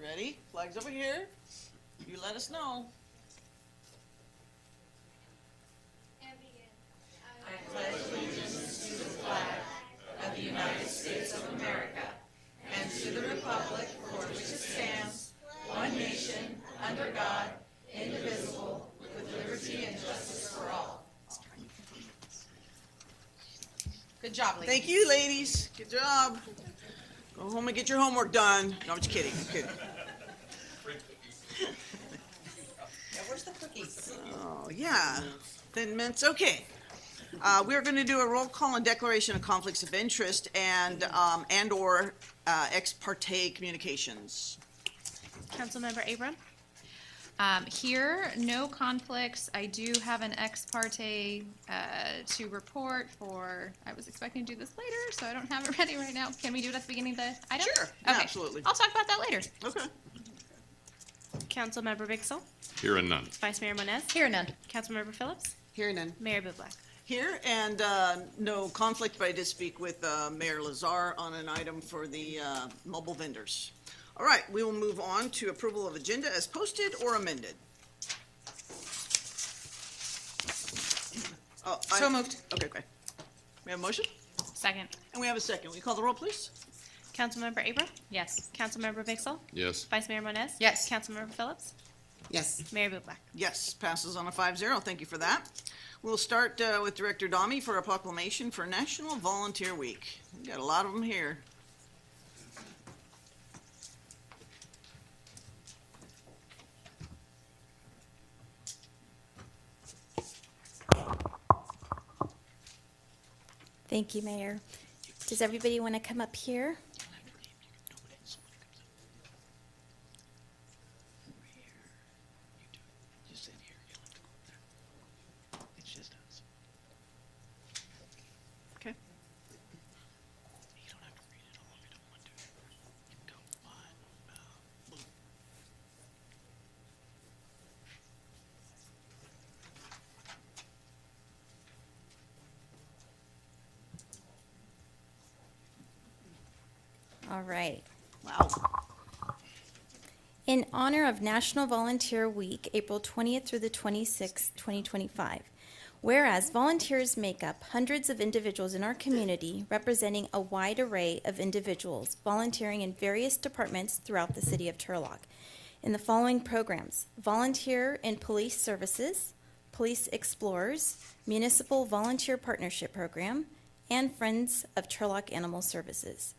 Ready? Flag's over here. You let us know. I pledge allegiance to the flag of the United States of America and to the republic for which it stands, one nation, under God, indivisible, with liberty and justice for all. Good job, ladies. Thank you, ladies. Good job. Go home and get your homework done. No, I'm just kidding. I'm kidding. Yeah, where's the cookies? Oh, yeah. Thin mints. Okay. We're going to do a roll call and declaration of conflicts of interest and/or ex parte communications. Councilmember Abram? Here, no conflicts. I do have an ex parte to report for, I was expecting to do this later, so I don't have it ready right now. Can we do it at the beginning of the item? Sure. Yeah, Okay. absolutely. I'll talk about that later. Okay. Councilmember Bixel? Here and none. Vice Mayor Moniz? Here none. Councilmember Phillips? Hearing none. Mayor Bublak? Here, and no conflict, but I did speak with Mayor Lazar on an item for the mobile vendors. All right, we will move on to approval of agenda as posted or amended. Oh, So moved. Okay, okay. We have a motion, Second. and we have a second. Will you call the roll, please? Councilmember Abram? Yes. Councilmember Bixel? Yes. Vice Mayor Moniz? Yes. Councilmember Phillips? Yes. Mayor Bublak? Yes, passes on a 5-0. Thank you for that. We'll start with Director Dami for a proclamation for National Volunteer Week. We've got a lot of them here. Thank you, Mayor. Does everybody want to come up here? Okay. All right. Wow. In honor of National Volunteer Week, April 20th through the 26th, 2025, whereas volunteers make up hundreds of individuals in our community representing a wide array of individuals volunteering in various departments throughout the city of Turlock in the following programs: Volunteer in Police Services, Police Explorers, Municipal Volunteer Partnership Program, and Friends of Turlock Animal Services.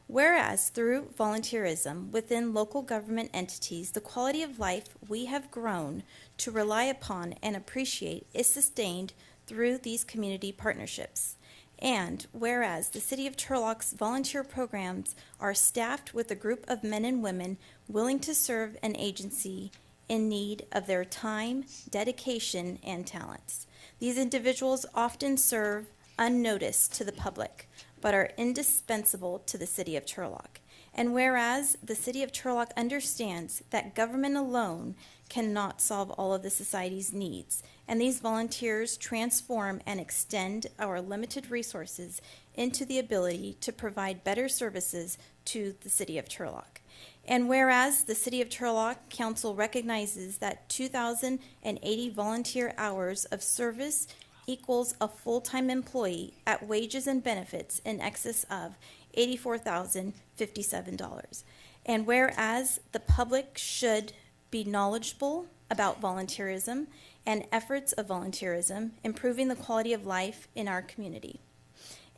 Whereas through volunteerism within local government entities, the quality of life we have grown to rely upon and appreciate is sustained through these community partnerships. And whereas the City of Turlock's volunteer programs are staffed with a group of men and women willing to serve an agency in need of their time, dedication, and talents. These individuals often serve unnoticed to the public, but are indispensable to the City of Turlock. And whereas the City of Turlock understands that government alone cannot solve all of the society's needs, and these volunteers transform and extend our limited resources into the ability to provide better services to the City of Turlock. And whereas the City of Turlock Council recognizes that 2,080 volunteer hours of service equals a full-time employee at wages and benefits in excess of $84,057. And whereas the public should be knowledgeable about volunteerism and efforts of volunteerism, improving the quality of life in our community.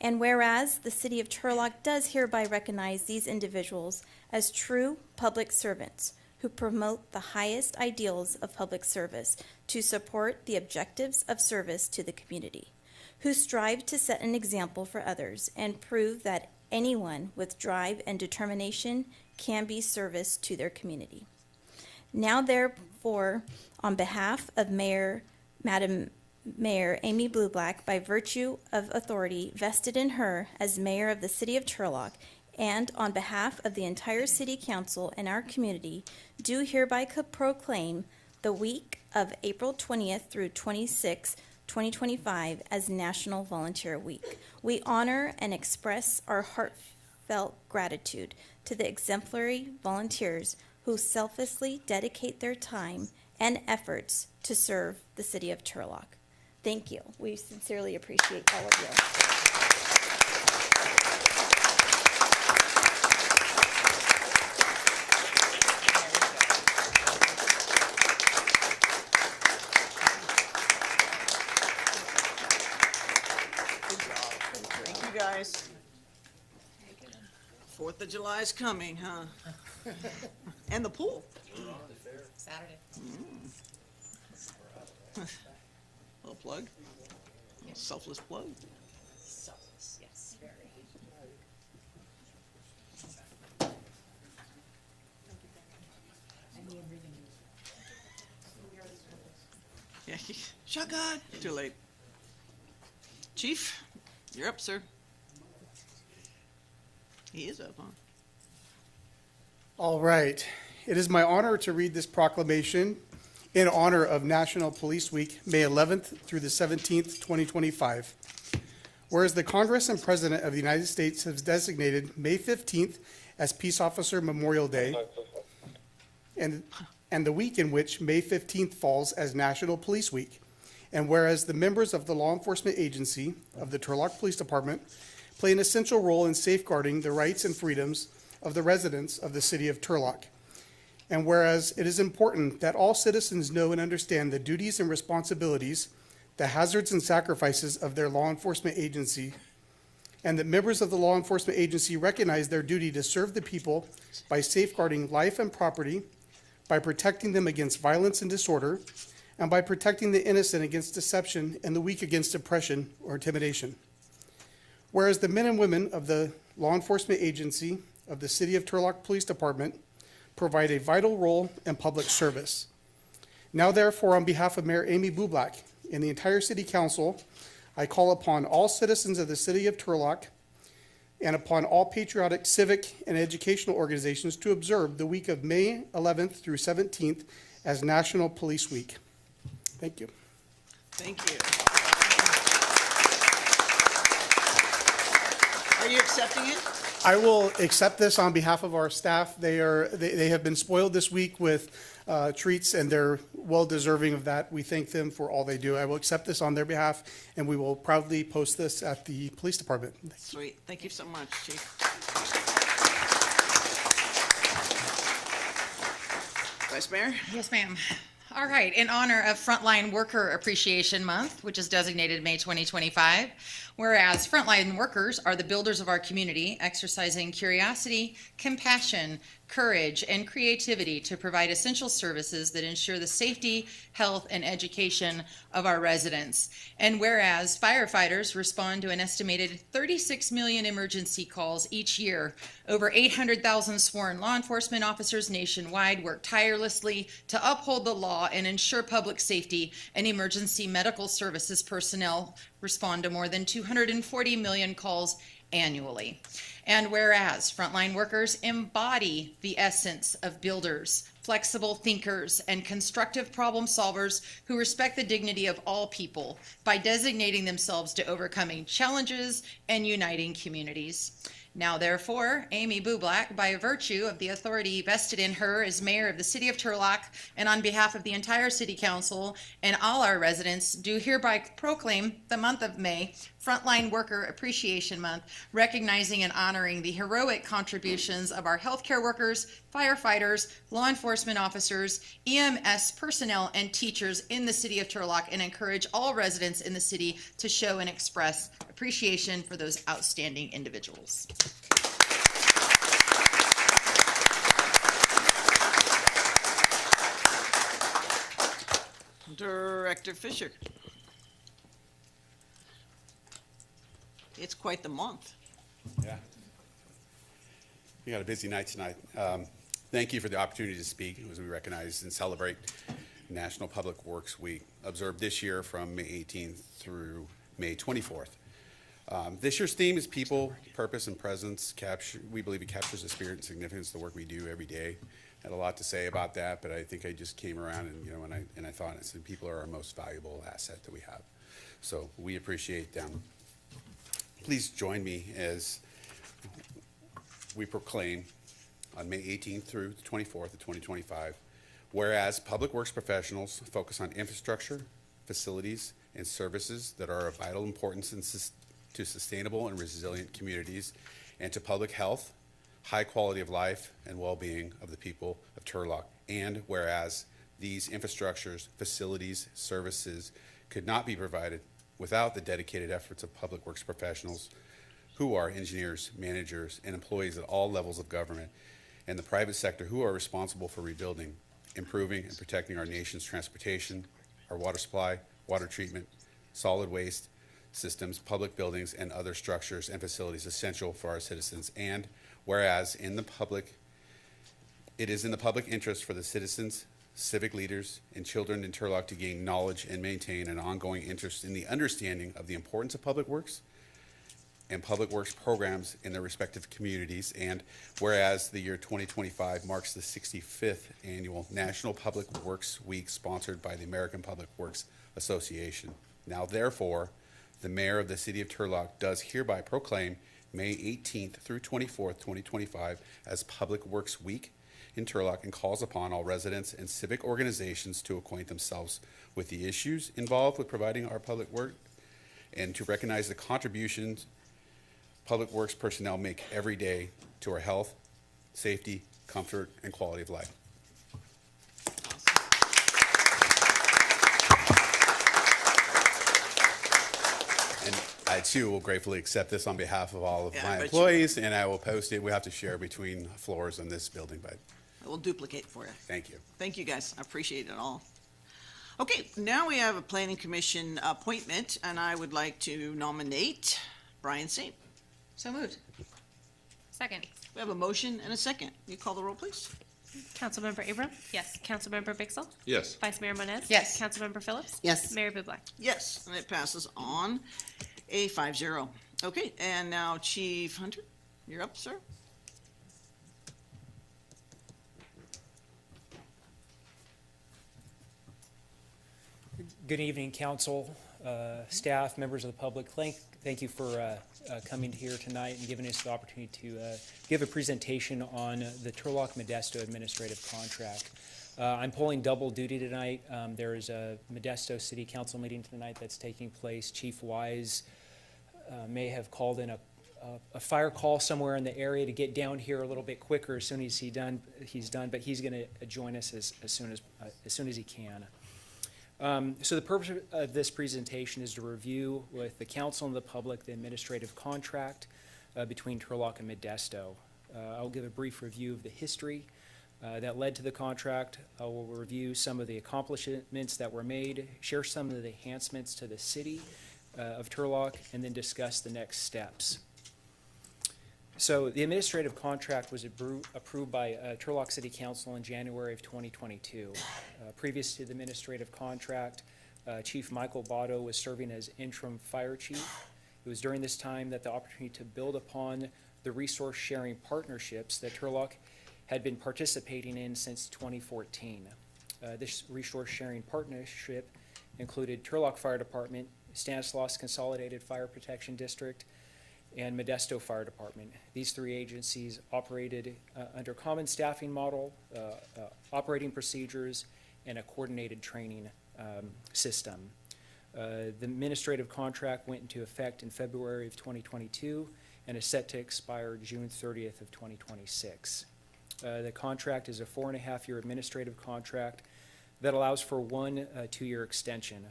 And whereas the City of Turlock does hereby recognize these individuals as true public servants who promote the highest ideals of public service to support the objectives of service to the community, who strive to set an example for others and prove that anyone with drive and determination can be service to their community. Now, therefore, on behalf of Madam Mayor Amy Blueblack, by virtue of authority vested in her as mayor of the City of Turlock, and on behalf of the entire City Council and our community, do hereby proclaim the week of April 20th through 26th, 2025 as National Volunteer Week. We honor and express our heartfelt gratitude to the exemplary volunteers who selflessly dedicate their time and efforts to serve the city of Turlock. Thank you. We sincerely appreciate all of you. Good job. Thank you, guys. 4th of July is coming, huh? And the pool. Saturday. Little plug. Selfless plug. Selfless, yes, very. Yeah, shotgun. Too late. Chief, you're up, sir. He is up, huh? All right. It is my honor to read this proclamation in honor of National Police Week, May 11th through the 17th, 2025. Whereas the Congress and President of the United States has designated May 15th as Peace Officer Memorial Day, and the week in which May 15th falls as National Police Week. And whereas the members of the law enforcement agency of the Turlock Police Department play an essential role in safeguarding the rights and freedoms of the residents of the city of Turlock. And whereas it is important that all citizens know and understand the duties and responsibilities, the hazards and sacrifices of their law enforcement agency, and that members of the law enforcement agency recognize their duty to serve the people by safeguarding life and property, by protecting them against violence and disorder, and by protecting the innocent against deception and the weak against oppression or intimidation. Whereas the men and women of the law enforcement agency of the City of Turlock Police Department provide a vital role in public service. Now therefore, on behalf of Mayor Amy Bublak and the entire City Council, I call upon all citizens of the City of Turlock and upon all patriotic, civic, and educational organizations to observe the week of May 11th through 17th as National Police Week. Thank you. Thank you. Are you accepting it? I will accept this on behalf of our staff. They have been spoiled this week with treats, and they're well deserving of that. We thank them for all they do. I will accept this on their behalf, and we will proudly post this at the police department. Sweet. Thank you so much, Chief. Vice Mayor? Yes, ma'am. All right, in honor of Frontline Worker Appreciation Month, which is designated May 2025, whereas frontline workers are the builders of our community, exercising curiosity, compassion, courage, and creativity to provide essential services that ensure the safety, health, and education of our residents. And whereas firefighters respond to an estimated 36 million emergency calls each year, over 800,000 sworn law enforcement officers nationwide work tirelessly to uphold the law and ensure public safety, and emergency medical services personnel respond to more than 240 million calls annually. And whereas frontline workers embody the essence of builders, flexible thinkers, and constructive problem solvers who respect the dignity of all people by designating themselves to overcoming challenges and uniting communities. Now, therefore, Amy Bublak, by virtue of the authority vested in her as mayor of the city of Turlock, and on behalf of the entire city council and all our residents, do hereby proclaim the month of May Frontline Worker Appreciation Month, recognizing and honoring the heroic contributions of our healthcare workers, firefighters, law enforcement officers, EMS personnel, and teachers in the city of Turlock, and encourage all residents in the city to show and express appreciation for those outstanding individuals. Director Fisher. It's quite the month. Yeah. We got a busy night tonight. Thank you for the opportunity to speak as we recognize and celebrate National Public Works Week, observed this year from May 18th through May 24th. This year's theme is people, purpose, and presence. We believe it captures the spirit and significance of the work we do every day. Had a lot to say about that, but I think I just came around and I thought, I said, people are our most valuable asset that we have. So we appreciate them. Please join me as we proclaim on May 18th through the 24th of 2025. Whereas public works professionals focus on infrastructure, facilities, and services that are of vital importance to sustainable and resilient communities and to public health, high quality of life, and well-being of the people of Turlock. And whereas these infrastructures, facilities, services could not be provided without the dedicated efforts of public works professionals who are engineers, managers, and employees at all levels of government and the private sector who are responsible for rebuilding, improving, and protecting our nation's transportation, our water supply, water treatment, solid waste systems, public buildings, and other structures and facilities essential for our citizens. And whereas it is in the public interest for the citizens, civic leaders, and children in Turlock to gain knowledge and maintain an ongoing interest in the understanding of the importance of public works and public works programs in their respective communities. And whereas the year 2025 marks the 65th annual National Public Works Week sponsored by the American Public Works Association. Now therefore, the mayor of the city of Turlock does hereby proclaim May 18th through 24th, 2025 as Public Works Week in Turlock and calls upon all residents and civic organizations to acquaint themselves with the issues involved with providing our public work and to recognize the contributions public works personnel make every day to our health, safety, comfort, and quality of life. And I too will gratefully accept this on behalf of all of Yeah, I my bet you employees, and I will post it. We have to share between floors in this building, but I will duplicate for you. thank you. Thank you, guys. I appreciate it all. Okay, now we have a planning commission appointment, and I would like to nominate Brian Saint. So moved. Second. We have a motion and a second. You call the roll, please? Councilmember Abram? Yes. Councilmember Vixel? Yes. Vice Mayor Moniz? Yes. Councilmember Phillips? Yes. Mayor Bublak? Yes, and it passes on a 5-0. Okay, and now Chief Hunter, you're up, sir. Good evening, council, staff, members of the public. Thank you for coming here tonight and giving us the opportunity to give a presentation on the Turlock-Modesto administrative contract. I'm pulling double duty tonight. There is a Modesto City Council meeting tonight that's taking place. Chief Wise may have called in a fire call somewhere in the area to get down here a little bit quicker as soon as he's done, but he's going to join us as soon as he can. So the purpose of this presentation is to review with the council and the public the administrative contract between Turlock and Modesto. I'll give a brief review of the history that led to the contract. I will review some of the accomplishments that were made, share some of the enhancements to the city of Turlock, and then discuss the next steps. So the administrative contract was approved by Turlock City Council in January of 2022. Previous to the administrative contract, Chief Michael Botto was serving as interim fire chief. It was during this time that the opportunity to build upon the resource sharing partnerships that Turlock had been participating in since 2014. This resource sharing partnership included Turlock Fire Department, Stanislaus Consolidated Fire Protection District, and Modesto Fire Department. These three agencies operated under common staffing model, operating procedures, and a coordinated training system. The administrative contract went into effect in February of 2022 and is set to expire June 30th of 2026. The contract is a 4.5-year administrative contract that allows for one 2-year extension.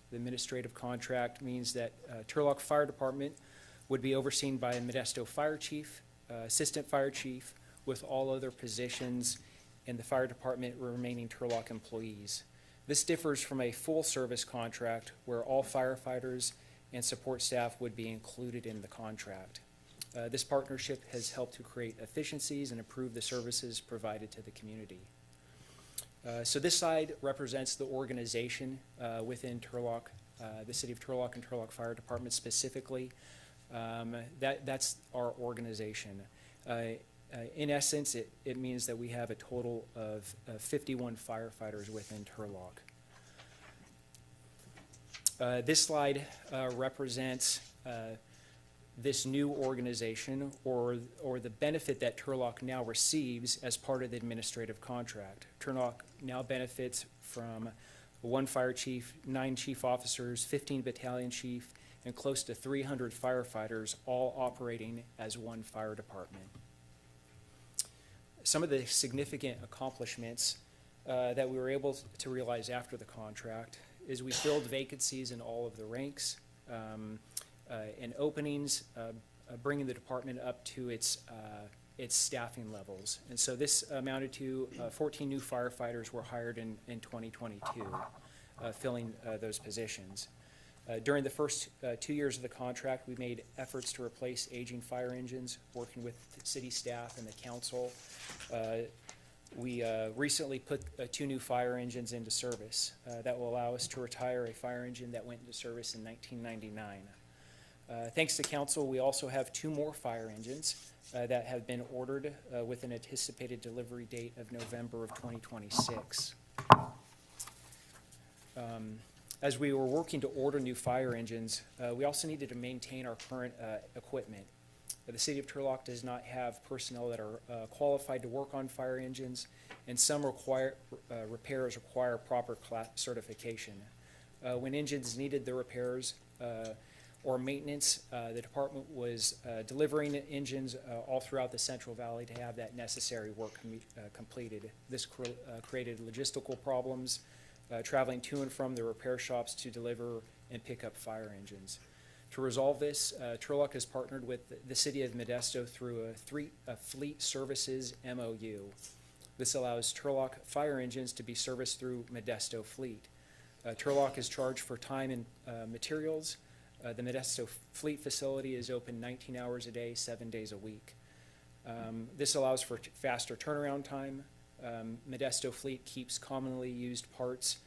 The administrative contract means that Turlock Fire Department would be overseen by a Modesto Fire Chief, Assistant Fire Chief, with all other positions in the fire department remaining Turlock employees. This differs from a full-service contract where all firefighters and support staff would be included in the contract. This partnership has helped to create efficiencies and improve the services provided to the community. So this slide represents the organization within Turlock, the City of Turlock and Turlock Fire Department specifically. That's our organization. In essence, it means that we have a total of 51 firefighters within Turlock. This slide represents this new organization or the benefit that Turlock now receives as part of the administrative contract. Turlock now benefits from 1 fire chief, 9 chief officers, 15 battalion chief, and close to 300 firefighters, all operating as one fire department. Some of the significant accomplishments that we were able to realize after the contract is we filled vacancies in all of the ranks and openings, bringing the department up to its staffing levels. And so this amounted to 14 new firefighters were hired in 2022, filling those positions. During the first 2 years of the contract, we made efforts to replace aging fire engines, working with the city staff and the council. We recently put 2 new fire engines into service that will allow us to retire a fire engine that went into service in 1999. Thanks to council, we also have 2 more fire engines that have been ordered with an anticipated delivery date of November of 2026. As we were working to order new fire engines, we also needed to maintain our current equipment. The city of Turlock does not have personnel that are qualified to work on fire engines, and some repairs require proper class certification. When engines needed the repairs or maintenance, the department was delivering engines all throughout the Central Valley to have that necessary work completed. This created logistical problems, traveling to and from the repair shops to deliver and pick up fire engines. To resolve this, Turlock has partnered with the city of Modesto through a fleet services MOU. This allows Turlock fire engines to be serviced through Modesto Fleet. Turlock is charged for time and materials. The Modesto Fleet facility is open 19 hours a day, 7 days a week. This allows for faster turnaround time. Modesto Fleet keeps commonly used parts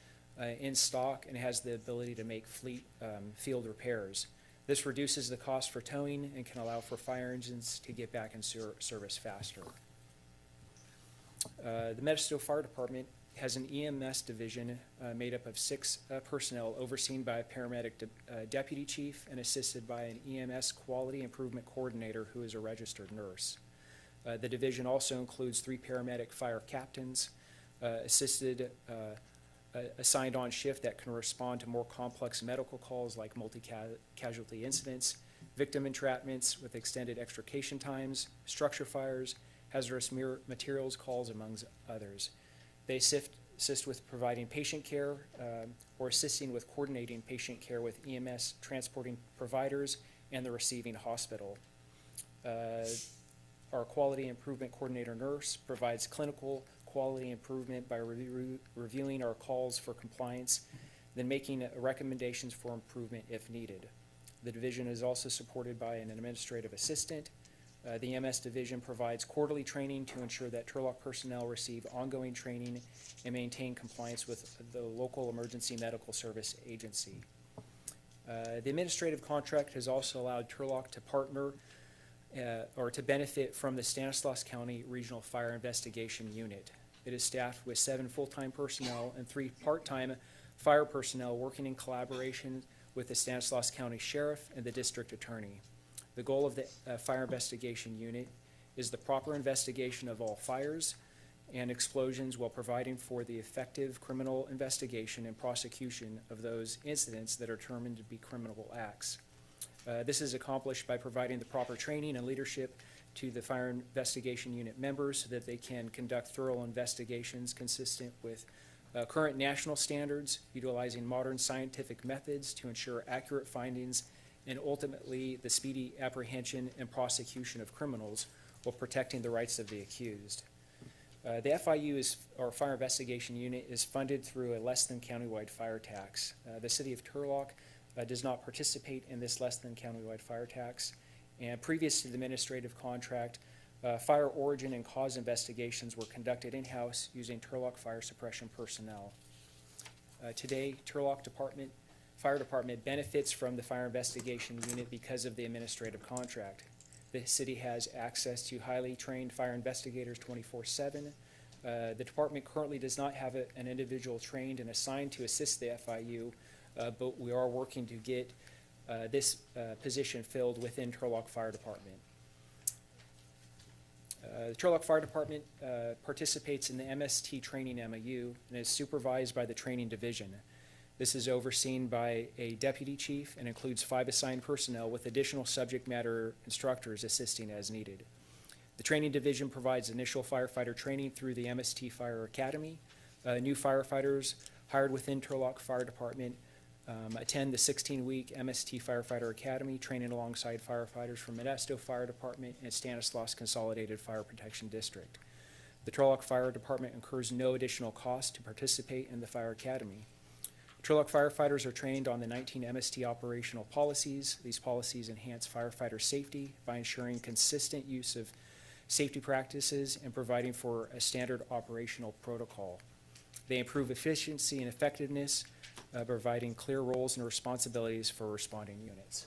in stock and has the ability to make fleet field repairs. This reduces the cost for towing and can allow for fire engines to get back in service faster. The Modesto Fire Department has an EMS division made up of 6 personnel overseen by a paramedic deputy chief and assisted by an EMS quality improvement coordinator who is a registered nurse. The division also includes 3 paramedic fire captains, assigned on shift that can respond to more complex medical calls like multi-casualty incidents, victim entrapments with extended extrication times, structure fires, hazardous materials calls, among others. They assist with providing patient care or assisting with coordinating patient care with EMS transporting providers and the receiving hospital. Our quality improvement coordinator nurse provides clinical quality improvement by reviewing our calls for compliance, then making recommendations for improvement if needed. The division is also supported by an administrative assistant. The MS division provides quarterly training to ensure that Turlock personnel receive ongoing training and maintain compliance with the local emergency medical service agency. The administrative contract has also allowed Turlock to partner or to benefit from the Stanislaus County Regional Fire Investigation Unit. It is staffed with 7 full-time personnel and 3 part-time fire personnel working in collaboration with the Stanislaus County Sheriff and the District Attorney. The goal of the Fire Investigation Unit is the proper investigation of all fires and explosions while providing for the effective criminal investigation and prosecution of those incidents that are determined to be criminal acts. This is accomplished by providing the proper training and leadership to the Fire Investigation Unit members so that they can conduct thorough investigations consistent with current national standards, utilizing modern scientific methods to ensure accurate findings and ultimately the speedy apprehension and prosecution of criminals while protecting the rights of the accused. The FIU, or Fire Investigation Unit, is funded through a less than countywide fire tax. The city of Turlock does not participate in this less than countywide fire tax. And previous to the administrative contract, fire origin and cause investigations were conducted in-house using Turlock fire suppression personnel. Today, Turlock Fire Department benefits from the Fire Investigation Unit because of the administrative contract. The city has access to highly trained fire investigators 24/7. The department currently does not have an individual trained and assigned to assist the FIU, but we are working to get this position filled within Turlock Fire Department. The Turlock Fire Department participates in the MST training MOU and is supervised by the training division. This is overseen by a deputy chief and includes 5 assigned personnel with additional subject matter instructors assisting as needed. The training division provides initial firefighter training through the MST Fire Academy. New firefighters hired within Turlock Fire Department attend the 16-week MST Firefighter Academy, training alongside firefighters from Modesto Fire Department and Stanislaus Consolidated Fire Protection District. The Turlock Fire Department incurs no additional cost to participate in the Fire Academy. Turlock firefighters are trained on the 19 MST operational policies. These policies enhance firefighter safety by ensuring consistent use of safety practices and providing for a standard operational protocol. They improve efficiency and effectiveness, providing clear roles and responsibilities for responding units.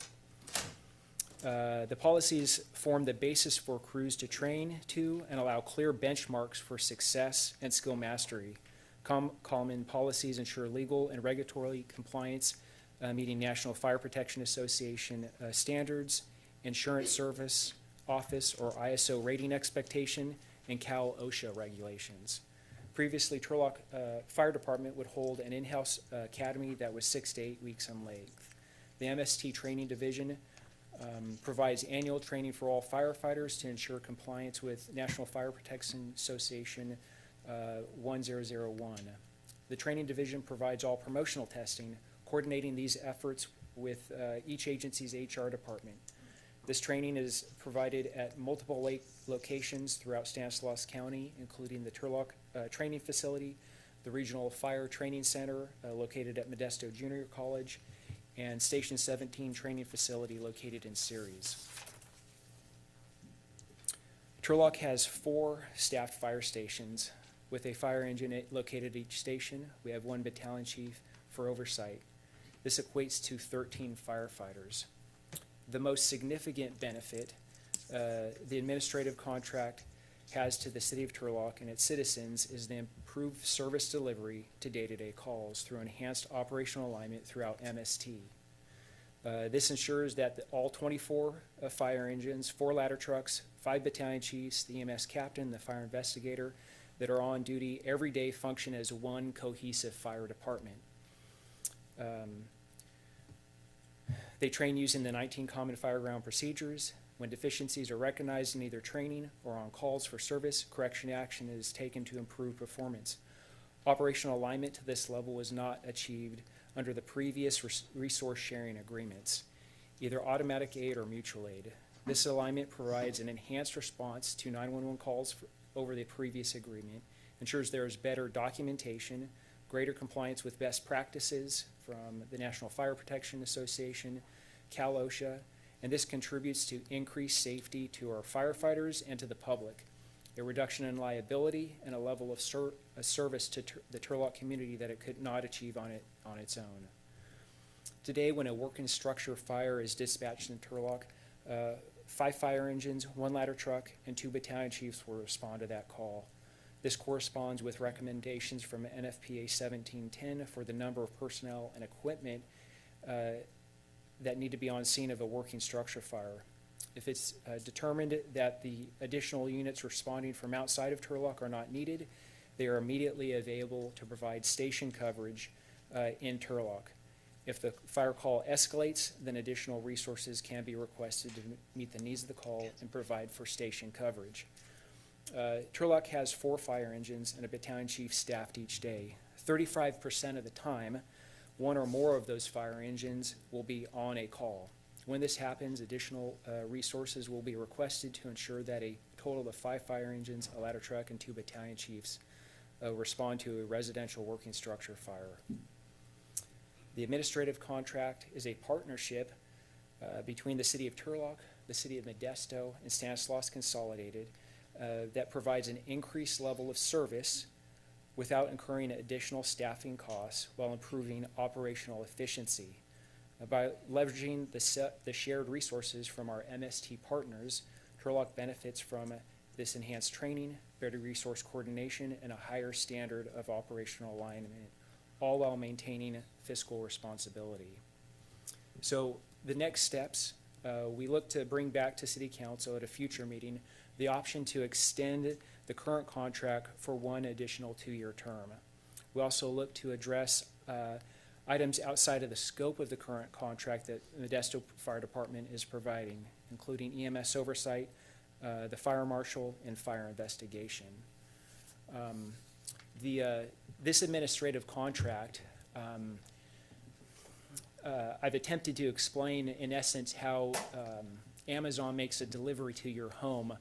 The policies form the basis for crews to train to and allow clear benchmarks for success and skill mastery. Common policies ensure legal and regulatory compliance, meeting National Fire Protection Association standards, Insurance Service Office or ISO rating expectation, and Cal OSHA regulations. Previously, Turlock Fire Department would hold an in-house academy that was 6 to 8 weeks in length. The MST Training Division provides annual training for all firefighters to ensure compliance with National Fire Protection Association 1001. The Training Division provides all promotional testing, coordinating these efforts with each agency's HR department. This training is provided at multiple locations throughout Stanislaus County, including the Turlock Training Facility, the Regional Fire Training Center located at Modesto Junior College, and Station 17 Training Facility located in Ceres. Turlock has 4 staffed fire stations with a fire engine located at each station. We have 1 battalion chief for oversight. This equates to 13 firefighters. The most significant benefit the administrative contract has to the city of Turlock and its citizens is the improved service delivery to day-to-day calls through enhanced operational alignment throughout MST. This ensures that all 24 fire engines, 4 ladder trucks, 5 battalion chiefs, the EMS captain, the fire investigator that are on duty every day function as one cohesive fire department. They train using the 19 common fireground procedures. When deficiencies are recognized in either training or on calls for service, correction action is taken to improve performance. Operational alignment to this level was not achieved under the previous resource sharing agreements, either automatic aid or mutual aid. This alignment provides an enhanced response to 911 calls over the previous agreement, ensures there is better documentation, greater compliance with best practices from the National Fire Protection Association, Cal OSHA, and this contributes to increased safety to our firefighters and to the public, a reduction in liability, and a level of service to the Turlock community that it could not achieve on its own. Today, when a working structure fire is dispatched in Turlock, 5 fire engines, 1 ladder truck, and 2 battalion chiefs will respond to that call. This corresponds with recommendations from NFPA 1710 for the number of personnel and equipment that need to be on scene of a working structure fire. If it's determined that the additional units responding from outside of Turlock are not needed, they are immediately available to provide station coverage in Turlock. If the fire call escalates, then additional resources can be requested to meet the needs of the call and provide for station coverage. Turlock has 4 fire engines and a battalion chief staffed each day. 35% of the time, 1 or more of those fire engines will be on a call. When this happens, additional resources will be requested to ensure that a total of 5 fire engines, a ladder truck, and 2 battalion chiefs respond to a residential working structure fire. The administrative contract is a partnership between the city of Turlock, the city of Modesto, and Stanislaus Consolidated that provides an increased level of service without incurring additional staffing costs while improving operational efficiency. By leveraging the shared resources from our MST partners, Turlock benefits from this enhanced training, better resource coordination, and a higher standard of operational alignment, all while maintaining fiscal responsibility. So the next steps, we look to bring back to City Council at a future meeting the option to extend the current contract for one additional 2-year term. We also look to address items outside of the scope of the current contract that the Modesto Fire Department is providing, including EMS oversight, the fire marshal, and fire investigation. This administrative contract, I've attempted to explain in essence how Amazon makes a delivery to your home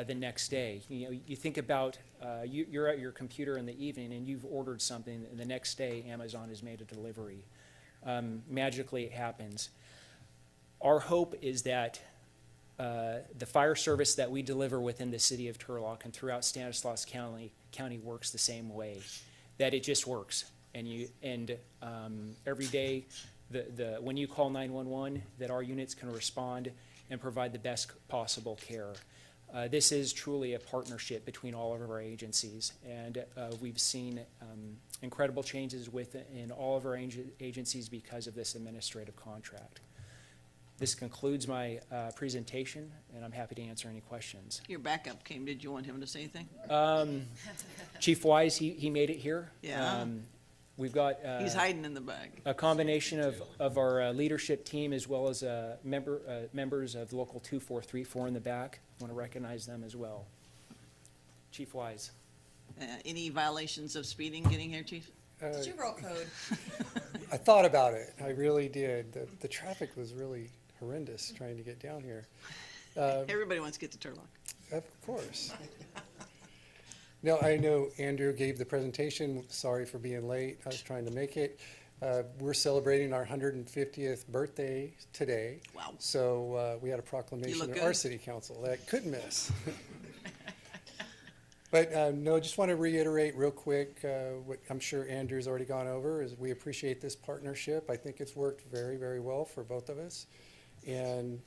the next day. You know, you think about you're at your computer in the evening and you've ordered something, and the next day Amazon has made a delivery. Magically, it happens. Our hope is that the fire service that we deliver within the city of Turlock and throughout Stanislaus County works the same way. That it just works, and every day, when you call 911, that our units can respond and provide the best possible care. This is truly a partnership between all of our agencies, and we've seen incredible changes in all of our agencies because of this administrative contract. This concludes my presentation, and I'm happy to answer any questions. Your backup came. Did you want him to say anything? Chief Wise, he made it here. Yeah. We've got He's hiding in the bag. a combination of our leadership team as well as members of Local 2434 in the back. I want to recognize them as well. Chief Wise. Any violations of speeding getting here, Chief? Did you roll code? I thought about it. I really did. The traffic was really horrendous trying to get down here. Everybody wants to get to Turlock. Of course. No, I know Andrew gave the presentation. Sorry for being late. I was trying to make it. We're celebrating our 150th birthday today. Wow. So we had a proclamation look at good. our city council that I couldn't miss. But no, just want to reiterate real quick what I'm sure Andrew's already gone over is we appreciate this partnership. I think it's worked very, very well for both of us. And,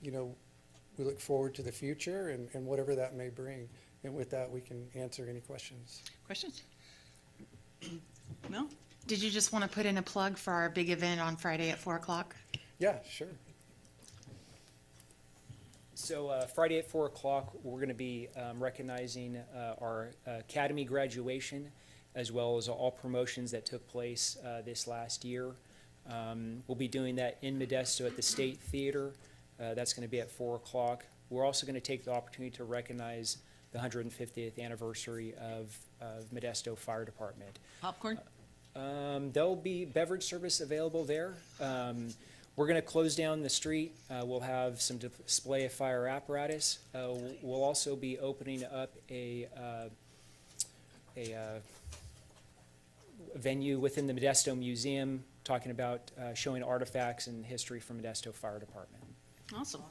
you know, we look forward to the future and whatever that may bring. And with that, we can answer any questions. Questions? No? Did you just want to put in a plug for our big event on Friday at 4 o'clock? Yeah, sure. So Friday at 4 o'clock, we're going to be recognizing our academy graduation as well as all promotions that took place this last year. We'll be doing that in Modesto at the State Theater. That's going to be at 4 o'clock. We're also going to take the opportunity to recognize the 150th anniversary of Modesto Fire Department. Popcorn? There'll be beverage service available there. We're going to close down the street. We'll have some display of fire apparatus. We'll also be opening up a venue within the Modesto Museum, talking about showing artifacts and history from Modesto Fire Department. Awesome.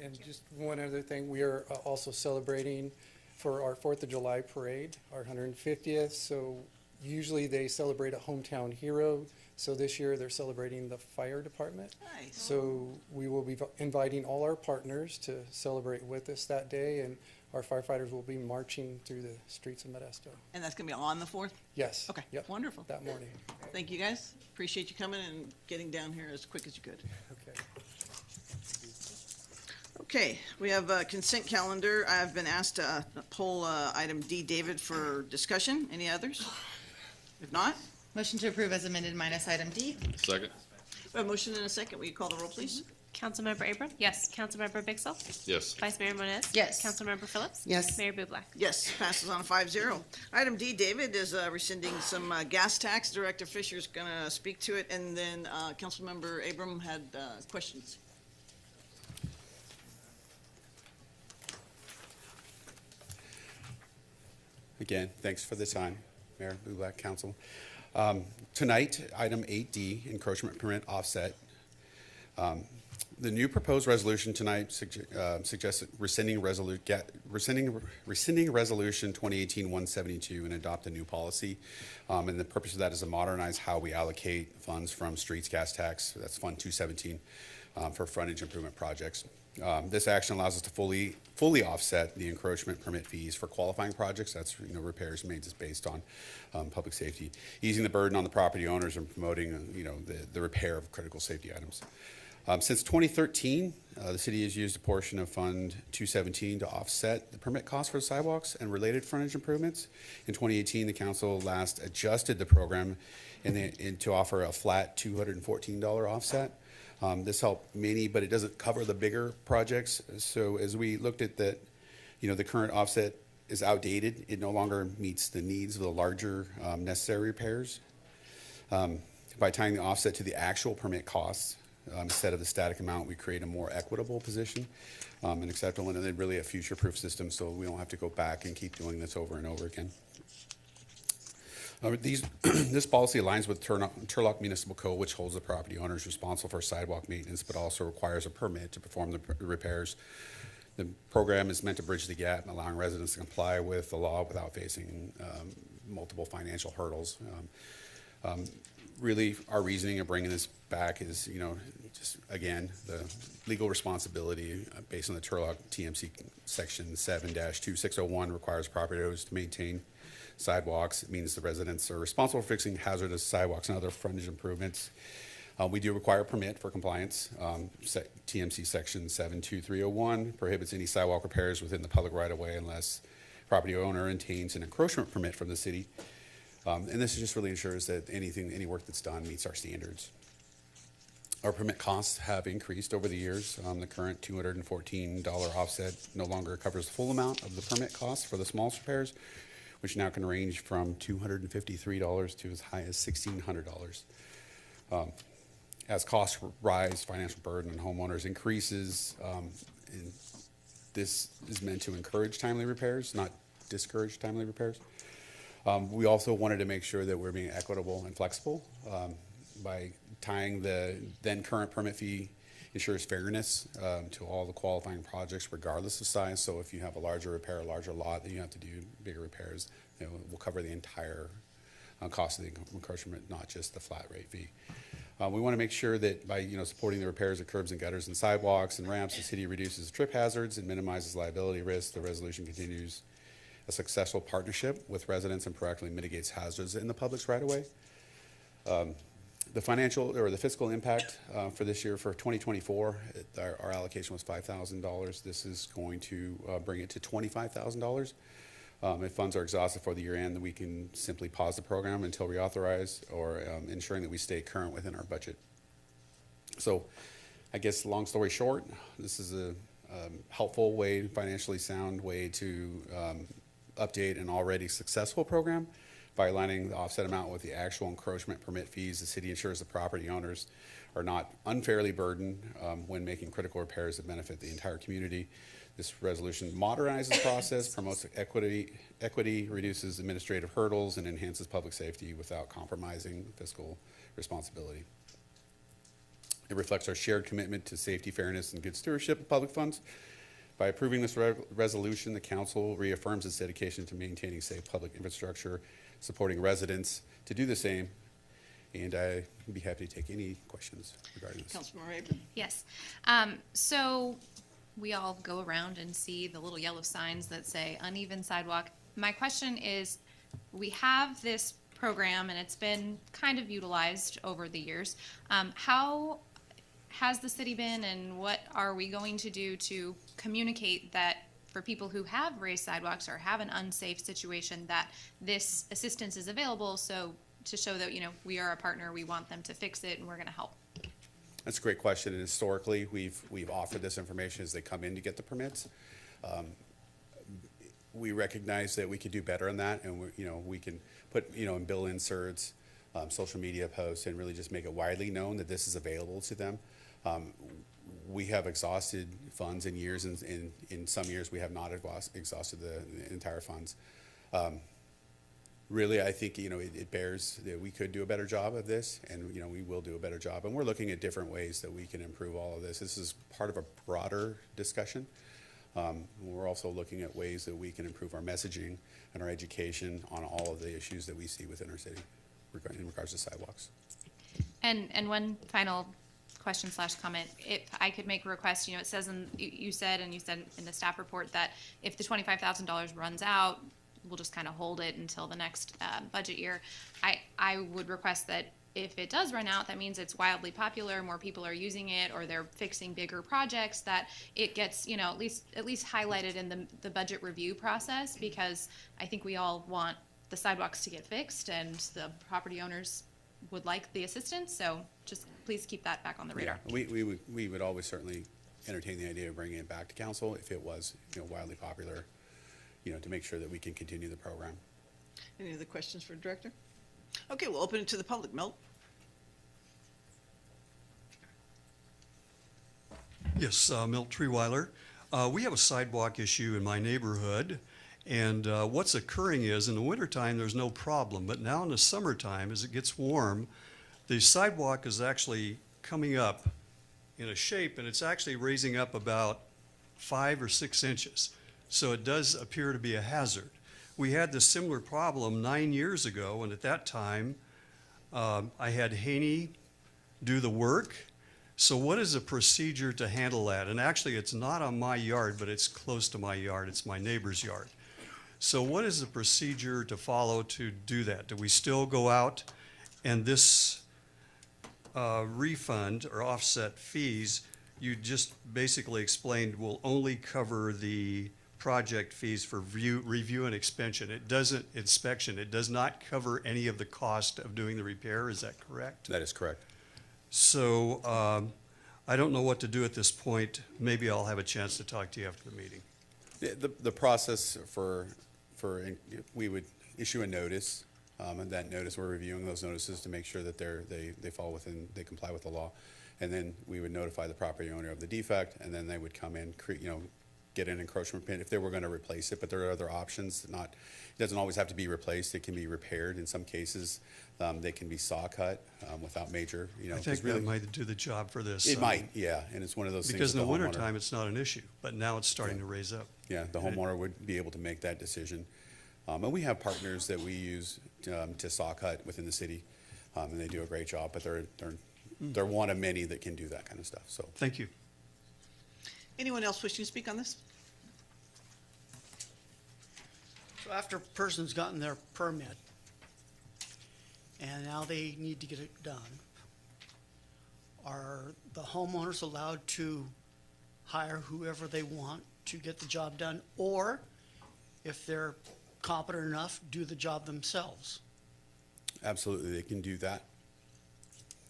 And just one other thing, we are also celebrating for our 4th of July parade, our 150th. So usually they celebrate a hometown hero. So this year they're celebrating the fire department. Nice. So we will be inviting all our partners to celebrate with us that day, and our firefighters will be marching through the streets of Modesto. And that's going to be on the 4th? Yes. Okay, Yep, wonderful. that morning. Thank you, guys. Appreciate you coming and getting down here as quick as you could. Okay. Okay, we have a consent calendar. I've been asked to pull item D, David, for discussion. Any others? If not, Motion to approve as amended minus item D. Second. we have a motion and a second. Will you call the roll, please? Councilmember Abram? Yes. Councilmember Bixel? Yes. Vice Mayor Moniz? Yes. Councilmember Phillips? Yes. Mayor Bublak? Yes, passes on a 5-0. Item D, David, is rescinding some gas tax. Director Fisher's going to speak to it, and then Councilmember Abram had questions. Again, thanks for the time, Mayor, Bublak, Council. Tonight, item 8D, encroachment permit offset. The new proposed resolution tonight suggests rescinding resolution 2018-172 and adopt a new policy. And the purpose of that is to modernize how we allocate funds from streets gas tax. That's Fund 217 for frontage improvement projects. This action allows us to fully offset the encroachment permit fees for qualifying projects. That's, repairs and maintenance based on public safety, easing the burden on the property owners and promoting, the repair of critical safety items. Since 2013, the city has used a portion of Fund 217 to offset the permit costs for sidewalks and related frontage improvements. In 2018, the council last adjusted the program and to offer a flat $214 offset. This helped many, but it doesn't cover the bigger projects. So as we looked at that, the current offset is outdated. It no longer meets the needs of the larger necessary repairs. By tying the offset to the actual permit costs, instead of the static amount, we create a more equitable position and acceptable, and then really a future-proof system so we don't have to go back and keep doing this over and over again. This policy aligns with Turlock Municipal Code, which holds the property owners responsible for sidewalk maintenance, but also requires a permit to perform the repairs. The program is meant to bridge the gap, allowing residents to comply with the law without facing multiple financial hurdles. Really, our reasoning of bringing this back is, just again, the legal responsibility based on the Turlock TMC Section 7-2601 requires property owners to maintain sidewalks. It means the residents are responsible for fixing hazardous sidewalks and other frontage improvements. We do require a permit for compliance. TMC Section 72301 prohibits any sidewalk repairs within the public right-of-way unless property owner obtains an encroachment permit from the city. And this just really ensures that any work that's done meets our standards. Our permit costs have increased over the years. The current $214 offset no longer covers the full amount of the permit costs for the smallest repairs, which now can range from $253 to as high as $1,600. As costs rise, financial burden on homeowners increases. And this is meant to encourage timely repairs, not discourage timely repairs. We also wanted to make sure that we're being equitable and flexible by tying the then current permit fee ensures fairness to all the qualifying projects regardless of size. So if you have a larger repair, a larger lot, then you have to do bigger repairs. We'll cover the entire cost of the encroachment, not just the flat rate fee. We want to make sure that by supporting the repairs of curbs and gutters and sidewalks and ramps, the city reduces trip hazards and minimizes liability risks. The resolution continues a successful partnership with residents and proactively mitigates hazards in the public's right-of-way. The financial or the fiscal impact for this year, for 2024, our allocation was $5,000. This is going to bring it to $25,000. If funds are exhausted for the year end, then we can simply pause the program until reauthorized, or ensuring that we stay current within our budget. So I guess long story short, this is a helpful way, financially sound way to update an already successful program. By aligning the offset amount with the actual encroachment permit fees, the city ensures the property owners are not unfairly burdened when making critical repairs that benefit the entire community. This resolution modernizes the process, promotes equity, reduces administrative hurdles, and enhances public safety without compromising fiscal responsibility. It reflects our shared commitment to safety, fairness, and good stewardship of public funds. By approving this resolution, the council reaffirms its dedication to maintaining safe public infrastructure, supporting residents to do the same, and I'd be happy to take any questions regarding this. Councilmember Raven? Yes. So we all go around and see the little yellow signs that say uneven sidewalk. My question is, we have this program and it's been kind of utilized over the years. How has the city been, and what are we going to do to communicate that for people who have raised sidewalks or have an unsafe situation, that this assistance is available, so to show that, we are a partner, we want them to fix it, and we're gonna help? That's a great question, and historically, we've offered this information as they come in to get the permits. We recognize that we could do better on that, and we can put, in bill inserts, social media posts, and really just make it widely known that this is available to them. We have exhausted funds in years, and in some years we have not exhausted the entire funds. Really, I think, it bears that we could do a better job of this, and, we will do a better job. And we're looking at different ways that we can improve all of this. This is part of a broader discussion. We're also looking at ways that we can improve our messaging and our education on all of the issues that we see within our city in regards to sidewalks. And one final question / comment. If I could make a request, it says you said in the staff report that if the $25,000 runs out, we'll just kind of hold it until the next budget year. I would request that if it does run out, that means it's wildly popular, more people are using it, or they're fixing bigger projects, that it gets, at least highlighted in the budget review process, because I think we all want the sidewalks to get fixed and the property owners would like the assistance, so just please keep that back on the radar. Yeah, we would always certainly entertain the idea of bringing it back to council if it was, wildly popular, to make sure that we can continue the program. Any other questions for Director? Okay, we'll open it to the public. Milt? Yes, Milt Treeweiler. We have a sidewalk issue in my neighborhood, and what's occurring is in the wintertime, there's no problem, but now in the summertime, as it gets warm, the sidewalk is actually coming up in a shape, and it's actually raising up about 5 or 6 inches. So it does appear to be a hazard. We had this similar problem 9 years ago, and at that time, I had Haney do the work. So what is the procedure to handle that? And actually, it's not on my yard, but it's close to my yard. It's my neighbor's yard. So what is the procedure to follow to do that? Do we still go out and this refund or offset fees, you just basically explained, will only cover the project fees for review and inspection. It does not cover any of the cost of doing the repair. Is that correct? That is correct. So I don't know what to do at this point. Maybe I'll have a chance to talk to you after the meeting. The process we would issue a notice, and that notice, we're reviewing those notices to make sure that they comply with the law. And then we would notify the property owner of the defect, and then they would come in, get an encroachment permit if they were going to replace it, but there are other options. It doesn't always have to be replaced. It can be repaired. In some cases, they can be saw cut without major, I think that might do the job for this. It might, yeah, and it's one of those things. Because in that the homeowner- wintertime, it's not an issue, but now it's starting to raise up. Yeah, the homeowner would be able to make that decision. And we have partners that we use to saw cut within the city, and they do a great job, but they're one of many that can do that kind of stuff, so. Thank you. Anyone else wishing to speak on this? So after a person's gotten their permit, and now they need to get it done, are the homeowners allowed to hire whoever they want to get the job done? Or, if they're competent enough, do the job themselves? Absolutely, they can do that.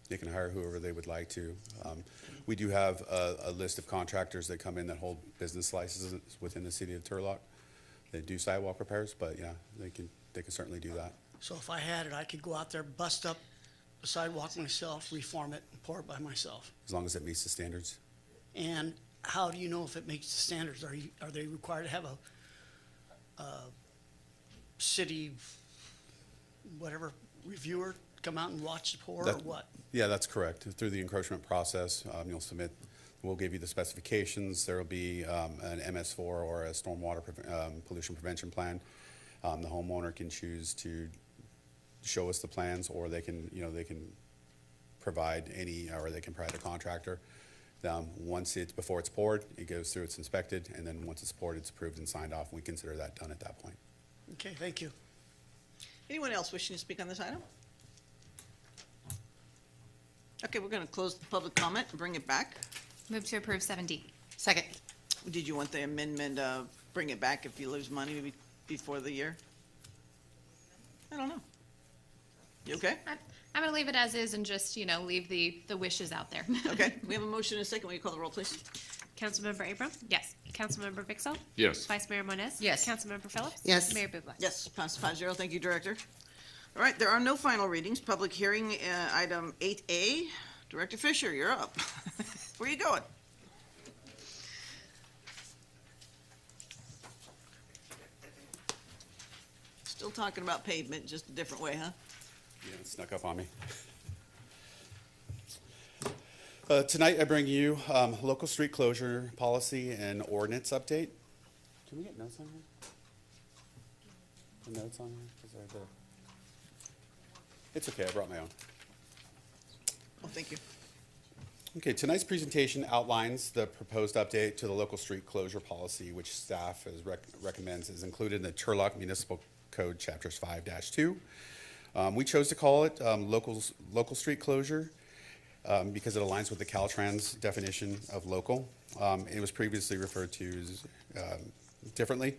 They can hire whoever they would like to. We do have a list of contractors that come in that hold business licenses within the city of Turlock. They do sidewalk repairs, but yeah, they can certainly do that. So if I had it, I could go out there, bust up the sidewalk myself, reform it, and pour it by myself? As long as it meets the standards. And how do you know if it meets the standards? Are they required to have a city, whatever, reviewer come out and watch the pour, or what? Yeah, that's correct. Through the encroachment process, we'll give you the specifications. There will be an MS4 or a stormwater pollution prevention plan. The homeowner can choose to show us the plans, or they can provide or they can provide a contractor. Before it's poured, it goes through, it's inspected, and then once it's poured, it's approved and signed off, and we consider that done at that point. Okay, thank you. Anyone else wishing to speak on this item? Okay, we're going to close the public comment and bring it back. Move to approve 7D. Second. Did you want the amendment of bring it back if you lose money before the year? I don't know. You okay? I'm going to leave it as is and just, leave the wishes out there. Okay, we have a motion and a second. Will you call the roll, please? Councilmember Abram? Yes. Councilmember Vixel? Yes. Vice Mayor Moniz? Yes. Councilmember Phillips? Yes. Mayor Bublak? Yes, passed 5-0. Thank you, Director. All right, there are no final readings. Public hearing, item 8A. Director Fisher, you're up. Where are you going? Still talking about pavement, just a different way, huh? Yeah, it snuck up on me. Tonight, I bring you local street closure policy and ordinance update. Can we get notes on here? The notes on here? It's okay, I brought my own. Oh, thank you. Okay, tonight's presentation outlines the proposed update to the local street closure policy, which staff recommends is included in the Turlock Municipal Code Chapters 5-2. We chose to call it local street closure because it aligns with the Caltrans definition of local. It was previously referred to as, differently.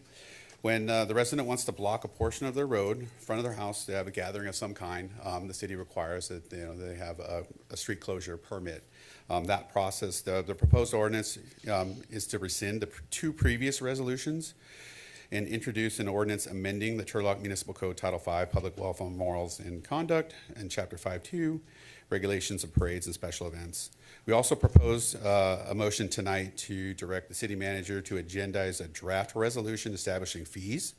When the resident wants to block a portion of their road, in front of their house, to have a gathering of some kind, the city requires that they have a street closure permit. That process, the proposed ordinance is to rescind the two previous resolutions and introduce an ordinance amending the Turlock Municipal Code Title V, Public Welfare, Morals, and Conduct, and Chapter 5-2, Regulations of Parades and Special Events. We also propose a motion tonight to direct the city manager to agendize a draft resolution establishing fees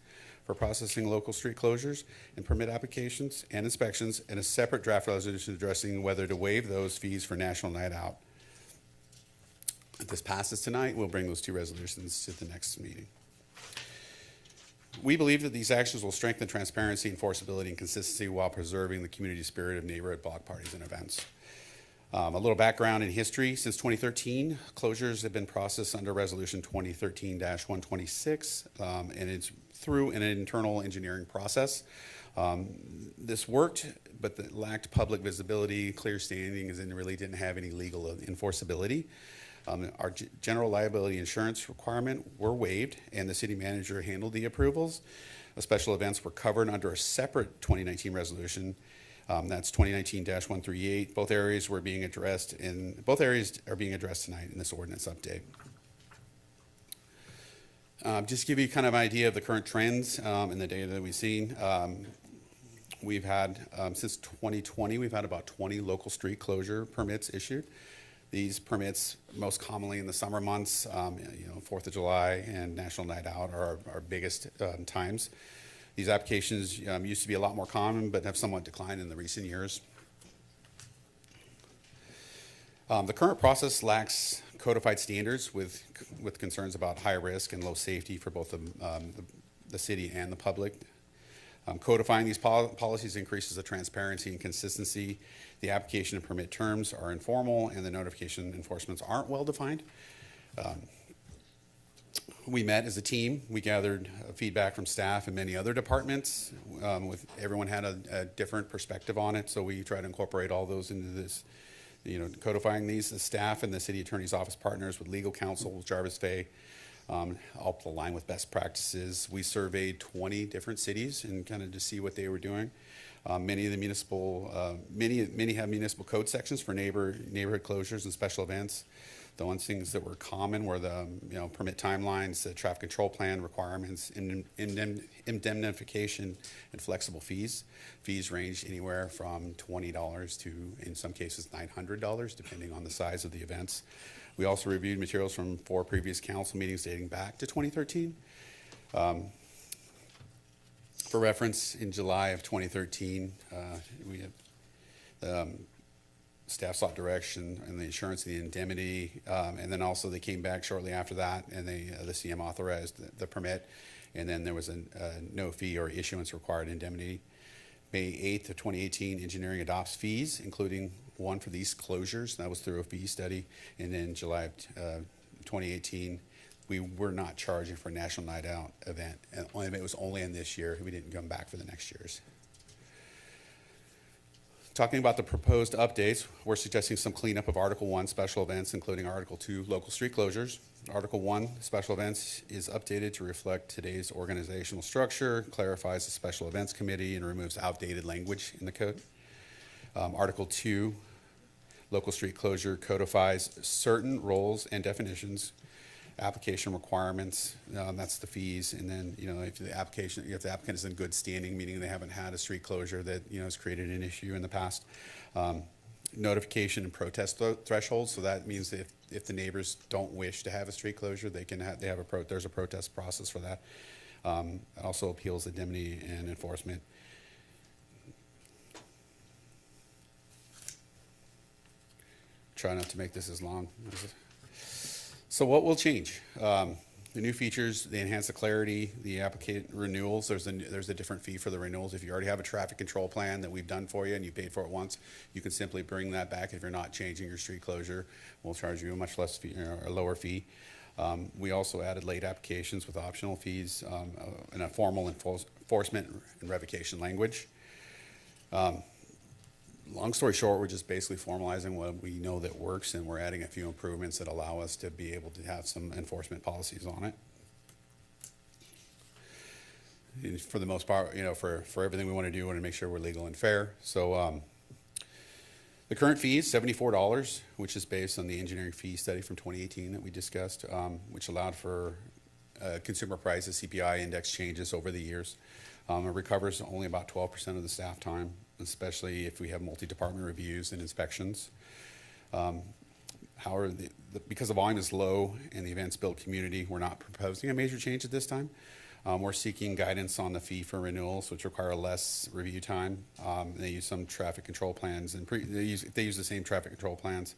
for processing local street closures and permit applications and inspections, and a separate draft resolution addressing whether to waive those fees for National Night Out. If this passes tonight, we'll bring those two resolutions to the next meeting. We believe that these actions will strengthen transparency, enforceability, and consistency while preserving the community spirit of neighborhood block parties and events. A little background in history. Since 2013, closures have been processed under Resolution 2013-126, and it's through an internal engineering process. This worked, but it lacked public visibility, clear standings, and really didn't have any legal enforceability. Our general liability insurance requirement were waived, and the city manager handled the approvals. Special events were covered under a separate 2019 resolution. That's 2019-138. Both areas are being addressed tonight in this ordinance update. Just to give you kind of an idea of the current trends and the data that we've seen. We've had, since 2020, we've had about 20 local street closure permits issued. These permits, most commonly in the summer months, 4th of July and National Night Out are our biggest times. These applications used to be a lot more common, but have somewhat declined in the recent years. The current process lacks codified standards with concerns about high risk and low safety for both the city and the public. Codifying these policies increases the transparency and consistency. The application and permit terms are informal, and the notification enforcements aren't well defined. We met as a team. We gathered feedback from staff and many other departments. Everyone had a different perspective on it, so we try to incorporate all those into this, codifying these. The staff and the city attorney's office partners with legal counsel, Jarvis Fay, all align with best practices. We surveyed 20 different cities and kind of to see what they were doing. Many of the many have municipal code sections for neighborhood closures and special events. The ones things that were common were the permit timelines, the traffic control plan requirements, indemnification, and flexible fees. Fees range anywhere from $20 to, in some cases, $900, depending on the size of the events. We also reviewed materials from 4 previous council meetings dating back to 2013. For reference, in July of 2013, we had staff sought direction and the insurance and the indemnity, and then also they came back shortly after that, and the CM authorized the permit, and then there was a no fee or issuance required indemnity. May 8th of 2018, engineering adopts fees, including one for these closures. That was through a fee study. And then July of 2018, we were not charging for a National Night Out event. And it was only in this year. We didn't come back for the next year's. Talking about the proposed updates, we're suggesting some cleanup of Article 1 special events, including Article 2 local street closures. Article 1 special events is updated to reflect today's organizational structure, clarifies the special events committee, and removes outdated language in the code. Article 2 local street closure codifies certain roles and definitions, application requirements, that's the fees, and then if the applicant is in good standing, meaning they haven't had a street closure that has created an issue in the past. Notification and protest thresholds, so that means that if the neighbors don't wish to have a street closure, there's a protest process for that. It also appeals indemnity and enforcement. Try not to make this as long. So what will change? The new features, they enhance the clarity, the applicant renewals, there's a different fee for the renewals. If you already have a traffic control plan that we've done for you and you paid for it once, you can simply bring that back. If you're not changing your street closure, we'll charge you a much less fee, or a lower fee. We also added late applications with optional fees, and a formal enforcement and revocation language. Long story short, we're just basically formalizing what we know that works, and we're adding a few improvements that allow us to be able to have some enforcement policies on it. And for the most part, for everything we want to do, we want to make sure we're legal and fair. So the current fee is $74, which is based on the engineering fee study from 2018 that we discussed, which allowed for consumer prices, CPI index changes over the years. It recovers only about 12% of the staff time, especially if we have multi-department reviews and inspections. However, because the volume is low and the events build community, we're not proposing a major change at this time. We're seeking guidance on the fee for renewals, which require less review time. They use some traffic control plans, and if they use the same traffic control plans,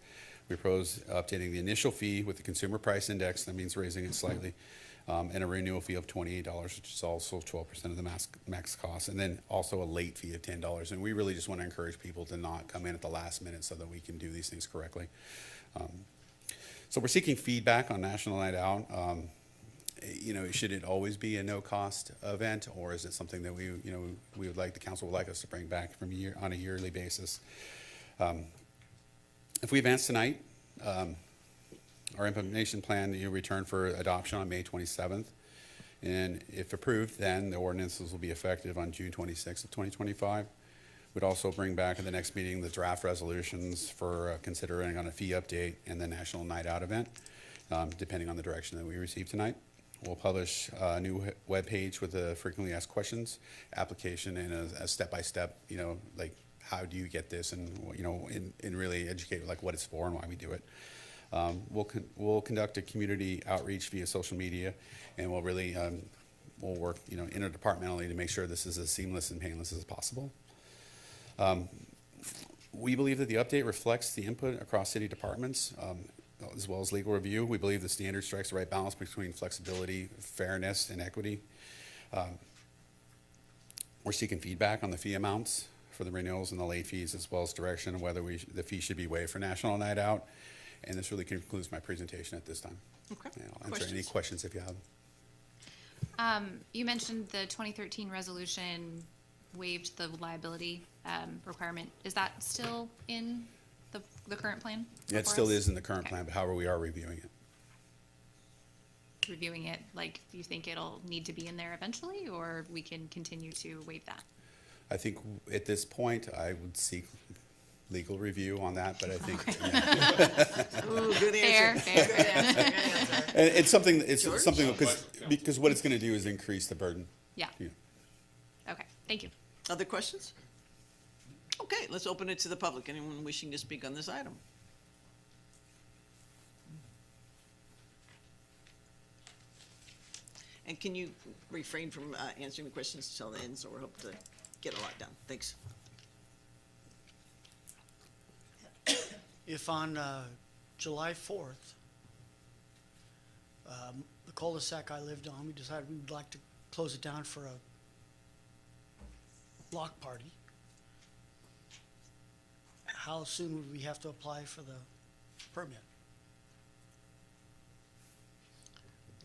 we propose updating the initial fee with the consumer price index. That means raising it slightly. And a renewal fee of $28, which is also 12% of the max cost, and then also a late fee of $10. And we really just want to encourage people to not come in at the last minute so that we can do these things correctly. So we're seeking feedback on National Night Out. Should it always be a no-cost event, or is it something that we would like, the council would like us to bring back on a yearly basis? If we advance tonight, our implementation plan, you return for adoption on May 27th. And if approved, then the ordinances will be effective on June 26th of 2025. We'd also bring back at the next meeting the draft resolutions for considering on a fee update and the National Night Out event, depending on the direction that we receive tonight. We'll publish a new webpage with the frequently asked questions, application, and a step-by-step, like how do you get this, and and really educate like what it's for and why we do it. We'll conduct a community outreach via social media, and we'll really we'll work interdepartmentally to make sure this is as seamless and painless as possible. We believe that the update reflects the input across city departments, as well as legal review. We believe the standard strikes the right balance between flexibility, fairness, and equity. We're seeking feedback on the fee amounts for the renewals and the late fees, as well as direction on whether the fee should be waived for National Night Out. And this really concludes my presentation at this time. Okay. And I'll answer any questions if you have. You mentioned the 2013 resolution waived the liability requirement. Is that still in the current plan? Yeah, it before still us? is in the current Okay. plan, but however, we are reviewing it. Reviewing it, like, do you think it'll need to be in there eventually, or we can continue to waive that? I think at this point, I would seek legal review on that, but I think Ooh, good Fair, answer. fair. Good answer, good answer. and it's something George? because what it's going to do is increase the burden. Yeah. Yeah. Okay, thank you. Other questions? Okay, let's open it to the public. Anyone wishing to speak on this item? And can you refrain from answering the questions till the end, so we're hoping to get a lot done. Thanks. If on July 4th, the cul-de-sac I lived on, we decided we would like to close it down for a block party, how soon would we have to apply for the permit?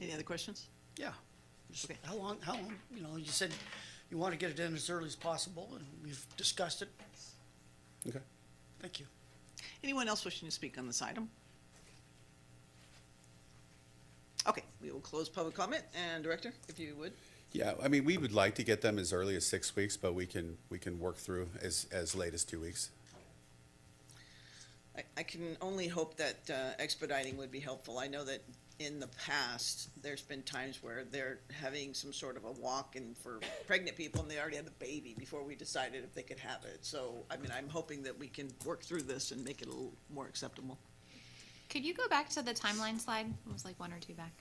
Any other questions? Yeah. Just Okay. How long, you said you want to get it in as early as possible, and we've discussed it. Okay. Thank you. Anyone else wishing to speak on this item? Okay, we will close public comment, and Director, if you would. Yeah, I mean, we would like to get them as early as 6 weeks, but we can work through as late as 2 weeks. I can only hope that expediting would be helpful. I know that in the past, there's been times where they're having some sort of a walk-in for pregnant people, and they already had the baby before we decided if they could have it. So, I mean, I'm hoping that we can work through this and make it a little more acceptable. Could you go back to the timeline slide? It was like one or two back.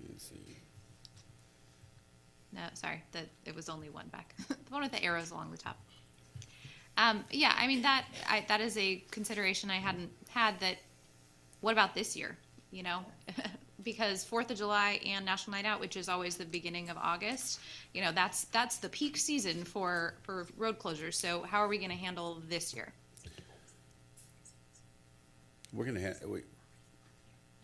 Let's see. No, sorry, it was only one back. The one with the arrows along the top. Yeah, I mean, that is a consideration I hadn't had, that what about this year, because 4th of July and National Night Out, which is always the beginning of August, you know, that's the peak season for road closures. So how are we gonna handle this year? We're gonna,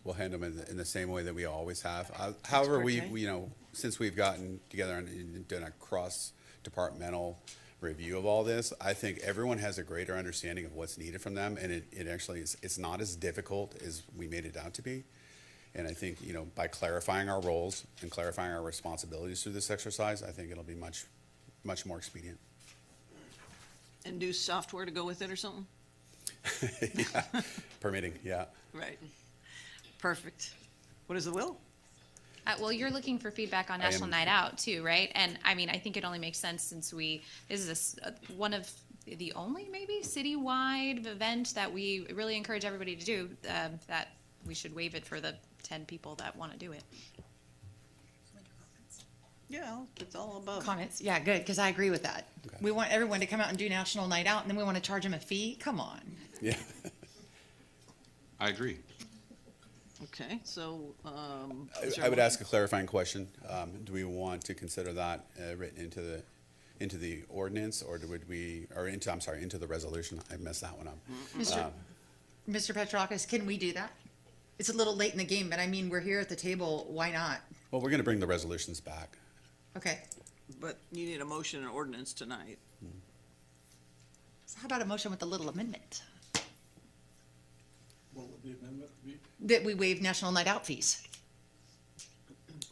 we'll handle them in the same way that we always have. However, you know, since we've gotten together and done a cross-departmental review of all this, I think everyone has a greater understanding of what's needed from them, and it actually is, it's not as difficult as we made it out to be. And I think, you know, by clarifying our roles and clarifying our responsibilities through this exercise, I think it'll be much, much more expedient. And do software to go with it or something? Yeah, permitting, yeah. Right. Perfect. What is the will? Well, you're looking for feedback on I National am. Night Out too, right? And I mean, I think it only makes sense since this is one of the only maybe citywide event that we really encourage everybody to do, that we should waive it for the 10 people that want to do it. Yeah, it's all above. Comments? Yeah, good, because I agree with that. Okay. We want everyone to come out and do National Night Out, and then we want to charge them a fee? Come on. Yeah. I agree. Okay, so, I would ask a clarifying question. Do we want to consider that written into the ordinance, or would we, or into, I'm sorry, into the resolution? I messed that one up. Mr. Petrakis, can we do that? It's a little late in the game, but I mean, we're here at the table, why not? Well, we're gonna bring the resolutions back. Okay, but you need a motion and ordinance tonight. so how about a motion with a little amendment? What would the amendment be? That we waive National Night Out fees.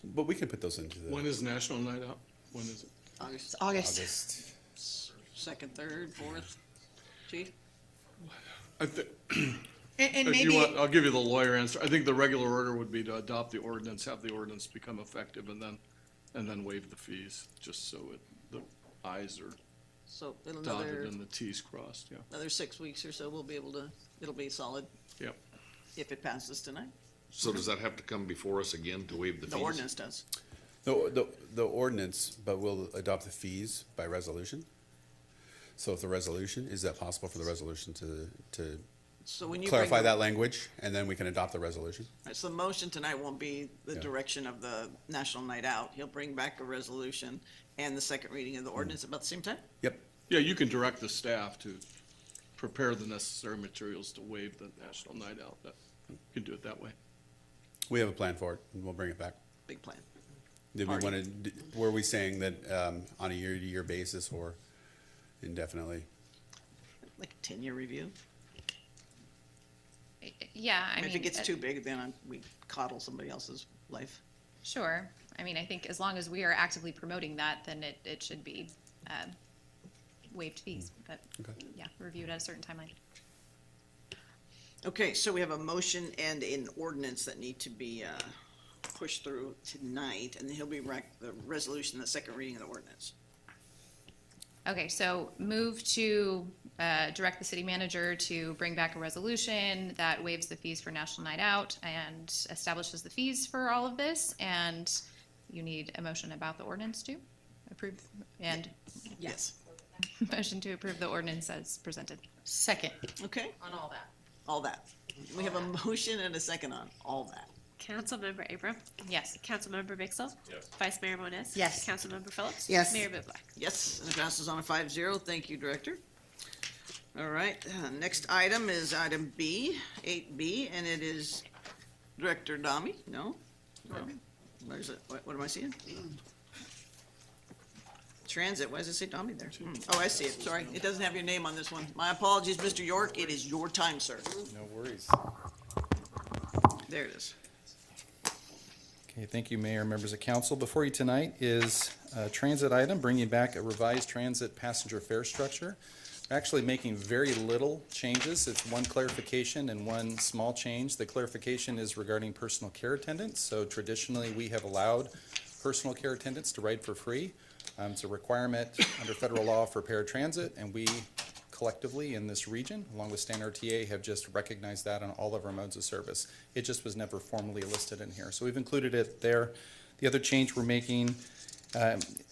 But we can put those into the When is National Night Out? When is it? August It's August. August. 2nd, 3rd, 4th. Chief? I think, And if you maybe, want, I'll give you the lawyer answer. I think the regular order would be to adopt the ordinance, have the ordinance become effective, and then waive the fees, just so the i's are So in dotted another, and the t's crossed, yeah. another 6 weeks or so, we'll be able to, it'll be solid Yep. if it passes tonight. So does that have to come before us again to waive the fees? The ordinance does. The ordinance, but we'll adopt the fees by resolution? So if the resolution, is that possible for the resolution to So when you clarify bring that language, and then we can adopt the resolution? So the motion tonight won't be the Yeah. direction of the National Night Out. He'll bring back a resolution and the second reading of the ordinance about the same time? Yep. Yeah, you can direct the staff to prepare the necessary materials to waive the National Night Out. You can do it that way. We have a plan for it, and we'll bring it back. Big plan. Did we Party. want to, were we saying that on a year-to-year basis or indefinitely? Like a 10-year review? Yeah, I mean. If it gets too big, then we coddle somebody else's life. Sure. I mean, I think as long as we are actively promoting that, then it should be waived fees, but Okay. yeah, reviewed at a certain timeline. Okay, so we have a motion and an ordinance that need to be pushed through tonight, and then he'll be the resolution, the second reading of the ordinance. Okay, so move to direct the city manager to bring back a resolution that waives the fees for National Night Out and establishes the fees for all of this, and you need a motion about the ordinance to approve, and Yes. motion to approve the ordinance as presented. second Okay, on all that. all that. We have a motion and a second on all that. Councilmember Abram. Yes. Councilmember Vixel. Yes. Vice Mayor Moniz. Yes. Councilmember Phillips. Yes. Mayor Bublak. Yes, and it passes on a 5-0. Thank you, Director. All right, next item is item B, 8B, and it is Director Dami. No? Where's it? What am I seeing? Transit, why does it say Dami there? Oh, I see it, sorry. It doesn't have your name on this one. My apologies, Mr. York. It is your time, sir. No worries. There it is. Okay, thank you, Mayor, members of council. Before you tonight is a transit item, bringing back a revised transit passenger fare structure. We're actually making very little changes. It's one clarification and one small change. The clarification is regarding personal care attendants. So traditionally, we have allowed personal care attendants to ride for free. It's a requirement under federal law for paratransit, and we collectively in this region, along with Stan RTA, have just recognized that on all of our modes of service. It just was never formally listed in here. So we've included it there. The other change we're making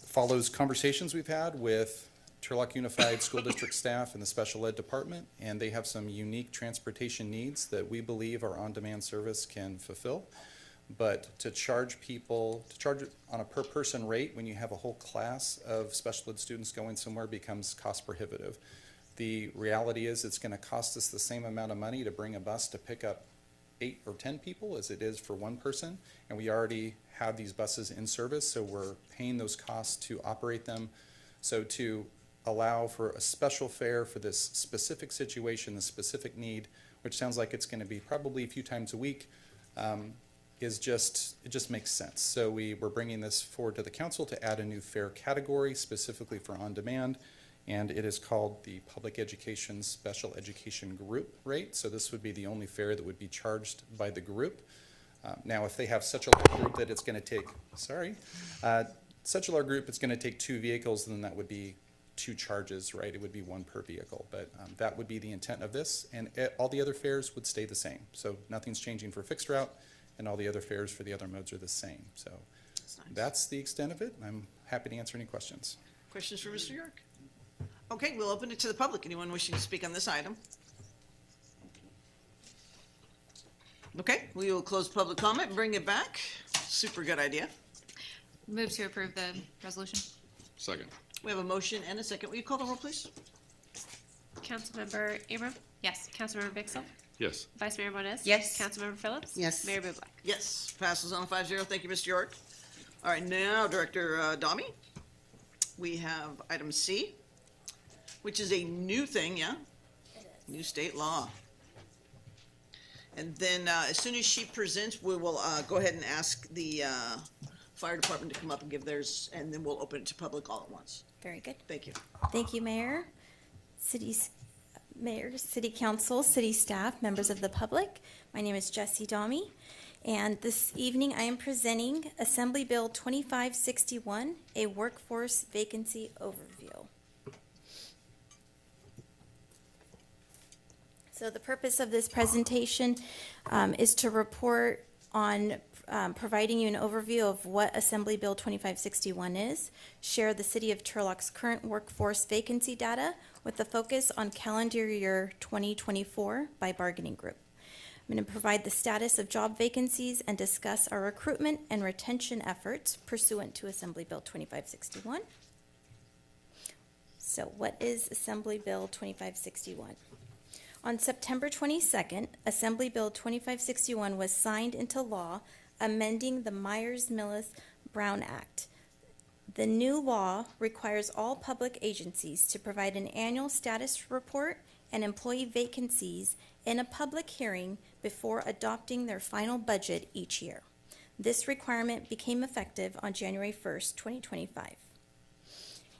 follows conversations we've had with Turlock Unified School District staff and the special ed department, and they have some unique transportation needs that we believe our on-demand service can fulfill. But to charge on a per-person rate when you have a whole class of special ed students going somewhere becomes cost prohibitive. The reality is it's going to cost us the same amount of money to bring a bus to pick up 8 or 10 people as it is for one person, and we already have these buses in service, so we're paying those costs to operate them. So to allow for a special fare for this specific situation, the specific need, which sounds like it's going to be probably a few times a week, it just makes sense. So we're bringing this forward to the council to add a new fare category specifically for on-demand, and it is called the Public Education Special Education Group rate. So this would be the only fare that would be charged by the group. Now, if they have such a large group that it's going to take, such a large group, it's going to take 2 vehicles, then that would be 2 charges, right? It would be 1 per vehicle, but that would be the intent of this, and all the other fares would stay the same. So nothing's changing for fixed route, and all the other fares for the other modes are the same. So that's the extent of it. I'm happy to answer any questions. Questions for Mr. York? Okay, we'll open it to the public. Anyone wishing to speak on this item? Okay, we will close public comment and bring it back. Super good idea. Move to approve the resolution. Second. We have a motion and a second. Will you call the roll, please? Councilmember Abram? Yes. Councilmember Vixel? Yes. Vice Mayor Moniz? Yes. Councilmember Phillips? Yes. Mayor Bublak? Yes, passes on 5-0. Thank you, Mr. York. All right, now, Director Dami, we have item C, which is a new thing, yeah? New state law. And then as soon as she presents, we will go ahead and ask the fire department to come up and give theirs, and then we'll open it to public all at once. Very good. Thank you. Thank you, Mayor, Mayor, City Council, City staff, members of the public. My name is Jessie Dami, and this evening I am presenting Assembly Bill 2561, a workforce vacancy overview. So the purpose of this presentation is to report on providing you an overview of what Assembly Bill 2561 is, share the City of Turlock's current workforce vacancy data with the focus on calendar year 2024 by bargaining group. I'm going to provide the status of job vacancies and discuss our recruitment and retention efforts pursuant to Assembly Bill 2561. So what is Assembly Bill 2561? On September 22nd, Assembly Bill 2561 was signed into law, amending the Myers-Millis-Brown Act. The new law requires all public agencies to provide an annual status report and employee vacancies in a public hearing before adopting their final budget each year. This requirement became effective on January 1st, 2025.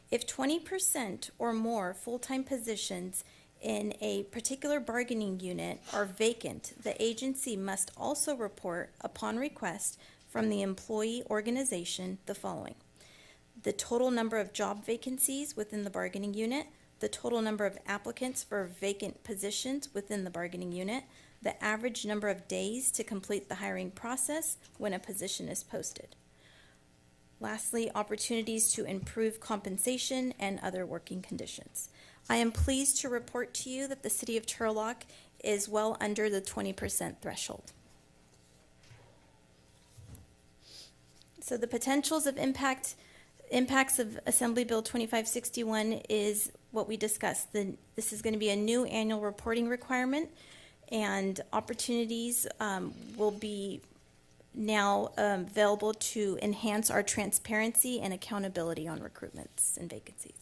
If 20% or more full-time positions in a particular bargaining unit are vacant, the agency must also report, upon request from the employee organization, the following: the total number of job vacancies within the bargaining unit, the total number of applicants for vacant positions within the bargaining unit, the average number of days to complete the hiring process when a position is posted. Lastly, opportunities to improve compensation and other working conditions. I am pleased to report to you that the City of Turlock is well under the 20% threshold. So the potentials of impacts of Assembly Bill 2561 is what we discussed. This is going to be a new annual reporting requirement, and opportunities will be now available to enhance our transparency and accountability on recruitments and vacancies.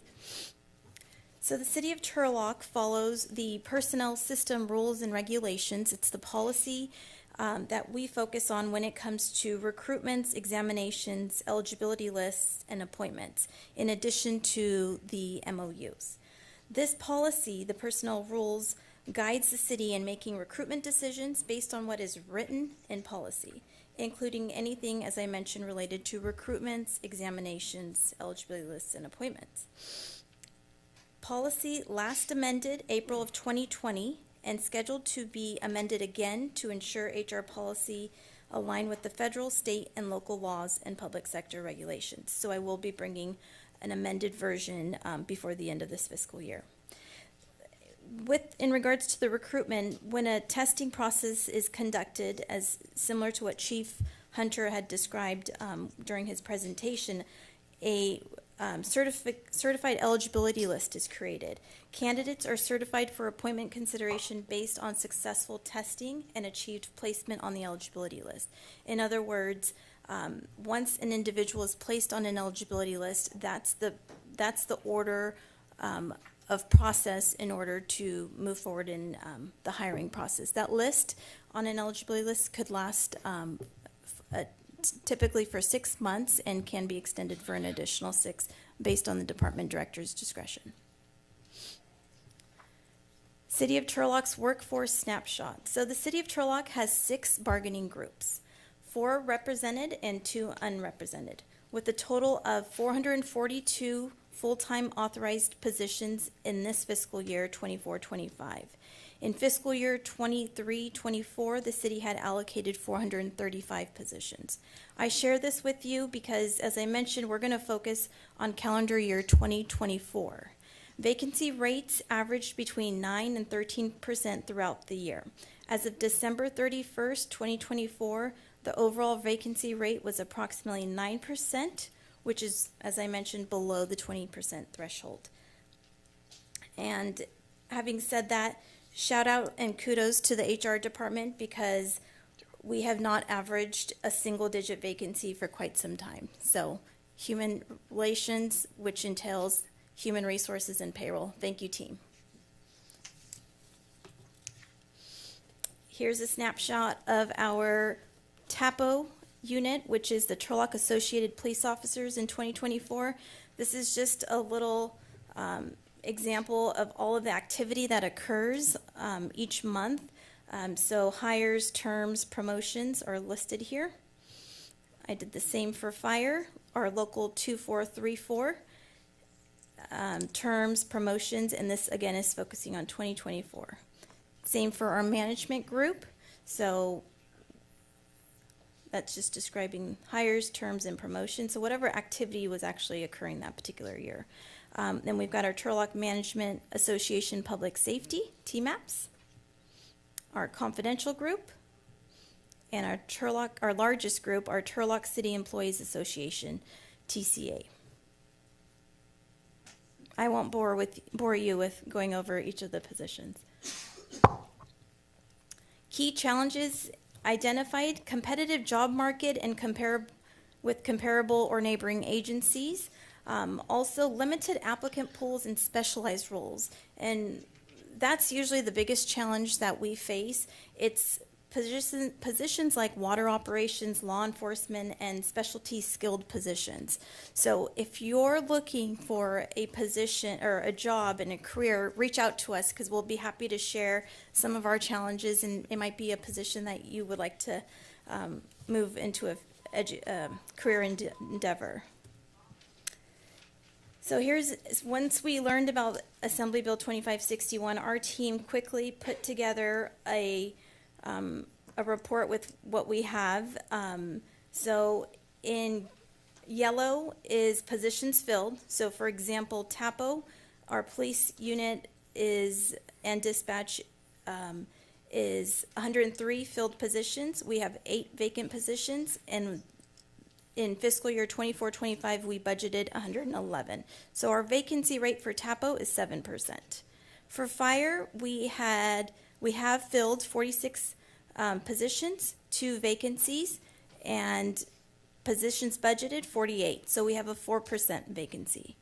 So the City of Turlock follows the personnel system rules and regulations. It's the policy that we focus on when it comes to recruitments, examinations, eligibility lists, and appointments, in addition to the MOUs. This policy, the personnel rules, guides the city in making recruitment decisions based on what is written in policy, including anything, as I mentioned, related to recruitments, examinations, eligibility lists, and appointments. Policy last amended April of 2020 and scheduled to be amended again to ensure HR policy align with the federal, state, and local laws and public sector regulations. So I will be bringing an amended version before the end of this fiscal year. In regards to the recruitment, when a testing process is conducted, as similar to what Chief Hunter had described during his presentation, a certified eligibility list is created. Candidates are certified for appointment consideration based on successful testing and achieved placement on the eligibility list. In other words, once an individual is placed on an eligibility list, that's the order of process in order to move forward in the hiring process. That list on an eligibility list could last typically for 6 months and can be extended for an additional 6 based on the department director's discretion. City of Turlock's workforce snapshot. So the City of Turlock has 6 bargaining groups, 4 represented and 2 unrepresented, with a total of 442 full-time authorized positions in this fiscal year 24-25. In fiscal year 23-24, the city had allocated 435 positions. I share this with you because, as I mentioned, we're going to focus on calendar year 2024. Vacancy rates averaged between 9 and 13% throughout the year. As of December 31st, 2024, the overall vacancy rate was approximately 9%, which is, as I mentioned, below the 20% threshold. And having said that, shout out and kudos to the HR department because we have not averaged a single-digit vacancy for quite some time. So human relations, which entails human resources and payroll. Thank you, team. Here's a snapshot of our TAPO unit, which is the Turlock Associated Police Officers in 2024. This is just a little example of all of the activity that occurs each month. So hires, terms, promotions are listed here. I did the same for fire, our local 2434. Terms, promotions, and this again is focusing on 2024. Same for our management group. So that's just describing hires, terms, and promotions. So whatever activity was actually occurring that particular year. Then we've got our Turlock Management Association Public Safety, TMAPS, our confidential group, and our largest group, our Turlock City Employees Association, TCA. I won't bore you with going over each of the positions. Key challenges identified: competitive job market and with comparable or neighboring agencies. Also limited applicant pools and specialized roles. And that's usually the biggest challenge that we face. It's positions like water operations, law enforcement, and specialty skilled positions. So if you're looking for a position or a job and a career, reach out to us because we'll be happy to share some of our challenges, and it might be a position that you would like to move into a career endeavor. So once we learned about Assembly Bill 2561, our team quickly put together a report with what we have. So in yellow is positions filled. So for example, TAPO, our police unit and dispatch is 103 filled positions. We have 8 vacant positions, and in fiscal year 24-25, we budgeted 111. So our vacancy rate for TAPO is 7%. For fire, we have filled 46 positions, 2 vacancies, and positions budgeted 48. So we have a 4% vacancy.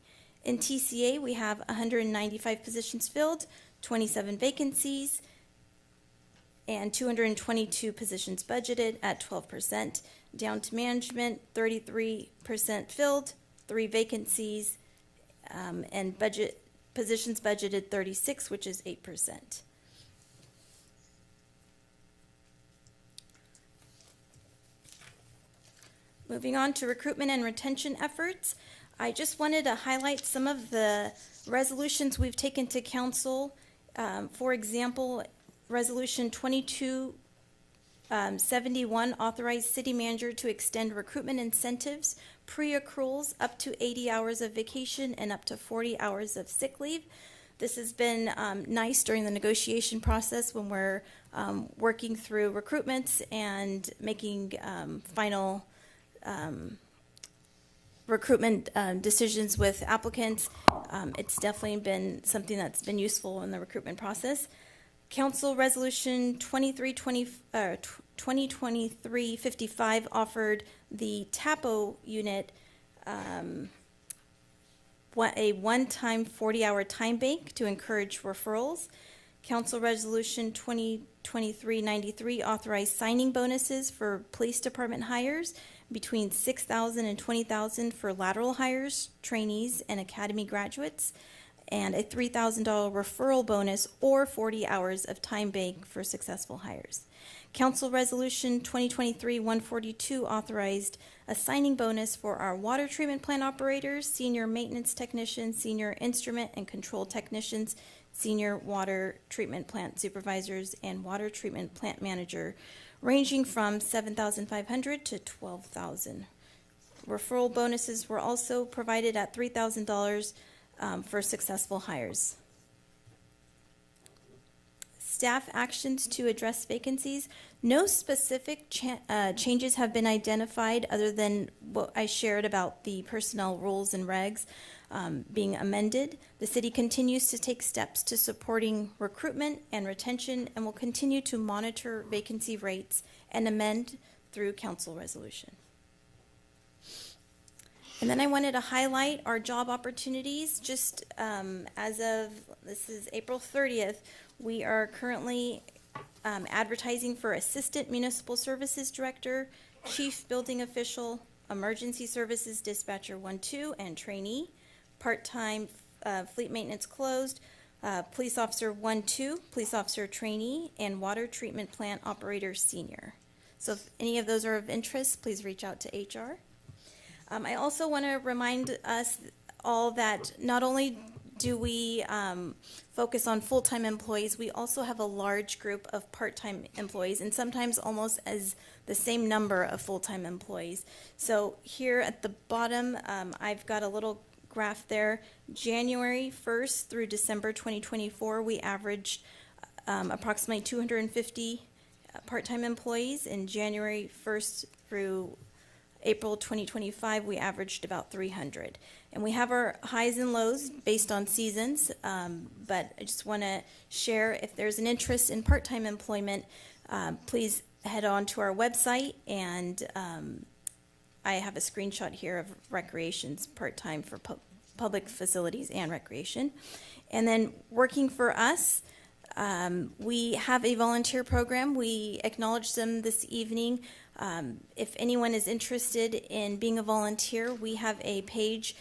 In TCA, we have 195 positions filled, 27 vacancies, and 222 positions budgeted at 12%. Down to management, 33% filled, 3 vacancies, and positions budgeted 36, which is 8%. Moving on to recruitment and retention efforts, I just wanted to highlight some of the resolutions we've taken to council. For example, Resolution 2271 authorized city manager to extend recruitment incentives, pre-accruals up to 80 hours of vacation and up to 40 hours of sick leave. This has been nice during the negotiation process when we're working through recruitments and making final recruitment decisions with applicants. It's definitely been something that's been useful in the recruitment process. Council Resolution 2023-55 offered the TAPO unit a one-time 40-hour time bank to encourage referrals. Council Resolution 2023-93 authorized signing bonuses for police department hires between $6,000 and $20,000 for lateral hires, trainees, and academy graduates, and a $3,000 referral bonus or 40 hours of time bank for successful hires. Council Resolution 2023-142 authorized a signing bonus for our water treatment plant operators, senior maintenance technicians, senior instrument and control technicians, senior water treatment plant supervisors, and water treatment plant manager, ranging from $7,500 to $12,000. Referral bonuses were also provided at $3,000 for successful hires. Staff actions to address vacancies. No specific changes have been identified other than what I shared about the personnel rules and regs being amended. The city continues to take steps to supporting recruitment and retention and will continue to monitor vacancy rates and amend through council resolution. And then I wanted to highlight our job opportunities. Just as of, this is April 30th, we are currently advertising for Assistant Municipal Services Director, Chief Building Official, Emergency Services Dispatcher 1-2, and Trainee, Part-Time Fleet Maintenance Closed, Police Officer 1-2, Police Officer Trainee, and Water Treatment Plant Operator Senior. So if any of those are of interest, please reach out to HR. I also want to remind us all that not only do we focus on full-time employees, we also have a large group of part-time employees, and sometimes almost as the same number of full-time employees. So here at the bottom, I've got a little graph there. January 1st through December 2024, we averaged approximately 250 part-time employees. In January 1st through April 2025, we averaged about 300. And we have our highs and lows based on seasons, but I just want to share, if there's an interest in part-time employment, please head on to our website, and I have a screenshot here of recreations part-time for public facilities and recreation. And then working for us, we have a volunteer program. We acknowledged them this evening. If anyone is interested in being a volunteer, we have a page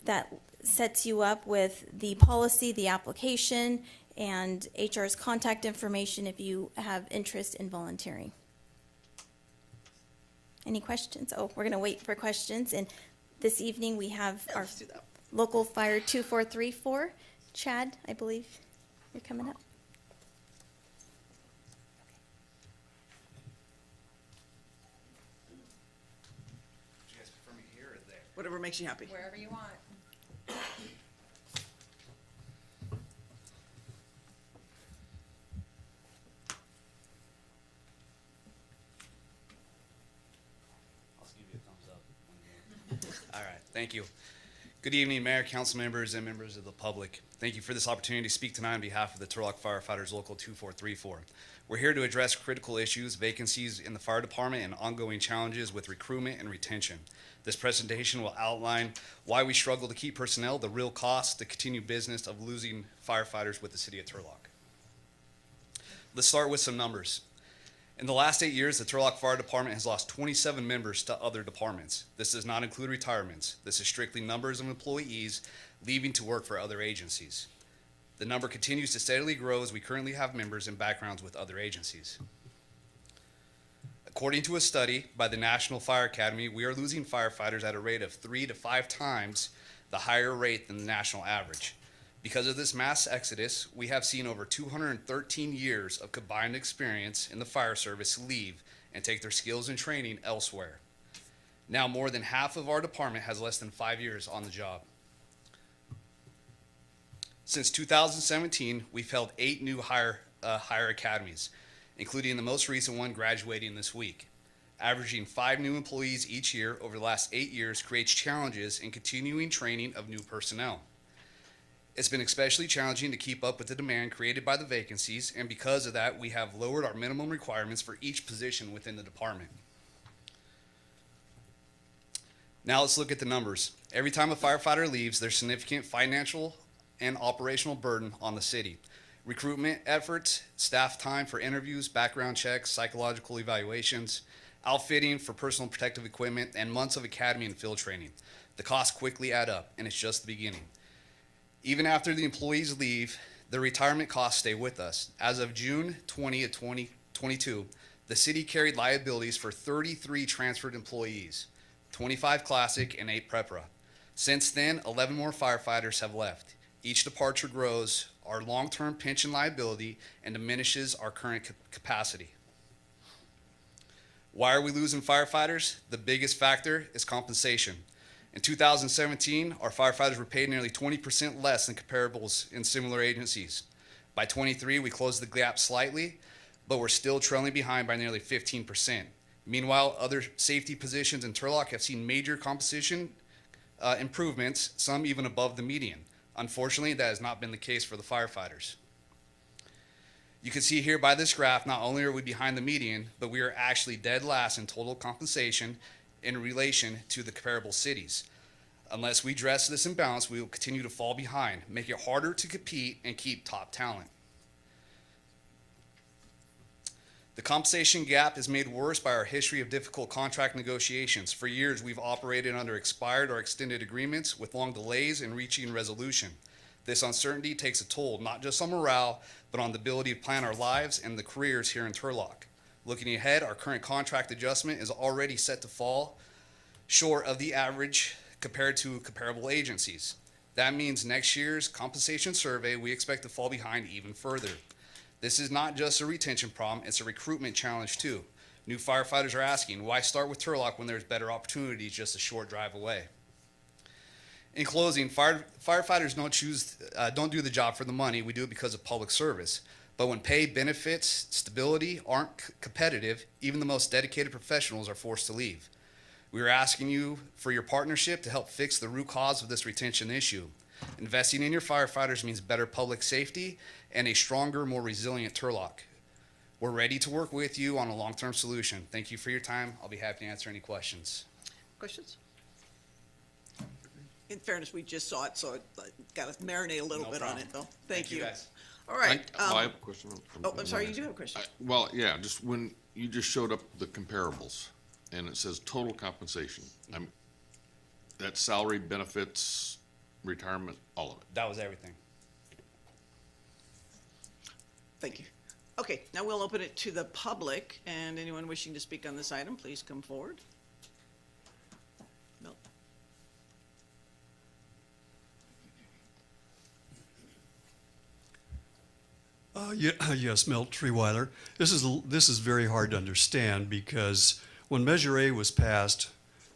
that sets you up with the policy, the application, and HR's contact information if you have interest in volunteering. Any questions? Oh, we're going to wait for questions. And this evening we have our local fire 2434. Chad, I believe you're coming up. Whatever makes you happy. Wherever you want. I'll give you a thumbs up. All right, thank you. Good evening, Mayor, council members, and members of the public. Thank you for this opportunity to speak tonight on behalf of the Turlock Firefighters Local 2434. We're here to address critical issues, vacancies in the fire department, and ongoing challenges with recruitment and retention. This presentation will outline why we struggle to keep personnel, the real cost, the continued business of losing firefighters with the city of Turlock. Let's start with some numbers. In the last 8 years, the Turlock Fire Department has lost 27 members to other departments. This does not include retirements. This is strictly numbers of employees leaving to work for other agencies. The number continues to steadily grow as we currently have members and backgrounds with other agencies. According to a study by the National Fire Academy, we are losing firefighters at a rate of 3 to 5 times the higher rate than the national average. Because of this mass exodus, we have seen over 213 years of combined experience in the fire service leave and take their skills and training elsewhere. Now more than half of our department has less than 5 years on the job. Since 2017, we've held 8 new higher academies, including the most recent one graduating this week. Averaging 5 new employees each year over the last 8 years creates challenges in continuing training of new personnel. It's been especially challenging to keep up with the demand created by the vacancies, and because of that, we have lowered our minimum requirements for each position within the department. Now let's look at the numbers. Every time a firefighter leaves, there's significant financial and operational burden on the city. Recruitment efforts, staff time for interviews, background checks, psychological evaluations, outfitting for personal protective equipment, and months of academy and field training. The costs quickly add up, and it's just the beginning. Even after the employees leave, the retirement costs stay with us. As of June 20th, 2022, the city carried liabilities for 33 transferred employees, 25 classic and 8 prepra. Since then, 11 more firefighters have left. Each departure grows our long-term pension liability and diminishes our current capacity. Why are we losing firefighters? The biggest factor is compensation. In 2017, our firefighters were paid nearly 20% less than comparables in similar agencies. By 23, we closed the gap slightly, but we're still trailing behind by nearly 15%. Meanwhile, other safety positions in Turlock have seen major compensation improvements, some even above the median. Unfortunately, that has not been the case for the firefighters. You can see here by this graph, not only are we behind the median, but we are actually dead last in total compensation in relation to the comparable cities. Unless we address this imbalance, we will continue to fall behind, make it harder to compete and keep top talent. The compensation gap is made worse by our history of difficult contract negotiations. For years, we've operated under expired or extended agreements with long delays in reaching resolution. This uncertainty takes a toll, not just on morale, but on the ability to plan our lives and the careers here in Turlock. Looking ahead, our current contract adjustment is already set to fall short of the average compared to comparable agencies. That means next year's compensation survey, we expect to fall behind even further. This is not just a retention problem, it's a recruitment challenge too. New firefighters are asking, why start with Turlock when there's better opportunities just a short drive away? In closing, firefighters don't do the job for the money, we do it because of public service. But when pay, benefits, stability aren't competitive, even the most dedicated professionals are forced to leave. We are asking you for your partnership to help fix the root cause of this retention issue. Investing in your firefighters means better public safety and a stronger, more resilient Turlock. We're ready to work with you on a long-term solution. Thank you for your time. I'll be happy to answer any questions. Questions? In fairness, we just saw it, so it got to marinate a little No bit on problem. it, though. Thank you. guys. All right. I have a question. Oh, I'm sorry, you do have a question. Well, yeah, just when you just showed up the comparables, and it says total compensation, that's salary, benefits, retirement, all of it. That was everything. Thank you. Okay, now we'll open it to the public, and anyone wishing to speak on this item, please come forward. Milt. Yes, Milt Treeweiler. This is very hard to understand because when Measure A was passed,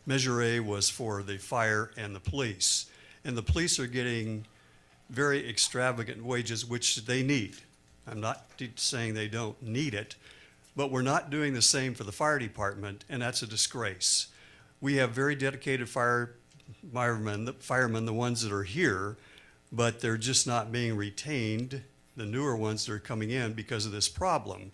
Measure A was for the fire and the police. And the police are getting very extravagant wages, which they need. I'm not saying they don't need it, but we're not doing the same for the fire department, and that's a disgrace. We have very dedicated firemen, the ones that are here, but they're just not being retained, the newer ones that are coming in because of this problem.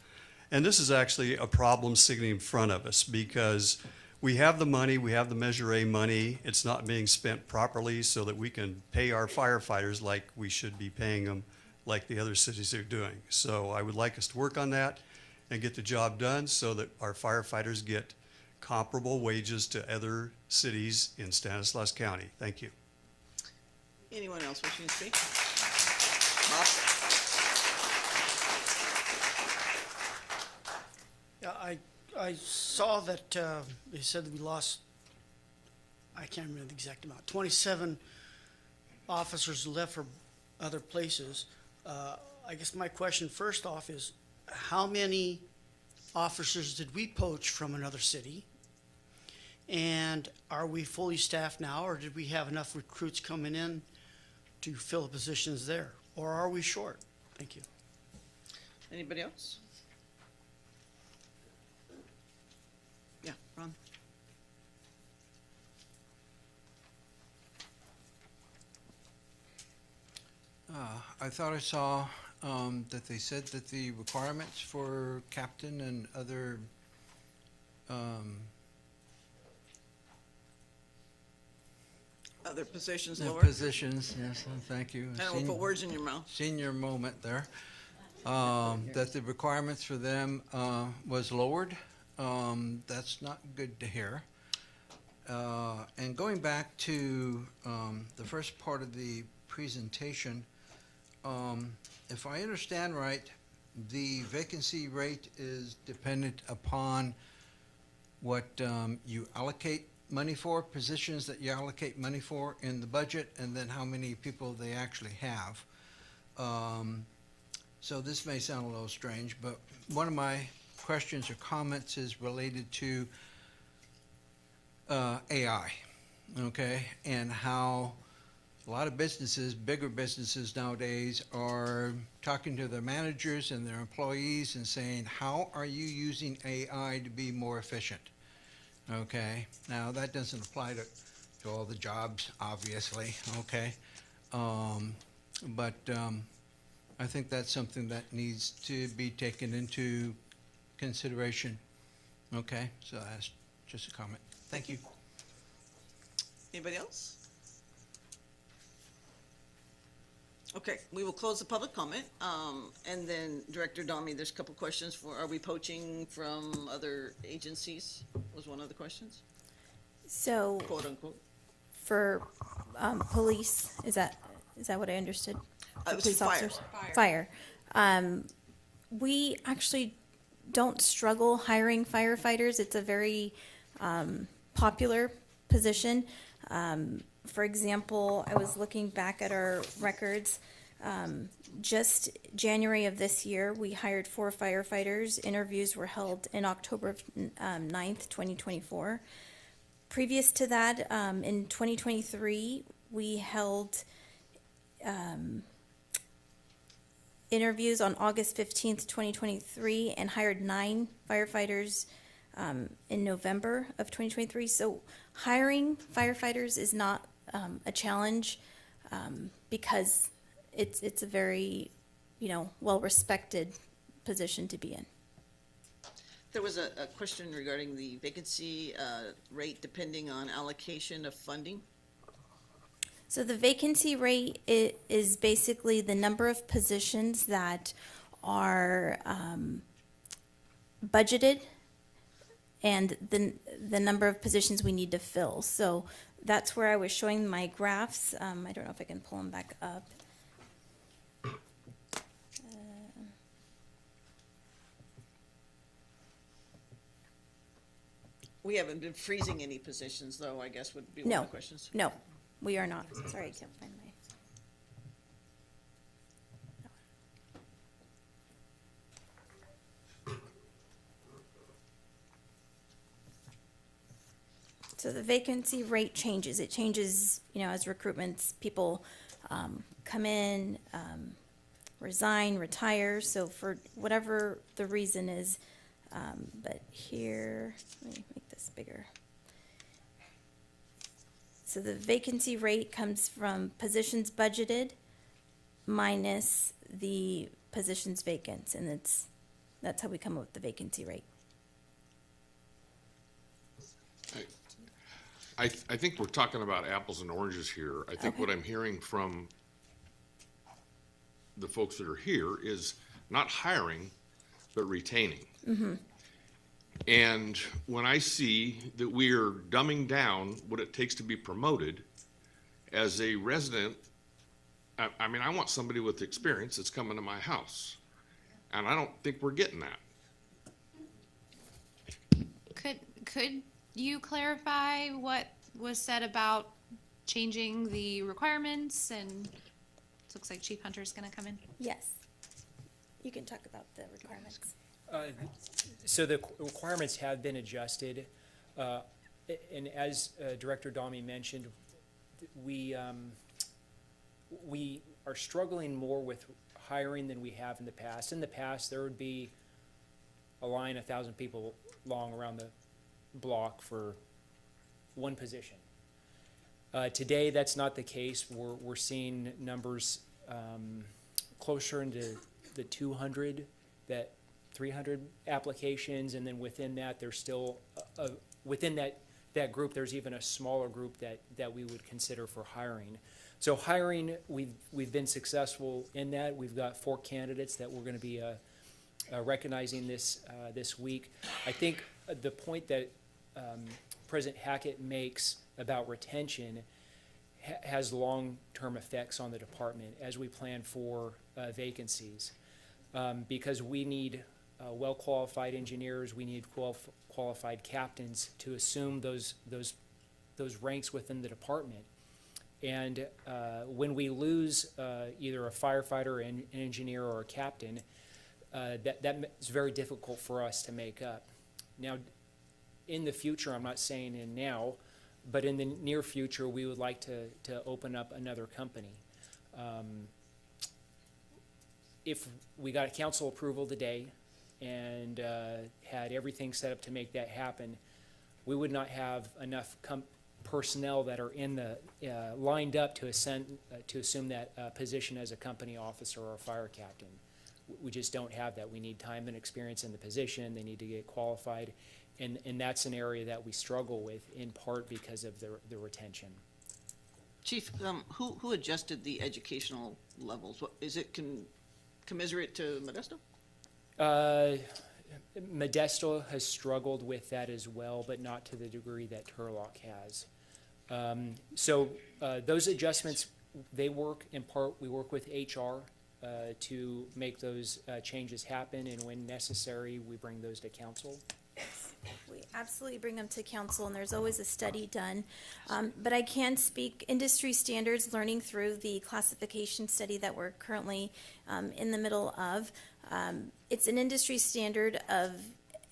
And this is actually a problem sitting in front of us because we have the money, we have the Measure A money, it's not being spent properly so that we can pay our firefighters like we should be paying them like the other cities are doing. So I would like us to work on that and get the job done so that our firefighters get comparable wages to other cities in Stanislaus County. Thank you. Anyone else wishing to speak? Bob? Yeah, I saw that they said we lost, I can't remember the exact amount, 27 officers left for other places. I guess my question first off is, how many officers did we poach from another city? And are we fully staffed now, or did we have enough recruits coming in to fill positions there? Or are we short? Thank you. Anybody else? Yeah, Ron? I thought I saw that they said that the requirements for captain and other Other positions lower? positions, yes, thank you. I don't want to put words in your mouth. Senior moment there. That the requirements for them was lowered. That's not good to hear. And going back to the first part of the presentation, if I understand right, the vacancy rate is dependent upon what you allocate money for, positions that you allocate money for in the budget, and then how many people they actually have. So this may sound a little strange, but one of my questions or comments is related to AI, okay? And how a lot of businesses, bigger businesses nowadays, are talking to their managers and their employees and saying, how are you using AI to be more efficient? Okay, now that doesn't apply to all the jobs, obviously, okay? But I think that's something that needs to be taken into consideration. Okay, so that's just a comment. Thank you. Anybody else? Okay, we will close the public comment. And then Director Domi, there's a couple questions are we poaching from other agencies? Was one of the questions, So quote unquote. for police, is that what I understood? It was Police fire. officers? Fire. We actually don't struggle hiring firefighters. It's a very popular position. For example, I was looking back at our records. Just January of this year, we hired 4 firefighters. Interviews were held in October 9th, 2024. Previous to that, in 2023, we held interviews on August 15th, 2023, and hired 9 firefighters in November of 2023. So hiring firefighters is not a challenge because it's a very, well-respected position to be in. There was a question regarding the vacancy rate depending on allocation of funding. So the vacancy rate is basically the number of positions that are budgeted and the number of positions we need to fill. So that's where I was showing my graphs. I don't know if I can pull them back up. We haven't been freezing any positions, though, I guess would be one No, of the questions. no, we are not. Sorry, I can't find my. So the vacancy rate changes. It changes, as recruitments, people come in, resign, retire. So for whatever the reason is, but here, let me make this bigger. So the vacancy rate comes from positions budgeted minus the positions vacant, and that's how we come up with the vacancy rate. I think we're talking about apples and oranges here. I think what I'm hearing from the folks that are here is not hiring, but retaining. Mm-hmm. And when I see that we are dumbing down what it takes to be promoted, as a resident, I mean, I want somebody with experience that's coming to my house. And I don't think we're getting that. Could you clarify what was said about changing the requirements? And it looks like Chief Hunter's gonna come in. Yes. You can talk about the requirements. So the requirements have been adjusted, and as Director Domi mentioned, we we are struggling more with hiring than we have in the past. In the past, there would be a line 1,000 people long around the block for one position. Today, that's not the case. We're seeing numbers closer into the 200, 300 applications, and then within that, there's still, within that group, there's even a smaller group that we would consider for hiring. So hiring, we've been successful in that. We've got 4 candidates that we're going to be recognizing this week. I think the point that President Hackett makes about retention has long-term effects on the department as we plan for vacancies. Because we need well-qualified engineers, we need qualified captains to assume those ranks within the department. And when we lose either a firefighter, an engineer, or a captain, that is very difficult for us to make up. Now, in the future, I'm not saying in now, but in the near future, we would like to open up another company. If we got a council approval today and had everything set up to make that happen, we would not have enough personnel that are in the lined up to assume that position as a company officer or a fire captain. We just don't have that. We need time and experience in the position. They need to get qualified, and that's an area that we struggle with in part because of the retention. Chief, who adjusted the educational levels? Is it commiserate to Modesto? Modesto has struggled with that as well, but not to the degree that Turlock has. So those adjustments, they work in part, we work with HR to make those changes happen, and when necessary, we bring those to council. We absolutely bring them to council, and there's always a study done. But I can speak industry standards, learning through the classification study that we're currently in the middle of. It's an industry standard of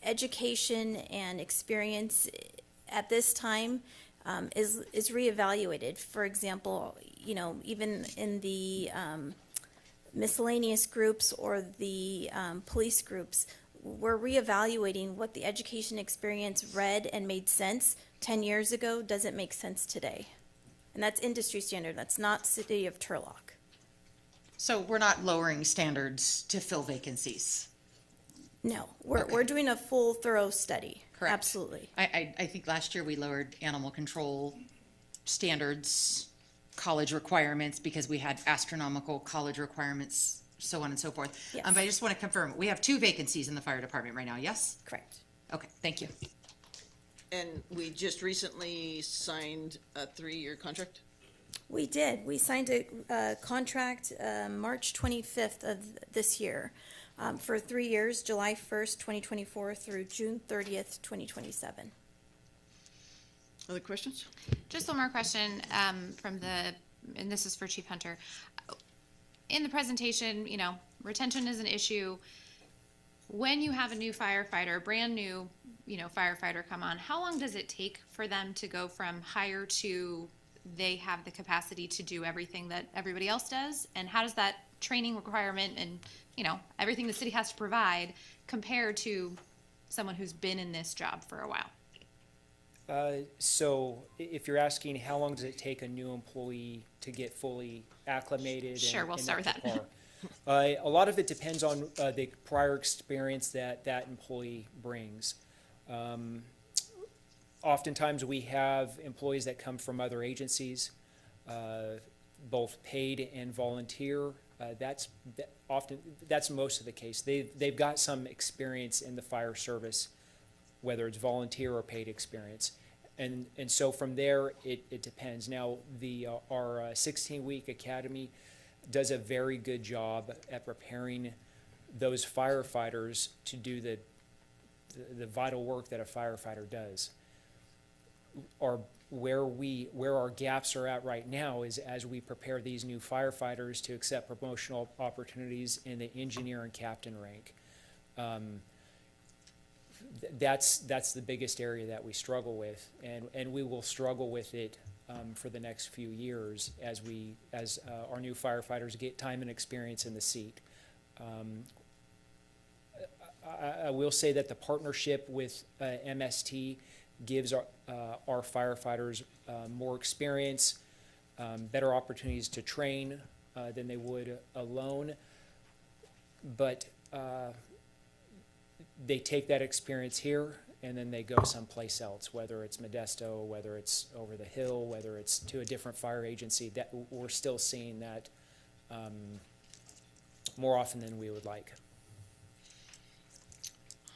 education and experience at this time is reevaluated. For example, even in the miscellaneous groups or the police groups, we're reevaluating what the education experience read and made sense 10 years ago doesn't make sense today. And that's industry standard. That's not City of Turlock. So we're not lowering standards to fill vacancies? No, we're doing a full, thorough study. Correct. Absolutely. I think last year we lowered animal control standards, college requirements, because we had astronomical college requirements, so on and so forth. Yes. But I just want to confirm, we have 2 vacancies in the fire department right now, yes? Correct. Okay, thank you. And we just recently signed a 3-year contract? We did. We signed a contract March 25th of this year for 3 years, July 1st, 2024 through June 30th, 2027. Other questions? Just one more question and this is for Chief Hunter. In the presentation, retention is an issue. When you have a new firefighter, brand new, firefighter come on, how long does it take for them to go from hire to they have the capacity to do everything that everybody else does? And how does that training requirement and, everything the city has to provide compare to someone who's been in this job for a while? So if you're asking how long does it take a new employee to get fully acclimated? Sure, we'll start with up to that. par? A lot of it depends on the prior experience that employee brings. Oftentimes we have employees that come from other agencies, both paid and volunteer. That's most of the case. They've got some experience in the fire service, whether it's volunteer or paid experience. And so from there, it depends. Now, our 16-week academy does a very good job at preparing those firefighters to do the vital work that a firefighter does. Where our gaps are at right now is as we prepare these new firefighters to accept promotional opportunities in the engineer and captain rank. That's the biggest area that we struggle with, and we will struggle with it for the next few years as our new firefighters get time and experience in the seat. I will say that the partnership with MST gives our firefighters more experience, better opportunities to train than they would alone. But they take that experience here and then they go someplace else, whether it's Modesto, whether it's over the hill, whether it's to a different fire agency. That we're still seeing that more often than we would like.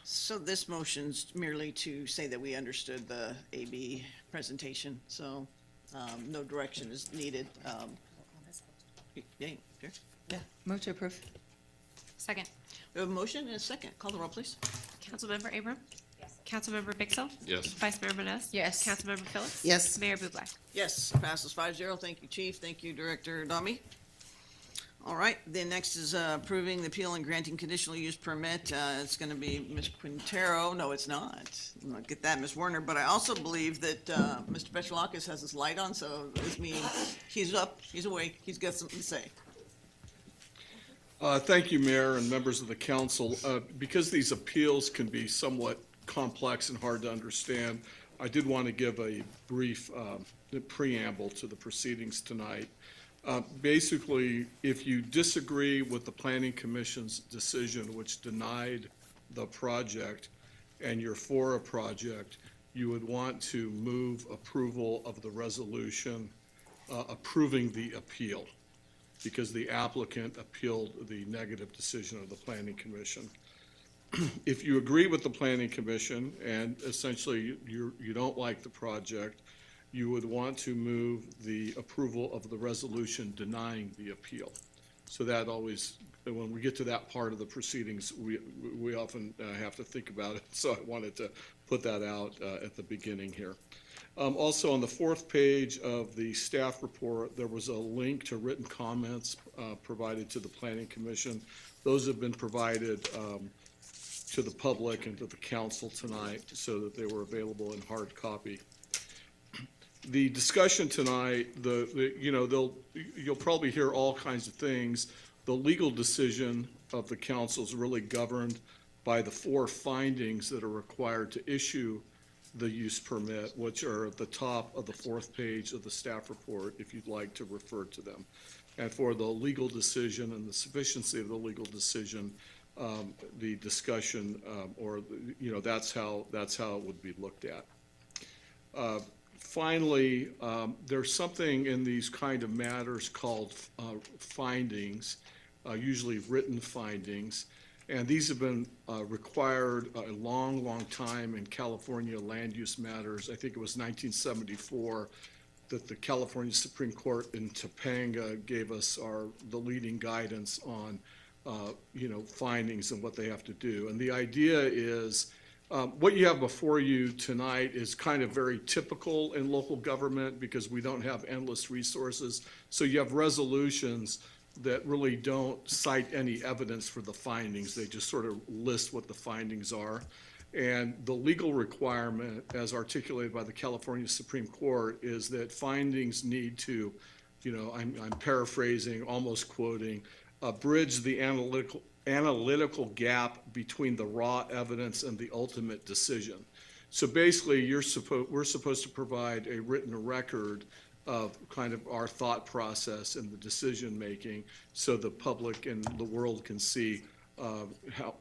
So this motion's merely to say that we understood the AB presentation, so no direction is needed. Yeah, sure. Yeah, move to approve. Second. We have a motion and a second. Call the roll, please. Councilmember Abram? Yes. Councilmember Vixel? Yes. Vice Mayor Moniz? Yes. Councilmember Phillips? Yes. Mayor Bublak? Yes, passes 5-0. Thank you, Chief. Thank you, Director Dami. All right, then next is approving the appeal and granting conditional use permit. It's going to be Ms. Quintero. No, it's not. I'm not get that, Ms. Werner. But I also believe that Mr. Petrilakis has his light on, so this means he's up, he's awake, he's got something to say. Thank you, Mayor and members of the council. Because these appeals can be somewhat complex and hard to understand, I did want to give a brief preamble to the proceedings tonight. Basically, if you disagree with the Planning Commission's decision, which denied the project, and you're for a project, you would want to move approval of the resolution approving the appeal, because the applicant appealed the negative decision of the Planning Commission. If you agree with the Planning Commission and essentially you don't like the project, you would want to move the approval of the resolution denying the appeal. So that always, when we get to that part of the proceedings, we often have to think about it. So I wanted to put that out at the beginning here. Also, on the fourth page of the staff report, there was a link to written comments provided to the Planning Commission. Those have been provided to the public and to the council tonight so that they were available in hard copy. The discussion tonight, you'll probably hear all kinds of things. The legal decision of the council is really governed by the 4 findings that are required to issue the use permit, which are at the top of the 4th page of the staff report, if you'd like to refer to them. And for the legal decision and the sufficiency of the legal decision, the discussion, that's how it would be looked at. Finally, there's something in these kind of matters called findings, usually written findings, and these have been required a long, long time in California land use matters. I think it was 1974 that the California Supreme Court in Topanga gave us the leading guidance on, findings and what they have to do. And the idea is, what you have before you tonight is kind of very typical in local government because we don't have endless resources. So you have resolutions that really don't cite any evidence for the findings. They just sort of list what the findings are. And the legal requirement, as articulated by the California Supreme Court, is that findings need to, I'm paraphrasing, almost quoting, bridge the analytical gap between the raw evidence and the ultimate decision. So basically, we're supposed to provide a written record of kind of our thought process and the decision making, so the public and the world can see how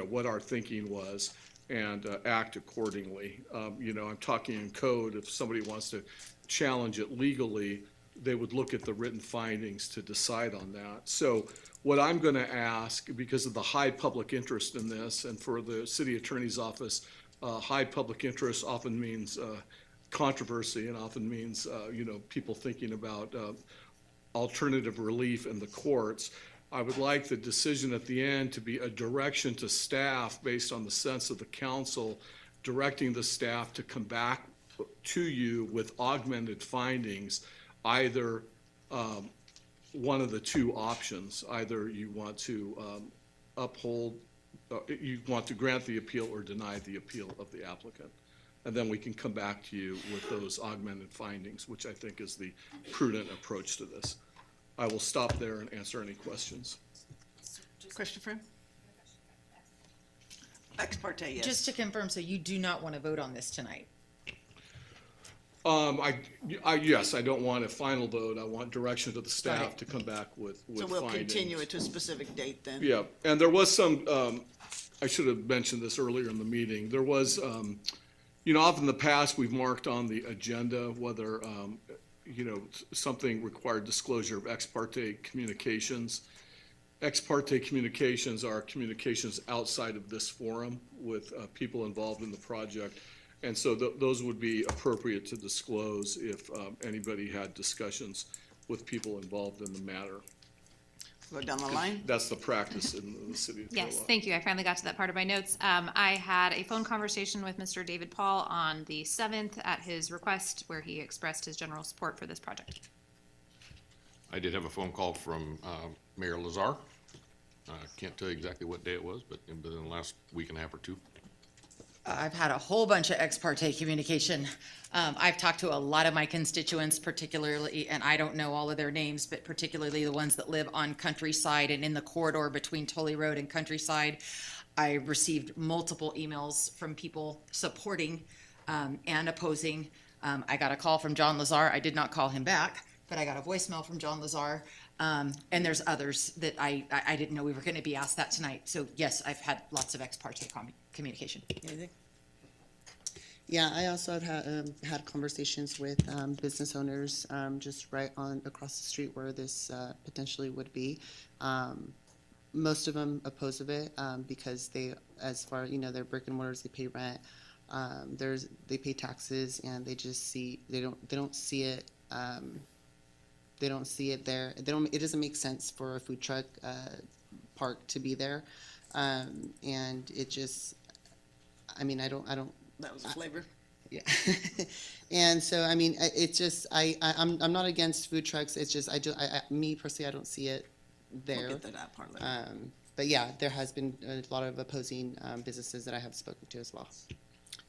what our thinking was and act accordingly. I'm talking in code. If somebody wants to challenge it legally, they would look at the written findings to decide on that. So what I'm going to ask, because of the high public interest in this, and for the city attorney's office, high public interest often means controversy and often means people thinking about alternative relief in the courts. I would like the decision at the end to be a direction to staff based on the sense of the council, directing the staff to come back to you with augmented findings, either one of the 2 options. Either you want to you want to grant the appeal or deny the appeal of the applicant. and then we can come back to you with those augmented findings, which I think is the prudent approach to this. I will stop there and answer any questions. Question for him? Ex parte, yes. Just to confirm, so you do not want to vote on this tonight? Yes, I don't want a final vote. I want direction to the Got staff it. to come back with So findings. we'll continue it to a specific date then? Yeah, and there was some, I should have mentioned this earlier in the meeting. There was, often in the past, we've marked on the agenda whether, something required disclosure of ex parte communications. Ex parte communications are communications outside of this forum with people involved in the project. And so those would be appropriate to disclose if anybody had discussions with people involved in the matter. Go down the line? That's the practice in the city of Turlock. Yes, thank you. I finally got to that part of my notes. I had a phone conversation with Mr. David Paul on the 7th at his request where he expressed his general support for this project. I did have a phone call from Mayor Lazar. Can't tell you exactly what day it was, but within the last week and a half or two. I've had a whole bunch of ex parte communication. I've talked to a lot of my constituents, particularly, and I don't know all of their names, but particularly the ones that live on Countryside and in the corridor between Tully Road and Countryside. I received multiple emails from people supporting and opposing. I got a call from John Lazar. I did not call him back, but I got a voicemail from John Lazar. And there's others that I didn't know we were going to be asked that tonight. So yes, I've had lots of ex parte communication. Anything? Yeah, I also had conversations with business owners just right on across the street where this potentially would be. Most of them oppose of it because they, as far they're brick and mortars, they pay rent. They pay taxes, and they just they don't see it. They don't see it there. It doesn't make sense for a food truck park to be there, and it just. I mean, I don't. That was a flavor. Yeah, and so I mean, it's just I'm not against food trucks. It's just me personally, I don't see it there. We'll get to that part later. But yeah, there has been a lot of opposing businesses that I have spoken to as well.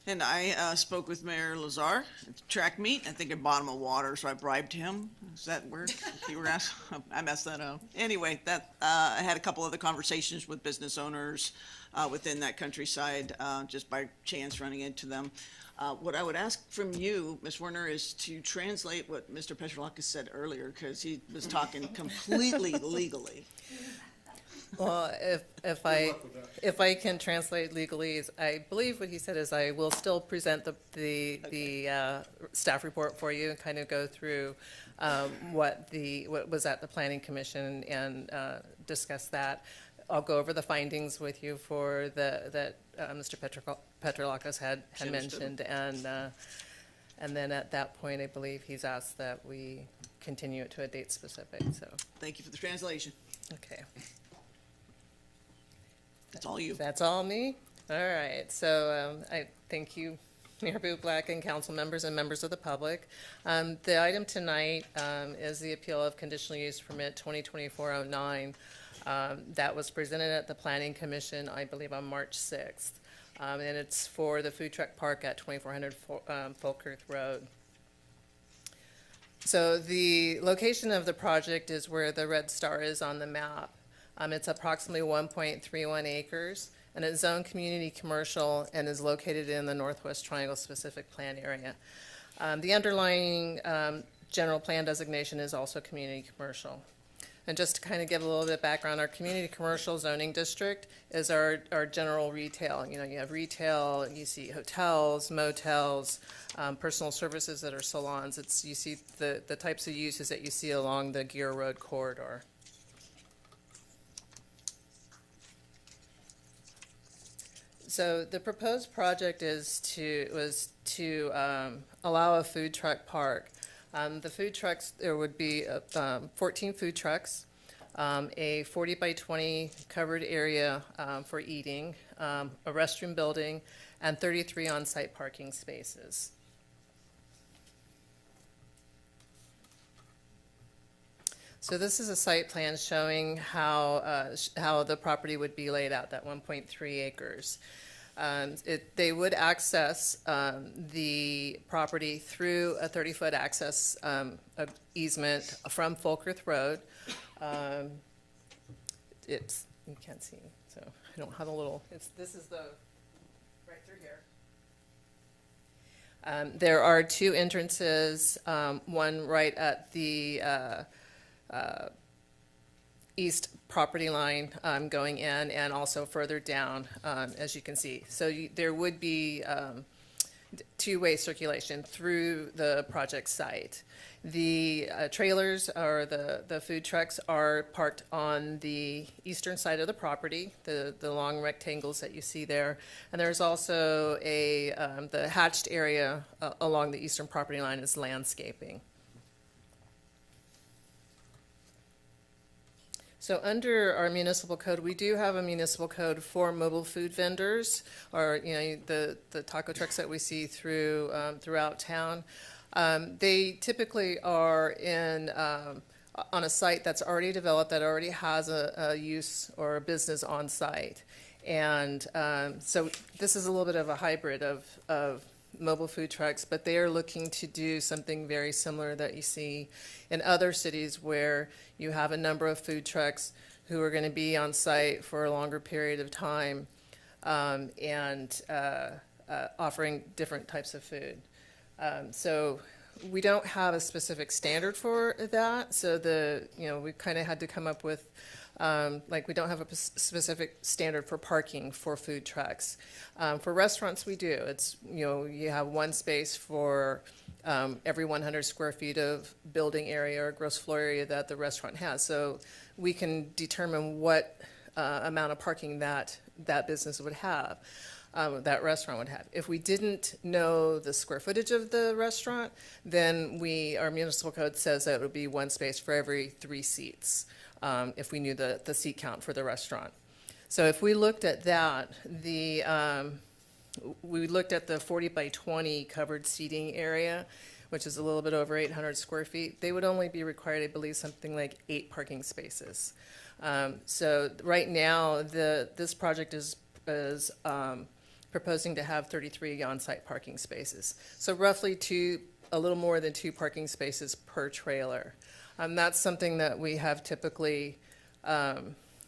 And I spoke with Mayor Lazar at the track meet. I think at Bottom of Water, so I bribed him. Is that where you were asked? I messed that up. Anyway, I had a couple other conversations with business owners within that Countryside, just by chance running into them. What I would ask from you, Ms. Werner, is to translate what Mr. Petrolakis said earlier, because he was talking completely legally. Well, if I can translate legally, I believe what he said is I will still present the staff report for you and kind of go through what was at the Planning Commission and discuss that. I'll go over the findings with you that Mr. Petrolakis had mentioned, and then at that point, I believe he's asked that we continue it to a date specific. So Thank you for the translation. okay. That's all you. That's all me? All right, so I thank you, Mayor Bublak and council members and members of the public. The item tonight is the appeal of conditional use permit 2024-09 that was presented at the Planning Commission, I believe, on March 6th. And it's for the food truck park at 2400 Falkirk Road. So the location of the project is where the red star is on the map. It's approximately 1.31 acres, and it's zoned community commercial and is located in the Northwest Triangle Specific Plan area. The underlying general plan designation is also community commercial. And just to kind of give a little bit of background, our community commercial zoning district is our general retail. You have retail, you see hotels, motels, personal services that are salons. You see the types of uses that you see along the Gear Road corridor. So the proposed project was to allow a food truck park. The food trucks, there would be 14 food trucks, a 40 by 20 covered area for eating, a restroom building, and 33 on-site parking spaces. So this is a site plan showing how the property would be laid out, that 1.3 acres. They would access the property through a 30-foot access easement from Folkerth Road. You can't see, so I don't have a little, this is the, right through here. There are two entrances, one right at the east property line going in, and also further down, as you can see. So there would be two-way circulation through the project site. The trailers or the food trucks are parked on the eastern side of the property, the long rectangles that you see there. And there's also the hatched area along the eastern property line is landscaping. So under our municipal code, we do have a municipal code for mobile food vendors, or the taco trucks that we see throughout town. They typically are on a site that's already developed, that already has a use or a business on site. And so this is a little bit of a hybrid of mobile food trucks, but they are looking to do something very similar that you see in other cities where you have a number of food trucks who are going to be on site for a longer period of time and offering different types of food. So we don't have a specific standard for that. So we kind of had to come up with, we don't have a specific standard for parking for food trucks. For restaurants, we do. It's, you have one space for every 100 square feet of building area or gross floor area that the restaurant has. So we can determine what amount of parking that business would have. That restaurant would have. If we didn't know the square footage of the restaurant, then our municipal code says that it would be one space for every 3 seats, if we knew the seat count for the restaurant. So if we looked at that, we looked at the 40 by 20 covered seating area, which is a little bit over 800 square feet. They would only be required, I believe, something like 8 parking spaces. So right now, this project is proposing to have 33 on-site parking spaces. So roughly a little more than 2 parking spaces per trailer. That's something that we have typically,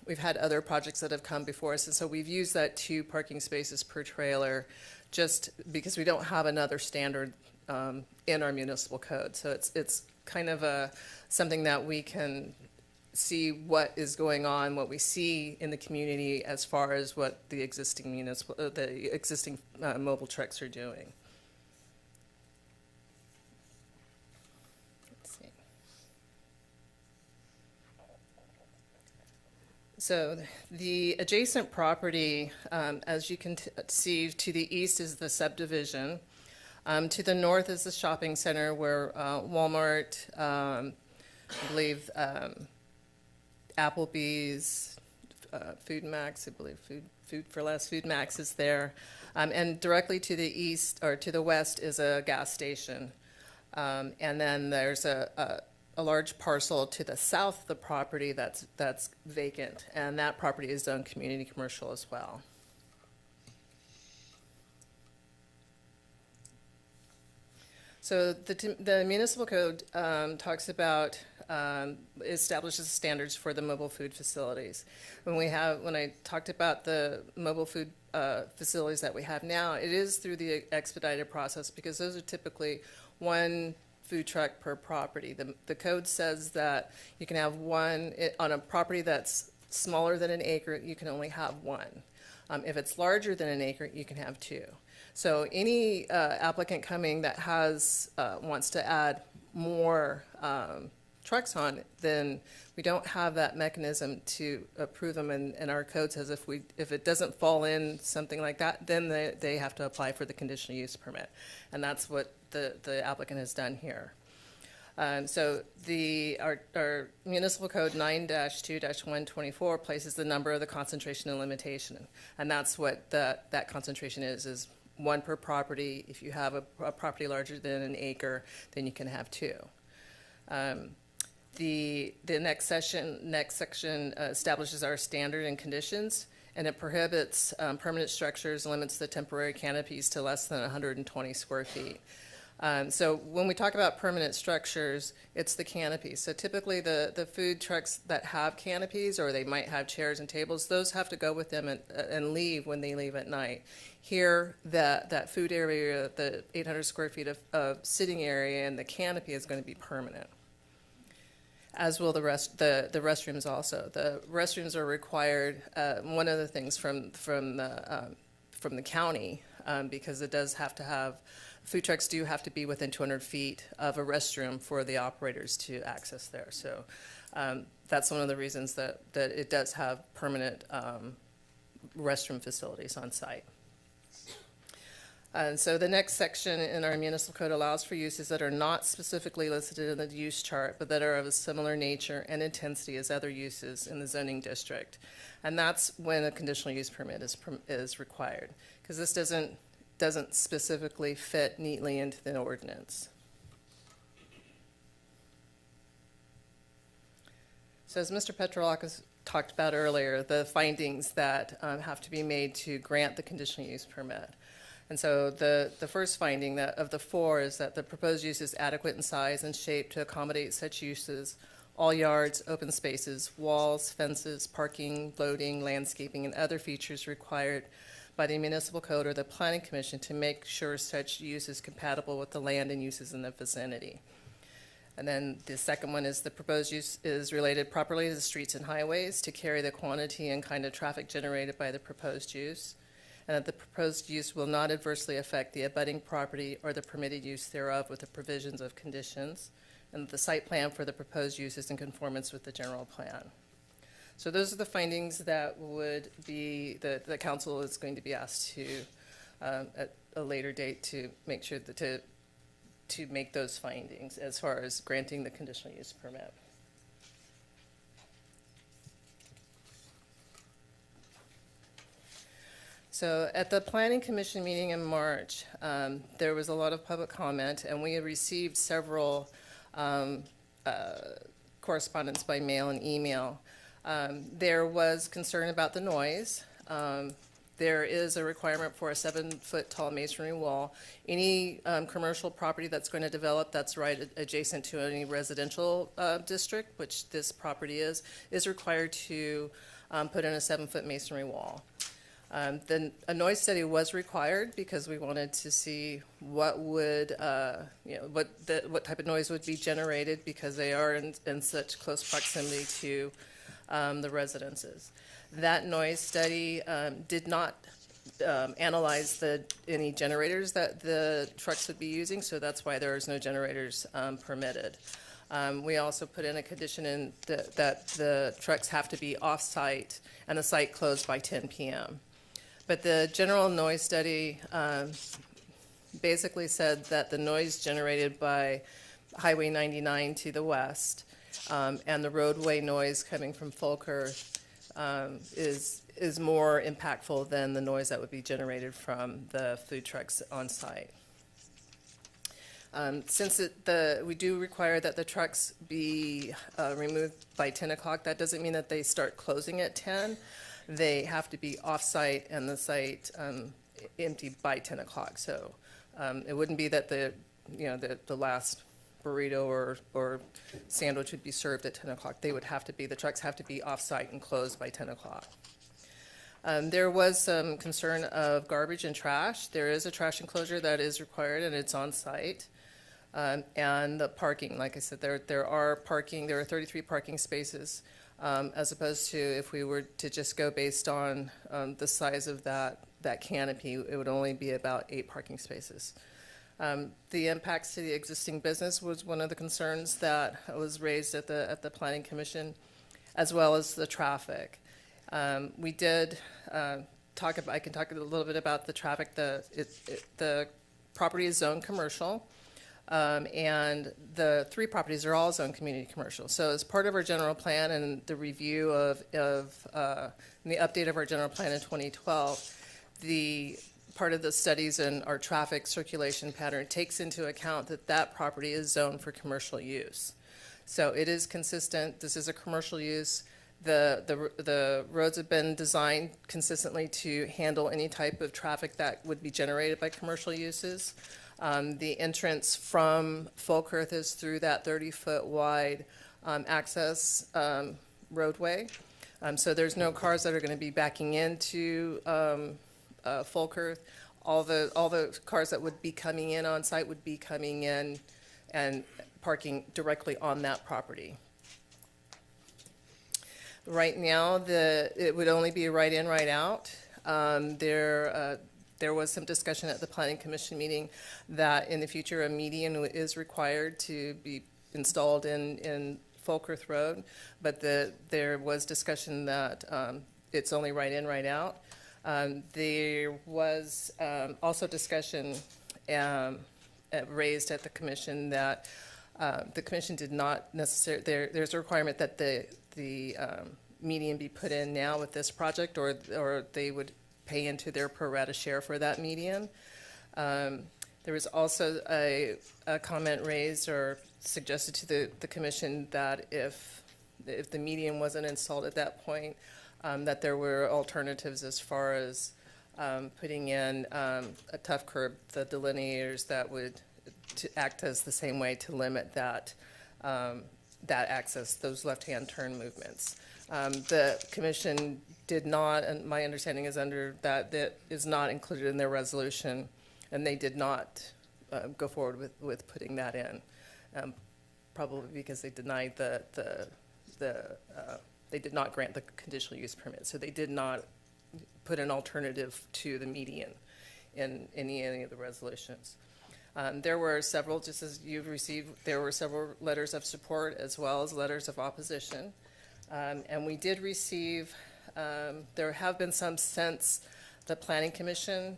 we've had other projects that have come before us, and so we've used that 2 parking spaces per trailer just because we don't have another standard in our municipal code. So it's kind of something that we can see what is going on, what we see in the community as far as what the existing mobile trucks are doing. Let's see. So the adjacent property, as you can see, to the east is the subdivision. To the north is the shopping center where Walmart, I believe, Applebee's, Food Max, I believe Food for Less, Food Max is there. And directly to the east, or to the west, is a gas station. And then there's a large parcel to the south of the property that's vacant, and that property is zoned community commercial as well. So the municipal code talks about establishes standards for the mobile food facilities. When I talked about the mobile food facilities that we have now, it is through the expedited process because those are typically 1 food truck per property. The code says that you can have 1 on a property that's smaller than an acre. You can only have 1. If it's larger than an acre, you can have 2. So any applicant coming that wants to add more trucks on, then we don't have that mechanism to approve them, and our code says if it doesn't fall in something like that, then they have to apply for the conditional use permit, and that's what the applicant has done here. So our municipal code 9-2-124 places the number of the concentration and limitation, and that's what that concentration is 1 per property. If you have a property larger than an acre, then you can have 2. The next section establishes our standard and conditions, and it prohibits permanent structures, limits the temporary canopies to less than 120 square feet. So when we talk about permanent structures, it's the canopy. So typically the food trucks that have canopies, or they might have chairs and tables, those have to go with them and leave when they leave at night. Here, that food area, the 800 square feet of sitting area and the canopy is going to be permanent, as will the restrooms also. The restrooms are required, one of the things from the county, because it does have to have, food trucks do have to be within 200 feet of a restroom for the operators to access there. So that's one of the reasons that it does have permanent restroom facilities on site. And so the next section in our municipal code allows for uses that are not specifically listed in the use chart, but that are of a similar nature and intensity as other uses in the zoning district. And that's when a conditional use permit is required, because this doesn't specifically fit neatly into the ordinance. So as Mr. Turlock has talked about earlier, the findings that have to be made to grant the conditional use permit. And so the first finding of the four is that the proposed use is adequate in size and shape to accommodate such uses, all yards, open spaces, walls, fences, parking, loading, landscaping, and other features required by the municipal code or the planning commission to make sure such use is compatible with the land and uses in the vicinity. And then the second one is the proposed use is related properly to the streets and highways to carry the quantity and kind of traffic generated by the proposed use, and that the proposed use will not adversely affect the abutting property or the permitted use thereof with the provisions of conditions, and that the site plan for the proposed use is in conformance with the general plan. So those are the findings that would be, the council is going to be asked to, at a later date, to make sure that to make those findings as far as granting the conditional use permit. So at the Planning Commission meeting in March, there was a lot of public comment, and we had received several correspondence by mail and email. There was concern about the noise. There is a requirement for a 7-foot tall masonry wall. Any commercial property that's going to develop that's right adjacent to any residential district, which this property is required to put in a 7-foot masonry wall. Then a noise study was required because we wanted to see what would, what type of noise would be generated, because they are in such close proximity to the residences. That noise study did not analyze any generators that the trucks would be using, so that's why there is no generators permitted. We also put in a condition that the trucks have to be off-site and the site closed by 10 p.m. But the general noise study basically said that the noise generated by Highway 99 to the west and the roadway noise coming from Fulker is more impactful than the noise that would be generated from the food trucks on site. Since we do require that the trucks be removed by 10 o'clock, that doesn't mean that they start closing at 10. They have to be off-site and the site empty by 10 o'clock. So it wouldn't be that the last burrito or sandwich would be served at 10 o'clock. They would have to be, the trucks have to be off-site and closed by 10 o'clock. There was some concern of garbage and trash. There is a trash enclosure that is required, and it's on site. And the parking, like I said, there are 33 parking spaces, as opposed to if we were to just go based on the size of that canopy, it would only be about 8 parking spaces. The impacts to the existing business was one of the concerns that was raised at the Planning Commission, as well as the traffic. We did talk about, I can talk a little bit about the traffic. The property is zoned commercial, and the 3 properties are all zoned community commercial. So as part of our general plan and the review of and the update of our general plan in 2012, the part of the studies and our traffic circulation pattern takes into account that property is zoned for commercial use. So it is consistent. This is a commercial use. The roads have been designed consistently to handle any type of traffic that would be generated by commercial uses. The entrance from Falkirk is through that 30-foot wide access roadway. So there's no cars that are going to be backing into Falkirk. All the cars that would be coming in on site would be coming in and parking directly on that property. Right now, it would only be right in, right out. There was some discussion at the Planning Commission meeting that in the future a median is required to be installed in Falkirk Road, but there was discussion that it's only right in, right out. There was also discussion raised at the commission that the commission did not necessarily, there's a requirement that the median be put in now with this project, or they would pay into their pro rata share for that median. There was also a comment raised or suggested to the commission that if the median wasn't installed at that point, that there were alternatives as far as putting in a tough curb, the delineators that would to act as the same way to limit that access, those left-hand turn movements. The commission did not, and my understanding is that is not included in their resolution, and they did not go forward with putting that in, probably because they denied they did not grant the conditional use permit, so they did not put an alternative to the median in any of the resolutions. There were several, just as you've received, there were several letters of support as well as letters of opposition. And we did receive, there have been some since the Planning Commission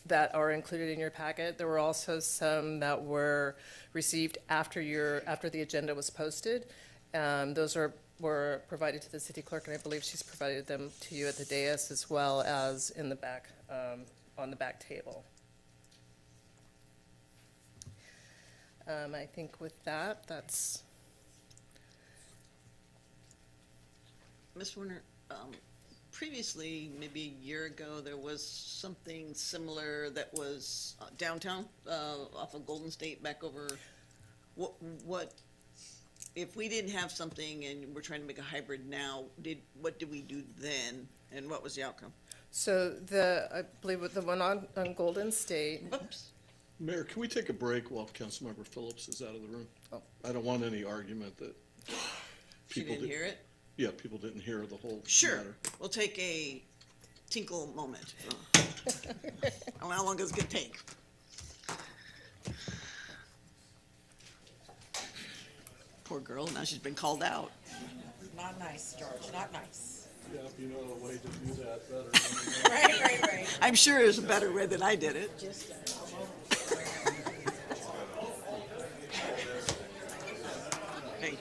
that are included in your packet. There were also some that were received after the agenda was posted. Those were provided to the city clerk, and I believe she's provided them to you at the dais as well as in the back, on the back table. I think with that, that's. Ms. Warner, previously, maybe a year ago, there was something similar that was downtown, off of Golden State back over, what, if we didn't have something and we're trying to make a hybrid now, what did we do then, and what was the outcome? So I believe with the one on Golden State. Oops. Mayor, can we take a break while Councilmember Phillips is out of the room? Oh. I don't want any argument that She people didn't hear it? Yeah, people didn't hear the whole Sure, matter. we'll take a tinkle moment. How long is it gonna take? Poor girl, now she's been called out. Not nice, George, not nice. Yeah, if you know a way to do that better. Right. I'm sure there's a better way than I did it. Hey.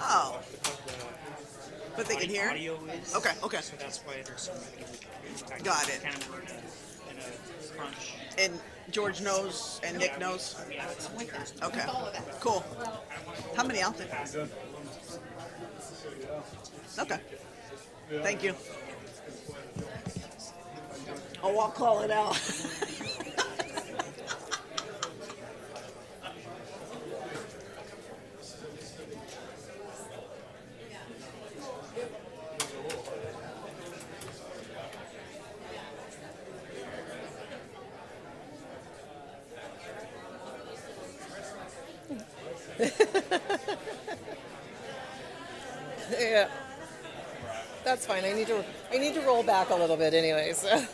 Oh. But they can hear? Audio is. Okay. So that's why there's so many. Got it. Kind of in a crunch. And George knows and Nick knows? Okay, cool. How many out there? Okay, thank you. Oh, I'll call it out. Yeah, that's fine. I need to roll back a little bit anyway. So.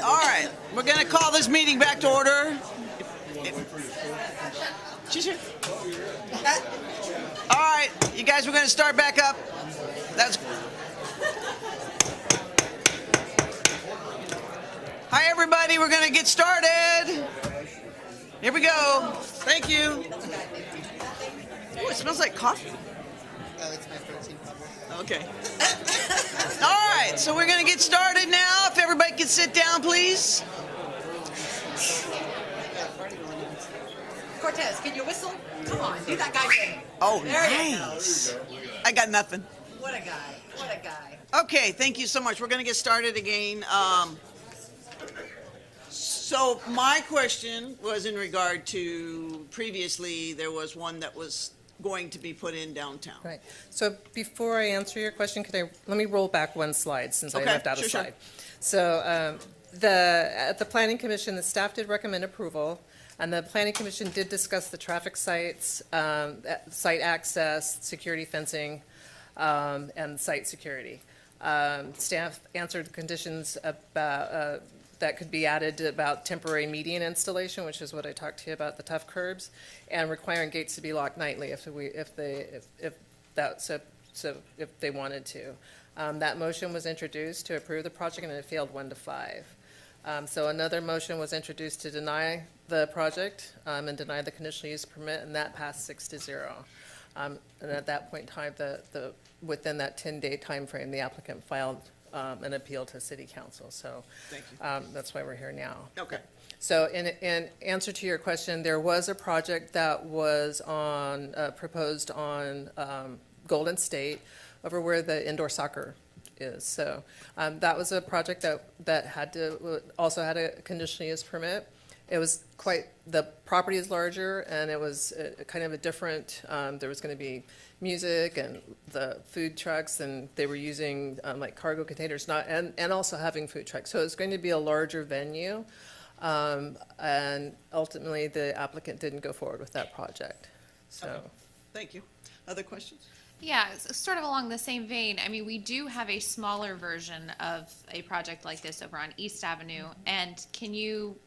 All right, we're going to call this meeting back to order. She's here. All right, you guys, we're going to start back up. Hi, everybody. We're going to get started. Here we go. Thank you. Oh, it smells like coffee. Oh, it's my protein powder. Okay. All right, so we're going to get started now. If everybody could sit down, please. Cortez, can you whistle? Come on, do that guy thing. Oh, There you nice. I got nothing. What a guy, what a guy. Okay, thank you so much. We're going to get started again. So my question was in regard to previously there was one that was going to be put in downtown. Right. So before I answer your question, let me roll back one slide since I left out a slide. So at the Planning Commission, the staff did recommend approval, and the Planning Commission did discuss the traffic sites, site access, security fencing, and site security. Staff answered conditions about that could be added about temporary median installation, which is what I talked to you about, the tough curbs, and requiring gates to be locked nightly if they wanted to. That motion was introduced to approve the project, and it failed 1-5. So another motion was introduced to deny the project and deny the conditional use permit, and that passed 6-0. And at that point in time, within that 10-day timeframe, the applicant filed an appeal to City Council. So Thank you. that's why we're here now. Okay. So in answer to your question, there was a project that was proposed on Golden State over where the indoor soccer is. So that was a project that also had a conditional use permit. It was the property is larger, and it was kind of a different, there was going to be music and the food trucks, and they were using like cargo containers, and also having food trucks. So it was going to be a larger venue, and ultimately the applicant didn't go forward with that project. So, Okay. Thank you. Other questions? Yeah, sort of along the same vein. I mean, we do have a smaller version of a project like this over on East Avenue, and can you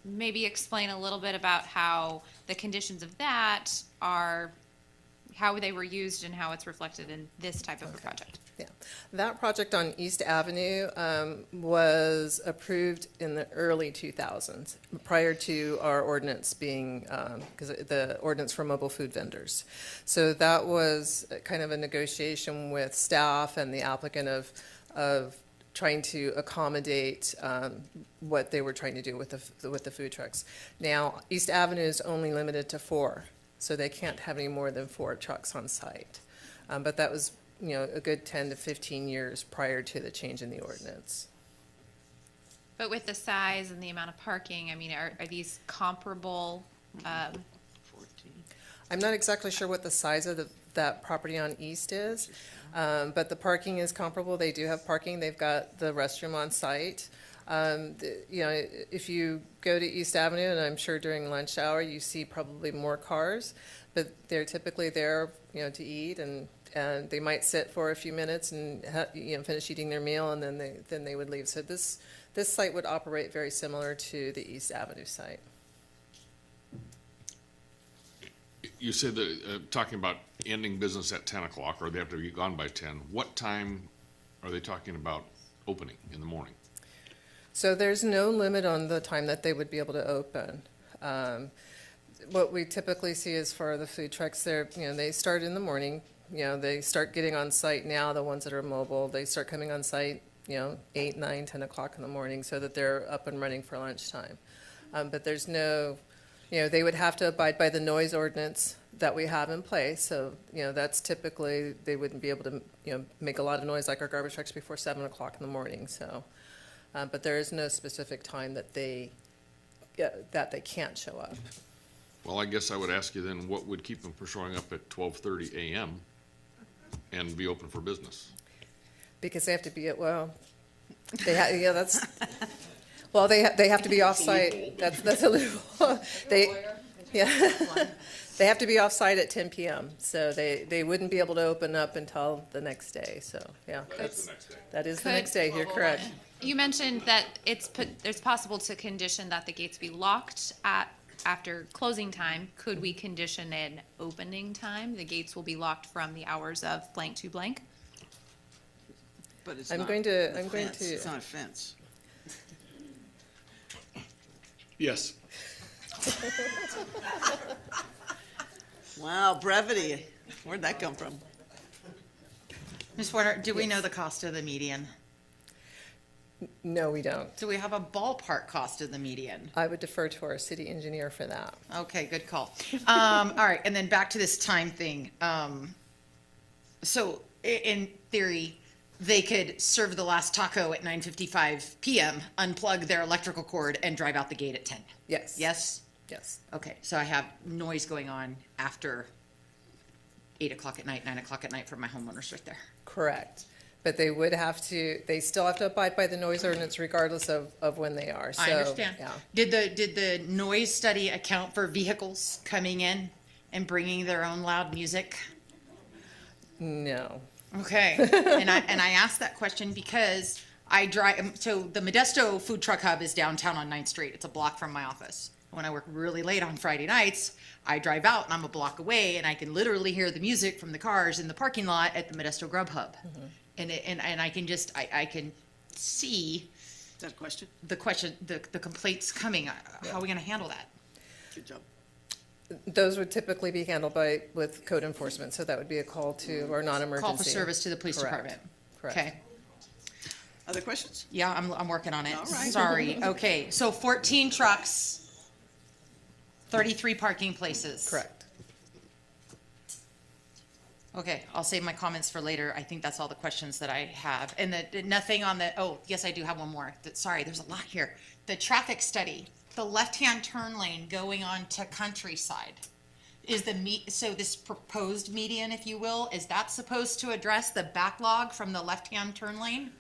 maybe explain a little bit about how the conditions of that are, how they were used and how it's reflected in this type of a project? yeah, that project on East Avenue was approved in the early 2000s, prior to our ordinance being, because the ordinance for mobile food vendors. So that was kind of a negotiation with staff and the applicant of trying to accommodate what they were trying to do with the food trucks. Now, East Avenue is only limited to 4, so they can't have any more than 4 trucks on site. But that was, a good 10 to 15 years prior to the change in the ordinance. But with the size and the amount of parking, I mean, are these comparable? I'm not exactly sure what the size of that property on East is, but the parking is comparable. They do have parking. They've got the restroom on site. If you go to East Avenue, and I'm sure during lunch hour, you see probably more cars, but they're typically there, to eat, and they might sit for a few minutes and finish eating their meal, and then they would leave. So this site would operate very similar to the East Avenue site. You said that, talking about ending business at 10 o'clock, or they have to be gone by 10. What time are they talking about opening in the morning? So there's no limit on the time that they would be able to open. What we typically see is for the food trucks, they start in the morning. They start getting on site now, the ones that are mobile. They start coming on site, 8, 9, 10 o'clock in the morning, so that they're up and running for lunchtime. But there's no, they would have to abide by the noise ordinance that we have in place. So, that's typically, they wouldn't be able to, make a lot of noise like our garbage trucks before 7 o'clock in the morning. So, but there is no specific time that they can't show up. Well, I guess I would ask you then, what would keep them from showing up at 12:30 a.m. and be open for business? Because they have to be at, well, yeah, that's, well, they have to be off-site. That's a loophole. Yeah. They have to be off-site at 10 PM, so they wouldn't be able to open up until the next day, so, yeah. That is the next day, you're correct. You mentioned that it's possible to condition that the gates be locked after closing time. Could we condition an opening time? The gates will be locked from the hours of blank to blank? But it's I'm not going a to- It's not a fence. Yes. Wow, brevity. Where'd that come from? Ms. Warner, do we know the cost of the median? No, we don't. Do we have a ballpark cost of the median? I would defer to our city engineer for that. Okay, good call. All right, and then back to this time thing. So in theory, they could serve the last taco at 9:55 PM, unplug their electrical cord, and drive out the gate at 10. Yes. Yes? Yes. Okay, so I have noise going on after 8 o'clock at night, 9 o'clock at night for my homeowners right there. Correct. But they still have to abide by the noise ordinance regardless of when they are, so. I understand. Yeah. Did the noise study account for vehicles coming in and bringing their own loud music? No. Okay, and I asked that question because I drive, so the Modesto Food Truck Hub is downtown on 9th Street. It's a block from my office. When I work really late on Friday nights, I drive out and I'm a block away and I can literally hear the music from the cars in the parking lot at the Modesto Grub Hub. And I can just, I can see Is that a question? the complaints coming. How are we gonna handle that? Good job. Those would typically be handled with code enforcement, so that would be a call to our non-emergency. Call for service to the police Correct. department. Correct. Okay. Other questions? Yeah, I'm working on it. All right. Sorry. Okay, so 14 trucks, 33 parking places. Correct. Okay, I'll save my comments for later. I think that's all the questions that I have. And nothing on the, oh, yes, I do have one more. Sorry, there's a lot here. The traffic study, the left-hand turn lane going on to Countryside. So this proposed median, if you will, is that supposed to address the backlog from the left-hand turn lane?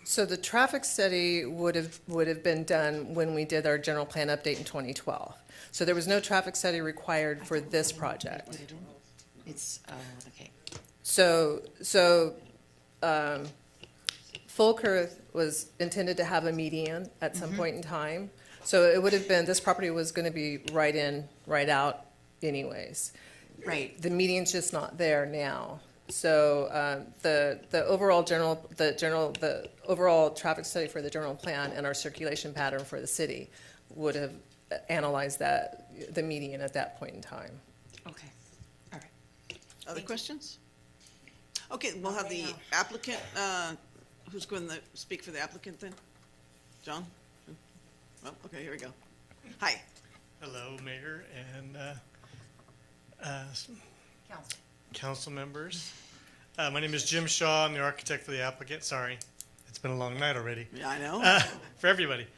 So the traffic study would have been done when we did our general plan update in 2012. So there was no traffic study required for this project. It's, okay. So Fulker was intended to have a median at some point in time. So it would have been, this property was going to be right in, right out anyways. Right. The median's just not there now. So the overall traffic study for the general plan and our circulation pattern for the city would have analyzed the median at that point in time. Okay, all right. Other questions? Okay, we'll have the applicant, who's going to speak for the applicant then? John? Well, okay, here we go. Hi. Hello, Mayor and council members. My name is Jim Shaw. I'm the architect for the applicant. Sorry, it's been a long night already. Yeah, I know. For everybody.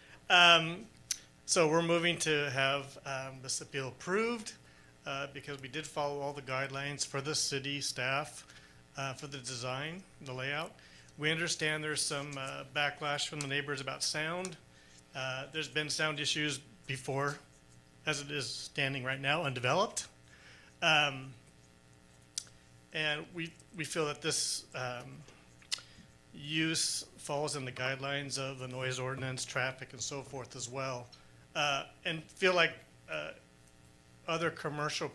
So we're moving to have this appeal approved because we did follow all the guidelines for the city staff for the design, the layout. We understand there's some backlash from the neighbors about sound. There's been sound issues before, as it is standing right now, undeveloped. And we feel that this use falls in the guidelines of the noise ordinance, traffic, and so forth as well. And feel like other commercial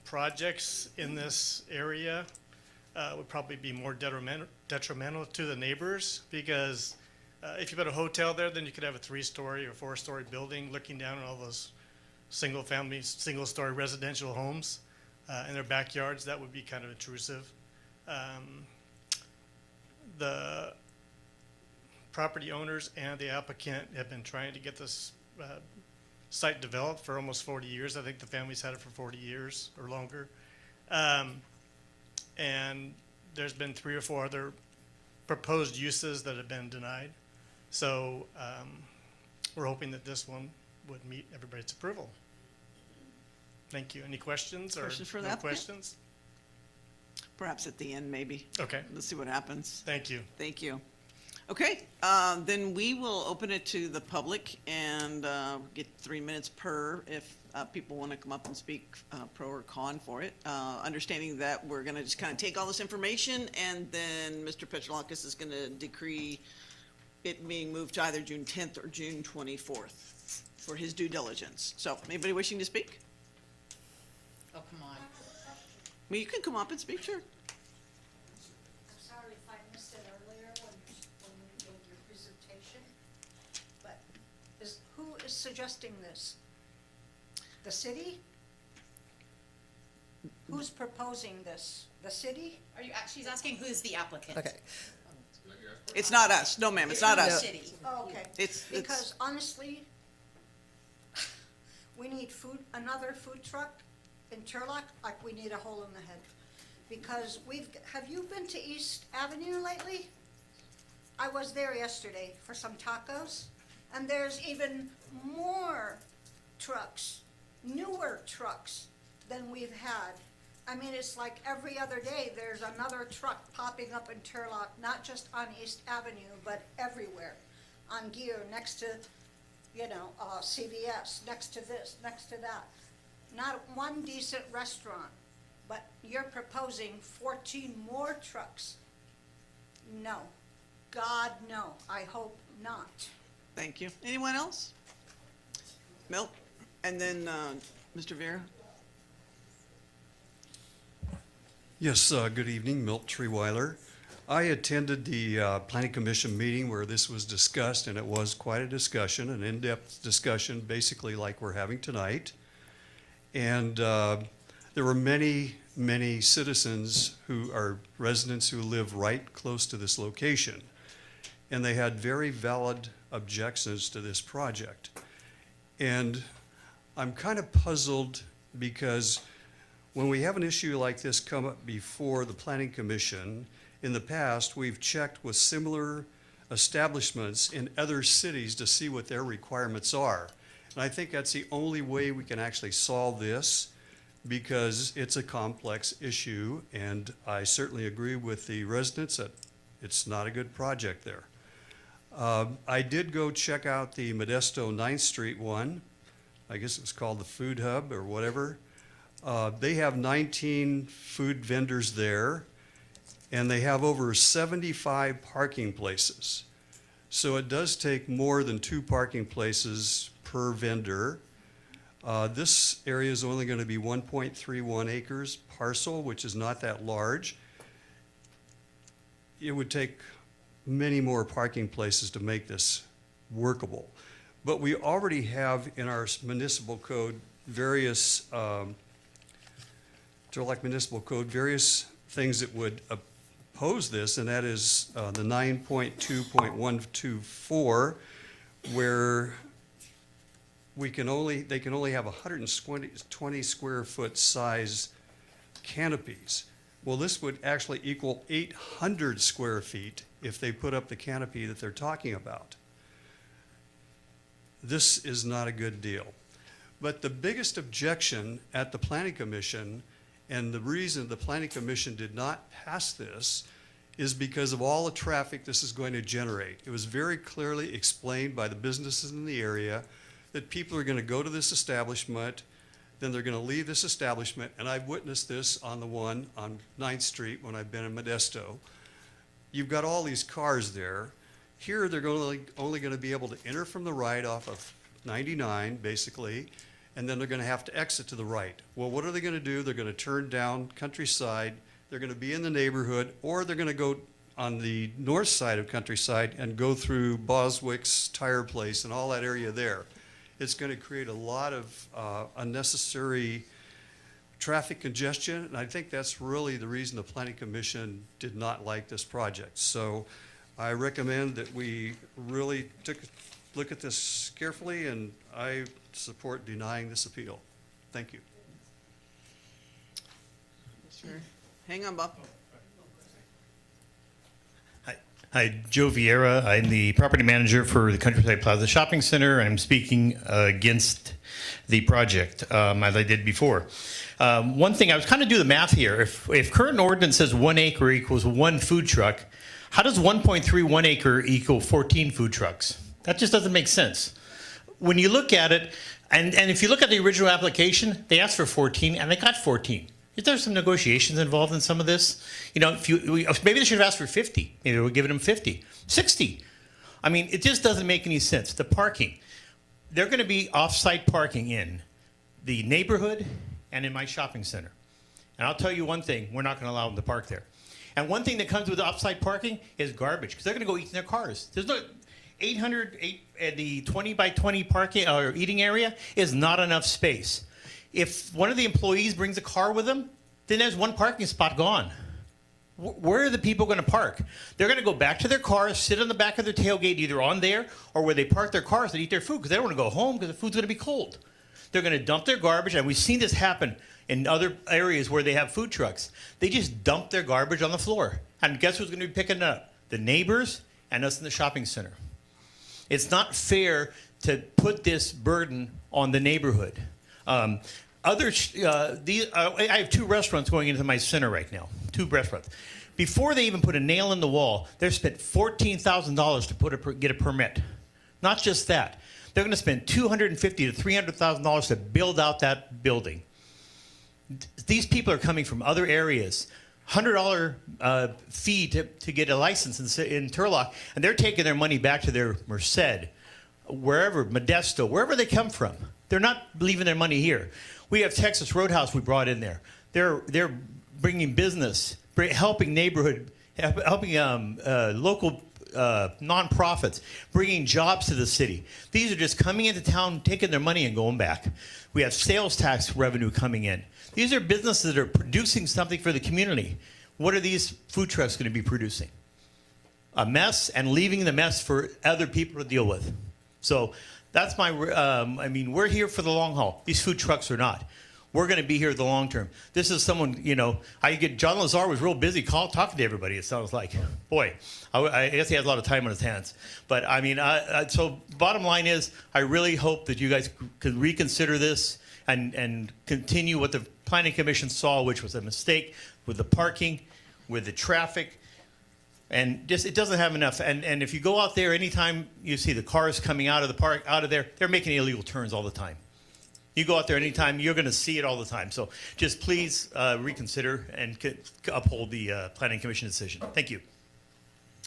projects in this area would probably be more detrimental to the neighbors, because if you put a hotel there, then you could have a 3-story or 4-story building looking down on all those single-family, single-story residential homes in their backyards. That would be kind of intrusive. The property owners and the applicant have been trying to get this site developed for almost 40 years. I think the family's had it for 40 years or longer. And there's been 3 or 4 other proposed uses that have been denied. So we're hoping that this one would meet everybody's approval. Thank you. Any questions or Questions for the no applicant? questions? Perhaps at the end, maybe. Okay. Let's see what happens. Thank you. Thank you. Okay, then we will open it to the public and get 3 minutes per if people want to come up and speak pro or con for it. Understanding that we're going to just kind of take all this information and then Mr. Petrolakis is going to decree it being moved to either June 10th or June 24th for his due diligence. So, anybody wishing to speak? Oh, come on. I mean, you can come up and speak, sure. I'm sorry if I missed it earlier when you gave your presentation, but who is suggesting this? The city? Who's proposing this? The city? She's asking who's the applicant? Okay. It's not us. No, ma'am, it's not us. Oh, okay. It's- Because honestly, we need another food truck in Turlock, like we need a hole in the head. Because have you been to East Avenue lately? I was there yesterday for some tacos, and there's even more trucks, newer trucks than we've had. I mean, it's like every other day, there's another truck popping up in Turlock, not just on East Avenue, but everywhere. On Gear, next to, CVS, next to this, next to that. Not one decent restaurant, but you're proposing 14 more trucks. No. God, no. I hope not. Thank you. Anyone else? Milt, and then Mr. Vera. Yes, good evening, Milt Treeweiler. I attended the Planning Commission meeting where this was discussed, and it was quite a discussion, an in-depth discussion, basically like we're having tonight. And there were many, many citizens who are residents who live right close to this location. And they had very valid objections to this project. And I'm kind of puzzled because when we have an issue like this come up before the Planning Commission, in the past, we've checked with similar establishments in other cities to see what their requirements are. And I think that's the only way we can actually solve this because it's a complex issue, and I certainly agree with the residents that it's not a good project there. I did go check out the Modesto 9th Street one. I guess it was called the Food Hub or whatever. They have 19 food vendors there, and they have over 75 parking places. So it does take more than 2 parking places per vendor. This area is only going to be 1.31 acres parcel, which is not that large. It would take many more parking places to make this workable. But we already have in our municipal code various Turlock Municipal Code, various things that would oppose this, and that is the 9.2.124, where they can only have 120 square foot size canopies. Well, this would actually equal 800 square feet if they put up the canopy that they're talking about. This is not a good deal. But the biggest objection at the Planning Commission, and the reason the Planning Commission did not pass this, is because of all the traffic this is going to generate. It was very clearly explained by the businesses in the area that people are going to go to this establishment, then they're going to leave this establishment, and I've witnessed this on the one on 9th Street when I've been in Modesto. You've got all these cars there. Here they're only going to be able to enter from the right off of 99, basically, and then they're going to have to exit to the right. Well, what are they going to do? They're going to turn down Countryside, they're going to be in the neighborhood, or they're going to go on the north side of Countryside and go through Boswick's Tire Place and all that area there. It's going to create a lot of unnecessary traffic congestion, and I think that's really the reason the Planning Commission did not like this project. So I recommend that we really look at this carefully, and I support denying this appeal. Thank you. Sure. Hang on, Bob. Hi. Hi, Joe Vieira. I'm the property manager for the Countryside Plaza Shopping Center. I'm speaking against the project, as I did before. One thing, I was kind of do the math here. If current ordinance says 1 acre equals 1 food truck, how does 1.31 acre equal 14 food trucks? That just doesn't make sense. When you look at it, and if you look at the original application, they asked for 14 and they got 14. Is there some negotiations involved in some of this? You know, maybe they should have asked for 50. Maybe we're giving them 50, 60. I mean, it just doesn't make any sense. The parking, they're going to be off-site parking in the neighborhood and in my shopping center. And I'll tell you one thing, we're not going to allow them to park there. And one thing that comes with off-site parking is garbage, because they're going to go eat in their cars. There's no 800, the 20 by 20 parking or eating area is not enough space. If one of the employees brings a car with them, then there's one parking spot gone. Where are the people going to park? They're going to go back to their cars, sit on the back of their tailgate, either on there or where they park their cars and eat their food, because they don't want to go home because the food's going to be cold. They're going to dump their garbage, and we've seen this happen in other areas where they have food trucks. They just dump their garbage on the floor. And guess who's going to be picking it up? The neighbors and us in the shopping center. It's not fair to put this burden on the neighborhood. I have 2 restaurants going into my center right now. 2 restaurants. Before they even put a nail in the wall, they've spent $14,000 to get a permit. Not just that. They're going to spend $250,000 to $300,000 to build out that building. These people are coming from other areas. $100 fee to get a license in Turlock, and they're taking their money back to their Merced, wherever, Modesto, wherever they come from. They're not leaving their money here. We have Texas Roadhouse we brought in there. They're bringing business, helping neighborhood, helping local nonprofits, bringing jobs to the city. These are just coming into town, taking their money and going back. We have sales tax revenue coming in. These are businesses that are producing something for the community. What are these food trucks going to be producing? A mess, and leaving the mess for other people to deal with. So that's my, I mean, we're here for the long haul. These food trucks are not. We're going to be here the long term. This is someone, you know, John Lazar was real busy talking to everybody, it sounds like. Boy, I guess he has a lot of time on his hands. But I mean, so bottom line is, I really hope that you guys could reconsider this and continue what the Planning Commission saw, which was a mistake with the parking, with the traffic, and just it doesn't have enough. And if you go out there, anytime you see the cars coming out of the park, out of there, they're making illegal turns all the time. You go out there anytime, you're going to see it all the time. So just please reconsider and uphold the Planning Commission decision. Thank you.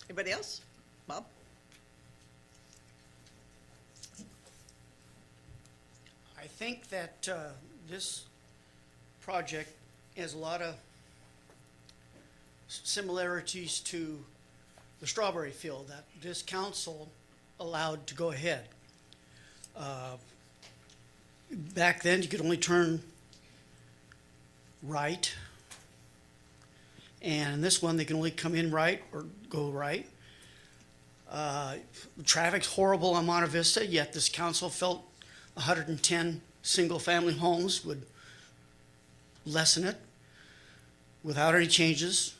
Anybody else? Bob? I think that this project has a lot of similarities to the strawberry field that this council allowed to go ahead. Back then, you could only turn right. And in this one, they can only come in right or go right. Traffic's horrible on Monte Vista, yet this council felt 110 single-family homes would lessen it without any changes.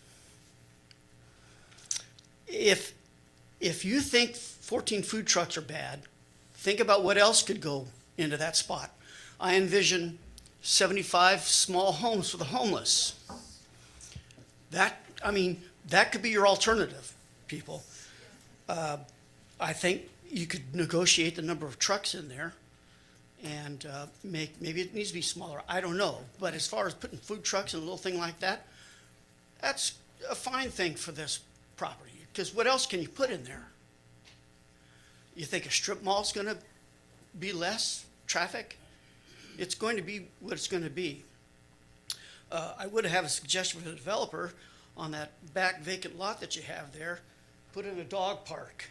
If you think 14 food trucks are bad, think about what else could go into that spot. I envision 75 small homes for the homeless. That could be your alternative, people. I think you could negotiate the number of trucks in there and maybe it needs to be smaller. I don't know. But as far as putting food trucks in a little thing like that, that's a fine thing for this property. Because what else can you put in there? You think a strip mall's going to be less traffic? It's going to be what it's going to be. I would have a suggestion for the developer on that back vacant lot that you have there, put in a dog park.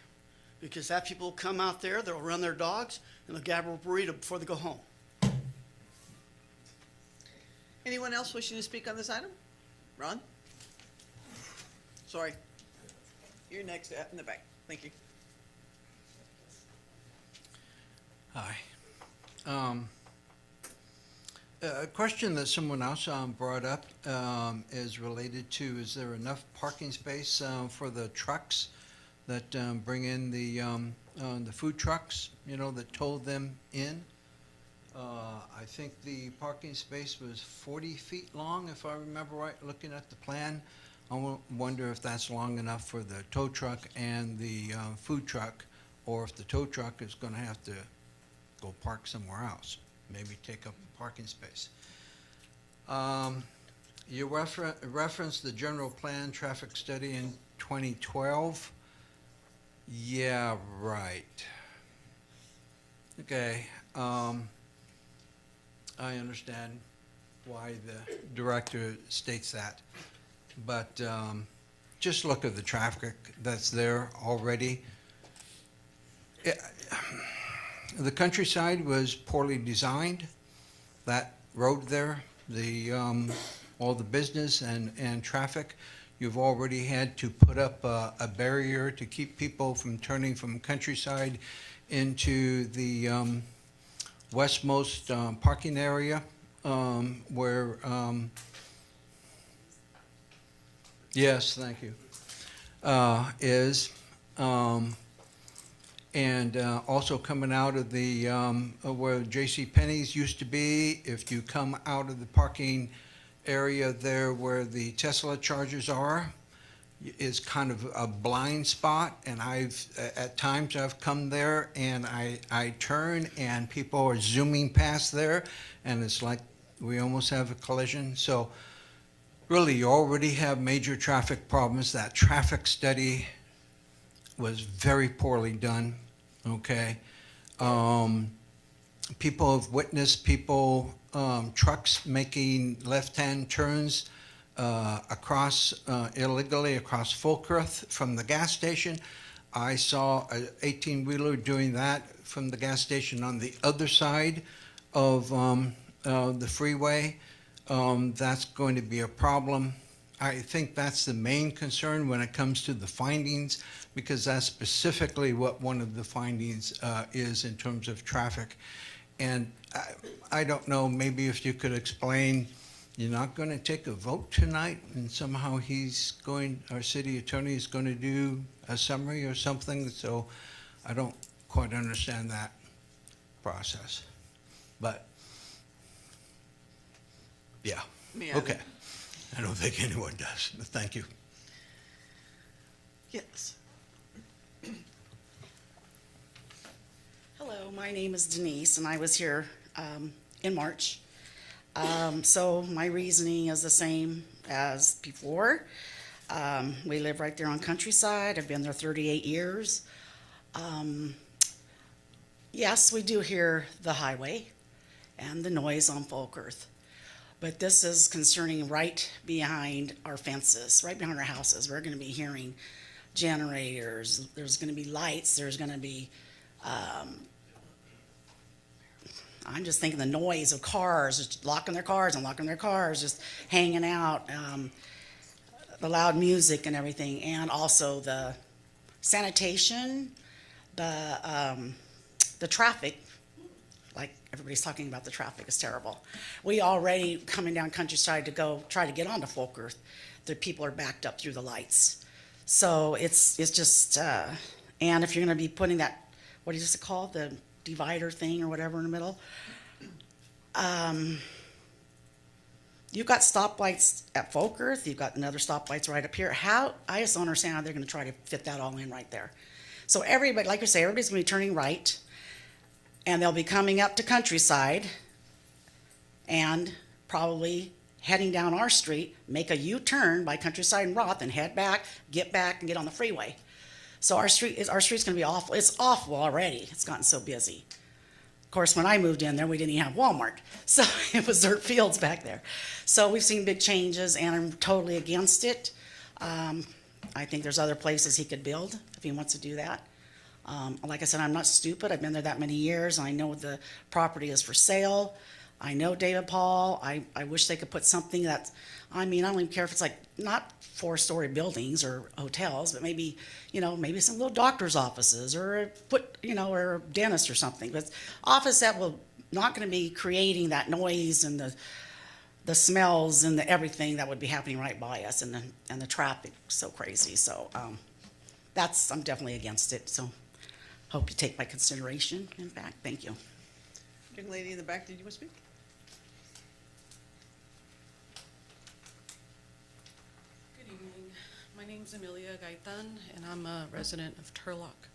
Because that people will come out there, they'll run their dogs, and they'll grab a burrito before they go home. Anyone else wishing to speak on this item? Ron? Sorry. You're next in the back. Thank you. Hi. A question that someone else brought up is related to, is there enough parking space for the trucks that bring in the food trucks, you know, that tow them in. I think the parking space was 40 feet long, if I remember right, looking at the plan. I wonder if that's long enough for the tow truck and the food truck, or if the tow truck is gonna have to go park somewhere else, maybe take up a parking space. You referenced the general plan traffic study in 2012. Yeah, right. Okay, I understand why the director states that, but just look at the traffic that's there already. The countryside was poorly designed. That road there, all the business and traffic, you've already had to put up a barrier to keep people from turning from countryside into the westmost parking area where, yes, thank you, is. And also coming out of the, where J.C. Penney's used to be, if you come out of the parking area there where the Tesla chargers are, is kind of a blind spot. And at times I've come there and I turn and people are zooming past there, and it's like we almost have a collision. So really, you already have major traffic problems. That traffic study was very poorly done. Okay, people have witnessed trucks making left-hand turns illegally across Fulcrest from the gas station. I saw an 18-wheeler doing that from the gas station on the other side of the freeway. That's going to be a problem. I think that's the main concern when it comes to the findings, because that's specifically what one of the findings is in terms of traffic. And I don't know, maybe if you could explain, you're not going to take a vote tonight, and somehow our city attorney is going to do a summary or something, so I don't quite understand that process. But, yeah, okay. I don't think anyone does, but thank you. Yes. Hello, my name is Denise, and I was here in March. So my reasoning is the same as before. We live right there on Countryside. I've been there 38 years. Yes, we do hear the highway and the noise on Fulcrest. But this is concerning right behind our fences, right behind our houses. We're going to be hearing generators. There's going to be lights. There's going to be, I'm just thinking the noise of cars, just locking their cars, just hanging out, the loud music and everything, and also the sanitation, the traffic. Like everybody's talking about, the traffic is terrible. We already coming down Countryside to go try to get onto Fulcrest, the people are backed up through the lights. So it's just, and if you're gonna be putting that, what is it called, the divider thing or whatever in the middle, you've got stoplights at Fulcrest, you've got another stoplights right up here. I just don't understand how they're gonna try to fit that all in right there. So everybody, like you say, everybody's gonna be turning right, and they'll be coming up to Countryside and probably heading down our street, make a U-turn by Countryside and Roth and head back and get on the freeway. So our street's gonna be awful. It's awful already. It's gotten so busy. Of course, when I moved in there, we didn't even have Walmart. So it was dirt fields back there. So we've seen big changes, and I'm totally against it. I think there's other places he could build if he wants to do that. Like I said, I'm not stupid. I've been there that many years. I know the property is for sale. I know David Paul. I wish they could put something that's, I don't even care if it's like not 4-story buildings or hotels, but maybe some little doctor's offices or or a dentist or something. But office that will not going to be creating that noise and the smells and the everything that would be happening right by us, and the traffic so crazy. So I'm definitely against it, so hope you take my consideration in fact. Thank you. Young lady in the back, did you want to speak? Good evening. My name's Amelia Gaitan, and I'm a resident of Turlock.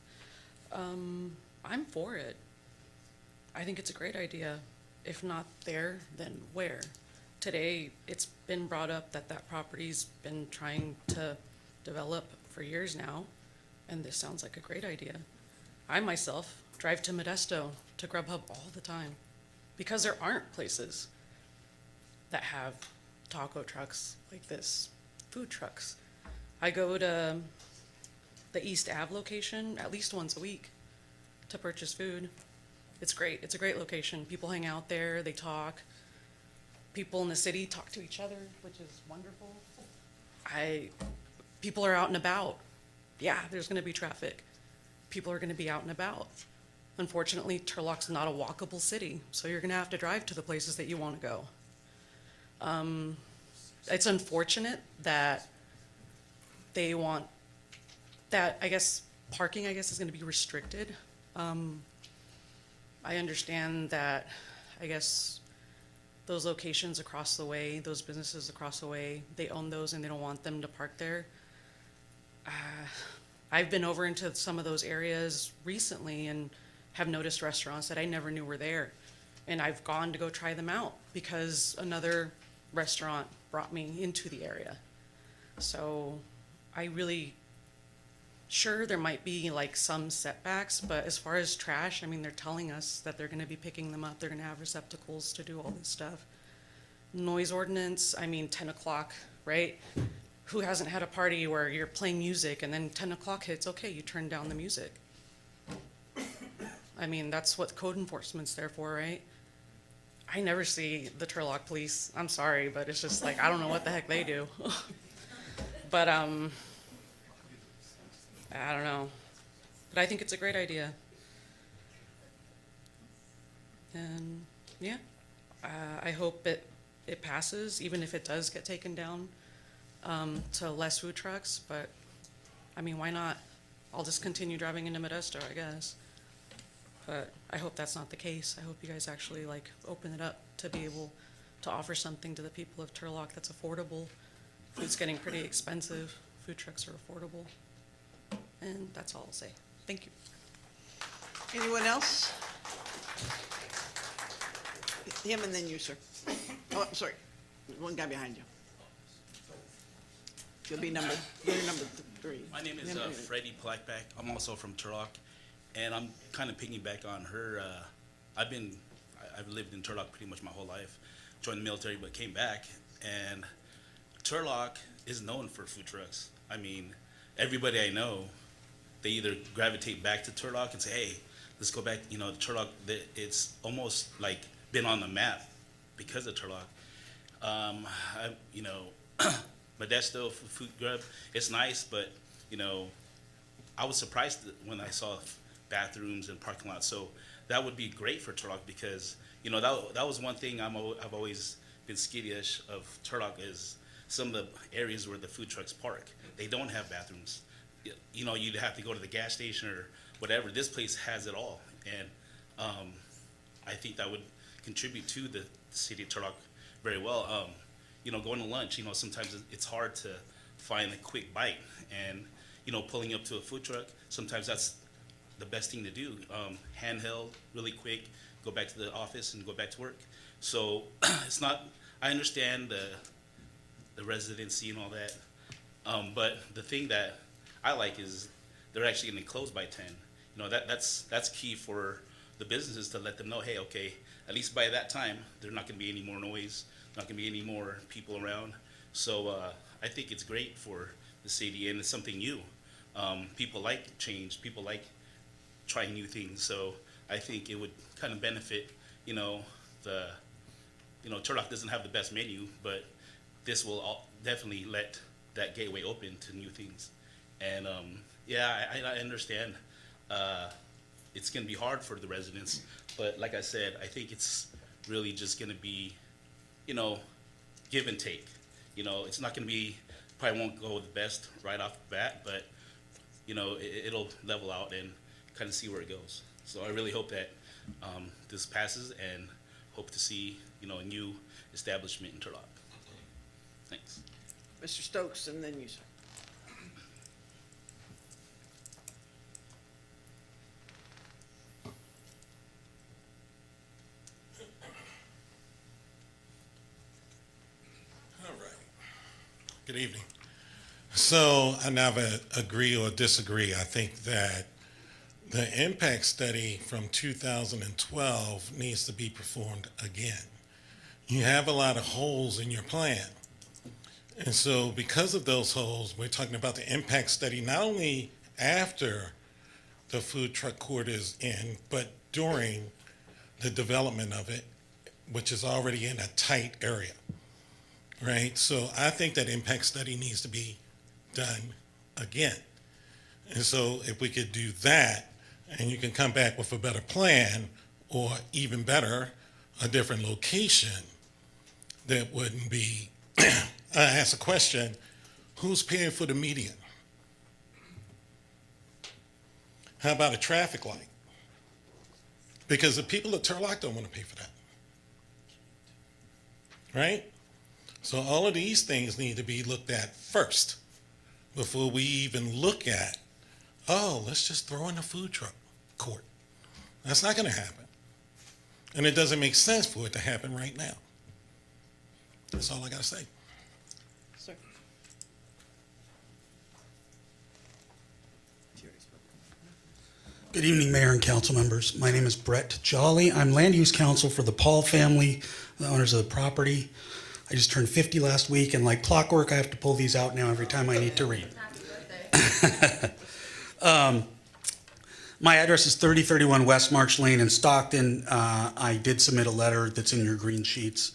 I'm for it. I think it's a great idea. If not there, then where? Today, it's been brought up that that property's been trying to develop for years now, and this sounds like a great idea. I myself drive to Modesto to Grubhub all the time because there aren't places that have taco trucks like this, food trucks. I go to the East Ave location at least once a week to purchase food. It's great. It's a great location. People hang out there, they talk. People in the city talk to each other, which is wonderful. People are out and about. Yeah, there's gonna be traffic. People are gonna be out and about. Unfortunately, Turlock's not a walkable city, so you're gonna have to drive to the places that you wanna go. It's unfortunate that they want that, I guess, parking, I guess, is gonna be restricted. I understand that, I guess, those locations across the way, those businesses across the way, they own those and they don't want them to park there. I've been over into some of those areas recently and have noticed restaurants that I never knew were there. And I've gone to go try them out because another restaurant brought me into the area. So I really, sure, there might be like some setbacks, but as far as trash, I mean, they're telling us that they're gonna be picking them up. They're gonna have receptacles to do all this stuff. Noise ordinance, I mean, 10 o'clock, right? Who hasn't had a party where you're playing music and then 10 o'clock hits, okay, you turn down the music. I mean, that's what code enforcement's there for, right? I never see the Turlock police. I'm sorry, but it's just like, I don't know what the heck they do. But, I don't know. But I think it's a great idea. And, yeah, I hope it passes, even if it does get taken down to less food trucks. But, I mean, why not? I'll just continue driving into Modesto, I guess. But I hope that's not the case. I hope you guys actually, like, open it up to be able to offer something to the people of Turlock that's affordable. Food's getting pretty expensive. Food trucks are affordable. And that's all I'll say. Thank you. Anyone else? Him and then you, sir. Oh, I'm sorry. One guy behind you. You're number 3. My name is Freddie Blackback. I'm also from Turlock, and I'm kind of piggyback on her. I've lived in Turlock pretty much my whole life. Joined the military, but came back, and Turlock is known for food trucks. I mean, everybody I know, they either gravitate back to Turlock and say, hey, let's go back, you know, Turlock, it's almost like been on the map because of Turlock. You know, Modesto Food Grub, it's nice, but, you know, I was surprised when I saw bathrooms and parking lots. So that would be great for Turlock because, you know, that was one thing I've always been skittish of Turlock is some of the areas where the food trucks park. They don't have bathrooms. You know, you'd have to go to the gas station or whatever. This place has it all. And I think that would contribute to the city of Turlock very well. You know, going to lunch, you know, sometimes it's hard to find a quick bite. And, you know, pulling up to a food truck, sometimes that's the best thing to do. Handheld, really quick, go back to the office and go back to work. So it's not, I understand the residency and all that. But the thing that I like is they're actually going to close by 10. You know, that's key for the businesses to let them know, hey, okay, at least by that time, there's not going to be any more noise, not going to be any more people around. So I think it's great for the city, and it's something new. People like change. People like trying new things. So I think it would kind of benefit, you know, Turlock doesn't have the best menu, but this will definitely let that gateway open to new things. And yeah, I understand it's going to be hard for the residents, but like I said, I think it's really just going to be, you know, give and take. You know, it's not going to be, probably won't go the best right off the bat, but, it'll level out and kind of see where it goes. So I really hope that this passes and hope to see, a new establishment in Turlock. Thanks. Mr. Stokes, and then you, sir. All right. Good evening. So I never agree or disagree. I think that the impact study from 2012 needs to be performed again. You have a lot of holes in your plan. And so because of those holes, we're talking about the impact study not only after the food truck court is in, but during the development of it, which is already in a tight area, right? So I think that impact study needs to be done again. And so if we could do that, and you can come back with a better plan, or even better, a different location, that wouldn't be, I ask a question, who's paying for the median? How about a traffic light? Because the people at Turlock don't want to pay for that, right? So all of these things need to be looked at first before we even look at, oh, let's just throw in a food truck court. That's not going to happen. And it doesn't make sense for it to happen right now. That's all I got to say. Sir. Good evening, Mayor and council members. My name is Brett Jolly. I'm land use counsel for the Paul family, the owners of the property. I just turned 50 last week, and like clockwork, I have to pull these out now every time I need to read. My address is 3031 West March Lane in Stockton. I did submit a letter that's in your green sheets.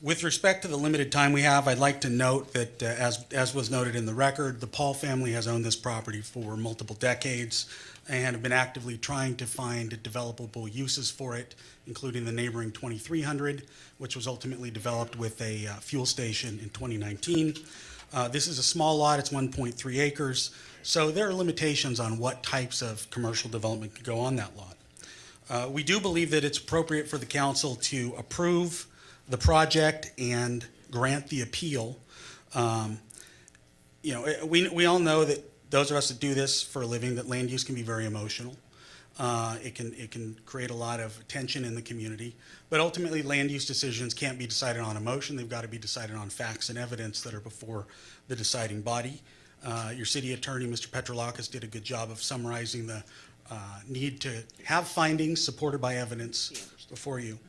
With respect to the limited time we have, I'd like to note that, as was noted in the record, the Paul family has owned this property for multiple decades and have been actively trying to find developable uses for it, including the neighboring 2300, which was ultimately developed with a fuel station in 2019. This is a small lot, it's 1.3 acres, so there are limitations on what types of commercial development could go on that lot. We do believe that it's appropriate for the council to approve the project and grant the appeal. We all know that those of us that do this for a living, that land use can be very emotional. It can create a lot of tension in the community, but ultimately land use decisions can't be decided on emotion. They've got to be decided on facts and evidence that are before the deciding body. Your city attorney, Mr. Petrolakis, did a good job of summarizing the need to have findings supported by evidence before you.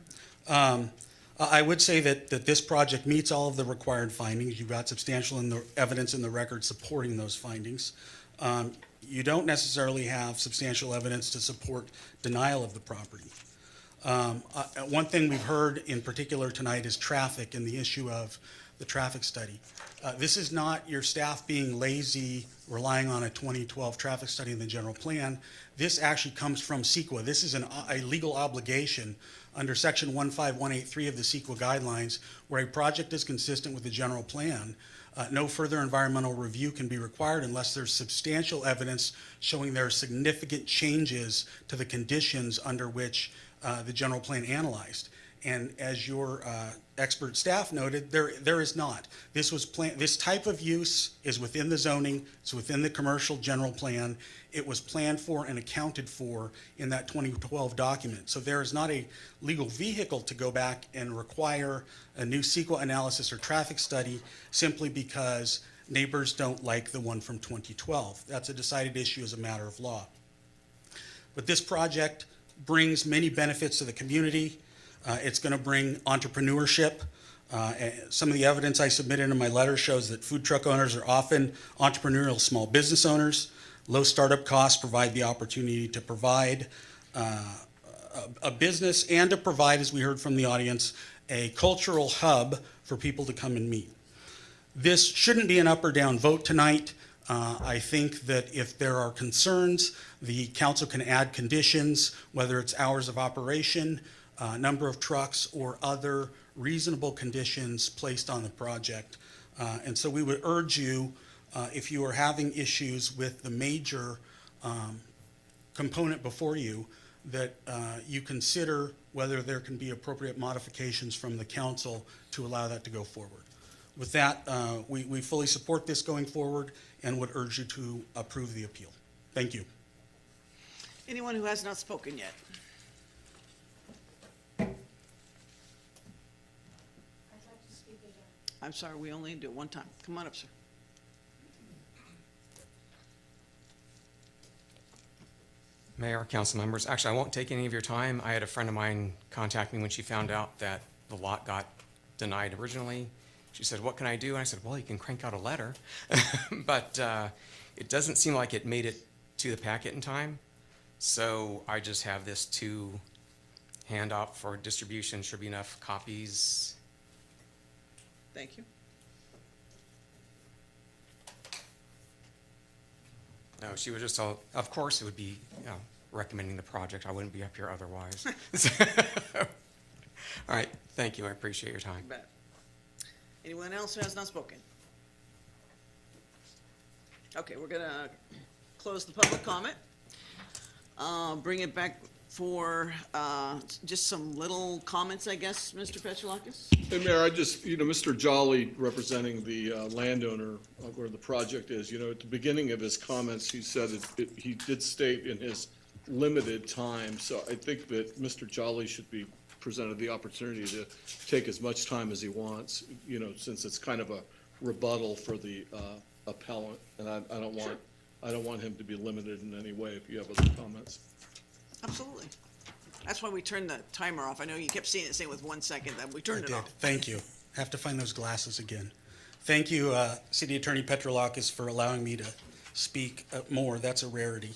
I would say that this project meets all of the required findings. You've got substantial evidence in the record supporting those findings. You don't necessarily have substantial evidence to support denial of the property. One thing we've heard in particular tonight is traffic and the issue of the traffic study. This is not your staff being lazy, relying on a 2012 traffic study in the general plan. This actually comes from CEQA. This is a legal obligation under section 15183 of the CEQA guidelines, where a project is consistent with the general plan. No further environmental review can be required unless there's substantial evidence showing there are significant changes to the conditions under which the general plan analyzed. And as your expert staff noted, there is not. This type of use is within the zoning, it's within the commercial general plan. It was planned for and accounted for in that 2012 document. So there is not a legal vehicle to go back and require a new CEQA analysis or traffic study simply because neighbors don't like the one from 2012. That's a decided issue as a matter of law. But this project brings many benefits to the community. It's going to bring entrepreneurship. Some of the evidence I submitted in my letter shows that food truck owners are often entrepreneurial small business owners. Low startup costs provide the opportunity to provide a business and to provide, as we heard from the audience, a cultural hub for people to come and meet. This shouldn't be an up or down vote tonight. I think that if there are concerns, the council can add conditions, whether it's hours of operation, number of trucks, or other reasonable conditions placed on the project. And so we would urge you if you are having issues with the major component before you, that you consider whether there can be appropriate modifications from the council to allow that to go forward. With that, we fully support this going forward and would urge you to approve the appeal. Thank you. Anyone who has not spoken yet? I'm sorry, we only do it one time. Come on up, sir. Mayor, council members, actually, I won't take any of your time. I had a friend of mine contact me when she found out that the lot got denied originally. She said, "What can I do?" And I said, "Well, you can crank out a letter." But it doesn't seem like it made it to the packet in time. So I just have this to hand out for distribution. Should be enough copies. Thank you. No, she was just all, of course it would be, recommending the project. I wouldn't be up here otherwise. All right, thank you. I appreciate your time. You bet. Anyone else who has not spoken? Okay, we're gonna close the public comment. Bring it back for just some little comments, I guess, Mr. Petrolakis? Hey, Mayor, I just, Mr. Jolly, representing the landowner of where the project is, at the beginning of his comments, he said he did state in his limited time, so I think that Mr. Jolly should be presented the opportunity to take as much time as he wants, since it's kind of a rebuttal for the appellant, and I don't want him to be limited in any way if you have other comments. Absolutely. That's why we turned the timer off. I know you kept seeing it say with 1 second, then we turned it off. Thank you. Have to find those glasses again. Thank you, City Attorney Petrolakis, for allowing me to speak more. That's a rarity.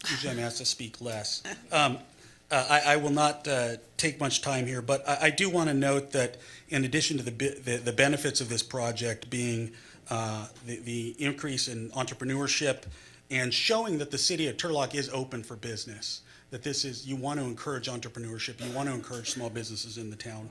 Usually I'm asked to speak less. I will not take much time here, but I do want to note that in addition to the benefits of this project being the increase in entrepreneurship and showing that the city of Turlock is open for business, that you want to encourage entrepreneurship, you want to encourage small businesses in the town,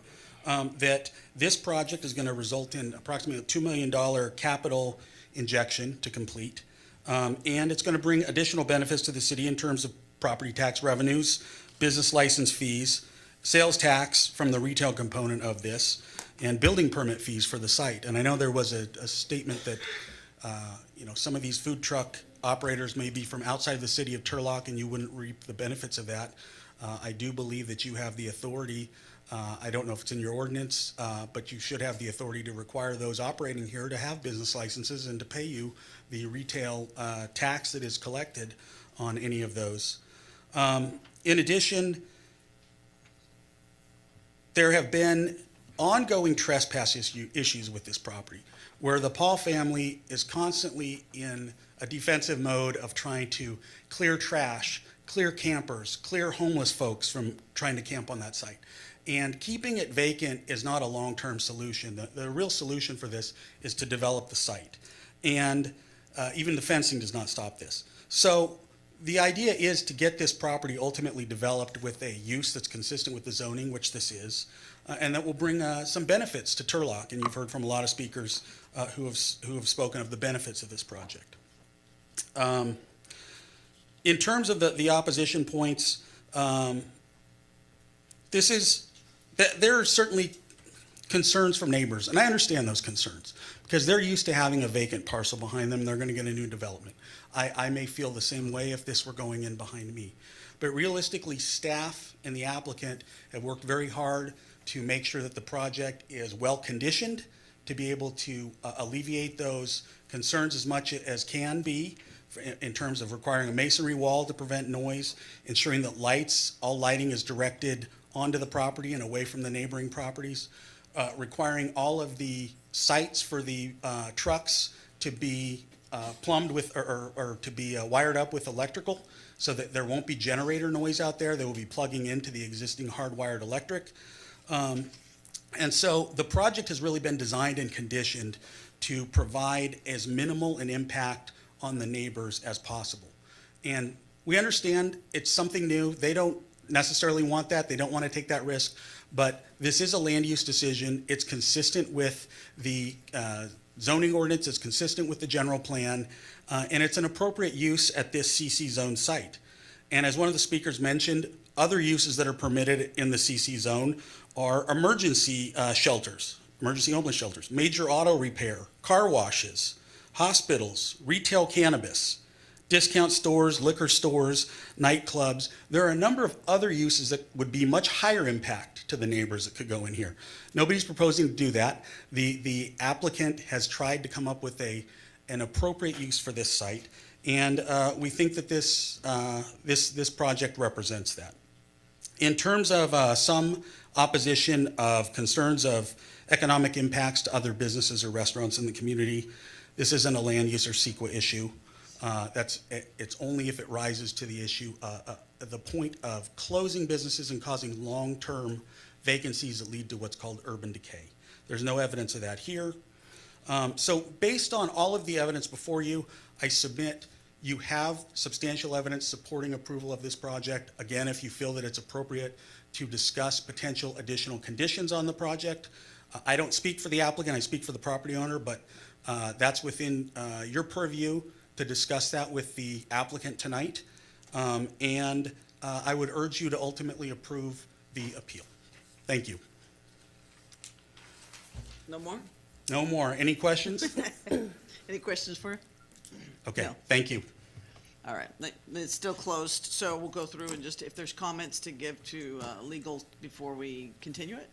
that this project is going to result in approximately a $2 million capital injection to complete, and it's going to bring additional benefits to the city in terms of property tax revenues, business license fees, sales tax from the retail component of this, and building permit fees for the site. And I know there was a statement that some of these food truck operators may be from outside the city of Turlock and you wouldn't reap the benefits of that. I do believe that you have the authority, I don't know if it's in your ordinance, but you should have the authority to require those operating here to have business licenses and to pay you the retail tax that is collected on any of those. In addition, there have been ongoing trespass issues with this property, where the Paul family is constantly in a defensive mode of trying to clear trash, clear campers, clear homeless folks from trying to camp on that site. And keeping it vacant is not a long-term solution. The real solution for this is to develop the site. And even the fencing does not stop this. So the idea is to get this property ultimately developed with a use that's consistent with the zoning, which this is, and that will bring some benefits to Turlock. And you've heard from a lot of speakers who have spoken of the benefits of this project. In terms of the opposition points, there are certainly concerns from neighbors, and I understand those concerns because they're used to having a vacant parcel behind them. They're going to get a new development. I may feel the same way if this were going in behind me. But realistically, staff and the applicant have worked very hard to make sure that the project is well conditioned to be able to alleviate those concerns as much as can be in terms of requiring a masonry wall to prevent noise, ensuring that all lighting is directed onto the property and away from the neighboring properties, requiring all of the sites for the trucks to be plumbed with or to be wired up with electrical so that there won't be generator noise out there. They will be plugging into the existing hardwired electric. And so the project has really been designed and conditioned to provide as minimal an impact on the neighbors as possible. And we understand it's something new. They don't necessarily want that. They don't want to take that risk. But this is a land use decision. It's consistent with the zoning ordinance is consistent with the general plan, and it's an appropriate use at this CC zone site. And as one of the speakers mentioned, other uses that are permitted in the CC zone are emergency shelters, emergency homeless shelters, major auto repair, car washes, hospitals, retail cannabis, discount stores, liquor stores, nightclubs. There are a number of other uses that would be much higher impact to the neighbors that could go in here. Nobody's proposing to do that. The applicant has tried to come up with an appropriate use for this site, and we think that this project represents that. In terms of some opposition of concerns of economic impacts to other businesses or restaurants in the community, this isn't a land use or CEQA issue. It's only if it rises to the issue, the point of closing businesses and causing long-term vacancies that lead to what's called urban decay. There's no evidence of that here. So based on all of the evidence before you, I submit you have substantial evidence supporting approval of this project. Again, if you feel that it's appropriate to discuss potential additional conditions on the project. I don't speak for the applicant, I speak for the property owner, but that's within your purview to discuss that with the applicant tonight. And I would urge you to ultimately approve the appeal. Thank you. No more? No more. Any questions? Any questions for? Okay, No. thank you. All right, it's still closed, so we'll go through and just, if there's comments to give to legal before we continue it?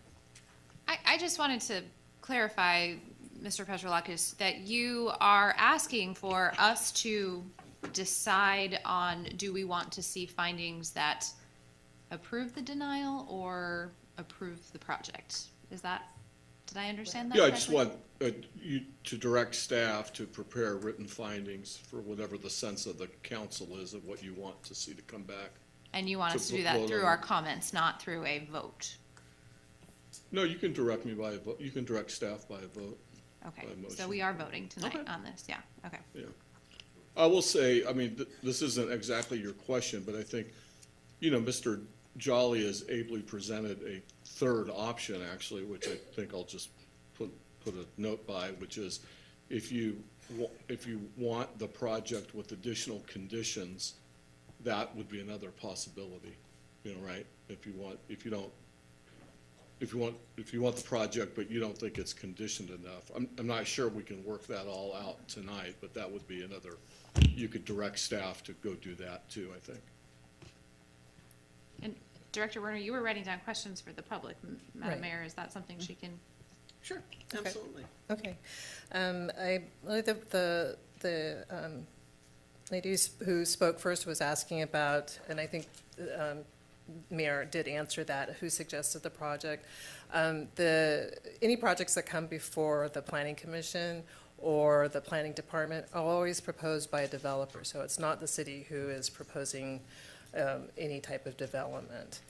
I just wanted to clarify, Mr. Petrolakis, that you are asking for us to decide on, do we want to see findings that approve the denial or approve the project? Is that, did I understand that Yeah, I correctly? just want you to direct staff to prepare written findings for whatever the sense of the council is of what you want to see to come back. And you want to us to do that vote through on our it. comments, not through a vote? No, you can direct me by a vote. You can direct staff by a vote. Okay, By so motion. we are voting tonight Okay. on this, yeah, okay. Yeah. I will say, I mean, this isn't exactly your question, but I think, Mr. Jolly has ably presented a third option, actually, which I think I'll just put a note by, which is if you want the project with additional conditions, that would be another possibility, right? If you want the project, but you don't think it's conditioned enough. I'm not sure we can work that all out tonight, but that would be another, you could direct staff to go do that too, I think. And Director Werner, you were writing down questions for the public, Madam Right. Mayor, is that something she can? Sure, Okay. absolutely. Okay. I believe the ladies who spoke first was asking about, and I think Mayor did answer that, who suggested the project. Any projects that come before the Planning Commission or the Planning Department are always proposed by a developer, so it's not the city who is proposing any type of development.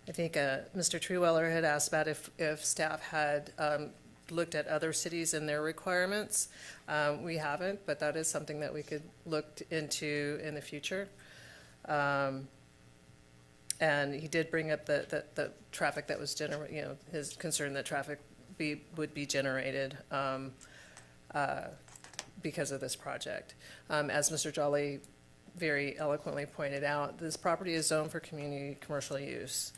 I think Mr. Treeweller had asked about if staff had looked at other cities and their requirements. We haven't, but that is something that we could look into in the future. And he did bring up the traffic that was his concern that traffic would be generated because of this project. As Mr. Jolly very eloquently pointed out, this property is zoned for community commercial use.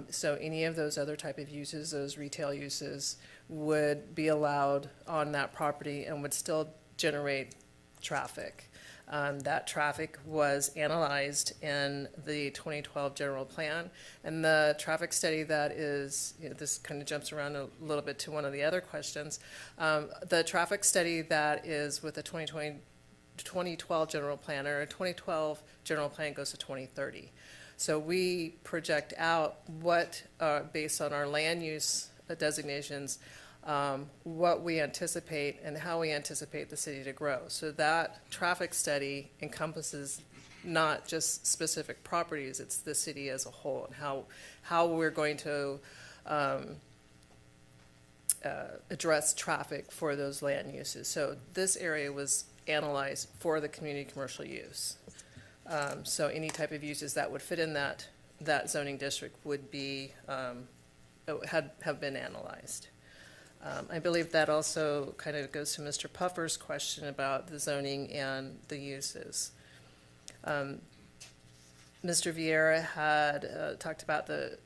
So any of those other type of uses, those retail uses, would be allowed on that property and would still generate traffic. That traffic was analyzed in the 2012 general plan, and the traffic study that is, this kind of jumps around a little bit to one of the other questions. The traffic study that is with the 2012 general plan, or a 2012 general plan goes to 2030. So we project out what, based on our land use designations, what we anticipate and how we anticipate the city to grow. So that traffic study encompasses not just specific properties, it's the city as a whole, and how we're going to address traffic for those land uses. So this area was analyzed for the community commercial use. So any type of uses that would fit in that zoning district would be have been analyzed. I believe that also kind of goes to Mr. Puffer's question about the zoning and the uses. Mr. Vieira had talked about the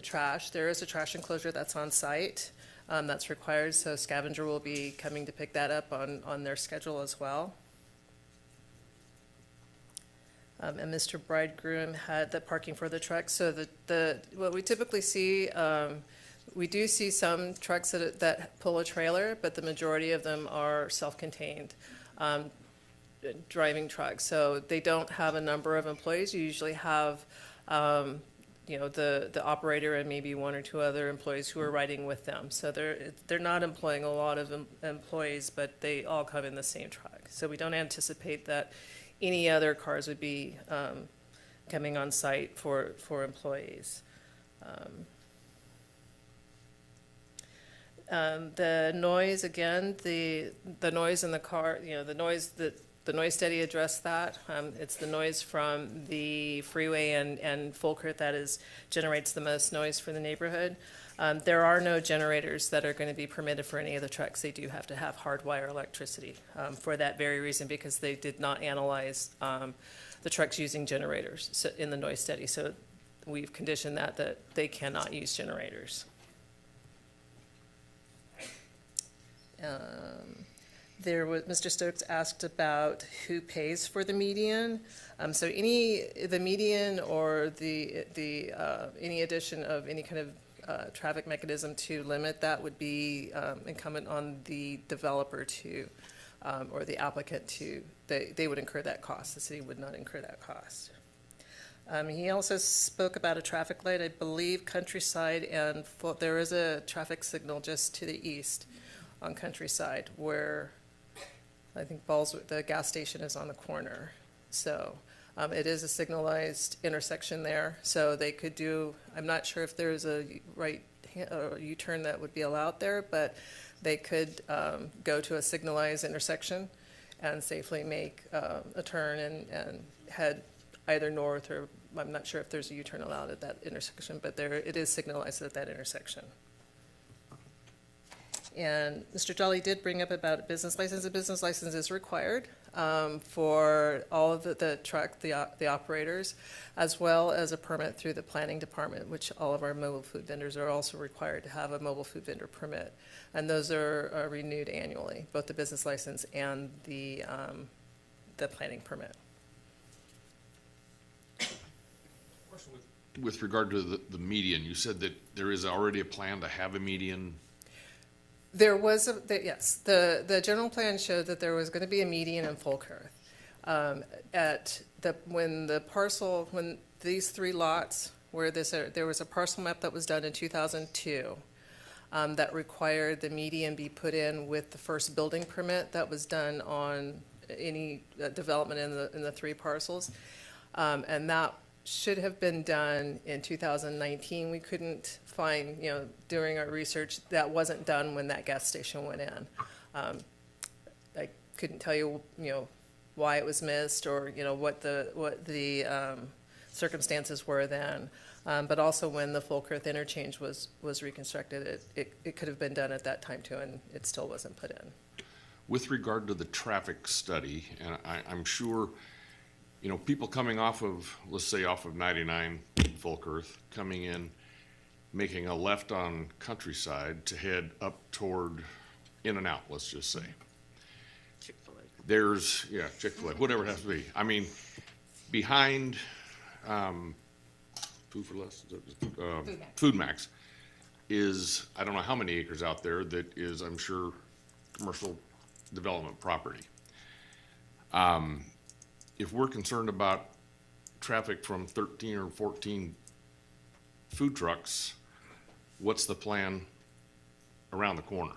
trash. There is a trash enclosure that's on site that's required, so Scavenger will be coming to pick that up on their schedule as well. And Mr. Bridegroom had the parking for the trucks. So what we typically see, we do see some trucks that pull a trailer, but the majority of them are self-contained driving trucks. So they don't have a number of employees. You usually have, the operator and maybe one or two other employees who are riding with them. So they're not employing a lot of employees, but they all come in the same truck. So we don't anticipate that any other cars would be coming on site for employees. The noise, again, the noise in the car, the noise study addressed that. It's the noise from the freeway and Folkert that generates the most noise for the neighborhood. There are no generators that are going to be permitted for any of the trucks. They do have to have hardwire electricity for that very reason, because they did not analyze the trucks using generators in the noise study. So we've conditioned that they cannot use generators. Mr. Stokes asked about who pays for the median. So the median or any addition of any kind of traffic mechanism to limit that would be incumbent on the developer or the applicant they would incur that cost. The city would not incur that cost. He also spoke about a traffic light. I believe Countryside and there is a traffic signal just to the east on Countryside where I think the gas station is on the corner. So it is a signalized intersection there. So they could I'm not sure if there's a U-turn that would be allowed there, but they could go to a signalized intersection and safely make a turn and head either north or I'm not sure if there's a U-turn allowed at that intersection, but it is signalized at that intersection. And Mr. Jolly did bring up about a business license. A business license is required for all of the operators, as well as a permit through the planning department, which all of our mobile food vendors are also required to have a mobile food vendor permit. And those are renewed annually, both the business license and the planning permit. With regard to the median, you said that there is already a plan to have a median. There was yes. The general plan showed that there was going to be a median in Folkert. When these three lots where there was a parcel map that was done in 2002 that required the median be put in with the first building permit that was done on any development in the three parcels, and that should have been done in 2019. We couldn't find, during our research, that wasn't done when that gas station went in. I couldn't tell you, why it was missed or, what the circumstances were then. But also when the Folkert interchange was reconstructed, it could have been done at that time too, and it still wasn't put in. With regard to the traffic study, and I'm sure people coming off of 99 Folkert, coming in, making a left on Countryside to head up toward In-N-Out, let's just say. Chick-fil-A. There's, Chick-fil-A, whatever it has to be. I mean, behind Food for Less, Food Max is, I don't know how many acres out there that is, I'm sure, commercial development property. If we're concerned about traffic from 13 or 14 food trucks, what's the plan around the corner?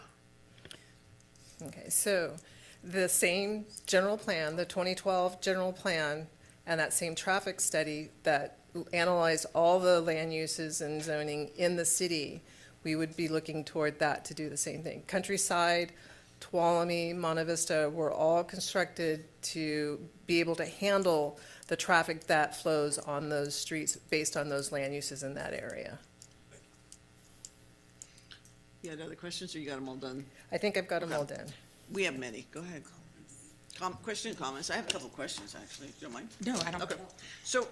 Okay, so the same general plan, the 2012 general plan, and that same traffic study that analyzed all the land uses and zoning in the city, we would be looking toward that to do the same thing. Countryside, Tuolumne, Monte Vista were all constructed to be able to handle the traffic that flows on those streets based on those land uses in that area. You had other questions, or you got them all done? I think I've got them all done. We have many. Go ahead. Question and comments. I have a couple questions, actually. Do you don't mind? No, I don't. Okay. So,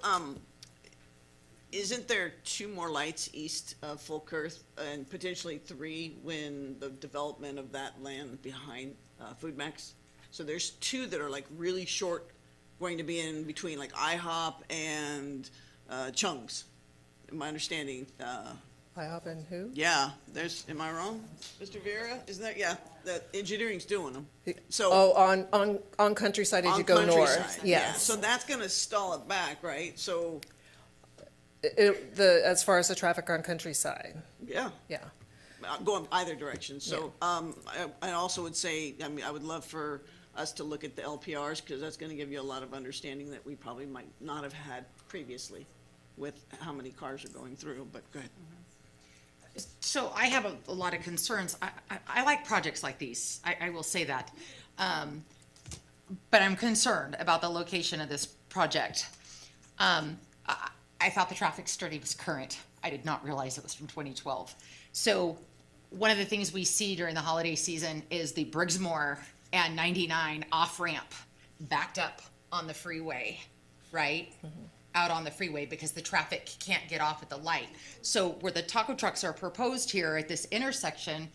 isn't there 2 more lights east of Fulkerth and potentially 3 when the development of that land behind Food Max? So there's 2 that are like really short, going to be in between like IHOP and Chung's. My understanding, IHOP and who? yeah, there's, am I wrong, Mr. Vieira? Isn't that, yeah, the engineering's doing them. So. Oh, on Countryside as On you go north. Countryside, yeah. Yes. So that's gonna stall it back, right? So, As far as the traffic on Countryside, yeah. yeah. Going either direction. So, I also would say, I mean, I would love for us to look at the LPRs, because that's gonna give you a lot of understanding that we probably might not have had previously with how many cars are going through, but go ahead. So I have a lot of concerns. I like projects like these. I will say that. But I'm concerned about the location of this project. I thought the traffic study was current. I did not realize it was from 2012. So one of the things we see during the holiday season is the Briggsmore and 99 off-ramp backed up on the freeway, right? Out on the freeway because the traffic can't get off at the light. So where the taco trucks are proposed here at this intersection,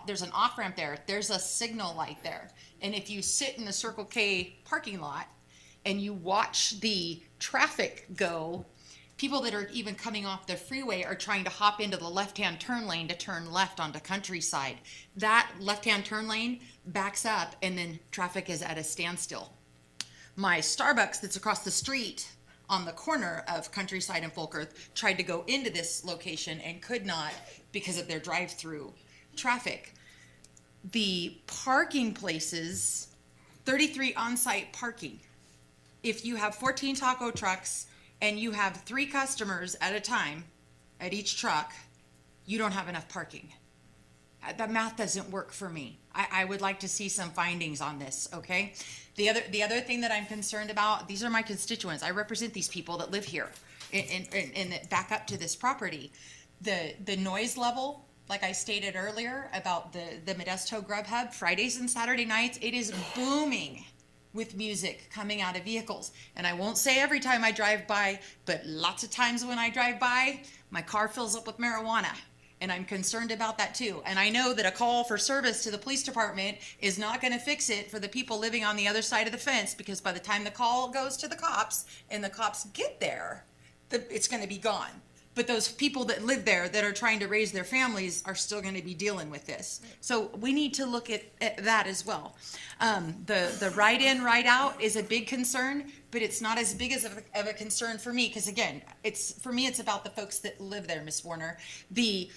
there's an off-ramp there. There's a signal light there. And if you sit in the Circle K parking lot and you watch the traffic go, people that are even coming off the freeway are trying to hop into the left-hand turn lane to turn left onto Countryside. That left-hand turn lane backs up and then traffic is at a standstill. My Starbucks that's across the street on the corner of Countryside and Fulkerth tried to go into this location and could not because of their drive-through traffic. The parking places, 33 on-site parking. If you have 14 taco trucks and you have 3 customers at a time at each truck, you don't have enough parking. The math doesn't work for me. I would like to see some findings on this, okay? The other thing that I'm concerned about, these are my constituents. I represent these people that live here and that back up to this property. The noise level, like I stated earlier about the Modesto Grub Hub, Fridays and Saturday nights, it is booming with music coming out of vehicles. And I won't say every time I drive by, but lots of times when I drive by, my car fills up with marijuana. And I'm concerned about that too. And I know that a call for service to the police department is not going to fix it for the people living on the other side of the fence, because by the time the call goes to the cops and the cops get there, it's going to be gone. But those people that live there that are trying to raise their families are still going to be dealing with this. So we need to look at that as well. The ride in, ride out is a big concern, but it's not as big of a concern for me, because again, for me it's about the folks that live there, Ms. Warner. The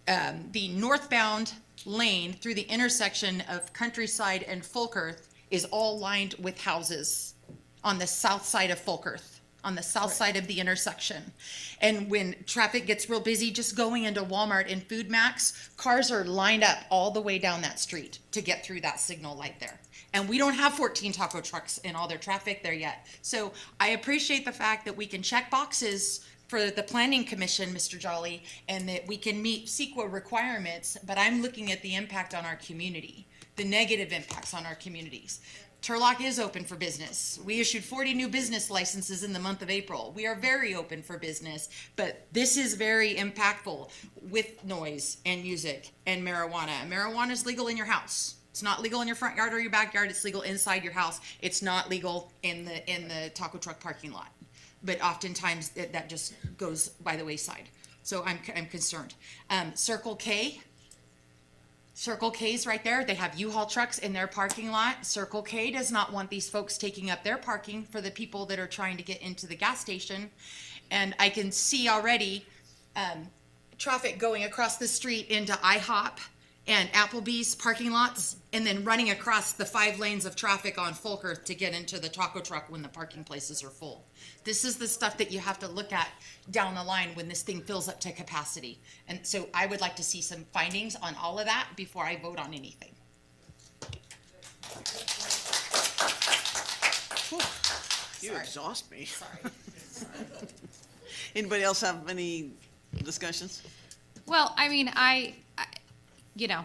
northbound lane through the intersection of Countryside and Fulkerth is all lined with houses on the south side of Fulkerth, on the south side of the intersection. And when traffic gets real busy, just going into Walmart and Food Max, cars are lined up all the way down that street to get through that signal light there. And we don't have 14 taco trucks and all their traffic there yet. So I appreciate the fact that we can check boxes for the Planning Commission, Mr. Jolly, and that we can meet CEQA requirements, but I'm looking at the impact on our community, the negative impacts on our communities. Turlock is open for business. We issued 40 new business licenses in the month of April. We are very open for business, but this is very impactful with noise and music and marijuana. Marijuana is legal in your house. It's not legal in your front yard or your backyard. It's legal inside your house. It's not legal in the taco truck parking lot. But oftentimes that just goes by the wayside. So I'm concerned. Circle K's right there. They have U-Haul trucks in their parking lot. Circle K does not want these folks taking up their parking for the people that are trying to get into the gas station. And I can see already traffic going across the street into IHOP and Applebee's parking lots, and then running across the 5 lanes of traffic on Fulkerth to get into the taco truck when the parking places are full. This is the stuff that you have to look at down the line when this thing fills up to capacity. And so I would like to see some findings on all of that before I vote on anything. You exhaust me. Sorry. Anybody else have any discussions? Well, I mean, you know,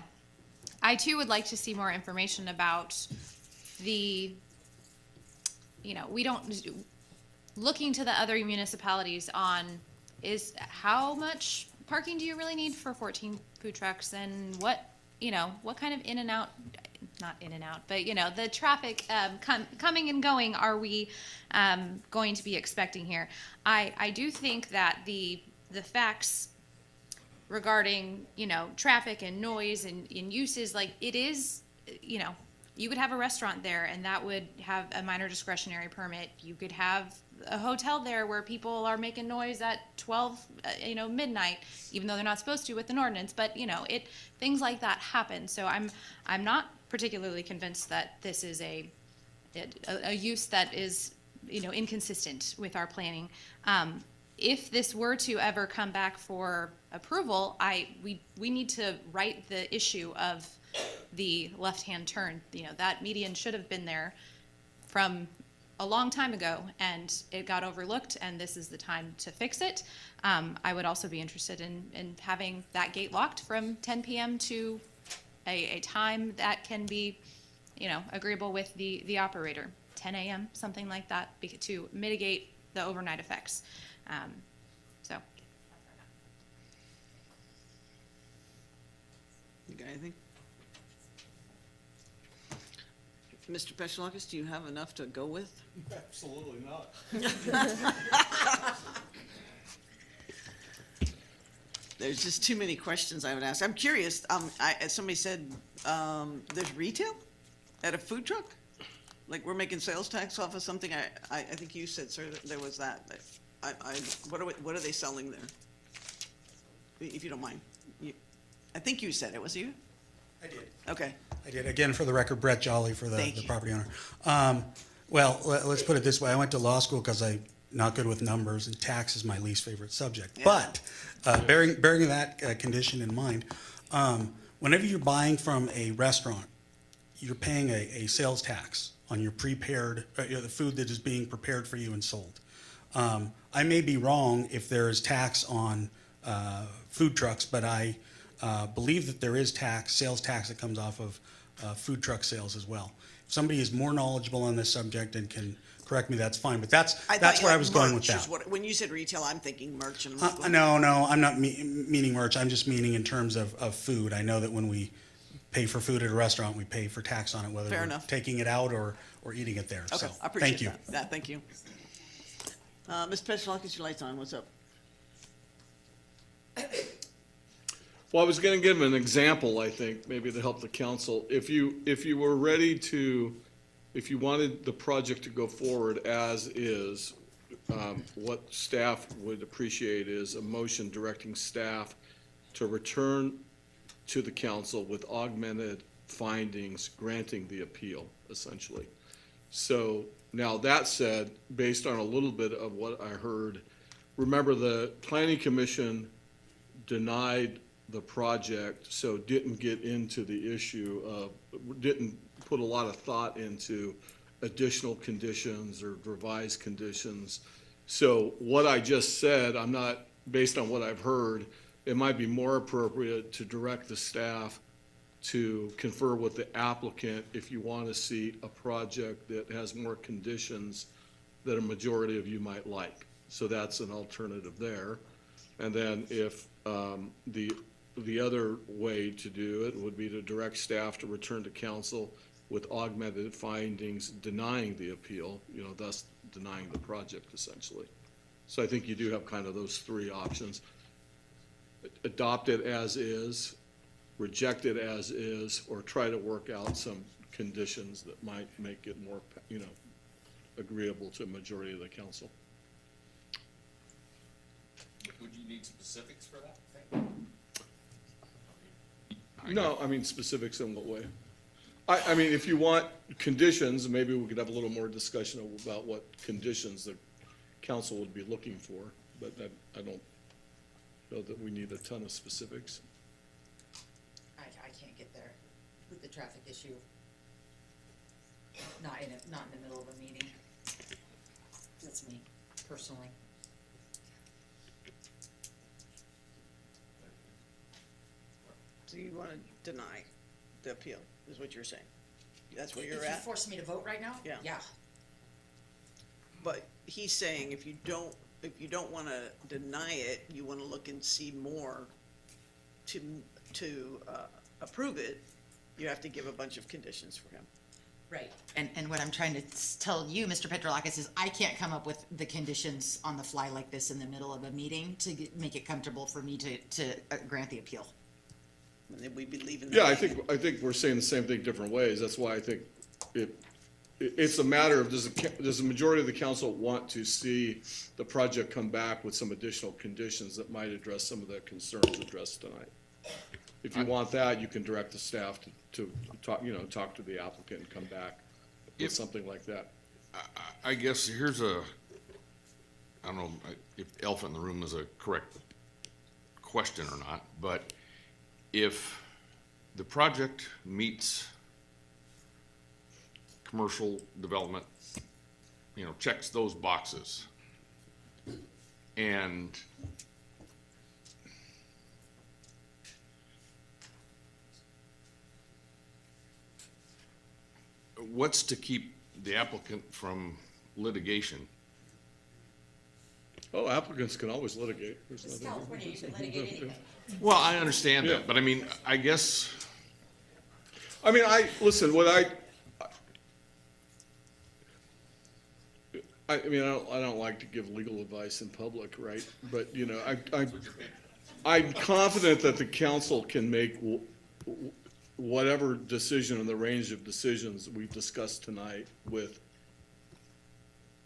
I too would like to see more information about the, you know, we don't, looking to the other municipalities on is how much parking do you really need for 14 food trucks, and what, you know, what kind of in and out, not in and out, but you know, the traffic coming and going are we going to be expecting here? I do think that the facts regarding, you know, traffic and noise and uses, like it is, you know, you could have a restaurant there and that would have a minor discretionary permit. You could have a hotel there where people are making noise at 12, you know, midnight, even though they're not supposed to with an ordinance. But you know, things like that happen. So I'm not particularly convinced that this is a use that is, you know, inconsistent with our planning. If this were to ever come back for approval, we need to right the issue of the left-hand turn. You know, that median should have been there from a long time ago, and it got overlooked, and this is the time to fix it. I would also be interested in having that gate locked from 10 p.m. to a time that can be, you know, agreeable with the operator, 10 a.m., something like that, to mitigate the overnight effects. So. You got anything? Mr. Peshalakis, do you have enough to go with? Absolutely not. There's just too many questions I would ask. I'm curious, somebody said, there's retail at a food truck? Like we're making sales tax off of something? I think you said, sir, that there was that. What are they selling there? If you don't mind. I think you said it, was you? I did. Okay. I did. Again, for the record, Brett Jolly for the Thank you. property owner. Well, let's put it this way. I went to law school because I'm not good with numbers, and tax is my least favorite subject. Yeah. But bearing that condition in mind, whenever you're buying from a restaurant, you're paying a sales tax on your prepared, the food that is being prepared for you and sold. I may be wrong if there is tax on food trucks, but I believe that there is sales tax that comes off of food truck sales as well. If somebody is more knowledgeable on this subject and can correct me, that's fine. But that's where I was going with that. When you said retail, I'm thinking merch. And I'm like, No, I'm not meaning merch. I'm just meaning in terms of food. I know that when we pay for food at a restaurant, we pay for tax on it, whether Fair we're enough. taking it out or eating it there. Okay, So, I appreciate thank you. that. Yeah, thank you. Ms. Peshalakis, your light's on. What's up? Well, I was going to give an example, I think, maybe to help the council. If you were ready to, if you wanted the project to go forward as is, what staff would appreciate is a motion directing staff to return to the council with augmented findings granting the appeal, essentially. So now that said, based on a little bit of what I heard, remember the planning commission denied the project, so didn't get into the issue of, didn't put a lot of thought into additional conditions or revised conditions. So what I just said, I'm not, based on what I've heard, it might be more appropriate to direct the staff to confer with the applicant if you want to see a project that has more conditions that a majority of you might like. So that's an alternative there. And then if the other way to do it would be to direct staff to return to council with augmented findings denying the appeal, thus denying the project essentially. So I think you do have kind of those three options. Adopt it as is, reject it as is, or try to work out some conditions that might make it more, agreeable to a majority of the council. Would you need specifics for that? No, I mean specifics in what way? I mean, if you want conditions, maybe we could have a little more discussion about what conditions the council would be looking for, but I don't know that we need a ton of specifics. I can't get there with the traffic issue. Not in the middle of a meeting. That's me, personally. So you wanna deny the appeal, is what you're saying? That's where you're If you at? force me to vote right now? Yeah. Yeah. But he's saying if you don't wanna deny it, you wanna look and see more to approve it, you have to give a bunch of conditions for him. Right. And what I'm trying to tell you, Mr. Petrolakis, is I can't come up with the conditions on the fly like this in the middle of a meeting to make it comfortable for me to grant the appeal. And then we'd be leaving. Yeah, I think we're saying the same thing different ways. That's why I think it's a matter of, does the majority of the council want to see the project come back with some additional conditions that might address some of the concerns addressed tonight? If you want that, you can direct the staff to talk, talk to the applicant and come back with something like that. I guess here's I don't know if elephant in the room is a correct question or not, but if the project meets commercial development, checks those boxes, and what's to keep the applicant from litigation? Oh, applicants can always litigate. There's This is nothing- California, you can litigate anything. Well, I understand Yeah. that, but I mean, I guess, Listen, I don't like to give legal advice in public, right? But, I'm confident that the council can make whatever decision in the range of decisions we've discussed tonight with,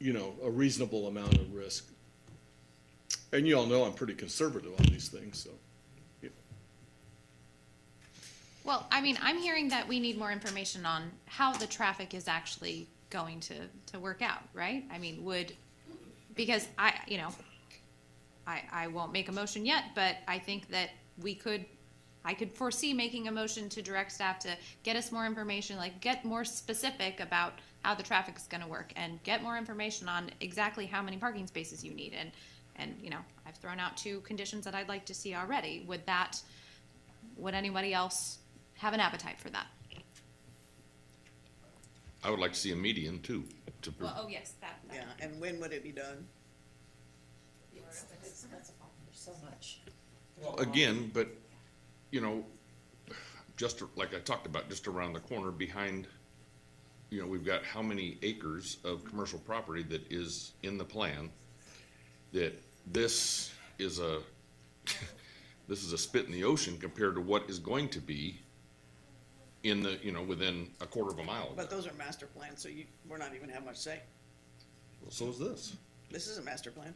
a reasonable amount of risk. And you all know I'm pretty conservative on these things, so. Well, I mean, I'm hearing that we need more information on how the traffic is actually going to work out, right? I mean, because I won't make a motion yet, but I think that I could foresee making a motion to direct staff to get us more information, like get more specific about how the traffic is gonna work and get more information on exactly how many parking spaces you need. And I've thrown out 2 conditions that I'd like to see already. Would anybody else have an appetite for that? I would like to see a median too. Well, yes, that. Yeah, and when would it be done? So much. Again, but, just like I talked about, just around the corner behind, we've got how many acres of commercial property that is in the plan, that this is a spit in the ocean compared to what is going to be in the, within a quarter of a mile of But that. those are master plans, so we're not even have much say. Well, so is this. This is a master plan.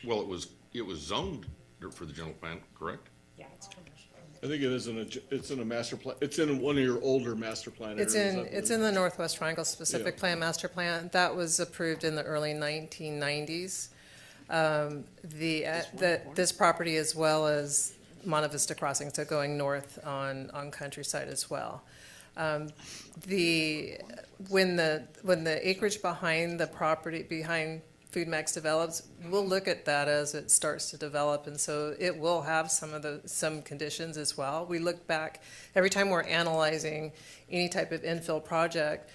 Well, it was zoned for the general plan, correct? Yeah, it's commercial. I think it's in a master plan, it's in one of your older master plan areas. It's in the Northwest Triangle Specific Yeah. Plan Master Plan. That was approved in the early 1990s. This property as well as Monte Vista Crossing, so going north on Countryside as well. When the acreage behind the property, behind Food Max develops, we'll look at that as it starts to develop, and so it will have some conditions as well. We look back, every time we're analyzing any type of infill project,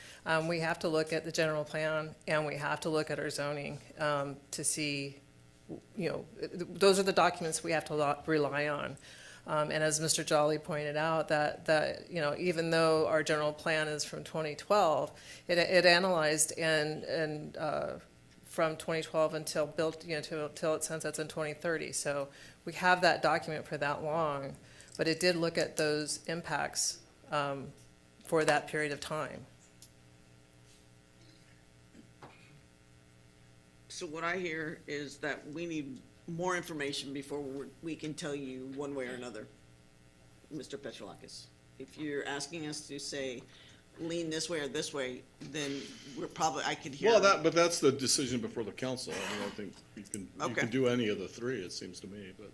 we have to look at the general plan and we have to look at our zoning, to see, those are the documents we have to rely on. And as Mr. Jolly pointed out, that even though our general plan is from 2012, it analyzed and from 2012 until built, till it sunsets in 2030. So we have that document for that long, but it did look at those impacts for that period of time. So what I hear is that we need more information before we can tell you one way or another, Mr. Petrolakis. If you're asking us to say, lean this way or this way, then I could hear. Well, but that's the decision before the council. I don't think you Okay. can do any of the 3, it seems to me, but,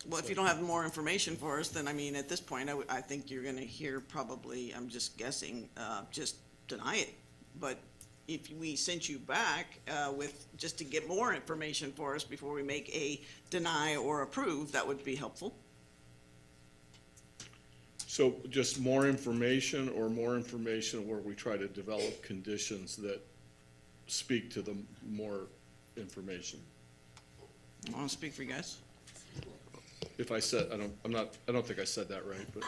Well, if you don't have more information for us, then at this point, I think you're gonna hear probably, I'm just guessing, just deny it. But if we sent you back, just to get more information for us before we make a deny or approve, that would be helpful. So just more information or more information where we try to develop conditions that speak to the more information? I want to speak for you guys. If I said, I don't think I said that right, but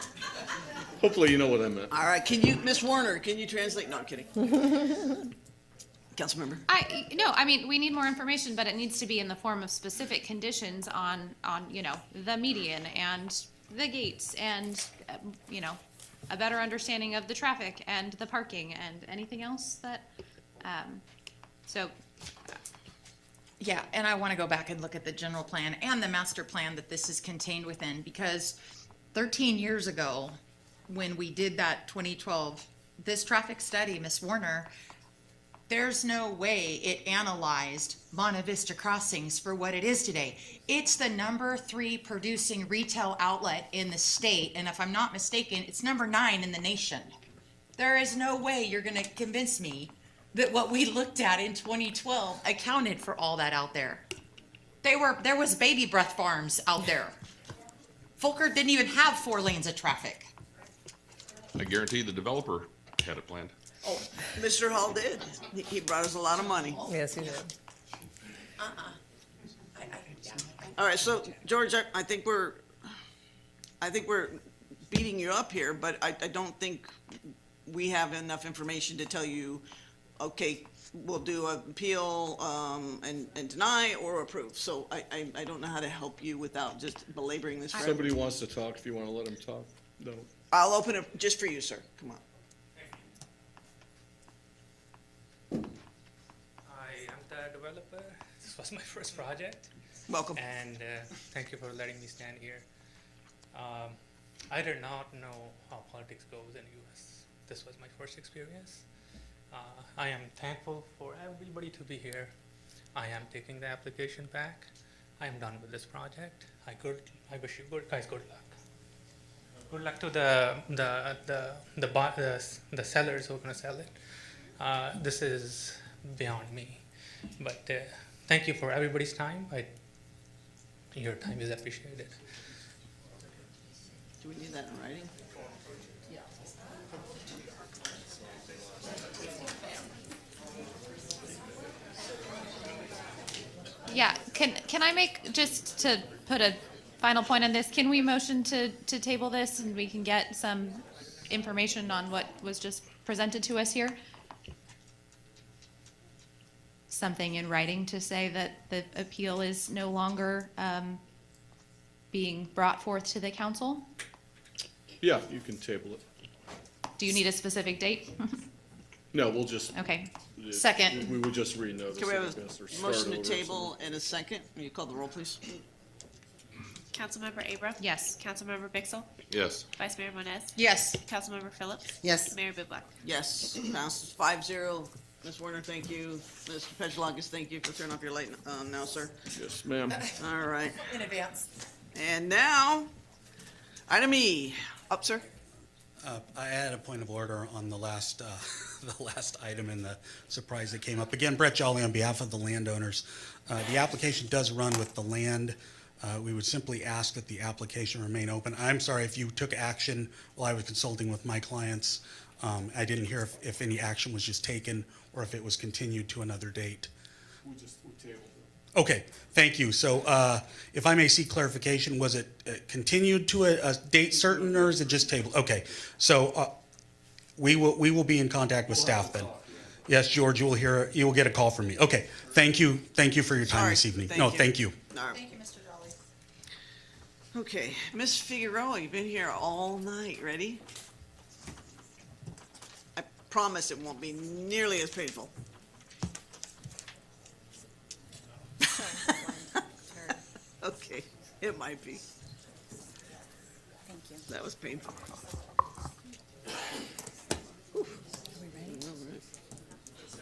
hopefully you know what I meant. All right, Ms. Warner, can you translate? No, I'm kidding. Councilmember? I mean, we need more information, but it needs to be in the form of specific conditions on, the median and the gates and, a better understanding of the traffic and the parking and anything else that, so. Yeah, and I want to go back and look at the general plan and the master plan that this is contained within, because 13 years ago, when we did that 2012, this traffic study, Ms. Warner, there's no way it analyzed Monte Vista Crossings for what it is today. It's the number 3 producing retail outlet in the state, and if I'm not mistaken, it's number 9 in the nation. There is no way you're going to convince me that what we looked at in 2012 accounted for all that out there. There was baby breath farms out there. Folker didn't even have 4 lanes of traffic. I guarantee the developer had it planned. Oh, Mr. Hall did. He brought us a lot of money. Yes, he did. All right, so George, I think we're beating you up here, but I don't think we have enough information to tell you, okay, we'll do an appeal and deny or approve. So I don't know how to help you without just belaboring this. Somebody wants to talk, if you want to let him talk, no. I'll open it just for you, sir. Come on. I am the developer. This was my first project. Welcome. And thank you for letting me stand here. I did not know how politics goes in the US. This was my first experience. I am thankful for everybody to be here. I am taking the application back. I am done with this project. I wish you guys good luck. Good luck to the sellers who are going to sell it. This is beyond me, but thank you for everybody's time. Your time is appreciated. Do we need that in writing? Yeah, can I make, just to put a final point on this, can we motion to table this and we can get some information on what was just presented to us here? Something in writing to say that the appeal is no longer being brought forth to the council? Yeah, you can table it. Do you need a specific date? No, we'll just. Okay. Second. We would just renotice Can we have it, I guess, or a start motion to over or table and a second? Will you call the roll, please? Councilmember Abram? Yes. Councilmember Bixel? Yes. Vice Mayor Moniz? Yes. Councilmember Phillips? Yes. Mayor Bublak? Yes, passes 5-0. Ms. Warner, thank you. Mr. Pedalakis, thank you for turning off your light now, sir. Yes, ma'am. All right. In advance. And now, item E. Up, sir. I had a point of order on the last, the last item and the surprise that came up. Again, Brett Jolly on behalf of the landowners. The application does run with the land. We would simply ask that the application remain open. I'm sorry if you took action while I was consulting with my clients. I didn't hear if any action was just taken or if it was continued to another date. We tabled it. Okay, thank you. So if I may seek clarification, was it continued to a date certain or is it just tabled? Okay, so we will be in contact with staff then. Yes, George, you will get a call from me. Okay, thank you for your time this evening. No, thank you. All right. Thank you, Mr. Dolly. Okay, Ms. Figueroa, you've been here all night. Ready? I promise it won't be nearly as painful. Okay, it might be. Thank you. That was painful.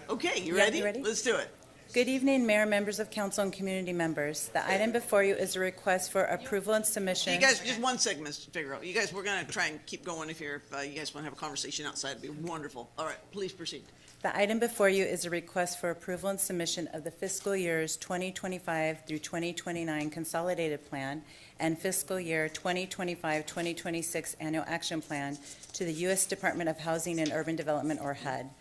Okay, you Yeah, ready? you ready? Let's do it. Good evening, Mayor, members of council, and community members. The item before you is a request for approval and submission. You guys, just 1 second, Ms. Figueroa. You guys, we're gonna try and keep going if you guys wanna have a conversation outside, it'd be wonderful. All right, please proceed. The item before you is a request for approval and submission of the fiscal years 2025 through 2029 Consolidated Plan and fiscal year 2025-2026 Annual Action Plan to the U.S. Department of Housing and Urban Development, or HUD.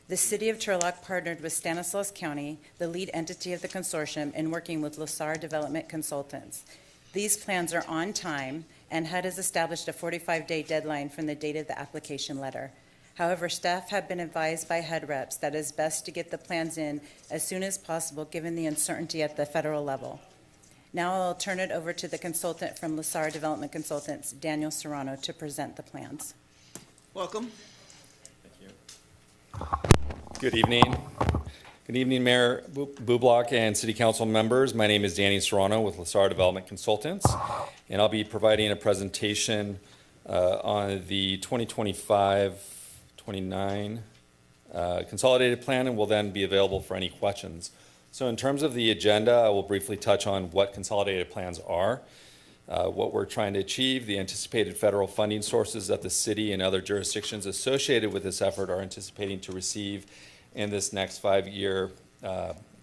The City of Turlock partnered with Stanislaus County, the lead entity of the consortium, in working with LaSalle Development Consultants. These plans are on time, and HUD has established a 45-day deadline from the date of the application letter. However, staff have been advised by HUD reps that it is best to get the plans in as soon as possible, given the uncertainty at the federal level. Now I'll turn it over to the consultant from LaSalle Development Consultants, Daniel Serrano, to present the plans. Welcome. Good evening. Good evening, Mayor Bublock and City Council members. My name is Danny Serrano with LaSalle Development Consultants, and I'll be providing a presentation on the 2025-29 Consolidated Plan, and will then be available for any questions. So in terms of the agenda, I will briefly touch on what consolidated plans are, what we're trying to achieve, the anticipated federal funding sources that the city and other jurisdictions associated with this effort are anticipating to receive in this next 5-year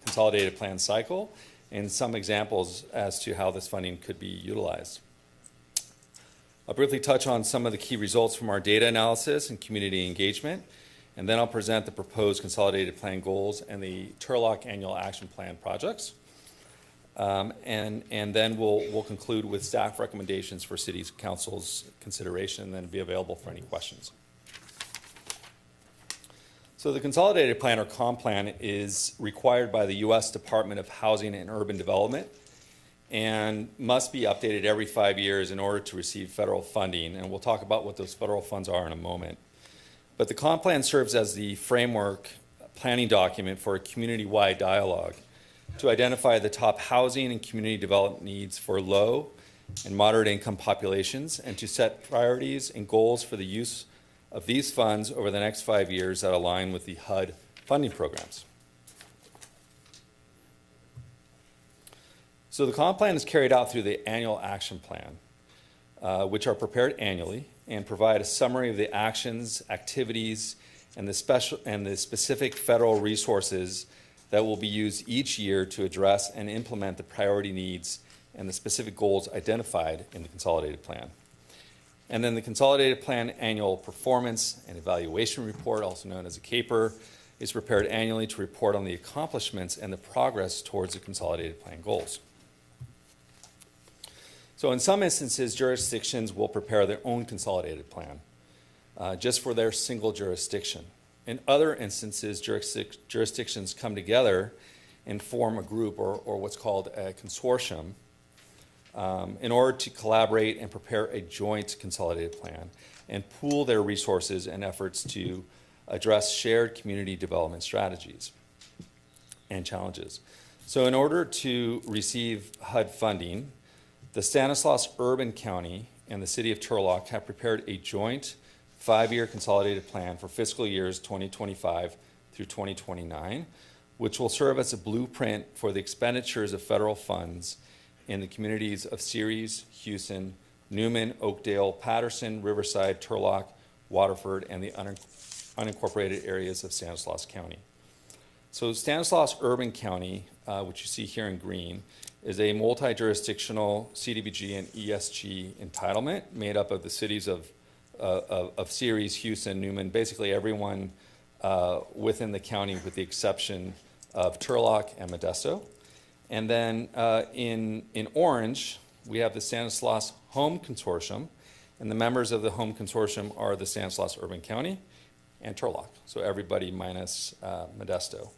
consolidated plan cycle, and some examples as to how this funding could be utilized. I'll briefly touch on some of the key results from our data analysis and community engagement, and then I'll present the proposed consolidated plan goals and the Turlock Annual Action Plan projects. And then we'll conclude with staff recommendations for City Council's consideration, and then be available for any questions. So the Consolidated Plan, or Comp Plan, is required by the U.S. Department of Housing and Urban Development and must be updated every 5 years in order to receive federal funding. And we'll talk about what those federal funds are in a moment. But the Comp Plan serves as the framework planning document for a community-wide dialogue to identify the top housing and community development needs for low and moderate income populations, and to set priorities and goals for the use of these funds over the next 5 years that align with the HUD funding programs. So the Comp Plan is carried out through the Annual Action Plan, which are prepared annually and provide a summary of the actions, activities, and the specific federal resources that will be used each year to address and implement the priority needs and the specific goals identified in the Consolidated Plan. And then the Consolidated Plan Annual Performance and Evaluation Report, also known as a CAPER, is prepared annually to report on the accomplishments and the progress towards the Consolidated Plan goals. So in some instances, jurisdictions will prepare their own Consolidated Plan, just for their single jurisdiction. In other instances, jurisdictions come together and form a group, or what's called a consortium, in order to collaborate and prepare a joint consolidated plan and pool their resources and efforts to address shared community development strategies and challenges. So in order to receive HUD funding, the Stanislaus Urban County and the City of Turlock have prepared a joint 5-year consolidated plan for fiscal years 2025 through 2029, which will serve as a blueprint for the expenditures of federal funds in the communities of Ceres, Houston, Newman, Oakdale, Patterson, Riverside, Turlock, Waterford, and the unincorporated areas of Stanislaus County. So Stanislaus Urban County, which you see here in green, is a multi-jurisdictional CDBG and ESG entitlement made up of the cities of Ceres, Houston, Newman, basically everyone within the county with the exception of Turlock and Modesto. And then in orange, we have the Stanislaus Home Consortium, and the members of the Home Consortium are the Stanislaus Urban County and Turlock, so everybody minus Modesto.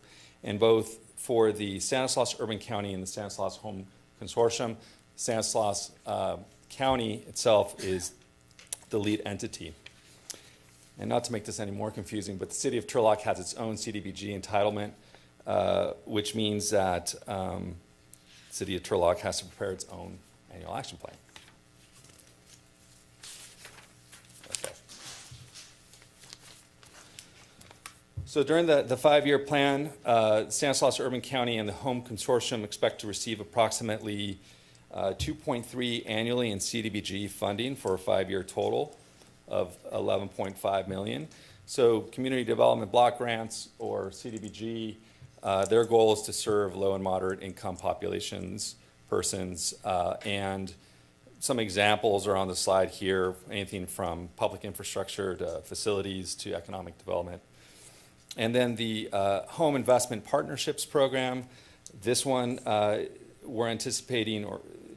And both for the Stanislaus Urban County and the Stanislaus Home Consortium, Stanislaus County itself is the lead entity. And not to make this any more confusing, but the City of Turlock has its own CDBG entitlement, which means that City of Turlock has to prepare its own annual action plan. Okay. So during the 5-year plan, Stanislaus Urban County and the Home Consortium expect to receive approximately 2.3 annually in CDBG funding for a 5-year total of $11.5 million. So community development block grants, or CDBG, their goal is to serve low and moderate income populations, persons, and some examples are on the slide here, anything from public infrastructure to facilities to economic development. And then the Home Investment Partnerships Program, this one we're anticipating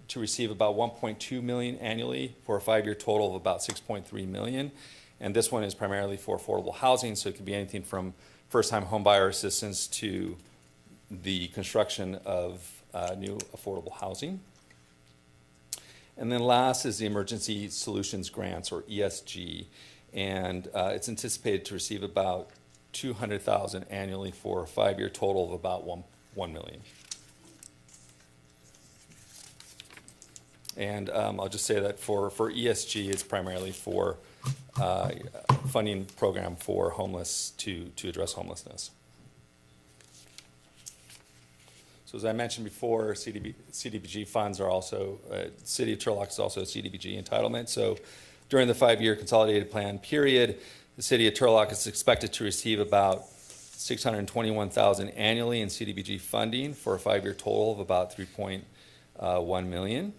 to receive about 1.2 million annually for a 5-year total of about 6.3 million. And this one is primarily for affordable housing, so it could be anything from first-time homebuyer assistance to the construction of new affordable housing. And then last is the Emergency Solutions Grants, or ESG, and it's anticipated to receive about 200,000 annually for a 5-year total of about 1 million. And I'll just say that for ESG, it's primarily for funding program for homeless to address homelessness. So as I mentioned before, CDBG funds are also, City of Turlock is also a CDBG entitlement. So during the 5-year consolidated plan period, the City of Turlock is expected to receive about $621,000 annually in CDBG funding for a 5-year total of about $3.1 million.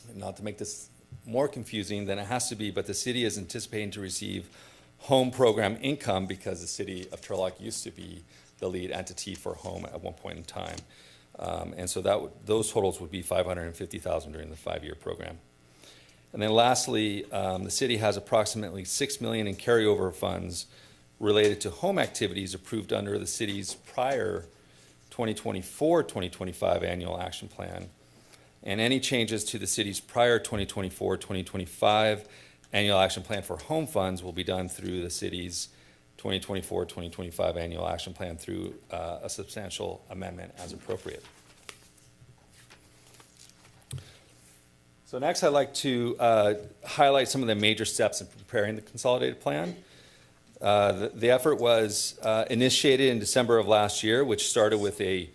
And not to make this more confusing than it has to be, but the city is anticipating to receive home program income because the City of Turlock used to be the lead entity for home at one point in time. And so those totals would be $550,000 during the 5-year program. And then lastly, the city has approximately $6 million in carryover funds related to home activities approved under the city's prior 2024-2025 annual action plan. And any changes to the city's prior 2024-2025 annual action plan for home funds will be done through the city's 2024-2025 annual action plan through a substantial amendment as appropriate. So next, I'd like to highlight some of the major steps in preparing the consolidated plan. The effort was initiated in December of last year, which started with a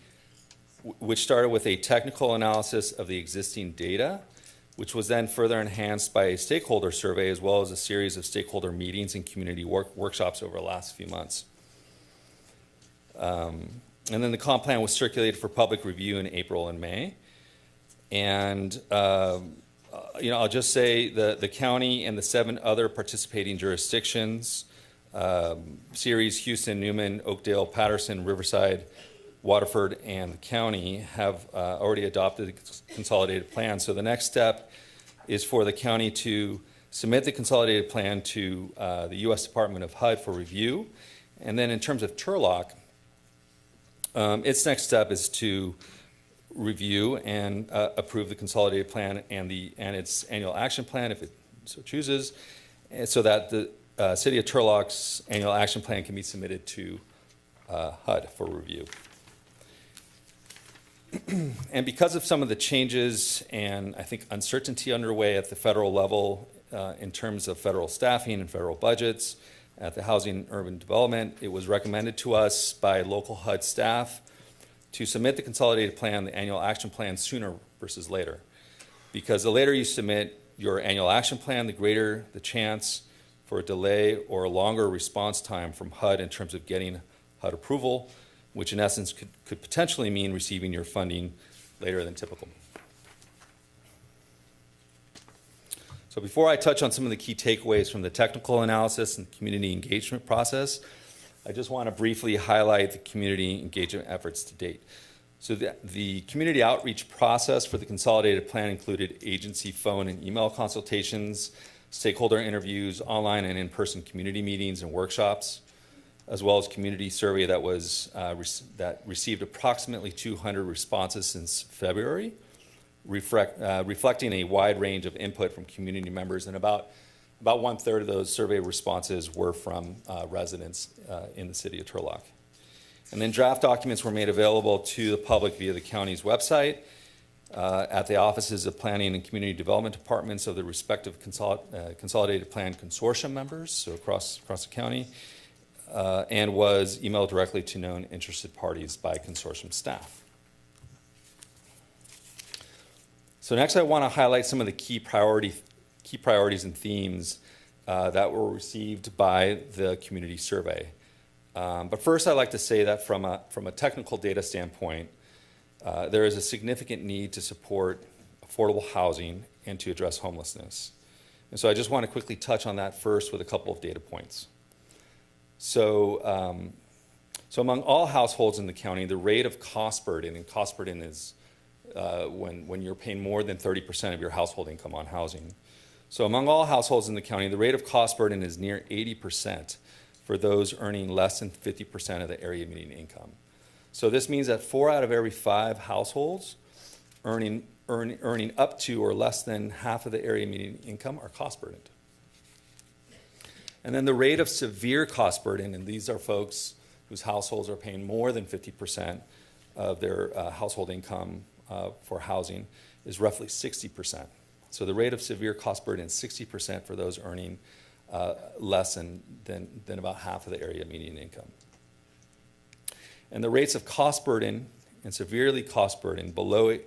technical analysis of the existing data, which was then further enhanced by a stakeholder survey, as well as a series of stakeholder meetings and community workshops over the last few months. And then the comp plan was circulated for public review in April and May. And I'll just say the county and the 7 other participating jurisdictions, Ceres, Houston, Newman, Oakdale, Patterson, Riverside, Waterford, and the county have already adopted the consolidated plan. So the next step is for the county to submit the consolidated plan to the U.S. Department of HUD for review. And then in terms of Turlock, its next step is to review and approve the consolidated plan and its annual action plan, if it so chooses, so that the City of Turlock's annual action plan can be submitted to HUD for review. And because of some of the changes and I think uncertainty underway at the federal level in terms of federal staffing and federal budgets at the Housing and Urban Development, it was recommended to us by local HUD staff to submit the consolidated plan, the annual action plan, sooner versus later. Because the later you submit your annual action plan, the greater the chance for a delay or a longer response time from HUD in terms of getting HUD approval, which in essence could potentially mean receiving your funding later than typical. So before I touch on some of the key takeaways from the technical analysis and community engagement process, I just want to briefly highlight the community engagement efforts to date. So the community outreach process for the consolidated plan included agency phone and email consultations, stakeholder interviews, online and in-person community meetings and workshops, as well as community survey that received approximately 200 responses since February, reflecting a wide range of input from community members, and about 1/3 of those survey responses were from residents in the City of Turlock. And then draft documents were made available to the public via the county's website, at the offices of planning and community development departments of the respective consolidated plan consortium members, so across the county, and was emailed directly to known interested parties by consortium staff. So next I want to highlight some of the key priorities and themes that were received by the community survey. But first, I'd like to say that from a technical data standpoint, there is a significant need to support affordable housing and to address homelessness. And so I just want to quickly touch on that first with a couple of data points. So, so among all households in the county, the rate of cost burden, and cost burden is when you're paying more than 30% of your household income on housing. So among all households in the county, the rate of cost burden is near 80% for those earning less than 50% of the area median income. So this means that 4 out of every 5 households earning up to or less than half of the area median income are cost burdened. And then the rate of severe cost burden, and these are folks whose households are paying more than 50% of their household income for housing, is roughly 60%. So the rate of severe cost burden is 60% for those earning less than about half of the area median income. And the rates of cost burden and severely cost burden below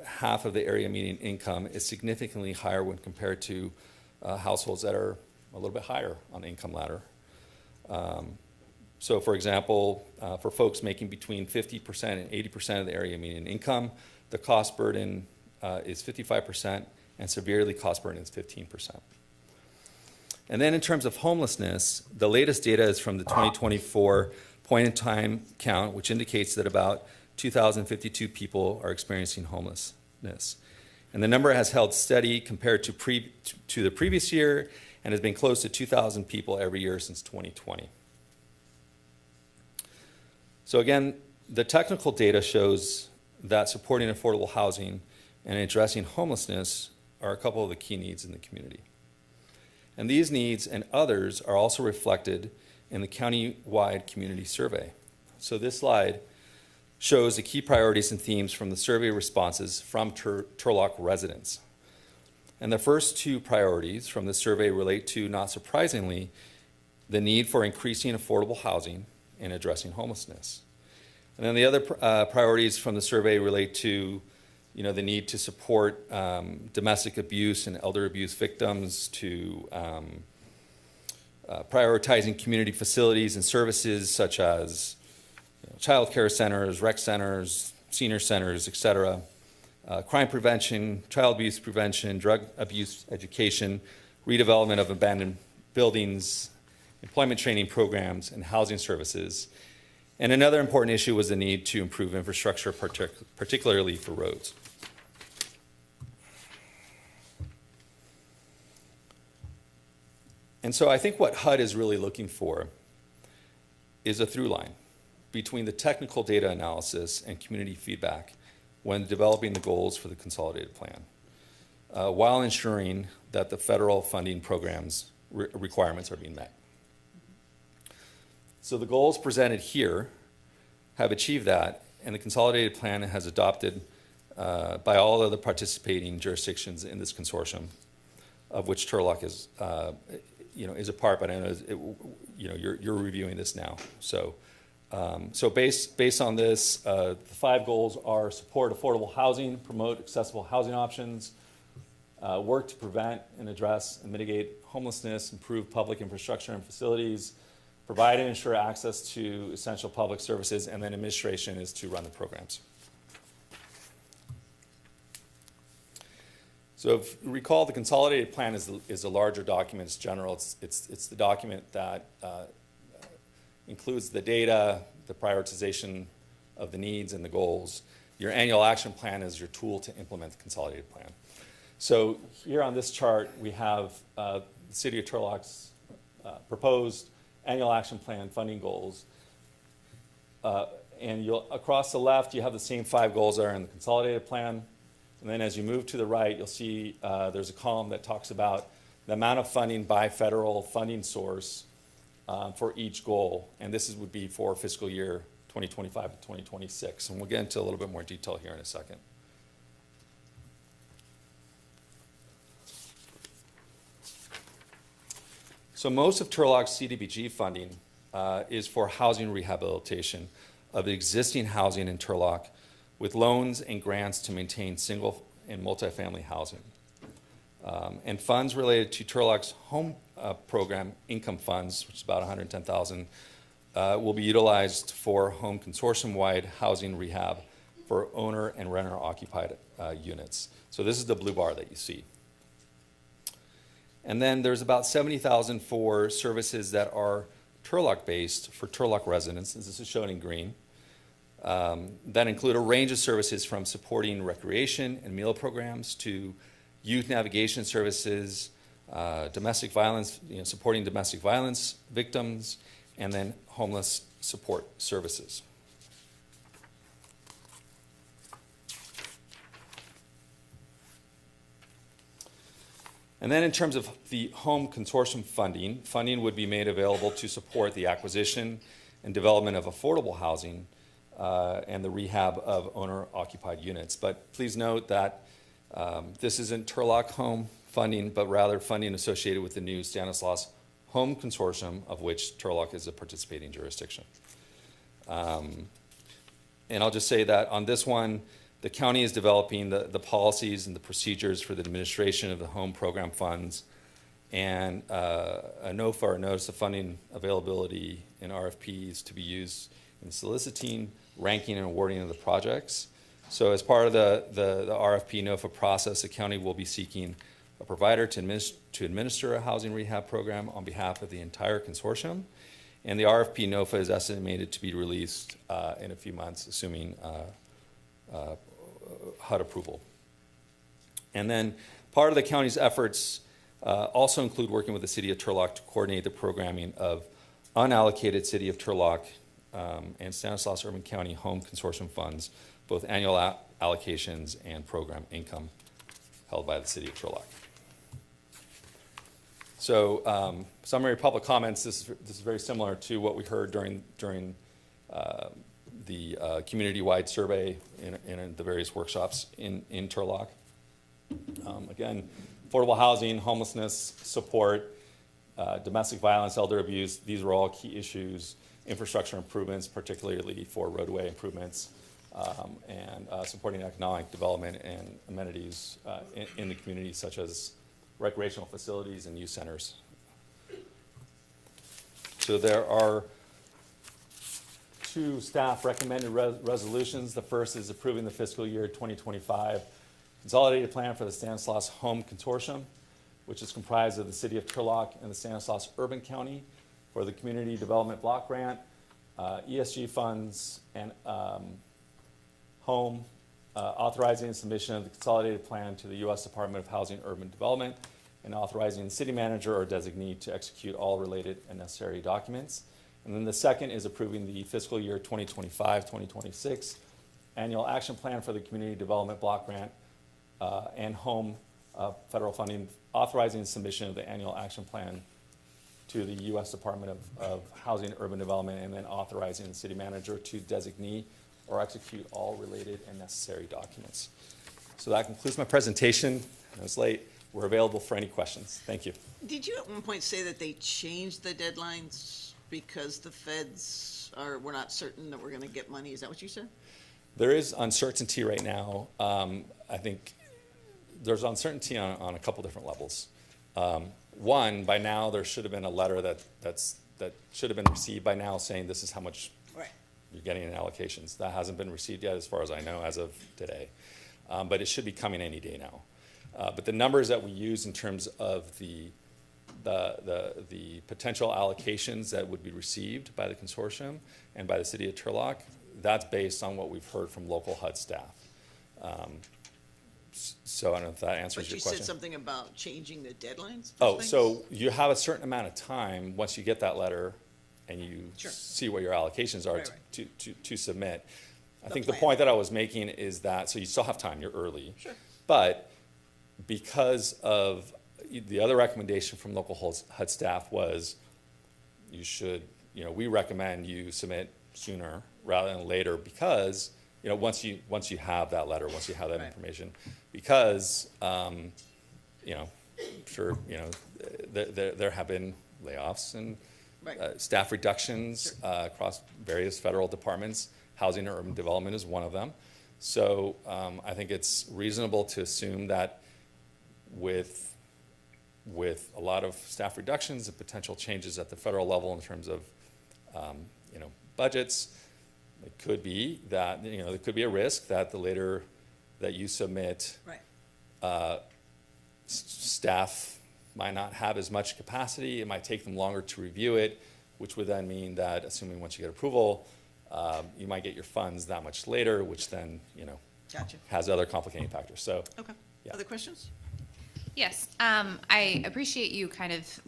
half of the area median income is significantly higher when compared to households that are a little bit higher on the income ladder. So for example, for folks making between 50% and 80% of the area median income, the cost burden is 55% and severely cost burden is 15%. And then in terms of homelessness, the latest data is from the 2024 point-in-time count, which indicates that about 2,052 people are experiencing homelessness. And the number has held steady compared to the previous year and has been close to 2,000 people every year since 2020. So again, the technical data shows that supporting affordable housing and addressing homelessness are a couple of the key needs in the community. And these needs and others are also reflected in the county-wide community survey. So this slide shows the key priorities and themes from the survey responses from Turlock residents. And the first 2 priorities from the survey relate to, not surprisingly, the need for increasing affordable housing and addressing homelessness. And then the other priorities from the survey relate to the need to support domestic abuse and elder abuse victims, to prioritizing community facilities and services such as child care centers, rec centers, senior centers, et cetera, crime prevention, child abuse prevention, drug abuse education, redevelopment of abandoned buildings, employment training programs, and housing services. And another important issue was the need to improve infrastructure, particularly for roads. And so I think what HUD is really looking for is a through line between the technical data analysis and community feedback when developing the goals for the consolidated plan, while ensuring that the federal funding programs requirements are being met. So the goals presented here have achieved that, and the consolidated plan has adopted by all of the participating jurisdictions in this consortium, of which Turlock is a part. But I know you're reviewing this now. So based on this, the 5 goals are: support affordable housing, promote accessible housing options, work to prevent and address and mitigate homelessness, improve public infrastructure and facilities, provide and ensure access to essential public services, and then administration is to run the programs. So if you recall, the consolidated plan is a larger document. It's general. It's the document that includes the data, the prioritization of the needs and the goals. Your annual action plan is your tool to implement the consolidated plan. So here on this chart, we have the City of Turlock's proposed annual action plan funding goals. And across the left, you have the same 5 goals that are in the consolidated plan. And then as you move to the right, you'll see there's a column that talks about the amount of funding by federal funding source for each goal. And this would be for fiscal year 2025 to 2026. And we'll get into a little bit more detail here in a second. So most of Turlock's CDBG funding is for housing rehabilitation of the existing housing in Turlock, with loans and grants to maintain single and multifamily housing. And funds related to Turlock's home program income funds, which is about 110,000, will be utilized for home consortium-wide housing rehab for owner and renter-occupied units. So this is the blue bar that you see. And then there's about 70,000 for services that are Turlock-based for Turlock residents, as this is shown in green. That include a range of services from supporting recreation and meal programs to youth navigation services, domestic violence, supporting domestic violence victims, and then homeless support services. And then in terms of the home consortium funding, funding would be made available to support the acquisition and development of affordable housing and the rehab of owner-occupied units. But please note that this isn't Turlock home funding, but rather funding associated with the new Stanislaus Home Consortium, of which Turlock is a participating jurisdiction. And I'll just say that on this one, the county is developing the policies and the procedures for the administration of the home program funds, and a NOFA, or Notice of Funding Availability, in RFPs to be used in soliciting, ranking, and awarding of the projects. So as part of the RFP NOFA process, the county will be seeking a provider to administer a housing rehab program on behalf of the entire consortium. And the RFP NOFA is estimated to be released in a few months, assuming HUD approval. And then part of the county's efforts also include working with the city of Turlock to coordinate the programming of unallocated city of Turlock and Stanislaus Urban County Home Consortium funds, both annual allocations and program income held by the city of Turlock. So summary public comments, this is very similar to what we heard during the community-wide survey in the various workshops in Turlock. Again, affordable housing, homelessness support, domestic violence, elder abuse, these are all key issues. Infrastructure improvements, particularly for roadway improvements, and supporting economic development and amenities in the community, such as recreational facilities and youth centers. So there are two staff recommended resolutions. The first is approving the fiscal year 2025 consolidated plan for the Stanislaus Home Consortium, which is comprised of the city of Turlock and the Stanislaus Urban County for the Community Development Block Grant, ESG funds, and home, authorizing the submission of the consolidated plan to the U.S. Department of Housing and Urban Development, and authorizing the city manager or designee to execute all related and necessary documents. And then the second is approving the fiscal year 2025-2026 annual action plan for the Community Development Block Grant and home federal funding, authorizing the submission of the annual action plan to the U.S. Department of Housing and Urban Development, and then authorizing the city manager to designee or execute all related and necessary documents. So that concludes my presentation. I was late. We're available for any questions. Thank you. Did you at one point say that they changed the deadlines because the feds were not certain that we're going to get money? Is that what you said? There is uncertainty right now. I think there's uncertainty on a couple different levels. One, by now there should have been a letter that should have been received by now saying this is how much you're getting in allocations. That hasn't been received yet, as far as I know, as of today. But it should be coming any day now. But the numbers that we use in terms of the potential allocations that would be received by the consortium and by the city of Turlock, that's based on what we've heard from local HUD staff. So I don't know if that answers your question. But you said something about changing the deadlines? Oh, so you have a certain amount of time once you get that letter and you see what your allocations are to submit. I think the point that I was making is that, so you still have time, you're early. Sure. But because of the other recommendation from local HUD staff was you should, we recommend you submit sooner rather than later because, once you have that letter, once you have that information, because, there have been layoffs and staff reductions across various federal departments. Housing and Urban Development is one of them. So I think it's reasonable to assume that with a lot of staff reductions and potential changes at the federal level in terms of, budgets, it could be that, there could be a risk that the later that you submit, Right. Staff might not have as much capacity. It might take them longer to review it, which would then mean that, assuming once you get approval, you might get your funds that much later, which then, Gotcha. has other complicating factors. So, Okay. Yeah. Other questions? Yes, I appreciate you kind of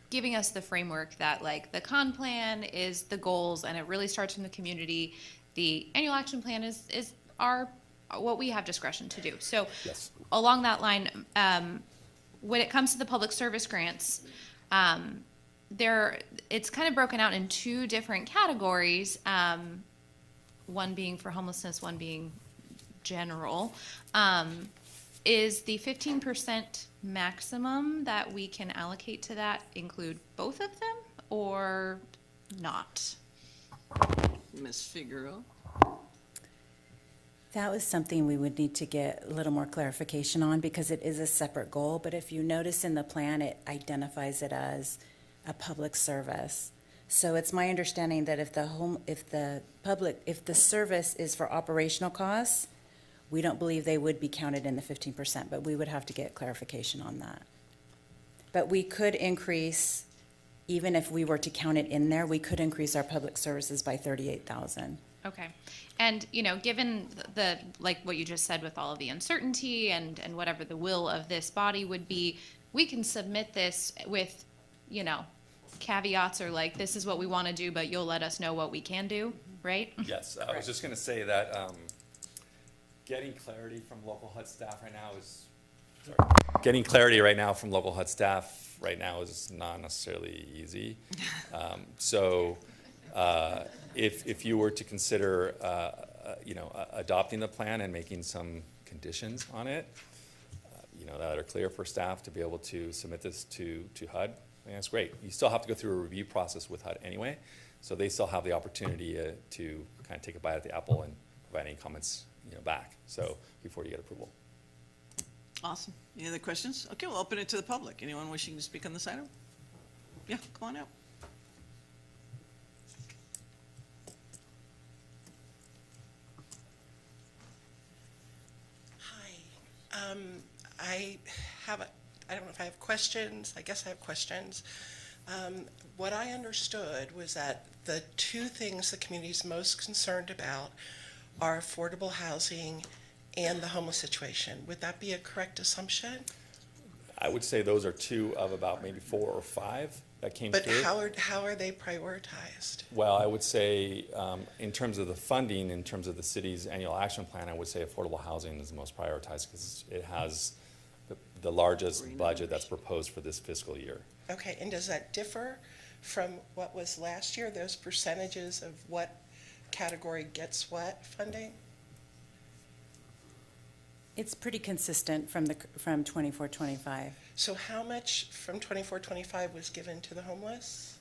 giving us the framework that like the con plan is the goals and it really starts from the community. The annual action plan is our, what we have discretion to do. So yes. along that line, when it comes to the public service grants, it's kind of broken out in two different categories. One being for homelessness, one being general. Is the 15% maximum that we can allocate to that include both of them or not? Ms. Figueroa? That was something we would need to get a little more clarification on because it is a separate goal, but if you notice in the plan, it identifies it as a public service. So it's my understanding that if the service is for operational costs, we don't believe they would be counted in the 15%, but we would have to get clarification on that. But we could increase, even if we were to count it in there, we could increase our public services by 38,000. Okay. And, given the, like what you just said with all of the uncertainty and whatever the will of this body would be, we can submit this with, caveats or like, this is what we want to do, but you'll let us know what we can do, right? Yes, I was just going to say that getting clarity from local HUD staff right now is not necessarily easy. So if you were to consider, adopting the plan and making some conditions on it, that are clear for staff to be able to submit this to HUD, I think that's great. You still have to go through a review process with HUD anyway, so they still have the opportunity to kind of take a bite at the apple and provide any comments, back. So before you get approval. Awesome. Any other questions? Okay, we'll open it to the public. Anyone wishing to speak on this item? Yeah, come on out. Hi. I don't know if I have questions. I guess I have questions. What I understood was that the two things the community is most concerned about are affordable housing and the homeless situation. Would that be a correct assumption? I would say those are two of about maybe 4 or 5 that came through. But how are they prioritized? Well, I would say, in terms of the funding, in terms of the city's annual action plan, I would say affordable housing is the most prioritized because it has the largest budget that's proposed for this fiscal year. Okay, and does that differ from what was last year, those percentages of what category gets what funding? It's pretty consistent from 24-25. So how much from 24-25 was given to the homeless?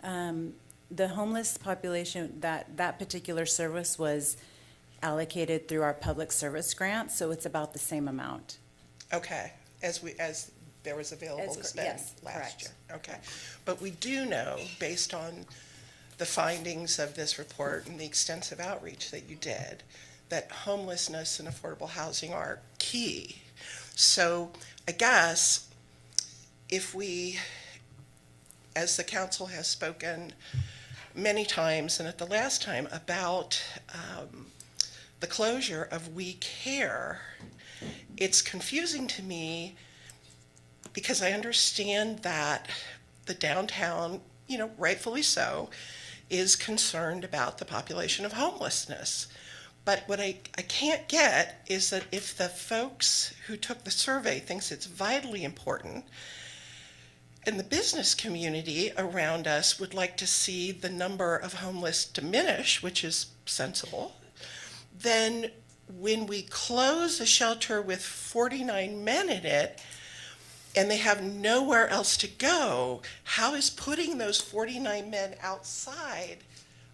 The homeless population, that particular service was allocated through our public service grant, so it's about the same amount. Okay, as there was available to spend yes, last correct. year. Okay, but we do know, based on the findings of this report and the extensive outreach that you did, that homelessness and affordable housing are key. So I guess if we, as the council has spoken many times and at the last time about the closure of We Care, it's confusing to me because I understand that the downtown, rightfully so, is concerned about the population of homelessness. But what I can't get is that if the folks who took the survey thinks it's vitally important, and the business community around us would like to see the number of homeless diminish, which is sensible, then when we close a shelter with 49 men in it, and they have nowhere else to go, how is putting those 49 men outside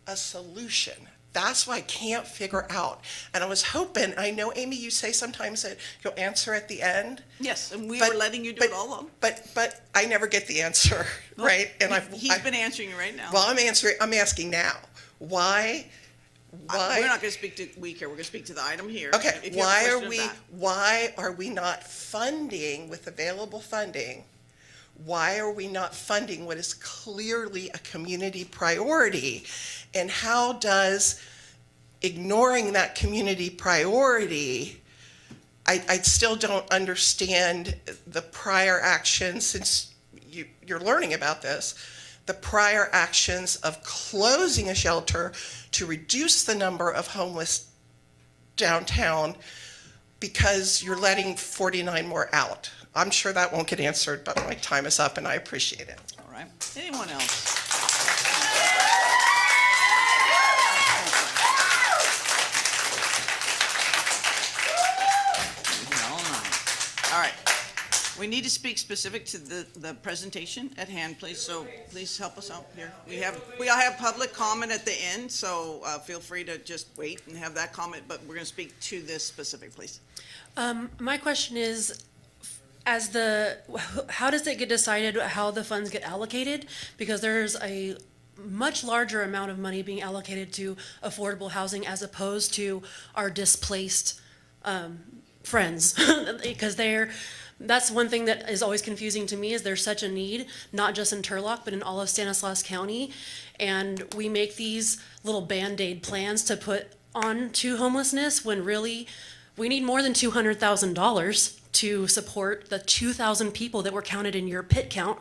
a solution? That's what I can't figure out. And I was hoping, I know, Amy, you say sometimes that you'll answer at the end. Yes, and we But- were letting you do it all along. But I never get the answer, right? And He's been answering you right now. Well, I'm asking now. Why? We're not gonna speak to we care, we're gonna speak to the item here. Okay, If you have a question of that. why are we not funding with available funding? Why are we not funding what is clearly a community priority? And how does ignoring that community priority, I still don't understand the prior actions, since you're learning about this, the prior actions of closing a shelter to reduce the number of homeless downtown because you're letting 49 more out. I'm sure that won't get answered, but my time is up and I appreciate it. All right, anyone else? All right, we need to speak specific to the presentation at hand, please, so please help us out here. We all have public comment at the end, so feel free to just wait and have that comment, but we're gonna speak to this specific, please. My question is, how does it get decided how the funds get allocated? Because there's a much larger amount of money being allocated to affordable housing as opposed to our displaced friends. Because that's one thing that is always confusing to me, is there's such a need, not just in Turlock, but in all of Stanislaus County. And we make these little Band-Aid plans to put onto homelessness when really we need more than $200,000 to support the 2,000 people that were counted in your pit count.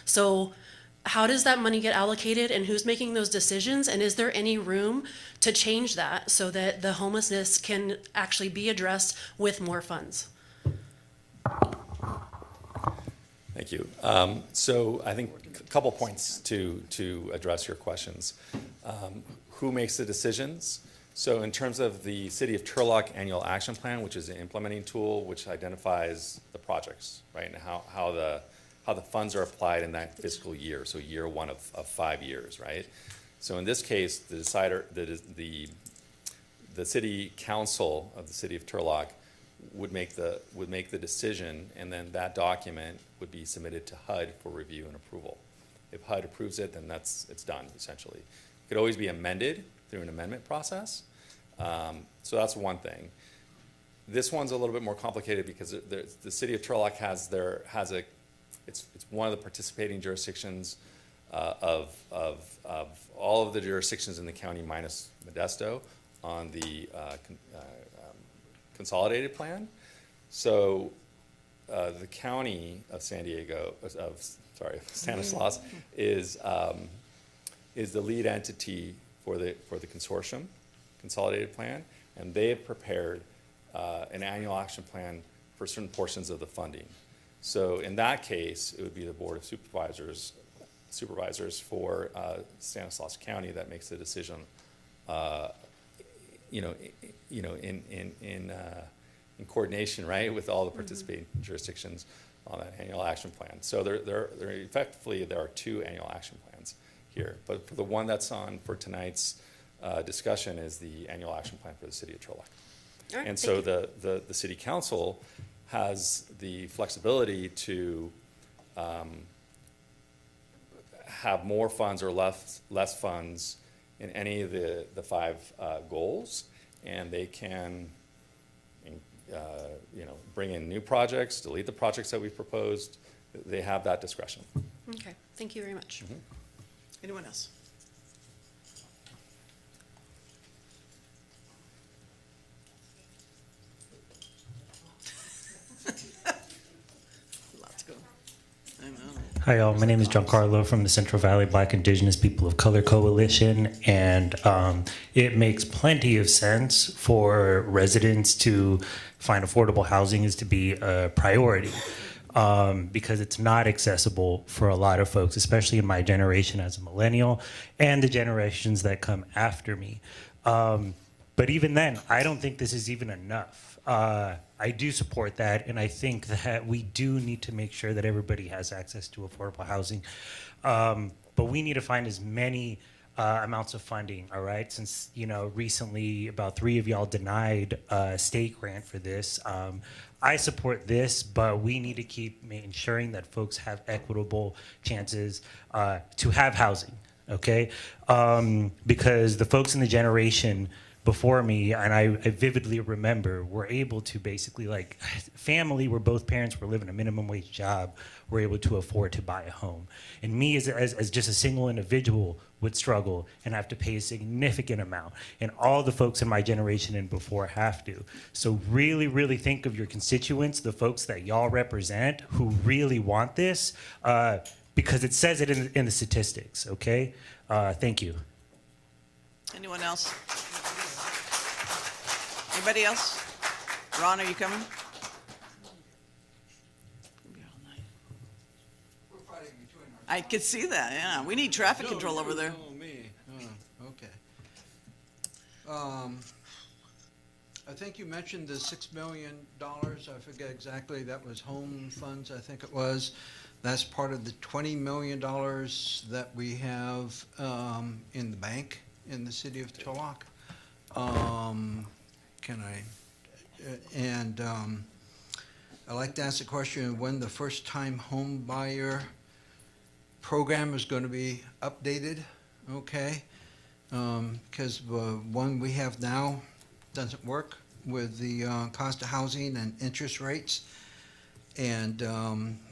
So how does that money get allocated, and who's making those decisions? And is there any room to change that so that the homelessness can actually be addressed with more funds? Thank you. So I think a couple points to address your questions. Who makes the decisions? So in terms of the City of Turlock Annual Action Plan, which is an implementing tool which identifies the projects, right, and how the funds are applied in that fiscal year, so year one of 5 years, right? So in this case, the City Council of the City of Turlock would make the decision, and then that document would be submitted to HUD for review and approval. If HUD approves it, then it's done, essentially. It could always be amended through an amendment process. So that's one thing. This one's a little bit more complicated because the City of Turlock it's one of the participating jurisdictions of all of the jurisdictions in the county minus Modesto on the consolidated plan. So the county of Stanislaus is the lead entity for the consortium consolidated plan, and they have prepared an annual action plan for certain portions of the funding. So in that case, it would be the Board of Supervisors for Stanislaus County that makes the decision, in coordination, right, with all the participating jurisdictions on that annual action plan. So there are two annual action plans here, but for the one that's on for tonight's discussion is the annual action plan for the City of Turlock. All right, and so the City Council has the flexibility to have more funds or less funds in any of the 5 goals, and they can bring in new projects, delete the projects that we've proposed. They have that discretion. Okay, thank you very much. Mm-hmm. Anyone else? Let's go. I know. Hi, all. My name is Giancarlo from the Central Valley Black Indigenous People of Color Coalition, and it makes plenty of sense for residents to find affordable housing is to be a priority because it's not accessible for a lot of folks, especially in my generation as a millennial and the generations that come after me. But even then, I don't think this is even enough. I do support that, and I think that we do need to make sure that everybody has access to affordable housing. But we need to find as many amounts of funding, all right? Since, recently about 3 of y'all denied a state grant for this. I support this, but we need to keep ensuring that folks have equitable chances to have housing, okay? Because the folks in the generation before me, and I vividly remember, were able to basically, like, family where both parents were living a minimum wage job, were able to afford to buy a home. And me, as just a single individual, would struggle and have to pay a significant amount. And all the folks in my generation and before have to. So really, really think of your constituents, the folks that y'all represent, who really want this, because it says it in the statistics, okay? Thank you. Anyone else? Anybody else? Ron, are you coming? I could see that, yeah. We need traffic control over there. Oh, me. Okay. I think you mentioned the $6 million. I forget exactly. That was home funds, I think it was. That's part of the $20 million that we have in the bank in the city of Turlock. I'd like to ask the question of when the first-time home buyer program is going to be updated, okay? Because the one we have now doesn't work with the cost of housing and interest rates. And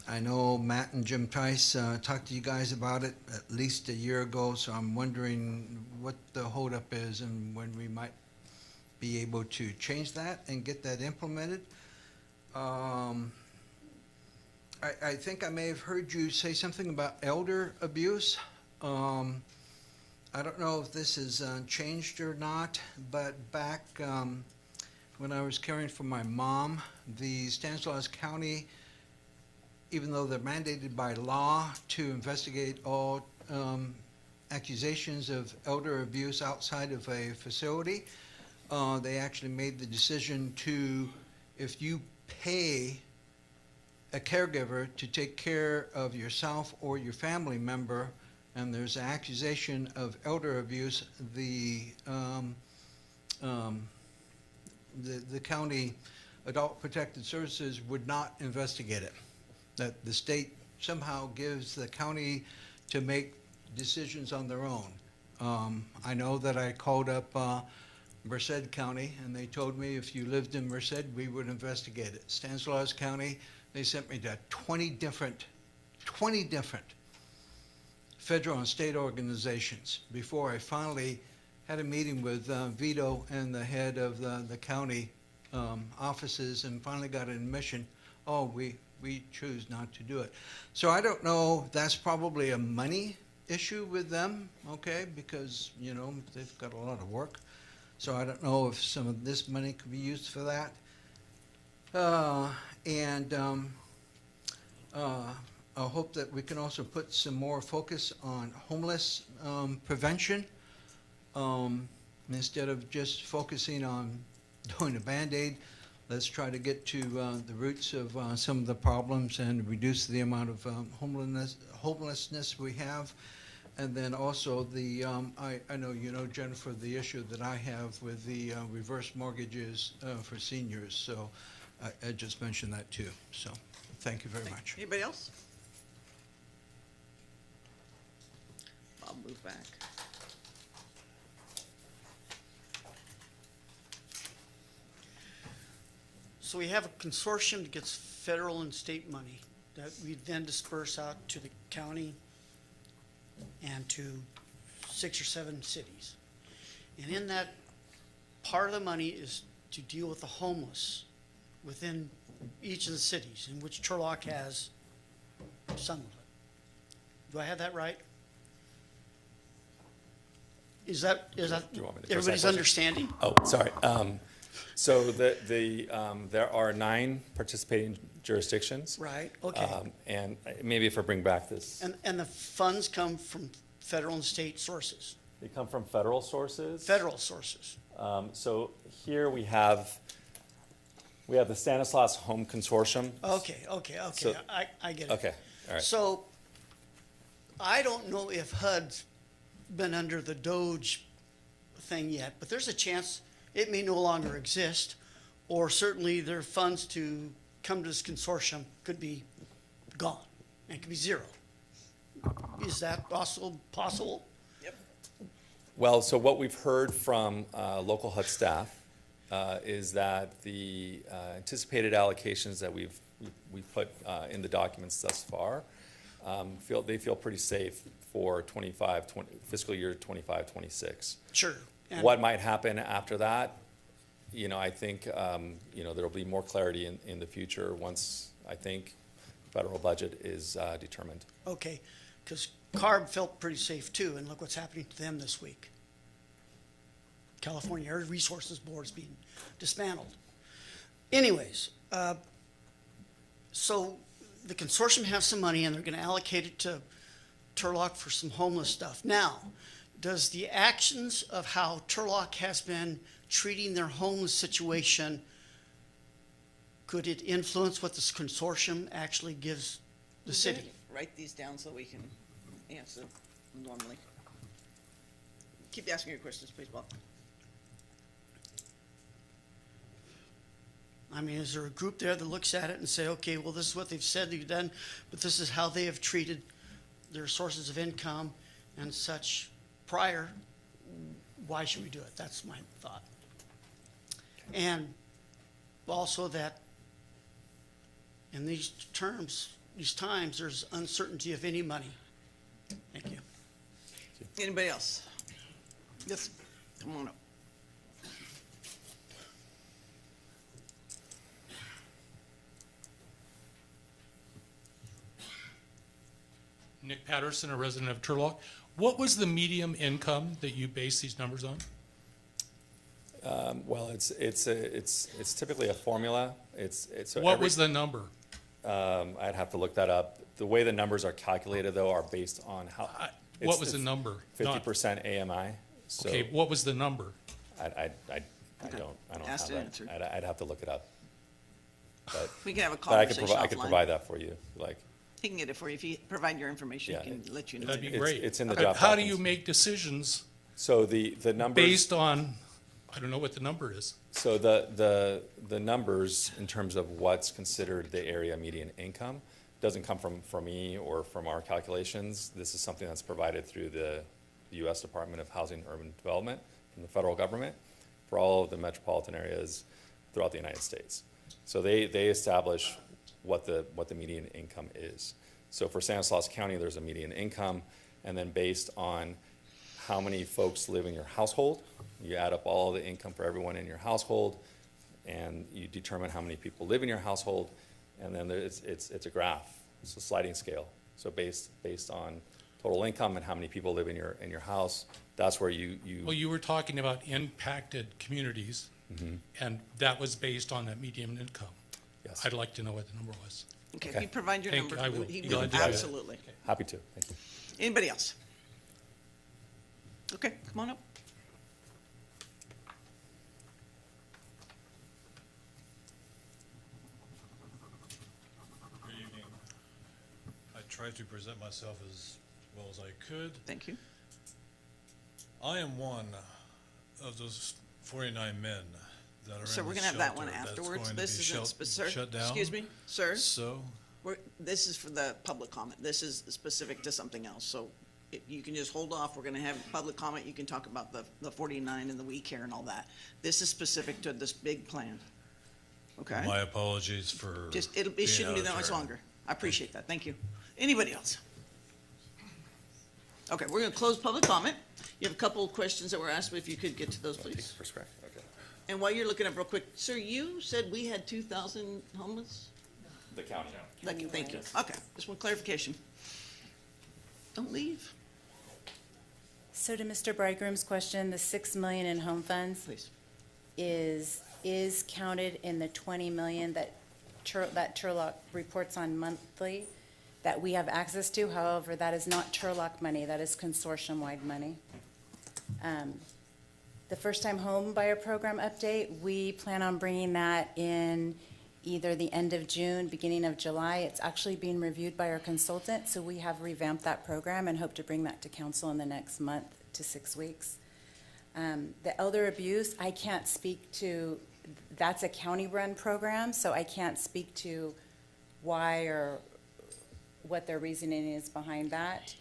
I know Matt and Jim Tice talked to you guys about it at least a year ago, so I'm wondering what the holdup is and when we might be able to change that and get that implemented. I think I may have heard you say something about elder abuse. I don't know if this has changed or not, but back when I was caring for my mom, the Stanislaus County, even though they're mandated by law to investigate all accusations of elder abuse outside of a facility, they actually made the decision to, if you pay a caregiver to take care of yourself or your family member, and there's an accusation of elder abuse, the county Adult Protective Services would not investigate it. That the state somehow gives the county to make decisions on their own. I know that I called up Merced County, and they told me if you lived in Merced, we would investigate it. Stanislaus County, they sent me to 20 different federal and state organizations before I finally had a meeting with Vito and the head of the county offices and finally got an admission, we choose not to do it. So I don't know, that's probably a money issue with them, okay, because, they've got a lot of work. So I don't know if some of this money could be used for that. I hope that we can also put some more focus on homeless prevention instead of just focusing on doing a Band-Aid. Let's try to get to the roots of some of the problems and reduce the amount of homelessness we have. And then also the, I know you know, Jennifer, the issue that I have with the reverse mortgages for seniors. So I just mentioned that too. So thank you very much. Anybody else? I'll move back. So we have a consortium that gets federal and state money that we then disperse out to the county and to 6 or 7 cities. And in that, part of the money is to deal with the homeless within each of the cities, in which Turlock has some of it. Do I have that right? Is that Do you want me to everybody's understanding? Oh, sorry. So there are 9 participating jurisdictions. Right, okay. And maybe if I bring back this. And the funds come from federal and state sources? They come from federal sources. Federal sources. So here we have the Stanislaus Home Consortium. Okay, So- I get it. Okay, all right. So I don't know if HUD's been under the Doge thing yet, but there's a chance it may no longer exist, or certainly their funds to come to this consortium could be gone, and it could be zero. Is that also possible? Well, so what we've heard from local HUD staff is that the anticipated allocations that we've put in the documents thus far, they feel pretty safe for fiscal year 25, 26. Sure. And- What might happen after that, I think, there'll be more clarity in the future once, I think, federal budget is determined. Okay, because CARB felt pretty safe too, and look what's happening to them this week. California Air Resources Board is being dismantled. Anyways, so the consortium has some money and they're gonna allocate it to Turlock for some homeless stuff. Now, does the actions of how Turlock has been treating their homeless situation, could it influence what this consortium actually gives the city? Write these down so we can answer normally. Keep asking your questions, please, Bob. I mean, is there a group there that looks at it and say, okay, well, this is what they've said they've done, but this is how they have treated their sources of income and such prior? Why should we do it? That's my thought. And also that in these times, there's uncertainty of any money. Thank you. Anybody else? Yes, come on up. Nick Patterson, a resident of Turlock. What was the medium income that you base these numbers on? Well, it's typically a formula. What was the number? I'd have to look that up. The way the numbers are calculated, though, are based on how. What was the number? 50% AMI. So Okay, what was the number? I don't Asked have and that. answered. I'd have to look it up. But We can have a but I could conversation I could offline. provide that for you, like. He can get it for you. If you provide your information, Yeah, he can let you know. That'd be It's- great. it's in the But draft how do you documents. make decisions So the numbers. based on, I don't know what the number is. So the numbers in terms of what's considered the area median income doesn't come from me or from our calculations. This is something that's provided through the U.S. Department of Housing and Urban Development from the federal government for all of the metropolitan areas throughout the United States. So they establish what the median income is. So for Stanislaus County, there's a median income, and then based on how many folks live in your household, you add up all the income for everyone in your household, and you determine how many people live in your household, and then it's a graph. It's a sliding scale. So based on total income and how many people live in your house, that's where you. Well, you were talking about impacted communities, and that was based on that median income. Yes. I'd like to know what the number was. Okay, if you provide your Thank number, you. I will. he Glad will, to do that. absolutely. Happy to, thank you. Anybody else? Okay, come on up. Good evening. I tried to present myself as well as I could. Thank you. I am one of those 49 men that are So in we're the gonna have that one shelter that's afterwards. going to This be isn't specific. shut down. Excuse me, sir. So, This is for the public comment. This is specific to something else. So if you can just hold off. We're gonna have public comment. You can talk about the 49 and the we care and all that. This is specific to this big plan. Okay? my apologies for It being shouldn't be out that of much turn. longer. I appreciate that. Thank you. Anybody else? Okay, we're gonna close public comment. You have a couple of questions that were asked, but if you could get to those, please. First crack, okay. And while you're looking up real quick, sir, you said we had 2,000 homeless? The county. Thank you. Okay, just one clarification. Don't leave. So to Mr. Bridegroom's question, the 6 million in home funds Please. is counted in the 20 million that Turlock reports on monthly that we have access to. However, that is not Turlock money, that is consortium-wide money. The first-time home buyer program update, we plan on bringing that in either the end of June, beginning of July. It's actually being reviewed by our consultant, so we have revamped that program and hope to bring that to council in the next month to 6 weeks. The elder abuse, I can't speak to, that's a county-run program, so I can't speak to why or what their reasoning is behind that.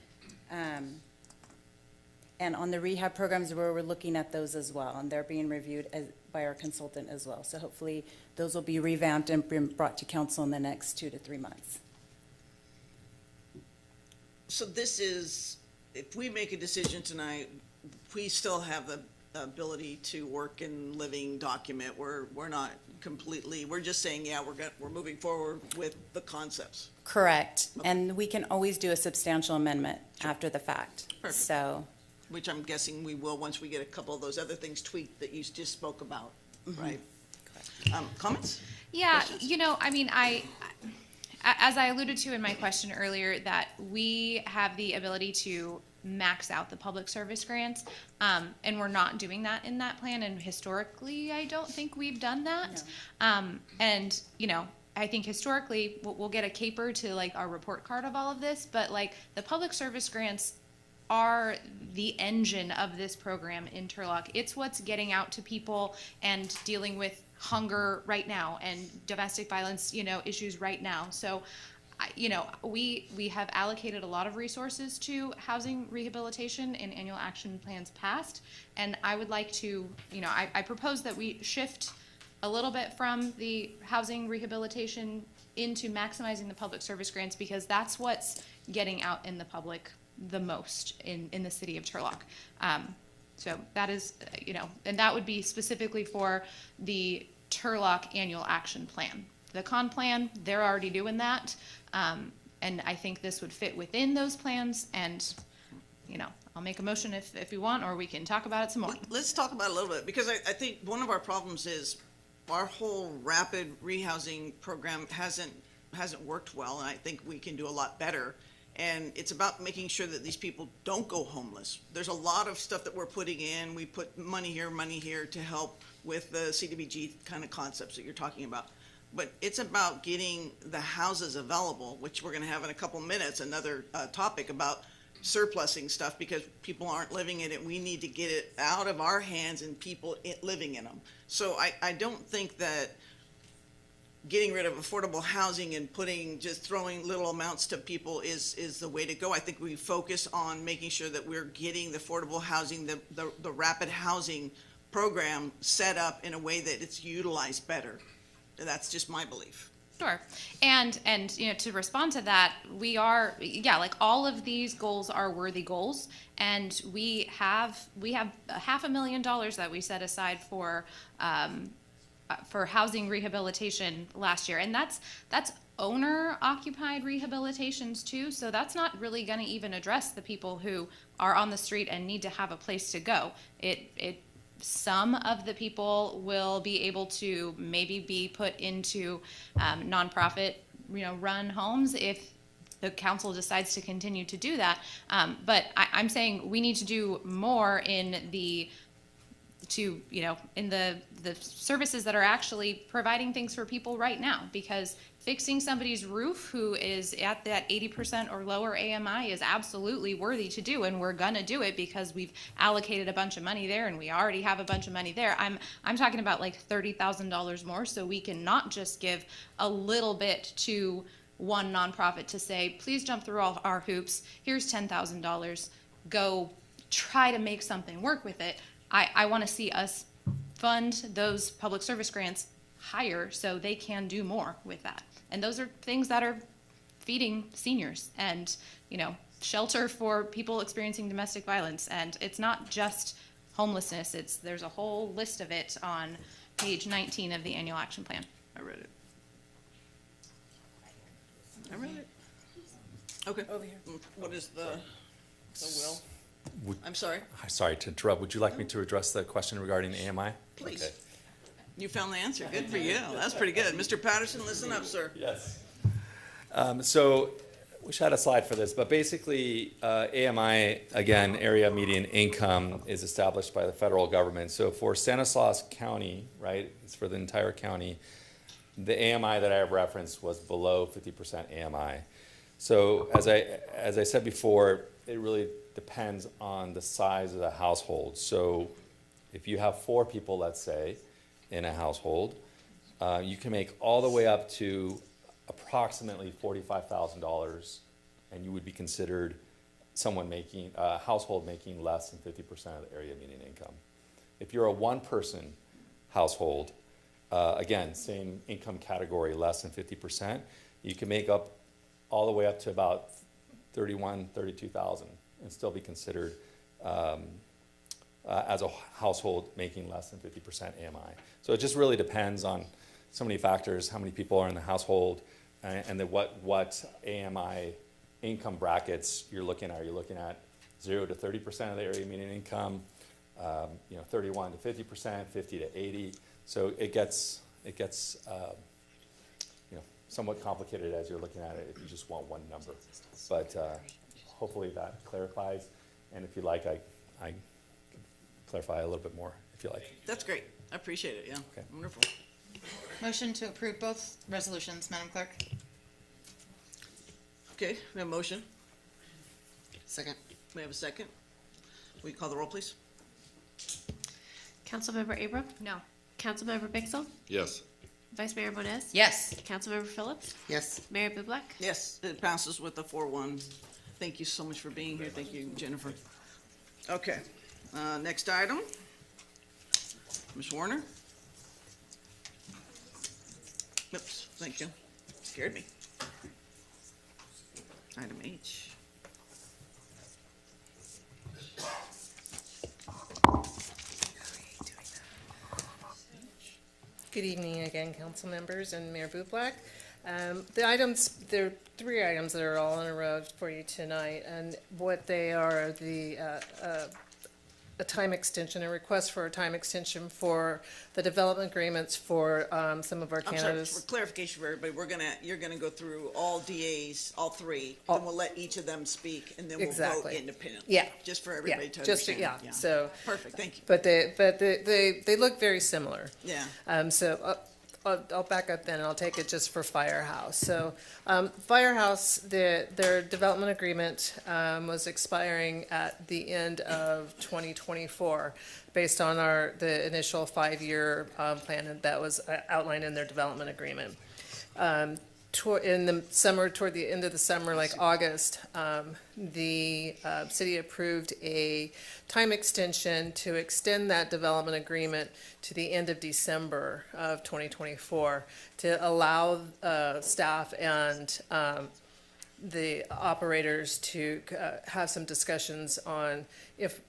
And on the rehab programs, we're looking at those as well, and they're being reviewed by our consultant as well. So hopefully, those will be revamped and brought to council in the next 2 to 3 months. So this is, if we make a decision tonight, we still have the ability to work in living document. We're not completely, we're just saying, yeah, we're moving forward with the concepts. Correct. And we can always do a substantial amendment after the fact. Perfect. So, Which I'm guessing we will once we get a couple of those other things tweaked that you just spoke about, right? Comments? Yeah, Questions? you know, I mean, as I alluded to in my question earlier, that we have the ability to max out the public service grants, and we're not doing that in that plan, and historically, I don't think we've done that. And, you know, I think historically, we'll get a caper to like our report card of all of this, but like the public service grants are the engine of this program in Turlock. It's what's getting out to people and dealing with hunger right now and domestic violence, you know, issues right now. So, you know, we have allocated a lot of resources to housing rehabilitation in annual action plans past, and I would like to, you know, I propose that we shift a little bit from the housing rehabilitation into maximizing the public service grants, because that's what's getting out in the public the most in the city of Turlock. So that is, you know, and that would be specifically for the Turlock annual action plan. The con plan, they're already doing that. And I think this would fit within those plans, and, you know, I'll make a motion if you want, or we can talk about it some more. Let's talk about it a little bit, because I think one of our problems is our whole rapid rehousing program hasn't worked well, and I think we can do a lot better. And it's about making sure that these people don't go homeless. There's a lot of stuff that we're putting in. We put money here to help with the CDBG kind of concepts that you're talking about. But it's about getting the houses available, which we're gonna have in a couple minutes, another topic about surplusing stuff, because people aren't living in it. We need to get it out of our hands and people living in them. So I don't think that getting rid of affordable housing and throwing little amounts to people is the way to go. I think we focus on making sure that we're getting the affordable housing, the rapid housing program set up in a way that it's utilized better. That's just my belief. Sure. And you know, to respond to that, we are, yeah, like all of these goals are worthy goals, and we have $500,000 that we set aside for housing rehabilitation last year, and that's owner occupied rehabilitations too, so that's not really going to even address the people who are on the street and need to have a place to go. Some of the people will be able to maybe be put into nonprofit, you know, run homes if the council decides to continue to do that. But I'm saying we need to do more in the services that are actually providing things for people right now, because fixing somebody's roof who is at that 80% or lower AMI is absolutely worthy to do, and we're gonna do it because we've allocated a bunch of money there, and we already have a bunch of money there. I'm talking about like $30,000 more, so we can not just give a little bit to one nonprofit to say, please jump through all our hoops, here's $10,000, go try to make something work with it. I want to see us fund those public service grants higher so they can do more with that. And those are things that are feeding seniors and, you know, shelter for people experiencing domestic violence. And it's not just homelessness. There's a whole list of it on page 19 of the annual action plan. I read it. Okay. Over here. What is the will? I'm sorry? Sorry to interrupt. Would you like me to address the question regarding the AMI? Please. Okay. You found the answer. Good for you. That's pretty good. Mr. Patterson, listen up, sir. Yes. So wish I had a slide for this, but basically AMI, again, area median income, is established by the federal government. So for Stanislaus County, right, it's for the entire county, the AMI that I have referenced was below 50% AMI. So as I said before, it really depends on the size of the household. So if you have 4 people, let's say, in a household, you can make all the way up to approximately $45,000, and you would be considered someone making, a household making less than 50% of the area median income. If you're a one-person household, again, same income category, less than 50%, you can make up all the way up to about 32,000 and still be considered as a household making less than 50% AMI. So it just really depends on so many factors, how many people are in the household, and then what AMI income brackets you're looking at. Are you looking at 0 to 30% of the area median income, 31 to 50%, 50 to 80? So it gets somewhat complicated as you're looking at it if you just want one number. But hopefully that clarifies. And if you like, I can clarify a little bit more if you like. That's great. I appreciate it, yeah. Okay. Wonderful. Motion to approve both resolutions, Madam Clerk. Okay, we have a motion. Second. We have a second. Will you call the roll, please? Councilmember Abram? No. Councilmember Bixel? Yes. Vice Mayor Moniz? Yes. Councilmember Phillips? Yes. Mayor Bublak? Yes, it passes with a 4-1. Thank you so much for being here. Thank you, Jennifer. Okay, next item. Ms. Warner? Oops, thank you. Scared me. Item H. Good evening again, council members and Mayor Bublak. The items, there are 3 items that are all in a row for you tonight, and what they are, a time extension, a request for a time extension for the development agreements for some of our I'm sorry, cannabis. for clarification for everybody, you're gonna go through all DAs, all 3, All- and we'll let each of them speak, and then we'll vote Exactly. independently. Yeah. Just for everybody to Just, understand. yeah, so. Perfect, thank you. But they look very similar. Yeah. So I'll back up then, and I'll take it just for Firehouse. So Firehouse, their development agreement was expiring at the end of 2024, based on the initial 5-year plan that was outlined in their development agreement. In the summer, toward the end of the summer, like August, the city approved a time extension to extend that development agreement to the end of December of 2024 to allow staff and the operators to have some discussions on if,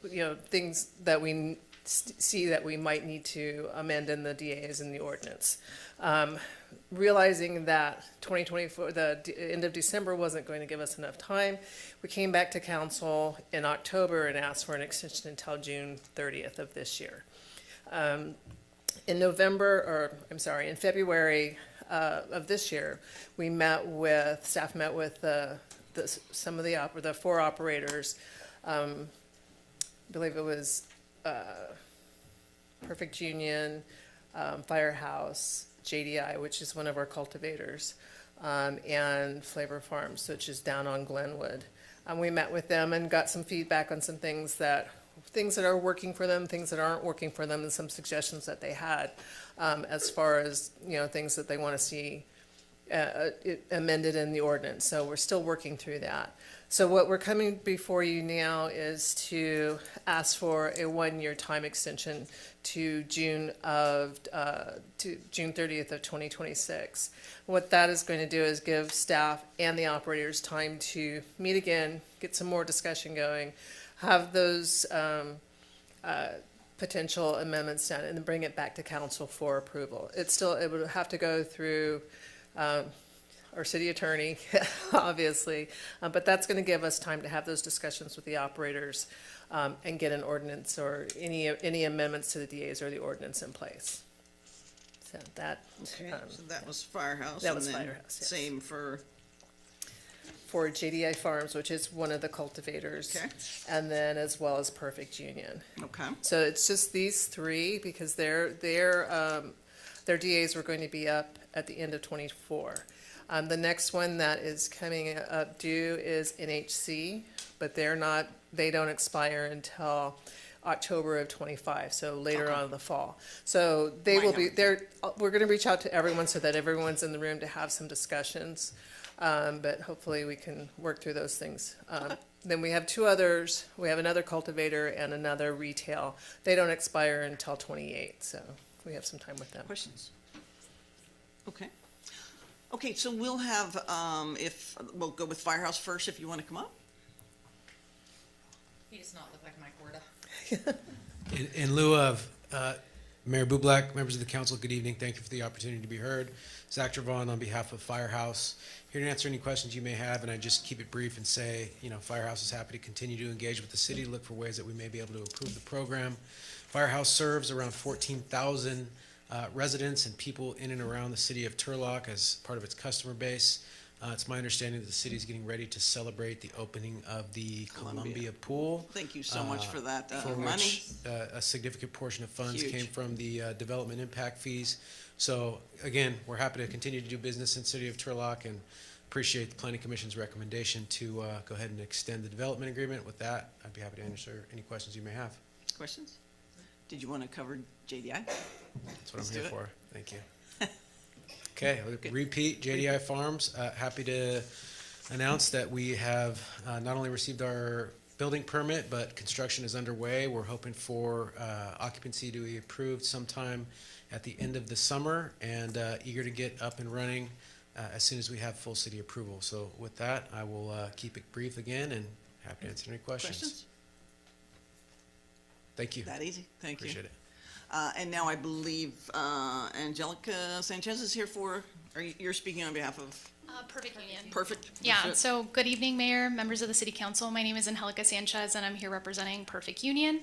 things that we see that we might need to amend in the DAs and the ordinance. Realizing that 2024, the end of December wasn't going to give us enough time, we came back to council in October and asked for an extension until June 30th of this year. In February of this year, staff met with some of the 4 operators. I believe it was Perfect Union, Firehouse, JDI, which is one of our cultivators, and Flavor Farms, which is down on Glenwood. We met with them and got some feedback on some things that are working for them, things that aren't working for them, and some suggestions that they had as far as, things that they want to see amended in the ordinance. So we're still working through that. So what we're coming before you now is to ask for a 1-year time extension to June 30th of 2026. What that is going to do is give staff and the operators time to meet again, get some more discussion going, have those potential amendments done, and then bring it back to council for approval. It would have to go through our city attorney, obviously, but that's going to give us time to have those discussions with the operators and get an ordinance or any amendments to the DAs or the ordinance in place. So that. Okay, so that was Firehouse. That was and then Firehouse, yes. Same for, JDI Farms, which is one of the cultivators. Okay. And then as well as Perfect Union. okay, So it's just these 3 because their DAs were going to be up at the end of '24. The next one that is coming up due is NHC, but they don't expire until October of '25, so later on in the fall. So they will be there. We're going to reach out to everyone so that everyone's in the room to have some discussions. But hopefully we can work through those things. Then we have two others. We have another cultivator and another retail. They don't expire until '28, so we have some time with them. Questions? Okay. Okay, so we'll have, we'll go with Firehouse first if you want to come up. He does not look like Mike Warda. In lieu of Mayor Bublak, members of the council, good evening. Thank you for the opportunity to be heard. Zach Trevon on behalf of Firehouse. Here to answer any questions you may have, and I just keep it brief and say, Firehouse is happy to continue to engage with the city, look for ways that we may be able to improve the program. Firehouse serves around 14,000 residents and people in and around the city of Turlock as part of its customer base. It's my understanding that the city is getting ready to celebrate the opening of the Columbia Pool. Thank you so much for that for money. which a significant portion of funds Huge. came from the development impact fees. So again, we're happy to continue to do business in the city of Turlock and appreciate the Planning Commission's recommendation to go ahead and extend the development agreement. With that, I'd be happy to answer any questions you may have. Questions? Did you want to cover JDI? That's what Let's I'm do here it. for. Thank you. Okay, repeat JDI Farms. Happy to announce that we have not only received our building permit, but construction is underway. We're hoping for occupancy to be approved sometime at the end of the summer, and eager to get up and running as soon as we have full city approval. So with that, I will keep it brief again and happy to answer any questions. Questions? Thank you. That easy? Thank you. Appreciate it. And now I believe Angelica Sanchez is here you're speaking on behalf of? Perfect Union. Perfect. Yeah, That's it. so good evening, Mayor, members of the City Council. My name is Angelica Sanchez, and I'm here representing Perfect Union.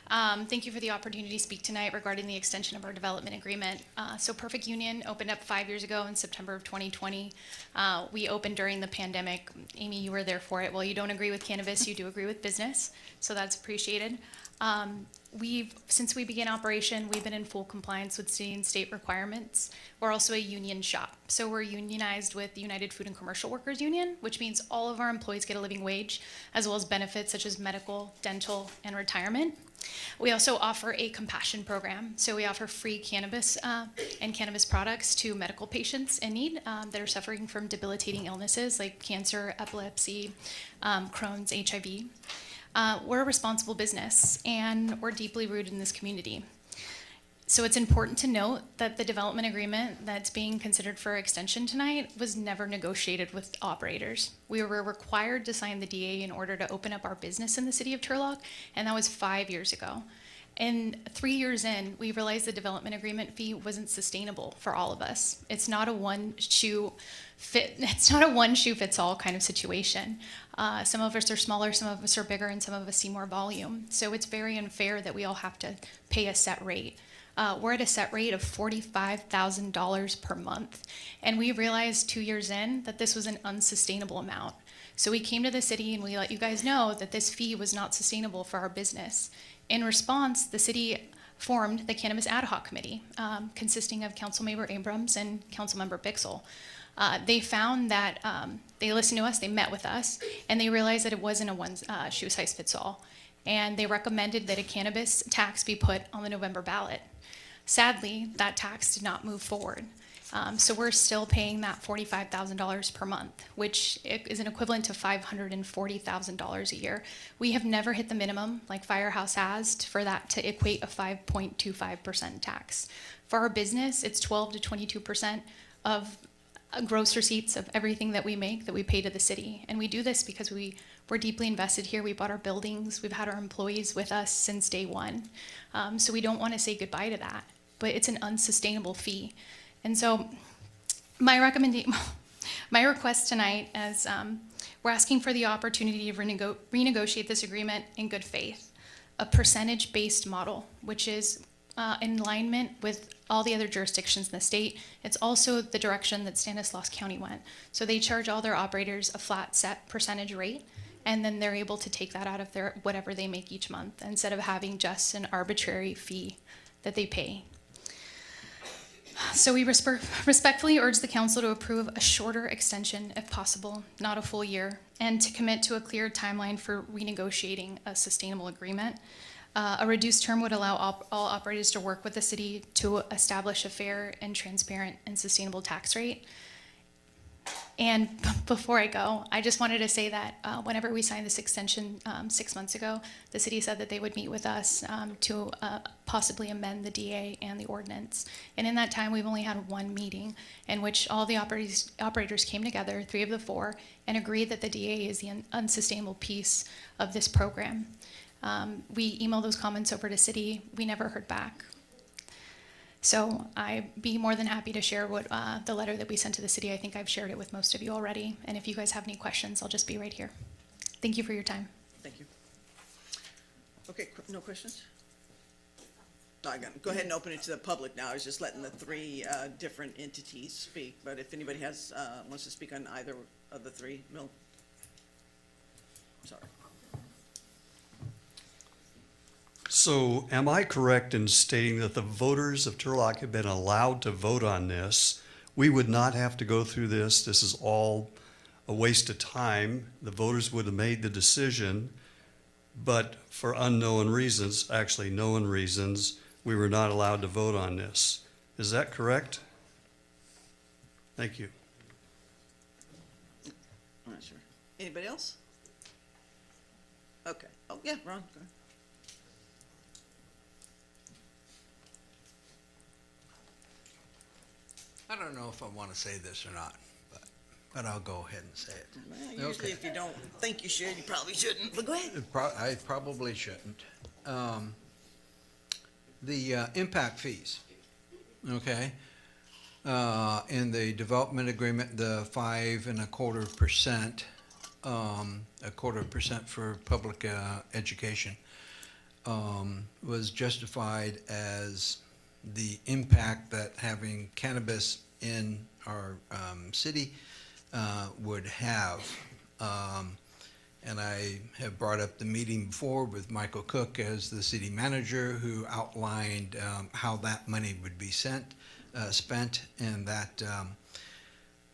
Thank you for the opportunity to speak tonight regarding the extension of our development agreement. So Perfect Union opened up 5 years ago in September of 2020. We opened during the pandemic. Amy, you were there for it. While you don't agree with cannabis, you do agree with business, so that's appreciated. Since we began operation, we've been in full compliance with city and state requirements. We're also a union shop. So we're unionized with the United Food and Commercial Workers Union, which means all of our employees get a living wage, as well as benefits such as medical, dental, and retirement. We also offer a compassion program. So we offer free cannabis and cannabis products to medical patients in need that are suffering from debilitating illnesses like cancer, epilepsy, Crohn's, HIV. We're a responsible business, and we're deeply rooted in this community. So it's important to note that the development agreement that's being considered for extension tonight was never negotiated with operators. We were required to sign the DA in order to open up our business in the city of Turlock, and that was 5 years ago. And 3 years in, we realized the development agreement fee wasn't sustainable for all of us. It's not a it's not a one shoe fits all kind of situation. Some of us are smaller, some of us are bigger, and some of us see more volume. So it's very unfair that we all have to pay a set rate. We're at a set rate of $45,000 per month. And we realized 2 years in that this was an unsustainable amount. So we came to the city and we let you guys know that this fee was not sustainable for our business. In response, the city formed the Cannabis Ad Hoc Committee, consisting of Councilmember Abrams and Councilmember Bixel. They found that they listened to us, they met with us, and they realized that it wasn't a one shoe size fits all. And they recommended that a cannabis tax be put on the November ballot. Sadly, that tax did not move forward. So we're still paying that $45,000 per month, which is an equivalent to $540,000 a year. We have never hit the minimum like Firehouse has for that to equate a 5.25% tax. For our business, it's 12 to 22% of gross receipts of everything that we make that we pay to the city. And we do this because we're deeply invested here. We bought our buildings. We've had our employees with us since day one. So we don't want to say goodbye to that, but it's an unsustainable fee. And so my request tonight is we're asking for the opportunity to renegotiate this agreement in good faith, a percentage-based model, which is in alignment with all the other jurisdictions in the state. It's also the direction that Stanislaus County went. So they charge all their operators a flat set percentage rate, and then they're able to take that out of their whatever they make each month instead of having just an arbitrary fee that they pay. So we respectfully urge the council to approve a shorter extension if possible, not a full year, and to commit to a clear timeline for renegotiating a sustainable agreement. A reduced term would allow all operators to work with the city to establish a fair and transparent and sustainable tax rate. And before I go, I just wanted to say that whenever we signed this extension 6 months ago, the city said that they would meet with us to possibly amend the DA and the ordinance. And in that time, we've only had one meeting in which all the operators came together, 3 of the 4, and agreed that the DA is the unsustainable piece of this program. We emailed those comments over to city. We never heard back. So I'd be more than happy to share what the letter that we sent to the city. I think I've shared it with most of you already. And if you guys have any questions, I'll just be right here. Thank you for your time. Thank you. Okay, no questions? No, go ahead and open it to the public now. I was just letting the 3 different entities speak, but if anybody wants to speak on either of the 3, Mill. Sorry. So am I correct in stating that the voters of Turlock have been allowed to vote on this? We would not have to go through this. This is all a waste of time. The voters would have made the decision, but for unknown reasons, actually known reasons, we were not allowed to vote on this. Is that correct? Thank you. I'm not sure. Anybody else? Okay. Oh, yeah, Ron, go ahead. I don't know if I want to say this or not, but I'll go ahead and say it. Well, usually if you don't think you should, you probably shouldn't, but go ahead. I probably shouldn't. The impact fees, okay? In the development agreement, the 5.25%, 1/4% for public education, was justified as the impact that having cannabis in our city would have. And I have brought up the meeting before with Michael Cook as the city manager, who outlined how that money would be spent, and that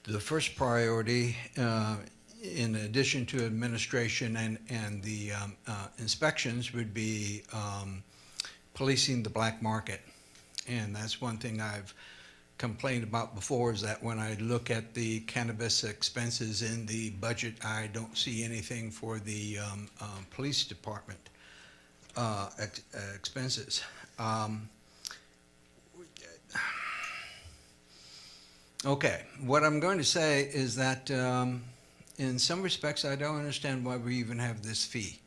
the first priority, in addition to administration and the inspections, would be policing the black market. And that's one thing I've complained about before, is that when I look at the cannabis expenses in the budget, I don't see anything for the police department expenses. Okay, what I'm going to say is that in some respects, I don't understand why we even have this fee.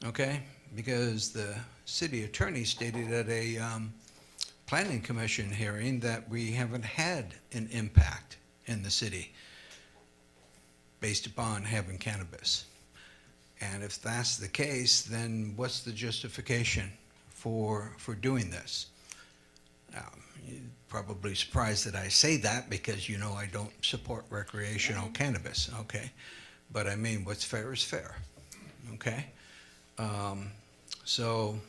Okay, because the city attorney stated at a planning commission hearing that we haven't had an impact in the city based upon having cannabis. And if that's the case, then what's the justification for doing this? Now, you're probably surprised that I say that, because you know I don't support recreational cannabis, okay? But I mean, what's fair is fair, okay? So,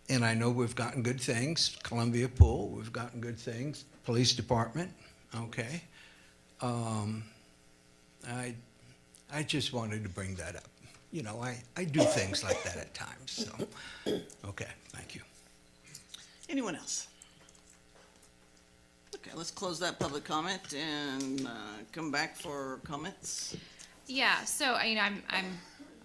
and I know we've gotten good things, Columbia Pool, we've gotten good things, police department, okay? I just wanted to bring that up. You know, I do things like that at times, so, okay, thank you. Anyone else? Okay, let's close that public comment and come back for comments. Yeah, so I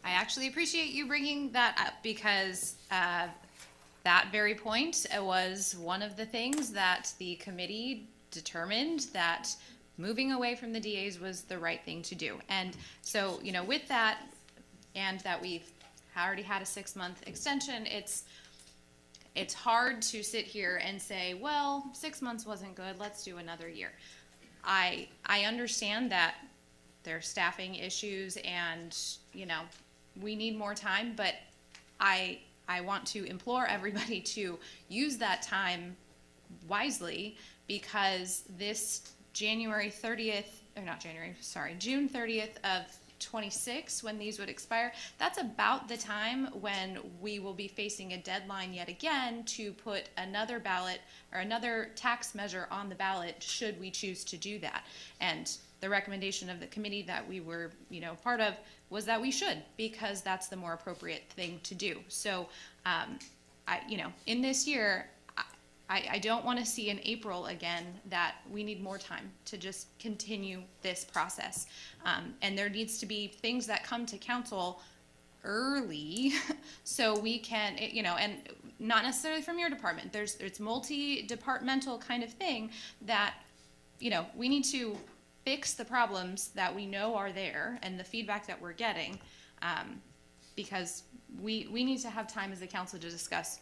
actually appreciate you bringing that up, because that very point was one of the things that the committee determined that moving away from the DAs was the right thing to do. And so, you know, with that, and that we've already had a 6-month extension, it's hard to sit here and say, well, 6 months wasn't good, let's do another year. I understand that there's staffing issues and, you know, we need more time, but I want to implore everybody to use that time wisely, because this June 30th of 2026, when these would expire, that's about the time when we will be facing a deadline yet again to put another ballot or another tax measure on the ballot should we choose to do that. And the recommendation of the committee that we were, part of was that we should, because that's the more appropriate thing to do. So, in this year, I don't want to see in April again that we need more time to just continue this process. And there needs to be things that come to council early so we can, and not necessarily from your department. It's multi-departmental kind of thing that, we need to fix the problems that we know are there and the feedback that we're getting, because we need to have time as a council to discuss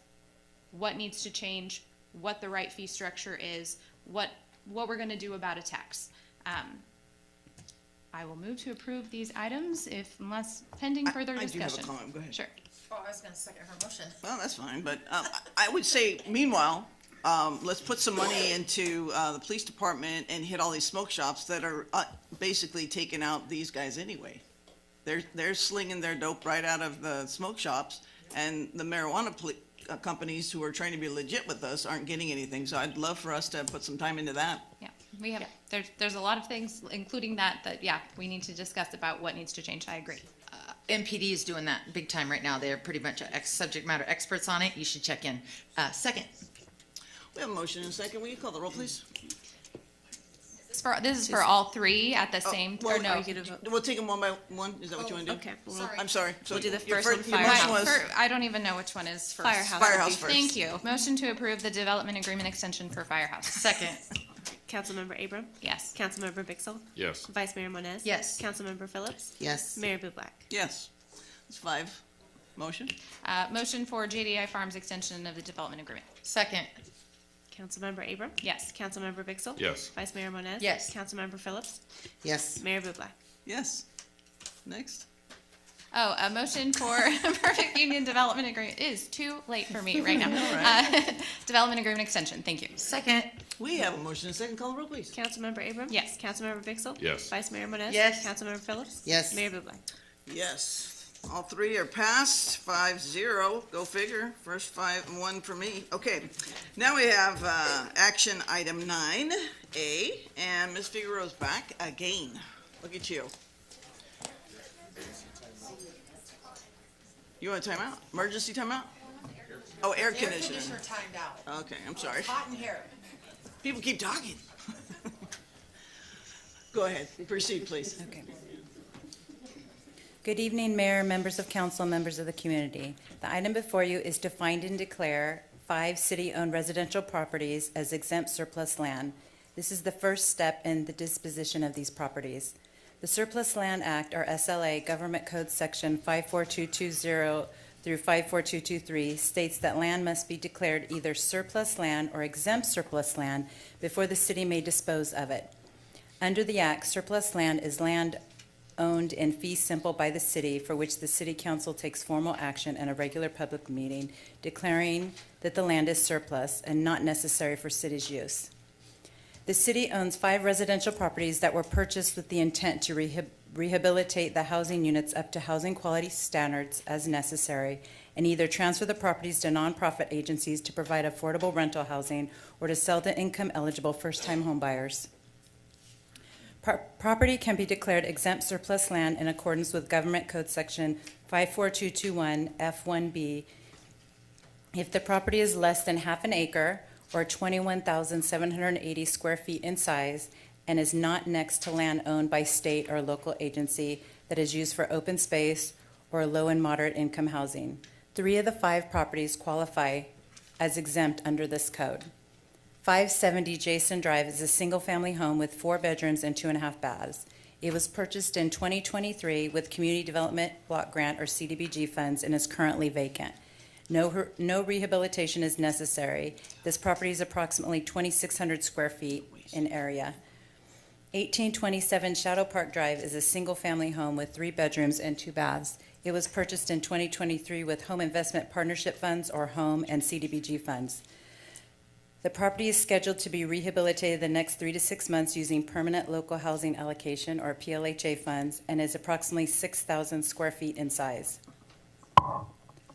what needs to change, what the right fee structure is, what we're going to do about a tax. I will move to approve these items unless pending further discussion. I do have a comment, go ahead. Sure. Oh, I was gonna second her motion. Well, that's fine, but I would say, meanwhile, let's put some money into the police department and hit all these smoke shops that are basically taking out these guys anyway. They're slinging their dope right out of the smoke shops, and the marijuana companies who are trying to be legit with us aren't getting anything. So I'd love for us to put some time into that. Yeah, we have, there's a lot of things, including that, we need to discuss about what needs to change. I agree. MPD is doing that big time right now. They're pretty much subject matter experts on it. You should check in. Second. We have a motion and a second. Will you call the roll, please? This is for all three at the same, Well, or no? We'll take them one by one. Is that what you want to do? Okay. I'm sorry. So We'll do the your first one, your motion Firehouse. was I don't even know which one is first. Firehouse. Firehouse first. Thank you. Motion to approve the development agreement extension for Firehouse. Second. Councilmember Abram? Yes. Councilmember Bixel? Yes. Vice Mayor Moniz? Yes. Councilmember Phillips? Yes. Mayor Bublak? Yes. It's 5. Motion? Motion for JDI Farms extension of the development agreement. Second. Councilmember Abram? Yes. Councilmember Bixel? Yes. Vice Mayor Moniz? Yes. Councilmember Phillips? Yes. Mayor Bublak? Yes. Next. Oh, a motion for perfect union development agreement is too late for me right now. Development agreement extension. Thank you. Second. We have a motion and a second. Call the roll, please. Councilmember Abram? Yes. Councilmember Bixel? Yes. Vice Mayor Moniz? Yes. Councilmember Phillips? Yes. Mayor Bublak? Yes. All 3 are passed, 5-0. Go figure. First 5-1 for me. Okay. Now we have action item 9A, and Ms. Figueroa's back again. Look at you. You want a timeout? Emergency timeout? Oh, air conditioner. timed out. Okay, I'm sorry. Hot in here. People keep talking. Go ahead. Proceed, please. Okay. Good evening, Mayor, members of council, members of the community. The item before you is to find and declare 5 city-owned residential properties as exempt surplus land. This is the first step in the disposition of these properties. The Surplus Land Act, or SLA, Government Code Section 54220 through 54223, states that land must be declared either surplus land or exempt surplus land before the city may dispose of it. Under the Act, surplus land is land owned in fee simple by the city, for which the city council takes formal action in a regular public meeting, declaring that the land is surplus and not necessary for city's use. The city owns 5 residential properties that were purchased with the intent to rehabilitate the housing units up to housing quality standards as necessary, and either transfer the properties to nonprofit agencies to provide affordable rental housing or to sell to income-eligible first-time homebuyers. Property can be declared exempt surplus land in accordance with Government Code Section 54221 F1B if the property is less than half an acre or 21,780 square feet in size and is not next to land owned by state or local agency that is used for open space or low and moderate income housing. 3 of the 5 properties qualify as exempt under this code. 570 Jason Drive is a single-family home with 4 bedrooms and 2.5 baths. It was purchased in 2023 with Community Development Block Grant or CDBG funds and is currently vacant. No rehabilitation is necessary. This property is approximately 2,600 square feet in area. 1827 Shadow Park Drive is a single-family home with 3 bedrooms and 2 baths. It was purchased in 2023 with Home Investment Partnership Funds or HOME and CDBG funds. The property is scheduled to be rehabilitated the next 3 to 6 months using permanent local housing allocation, or PLHA funds, and is approximately 6,000 square feet in size.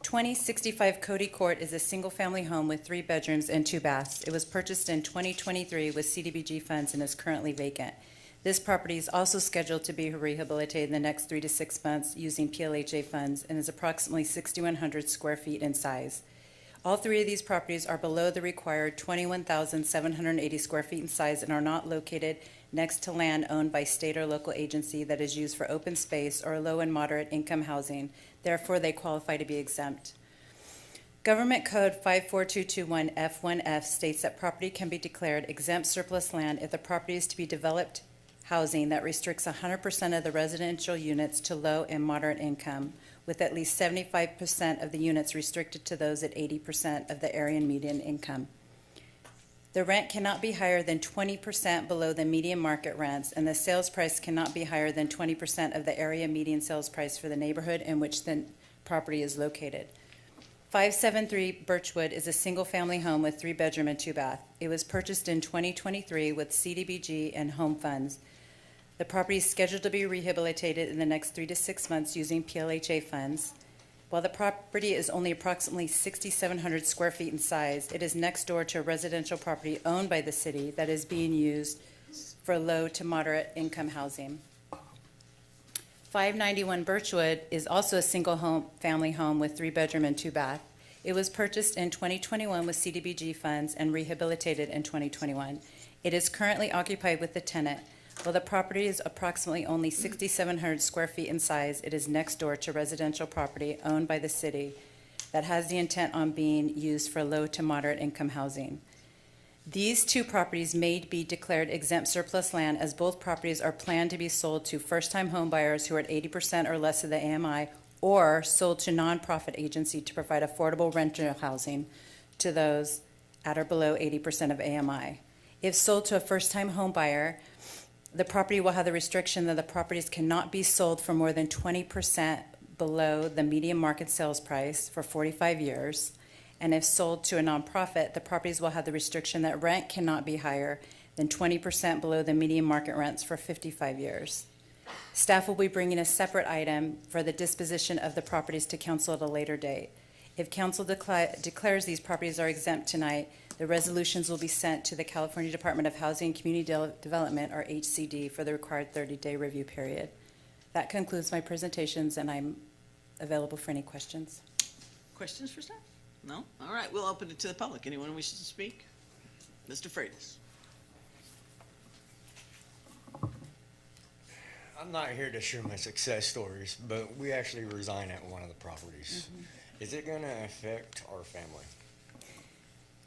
2065 Cody Court is a single-family home with 3 bedrooms and 2 baths. It was purchased in 2023 with CDBG funds and is currently vacant. This property is also scheduled to be rehabilitated in the next 3 to 6 months using PLHA funds and is approximately 6,100 square feet in size. All 3 of these properties are below the required 21,780 square feet in size and are not located next to land owned by state or local agency that is used for open space or low and moderate income housing. Therefore, they qualify to be exempt. Government Code 54221 F1F states that property can be declared exempt surplus land if the property is to be developed housing that restricts 100% of the residential units to low and moderate income, with at least 75% of the units restricted to those at 80% of the area median income. The rent cannot be higher than 20% below the median market rents, and the sales price cannot be higher than 20% of the area median sales price for the neighborhood in which the property is located. 573 Birchwood is a single-family home with 3 bedroom and 2 bath. It was purchased in 2023 with CDBG and home funds. The property is scheduled to be rehabilitated in the next 3 to 6 months using PLHA funds. While the property is only approximately 6,700 square feet in size, it is next door to a residential property owned by the city that is being used for low to moderate income housing. 591 Birchwood is also a single-family home with 3 bedroom and 2 bath. It was purchased in 2021 with CDBG funds and rehabilitated in 2021. It is currently occupied with the tenant. While the property is approximately only 6,700 square feet in size, it is next door to residential property owned by the city that has the intent on being used for low to moderate income housing. These 2 properties may be declared exempt surplus land as both properties are planned to be sold to first-time home buyers who are at 80% or less of the AMI, or sold to nonprofit agency to provide affordable rental housing to those at or below 80% of AMI. If sold to a first-time home buyer, the property will have the restriction that the properties cannot be sold for more than 20% below the median market sales price for 45 years. And if sold to a nonprofit, the properties will have the restriction that rent cannot be higher than 20% below the median market rents for 55 years. Staff will be bringing a separate item for the disposition of the properties to council at a later date. If council declares these properties are exempt tonight, the resolutions will be sent to the California Department of Housing and Community Development, or HCD, for the required 30-day review period. That concludes my presentations, and I'm available for any questions. Questions for staff? No? All right, we'll open it to the public. Anyone wishes to speak? Mr. Freitas. I'm not here to share my success stories, but we actually resign at one of the properties. Is it going to affect our family?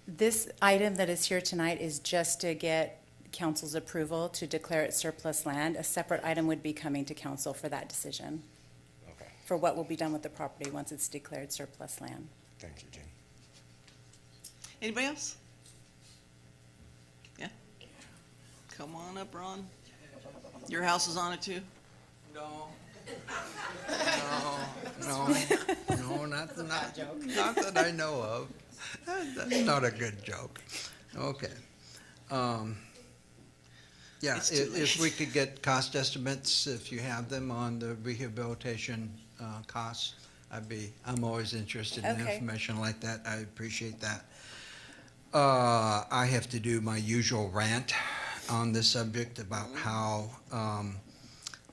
This item that is here tonight is just to get council's approval to declare it surplus land. A separate item would be coming to council for that decision. Okay. For what will be done with the property once it's declared surplus land. Thank you, Jane. Anybody else? Yeah? Come on up, Ron. Your house is on it too? No, not that I know of. That's not a good joke. Okay. Yeah, It's too if late. we could get cost estimates, if you have them on the rehabilitation costs, I'm always interested in Okay. information like that. I appreciate that. I have to do my usual rant on this subject about how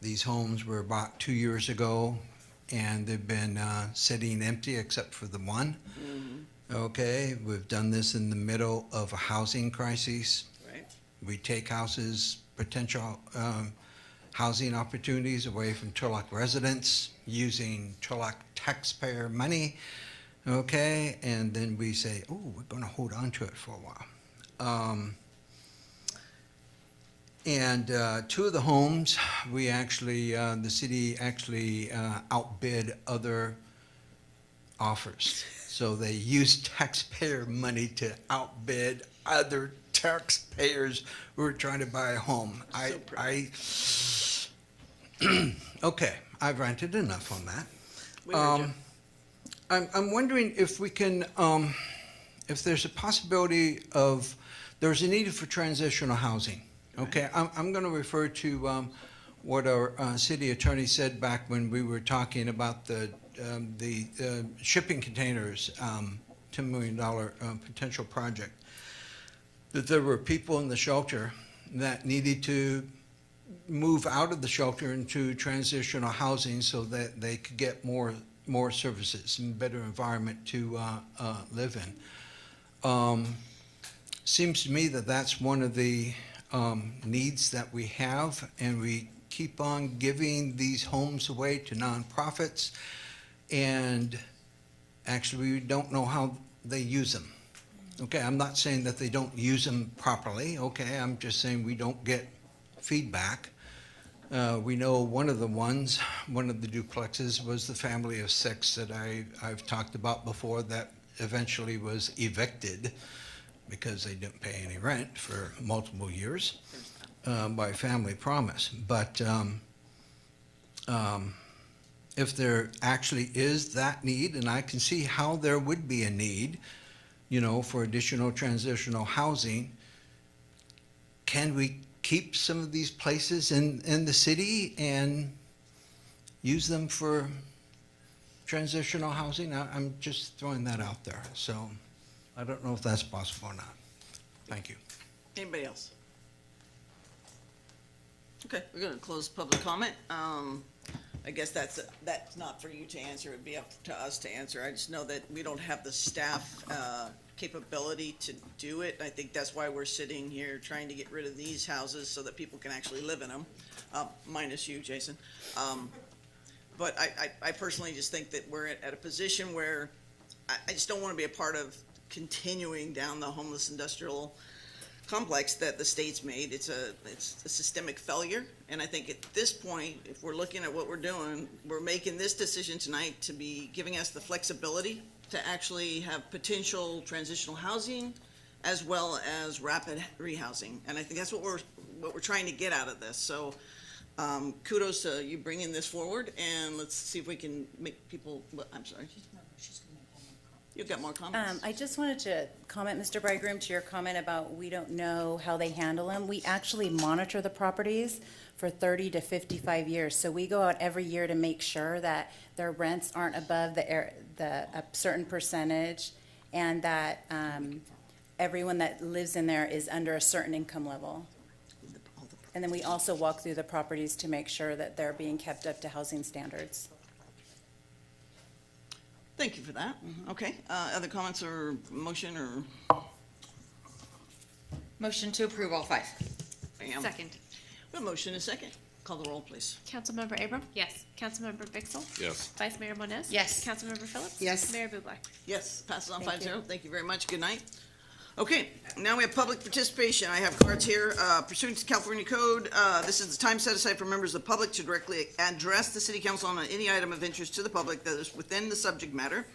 these homes were bought 2 years ago and they've been sitting empty except for the one. Okay, we've done this in the middle of a housing crisis. Right. We take potential housing opportunities away from Turlock residents using Turlock taxpayer money. Okay, and then we say, oh, we're going to hold on to it for a while. And 2 of the homes, we actually, the city actually outbid other offers. So they used taxpayer money to outbid other taxpayers who were trying to buy a home. Okay, I've ranted enough on that. I'm wondering if we can if there's a possibility of, there's a need for transitional housing. Okay, I'm going to refer to what our city attorney said back when we were talking about the shipping containers, $10 million potential project. That there were people in the shelter that needed to move out of the shelter into transitional housing so that they could get more services and better environment to live in. Seems to me that that's one of the needs that we have, and we keep on giving these homes away to nonprofits, and actually we don't know how they use them. Okay, I'm not saying that they don't use them properly, okay, I'm just saying we don't get feedback. We know one of the duplexes was the family of 6 that I've talked about before that eventually was evicted because they didn't pay any rent for multiple years by family promise. But if there actually is that need, and I can see how there would be a need, for additional transitional housing, can we keep some of these places in the city and use them for transitional housing? I'm just throwing that out there. So I don't know if that's possible or not. Thank you. Anybody else? Okay, we're gonna close public comment. I guess that's not for you to answer, it'd be up to us to answer. I just know that we don't have the staff capability to do it. I think that's why we're sitting here trying to get rid of these houses so that people can actually live in them, minus you, Jason. But I personally just think that we're at a position where I just don't want to be a part of continuing down the homeless industrial complex that the state's made. It's a systemic failure, and I think at this point, if we're looking at what we're doing, we're making this decision tonight to be giving us the flexibility to actually have potential transitional housing as well as rapid rehousing, and I think that's what we're trying to get out of this. So kudos to you bringing this forward, and let's see if we can make people. I'm sorry. You've got more comments. I just wanted to comment, Mr. Bridegroom, to your comment about we don't know how they handle them. We actually monitor the properties for 30 to 55 years. So we go out every year to make sure that their rents aren't above a certain percentage, and that everyone that lives in there is under a certain income level. And then we also walk through the properties to make sure that they're being kept up to housing standards. Thank you for that. Okay, other comments or motion or? Motion to approve all 5. Bam. Second. We have a motion and a second. Call the roll, please. Councilmember Abram? Yes. Councilmember Bixel? Yes. Vice Mayor Moniz? Yes. Councilmember Phillips? Yes. Mayor Bublak? Yes, passes on Thank 5-0. Thank you very much. Good night. Okay, now we have public participation. I have cards here. Pursuant to California Code, this is the time set aside for members of the public to directly address the city council on any item of interest to the public that is within the subject matter.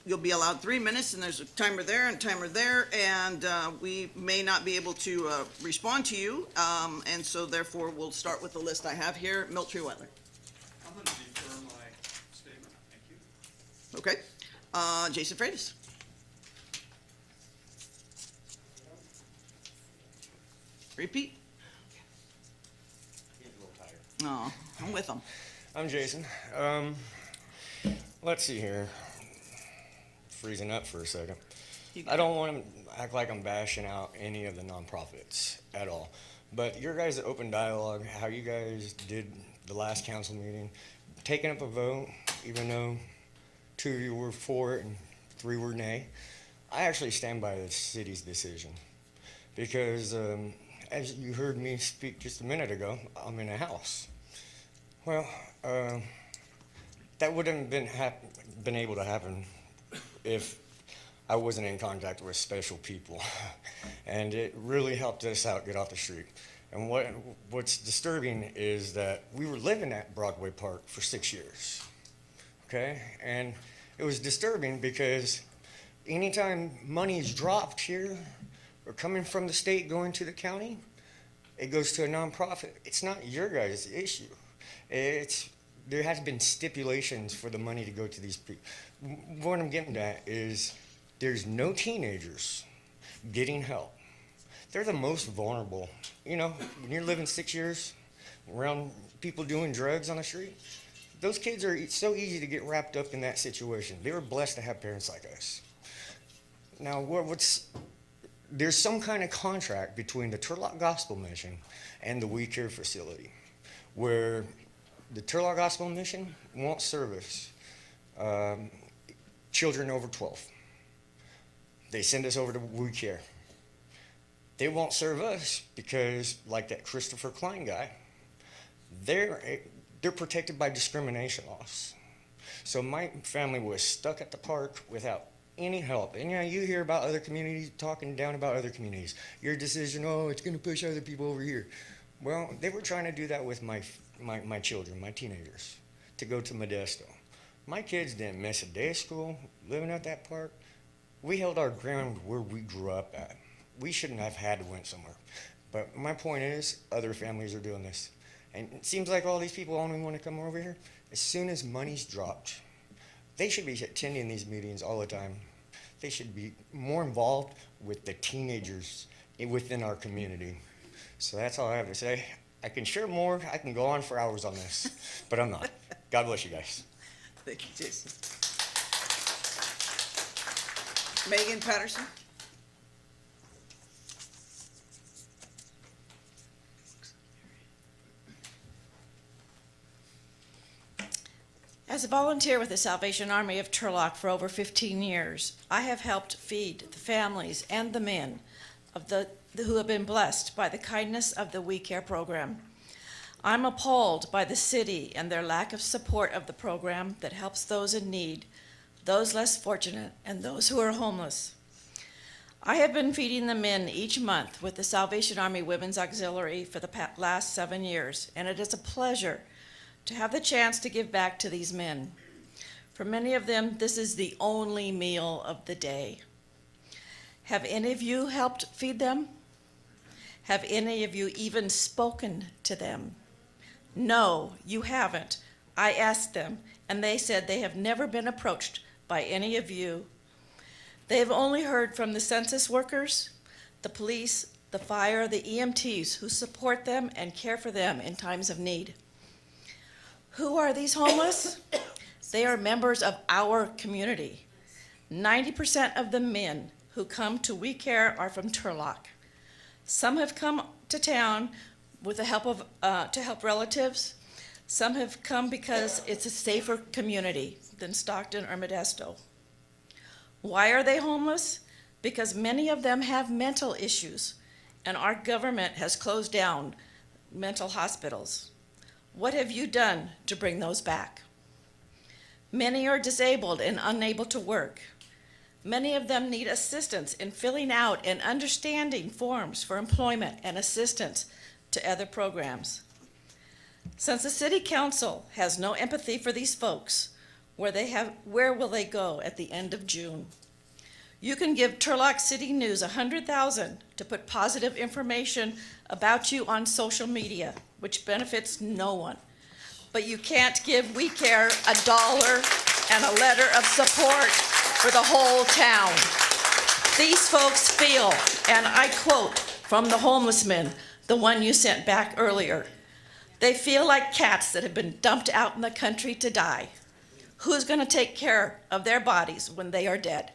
You'll be allowed 3 minutes, and there's a timer there and a timer there, and we may not be able to respond to you, and so therefore we'll start with the list I have here. Milt Treeweather. I'm going to defer my statement. Thank you. Okay. Jason Freitas. Repeat. He's a little tired. Oh, I'm with him. I'm Jason. Let's see here. Freezing up for a second. I don't want to act like I'm bashing out any of the nonprofits at all. But your guys' open dialogue, how you guys did the last council meeting, taking up a vote, even though 2 of you were for it and 3 were nay, I actually stand by the city's decision. Because as you heard me speak just a minute ago, I'm in a house. Well, that wouldn't have been able to happen if I wasn't in contact with special people. And it really helped us out get off the street. And what's disturbing is that we were living at Broadway Park for 6 years, okay? And it was disturbing because anytime money is dropped here or coming from the state going to the county, it goes to a nonprofit. It's not your guys' issue. There has been stipulations for the money to go to these people. What I'm getting at is there's no teenagers getting help. They're the most vulnerable. You know, when you're living 6 years around people doing drugs on the street, those kids are so easy to get wrapped up in that situation. They were blessed to have parents like us. Now, there's some kind of contract between the Turlock Gospel Mission and the We Care facility, where the Turlock Gospel Mission won't service children over 12. They send us over to We Care. They won't serve us because, like that Christopher Klein guy, they're protected by discrimination laws. So my family was stuck at the park without any help. And yeah, you hear about other communities talking down about other communities. Your decision, oh, it's going to push other people over here. Well, they were trying to do that with my children, my teenagers, to go to Modesto. My kids didn't miss a day of school living at that park. We held our ground where we grew up at. We shouldn't have had to went somewhere. But my point is, other families are doing this. And it seems like all these people only want to come over here as soon as money's dropped. They should be attending these meetings all the time. They should be more involved with the teenagers within our community. So that's all I have to say. I can share more. I can go on for hours on this, but I'm not. God bless you guys. Thank you, Jason. Megan Patterson? As a volunteer with the Salvation Army of Turlock for over 15 years, I have helped feed the families and the men who have been blessed by the kindness of the We Care program. I'm appalled by the city and their lack of support of the program that helps those in need, those less fortunate, and those who are homeless. I have been feeding the men each month with the Salvation Army Women's Auxiliary for the last 7 years, and it is a pleasure to have the chance to give back to these men. For many of them, this is the only meal of the day. Have any of you helped feed them? Have any of you even spoken to them? No, you haven't. I asked them, and they said they have never been approached by any of you. They have only heard from the census workers, the police, the fire, the EMTs who support them and care for them in times of need. Who are these homeless? They are members of our community. 90% of the men who come to We Care are from Turlock. Some have come to town with the help of to help relatives. Some have come because it's a safer community than Stockton or Modesto. Why are they homeless? Because many of them have mental issues, and our government has closed down mental hospitals. What have you done to bring those back? Many are disabled and unable to work. Many of them need assistance in filling out and understanding forms for employment and assistance to other programs. Since the City Council has no empathy for these folks, where will they go at the end of June? You can give Turlock City News $100,000 to put positive information about you on social media, which benefits no one. But you can't give We Care $1 and a letter of support for the whole town. These folks feel, and I quote from the homeless men, the one you sent back earlier, they feel like cats that have been dumped out in the country to die. Who's going to take care of their bodies when they are dead?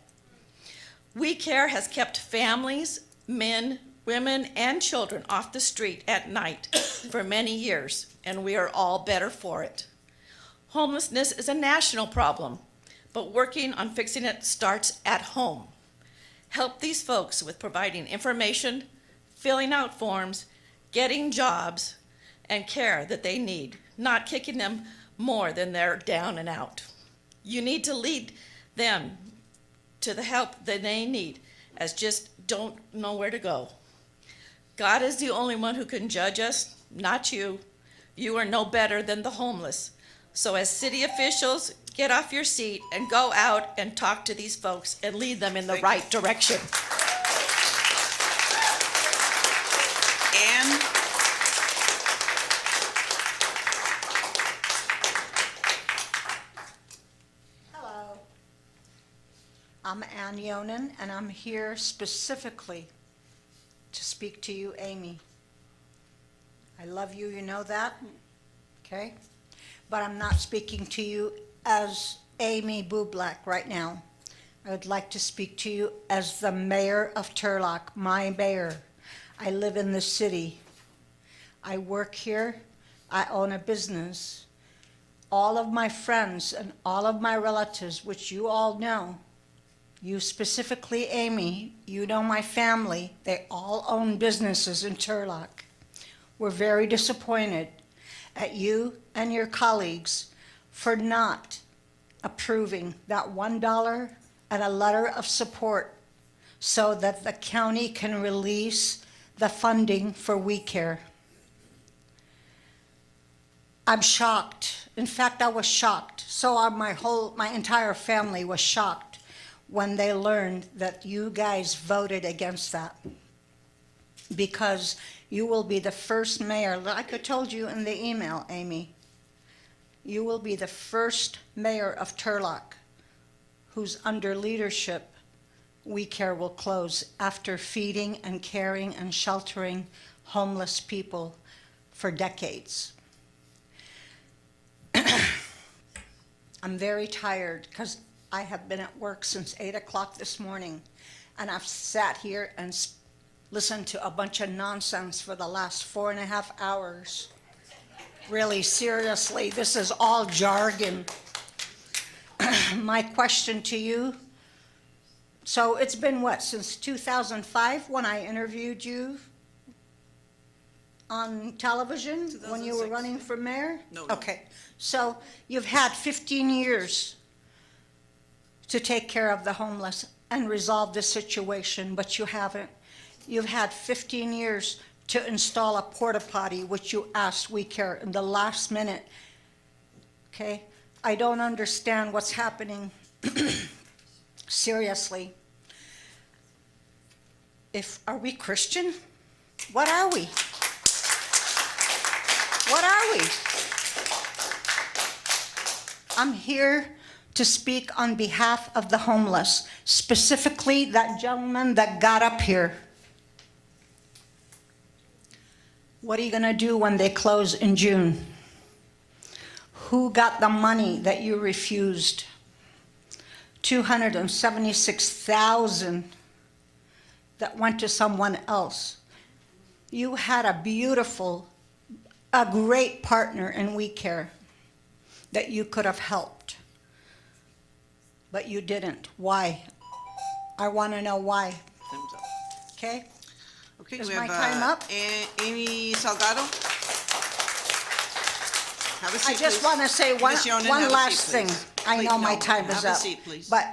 We Care has kept families, men, women, and children off the street at night for many years, and we are all better for it. Homelessness is a national problem, but working on fixing it starts at home. Help these folks with providing information, filling out forms, getting jobs, and care that they need, not kicking them more than they're down and out. You need to lead them to the help that they need, as just don't know where to go. God is the only one who can judge us, not you. You are no better than the homeless. So as city officials, get off your seat and go out and talk to these folks and lead them in the right direction. Ann? Hello. I'm Ann Yonan, and I'm here specifically to speak to you, Amy. I love you, you know that, okay? But I'm not speaking to you as Amy Bublak right now. I would like to speak to you as the mayor of Turlock, my mayor. I live in the city. I work here. I own a business. All of my friends and all of my relatives, which you all know, you specifically, Amy, you know my family, they all own businesses in Turlock. We're very disappointed at you and your colleagues for not approving that $1 and a letter of support so that the county can release the funding for We Care. I'm shocked. In fact, I was shocked. So are my entire family was shocked when they learned that you guys voted against that. Because you will be the first mayor, like I told you in the email, Amy, you will be the first mayor of Turlock whose under leadership We Care will close after feeding and caring and sheltering homeless people for decades. I'm very tired because I have been at work since 8 o'clock this morning, and I've sat here and listened to a bunch of nonsense for the last 4.5 hours. Really, seriously, this is all jargon. My question to you, so it's been what, since 2005 when I interviewed you on television when you were running for mayor? No. Okay, so you've had 15 years to take care of the homeless and resolve this situation, but you haven't. You've had 15 years to install a porta potty, which you asked We Care in the last minute. Okay? I don't understand what's happening. Seriously. Are we Christian? What are we? What are we? I'm here to speak on behalf of the homeless, specifically that gentleman that got up here. What are you going to do when they close in June? Who got the money that you refused? $276,000 that went to someone else. You had a great partner in We Care that you could have helped. But you didn't. Why? I want to know why. Time's up. Okay? Okay, Is we my have time up? Amy Salgado. Have a seat, I just please. want to say one Ms. Yonan, have one a last seat, thing. please. I Please, know my no, time is have a up. seat, please. But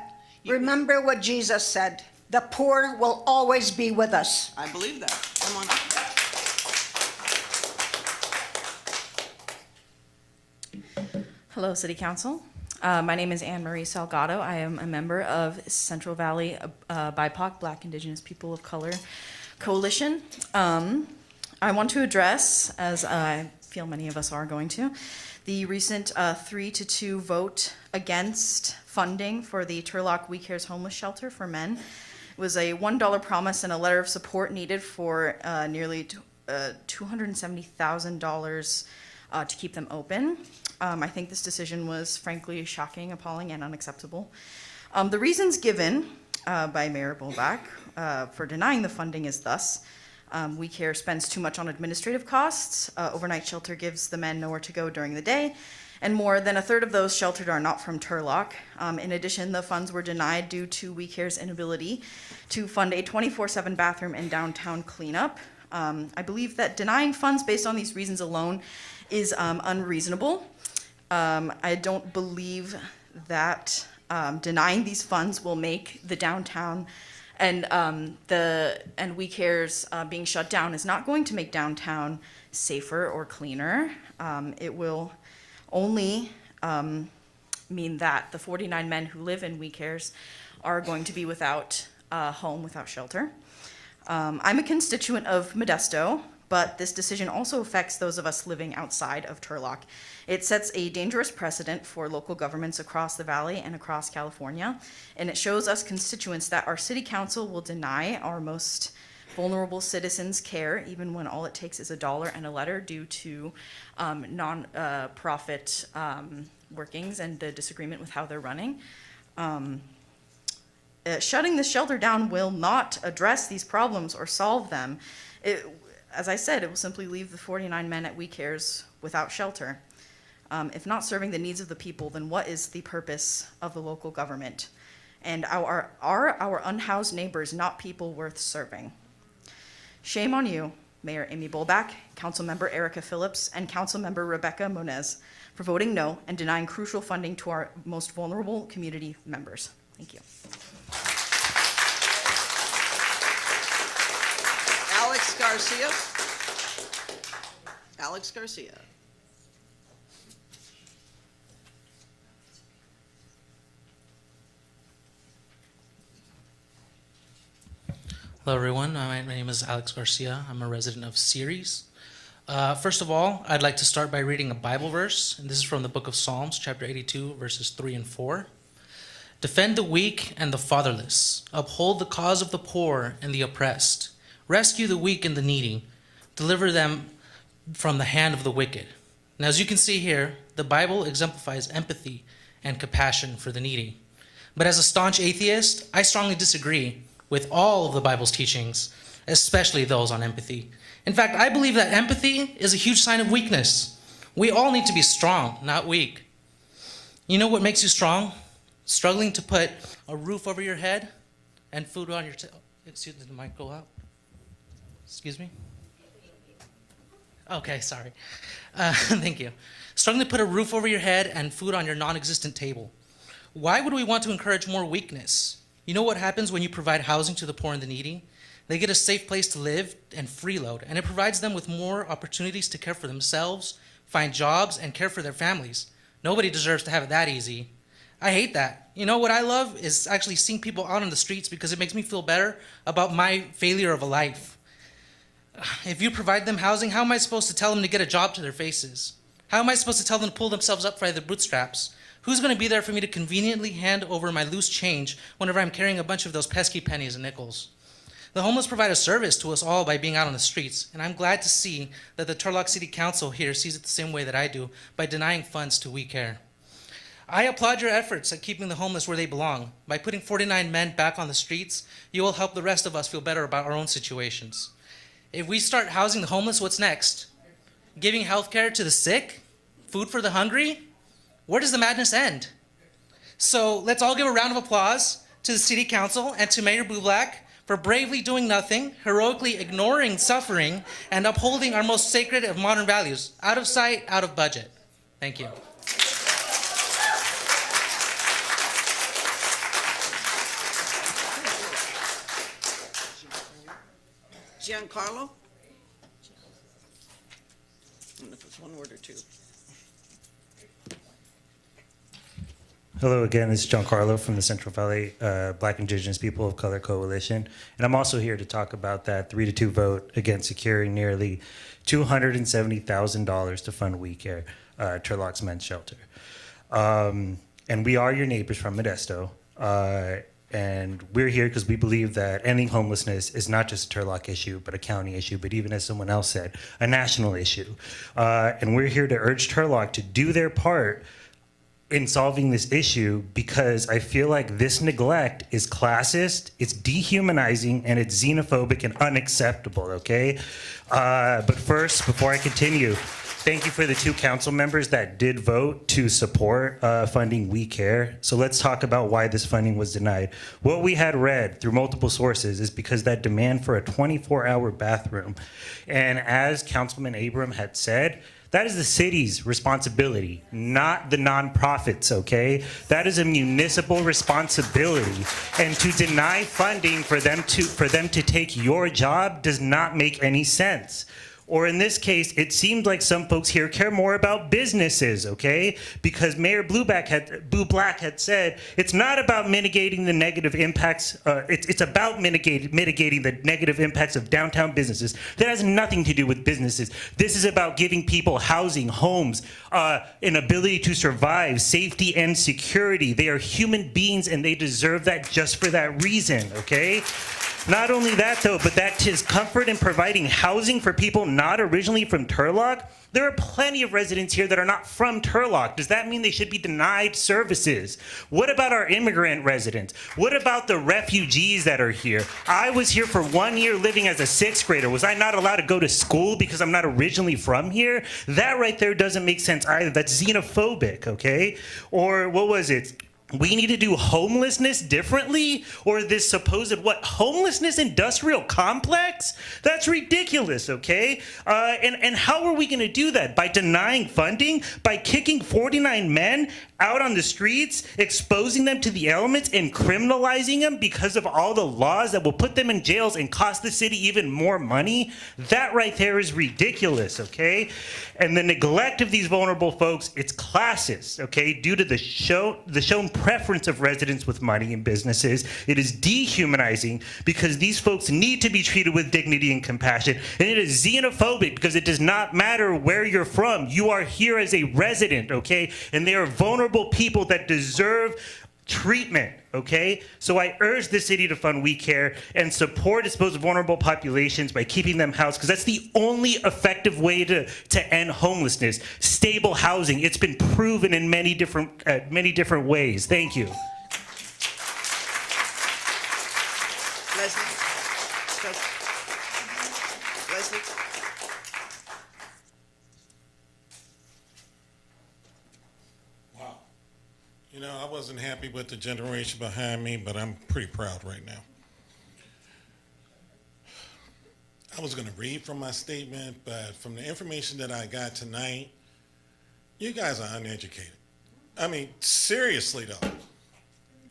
remember what Jesus said. The poor will always be with us. I believe that. Come on up. Hello, City Council. My name is Anne Marie Salgado. I am a member of Central Valley BIPOC, Black Indigenous People of Color Coalition. I want to address, as I feel many of us are going to, the recent 3-2 vote against funding for the Turlock We Cares homeless shelter for men. It was a $1 promise and a letter of support needed for nearly $270,000 to keep them open. I think this decision was frankly shocking, appalling, and unacceptable. The reasons given by Mayor Bublak for denying the funding is thus. We Care spends too much on administrative costs. Overnight shelter gives the men nowhere to go during the day, and more than a third of those sheltered are not from Turlock. In addition, the funds were denied due to We Care's inability to fund a 24/7 bathroom and downtown cleanup. I believe that denying funds based on these reasons alone is unreasonable. I don't believe that denying these funds will make the downtown and We Care's being shut down is not going to make downtown safer or cleaner. It will only mean that the 49 men who live in We Care's are going to be without a home, without shelter. I'm a constituent of Modesto, but this decision also affects those of us living outside of Turlock. It sets a dangerous precedent for local governments across the valley and across California, and it shows us constituents that our city council will deny our most vulnerable citizens care, even when all it takes is $1 and a letter due to non-profit workings and the disagreement with how they're running. Shutting this shelter down will not address these problems or solve them. As I said, it will simply leave the 49 men at We Cares without shelter. If not serving the needs of the people, then what is the purpose of the local government? And are our unhoused neighbors not people worth serving? Shame on you, Mayor Amy Bolback, Councilmember Erica Phillips, and Councilmember Rebecca Monez for voting no and denying crucial funding to our most vulnerable community members. Thank you. Alex Garcia. Alex Garcia. Hello, everyone. My name is Alex Garcia. I'm a resident of Ceres. First of all, I'd like to start by reading a Bible verse, and this is from the book of Psalms, chapter 82, verses 3 and 4. Defend the weak and the fatherless. Uphold the cause of the poor and the oppressed. Rescue the weak and the needy. Deliver them from the hand of the wicked. Now, as you can see here, the Bible exemplifies empathy and compassion for the needy. But as a staunch atheist, I strongly disagree with all of the Bible's teachings, especially those on empathy. In fact, I believe that empathy is a huge sign of weakness. We all need to be strong, not weak. You know what makes you strong? Struggling to put a roof over your head and food on your table. Excuse me, did the mic go out? Excuse me? Okay, sorry. Thank you. Struggling to put a roof over your head and food on your non-existent table. Why would we want to encourage more weakness? You know what happens when you provide housing to the poor and the needy? They get a safe place to live and freeload, and it provides them with more opportunities to care for themselves, find jobs, and care for their families. Nobody deserves to have it that easy. I hate that. You know what I love is actually seeing people out on the streets because it makes me feel better about my failure of a life. If you provide them housing, how am I supposed to tell them to get a job to their faces? How am I supposed to tell them to pull themselves up by their bootstraps? Who's going to be there for me to conveniently hand over my loose change whenever I'm carrying a bunch of those pesky pennies and nickels? The homeless provide a service to us all by being out on the streets, and I'm glad to see that the Turlock City Council here sees it the same way that I do by denying funds to We Care. I applaud your efforts at keeping the homeless where they belong. By putting 49 men back on the streets, you will help the rest of us feel better about our own situations. If we start housing the homeless, what's next? Giving health care to the sick? Food for the hungry? Where does the madness end? So let's all give a round of applause to the City Council and to Mayor Bublak for bravely doing nothing, heroically ignoring suffering, and upholding our most sacred of modern values, out of sight, out of budget. Thank you. Giancarlo? I don't know if it's one word or two. Hello again, this is Giancarlo from the Central Valley Black Indigenous People of Color Coalition. And I'm also here to talk about that 3-2 vote against securing nearly $270,000 to fund We Care, Turlock's Men's Shelter. And we are your neighbors from Modesto. And we're here because we believe that ending homelessness is not just a Turlock issue, but a county issue, but even as someone else said, a national issue. And we're here to urge Turlock to do their part in solving this issue, because I feel like this neglect is classist, it's dehumanizing, and it's xenophobic and unacceptable, okay? But first, before I continue, thank you for the 2 council members that did vote to support funding We Care. So let's talk about why this funding was denied. What we had read through multiple sources is because that demand for a 24-hour bathroom, and as Councilman Abram had said, that is the city's responsibility, not the nonprofits, okay? That is a municipal responsibility. And to deny funding for them to take your job does not make any sense. Or in this case, it seems like some folks here care more about businesses, okay? Because Mayor Black had said it's not about mitigating the negative impacts. It's about mitigating the negative impacts of downtown businesses. That has nothing to do with businesses. This is about giving people housing, homes, an ability to survive, safety and security. They are human beings and they deserve that just for that reason, okay? Not only that, though, but that is comfort in providing housing for people not originally from Turlock. There are plenty of residents here that are not from Turlock. Does that mean they should be denied services? What about our immigrant residents? What about the refugees that are here? I was here for 1 year living as a 6th grader. Was I not allowed to go to school because I'm not originally from here? That right there doesn't make sense either. That's xenophobic, okay? Or what was it? We need to do homelessness differently? Or this supposed, what, homelessness industrial complex? That's ridiculous, okay? And how are we gonna do that? By denying funding? By kicking 49 men out on the streets, exposing them to the elements and criminalizing them because of all the laws that will put them in jails and cost the city even more money? That right there is ridiculous, okay? And the neglect of these vulnerable folks, it's classist, okay? Due to the shown preference of residents with money and businesses, it is dehumanizing because these folks need to be treated with dignity and compassion. And it is xenophobic because it does not matter where you're from. You are here as a resident, okay? And they are vulnerable people that deserve treatment, okay? So I urge the city to fund We Care and support its most vulnerable populations by keeping them housed, because that's the only effective way to end homelessness. Stable housing. It's been proven in many different ways. Thank you. Leslie? Wow. You know, I wasn't happy with the generation behind me, but I'm pretty proud right now. I was going to read from my statement, but from the information that I got tonight, you guys are uneducated. I mean, seriously though,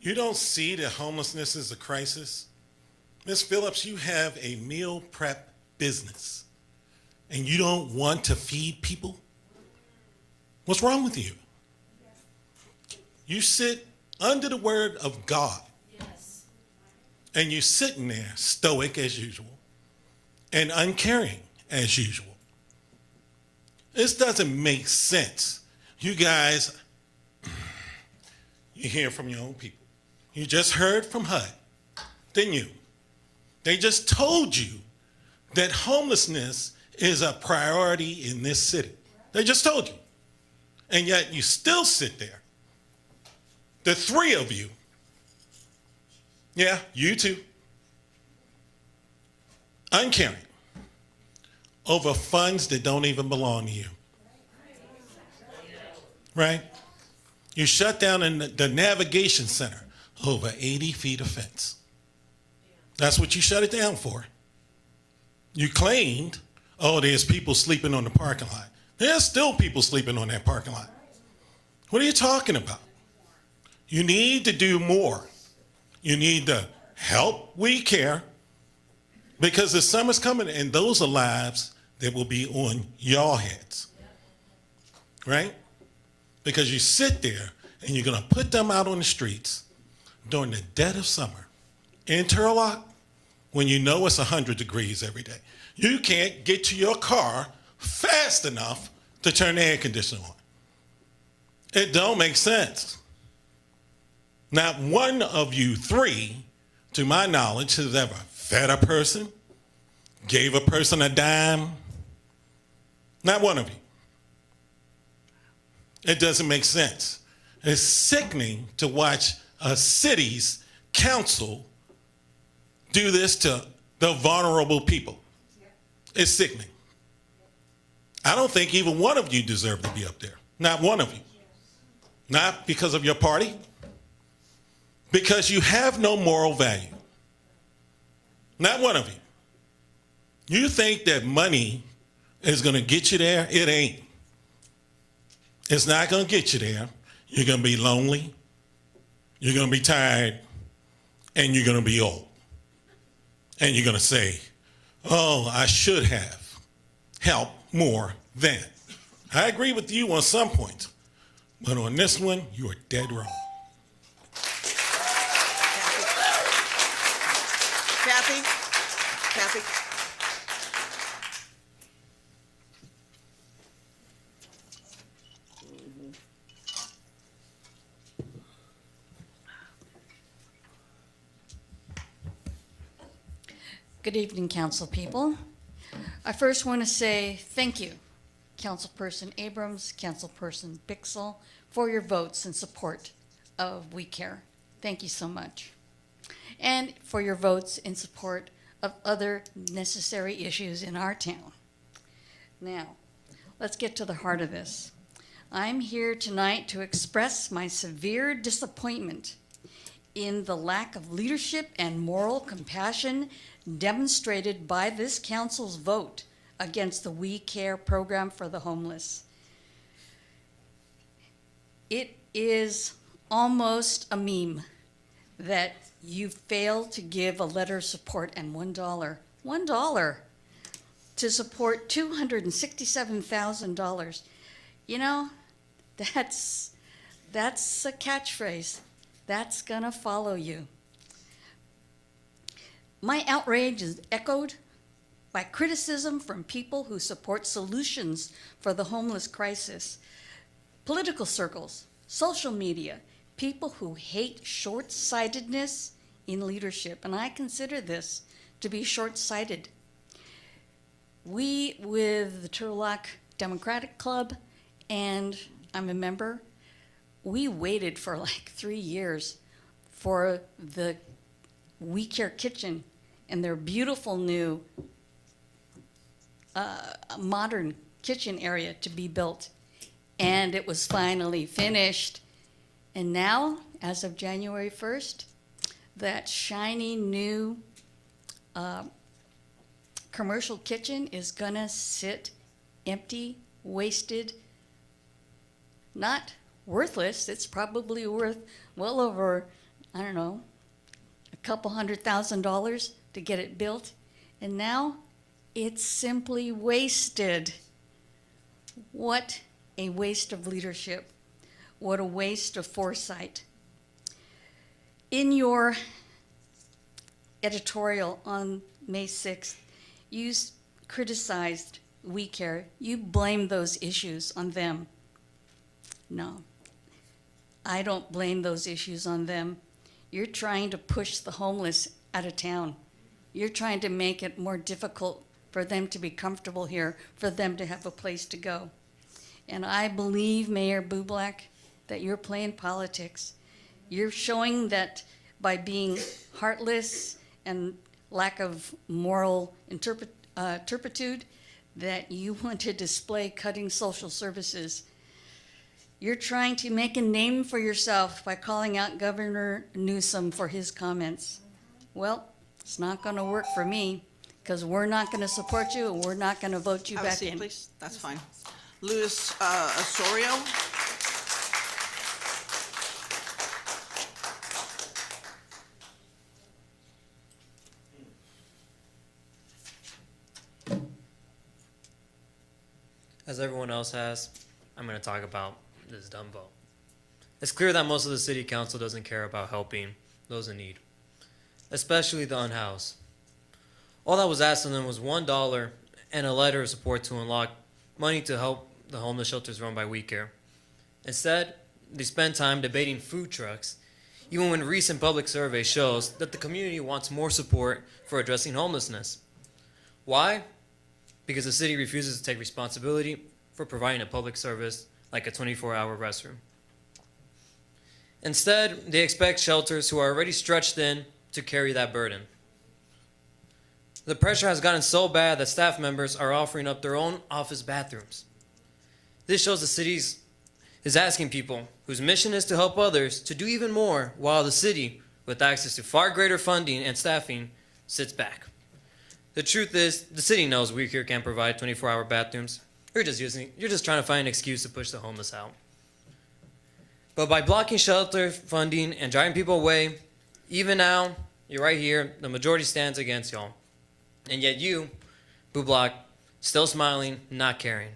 you don't see that homelessness is a crisis? Ms. Phillips, you have a meal prep business, and you don't want to feed people? What's wrong with you? You sit under the word of God, and you're sitting there stoic as usual and uncaring as usual. This doesn't make sense. You guys, you hear from your own people. You just heard from HUD, didn't you? They just told you that homelessness is a priority in this city. They just told you. And yet you still sit there. The three of you, yeah, you too, uncaring over funds that don't even belong to you. Right? You shut down the navigation center over 80 feet of fence. That's what you shut it down for. You claimed, oh, there's people sleeping on the parking lot. There's still people sleeping on that parking lot. What are you talking about? You need to do more. You need to help We Care, because the summer's coming and those are lives that will be on your heads. Right? Because you sit there and you're going to put them out on the streets during the dead of summer in Turlock when you know it's 100 degrees every day. You can't get to your car fast enough to turn the air conditioner on. It don't make sense. Not one of you three, to my knowledge, has ever fed a person, gave a person a dime. Not one of you. It doesn't make sense. It's sickening to watch a city's council do this to the vulnerable people. It's sickening. I don't think even one of you deserve to be up there. Not one of you. Not because of your party, because you have no moral value. Not one of you. You think that money is going to get you there? It ain't. It's not going to get you there. You're going to be lonely. You're going to be tired. And you're going to be old. And you're going to say, oh, I should have help more than. I agree with you on some points, but on this one, you are dead wrong. Kathy? Good evening, council people. I first want to say thank you, Councilperson Abrams, Councilperson Bixel, for your votes in support of We Care. Thank you so much. And for your votes in support of other necessary issues in our town. Now, let's get to the heart of this. I'm here tonight to express my severe disappointment in the lack of leadership and moral compassion demonstrated by this council's vote against the We Care program for the homeless. It is almost a meme that you failed to give a letter of support and $1 to support $267,000. You know, that's a catchphrase. That's gonna follow you. My outrage is echoed by criticism from people who support solutions for the homeless crisis, political circles, social media, people who hate short-sightedness in leadership, and I consider this to be short-sighted. We, with the Turlock Democratic Club, and I'm a member, we waited for like 3 years for the We Care Kitchen and their beautiful new modern kitchen area to be built. And it was finally finished. And now, as of January 1st, that shiny new commercial kitchen is gonna sit empty, wasted, not worthless. It's probably worth well over, I don't know, a couple $100,000 to get it built. And now it's simply wasted. What a waste of leadership. What a waste of foresight. In your editorial on May 6th, you criticized We Care. You blamed those issues on them. No, I don't blame those issues on them. You're trying to push the homeless out of town. You're trying to make it more difficult for them to be comfortable here, for them to have a place to go. And I believe, Mayor Bublak, that you're playing politics. You're showing that by being heartless and lack of moral turpitude, that you want to display cutting social services. You're trying to make a name for yourself by calling out Governor Newsom for his comments. Well, it's not going to work for me, because we're not going to support you and we're not going to vote you Have a back seat, in. please. That's fine. Luis Osorio. As everyone else has, I'm going to talk about this dumb vote. It's clear that most of the city council doesn't care about helping those in need, especially the unhoused. All that was asked of them was $1 and a letter of support to unlock money to help the homeless shelters run by We Care. Instead, they spend time debating food trucks, even when recent public survey shows that the community wants more support for addressing homelessness. Why? Because the city refuses to take responsibility for providing a public service like a 24-hour restroom. Instead, they expect shelters who are already stretched thin to carry that burden. The pressure has gotten so bad that staff members are offering up their own office bathrooms. This shows the city is asking people whose mission is to help others to do even more, while the city, with access to far greater funding and staffing, sits back. The truth is, the city knows We Care can't provide 24-hour bathrooms. You're just trying to find an excuse to push the homeless out. But by blocking shelter funding and driving people away, even now, you're right here, the majority stands against y'all. And yet you, Bublak, still smiling, not caring.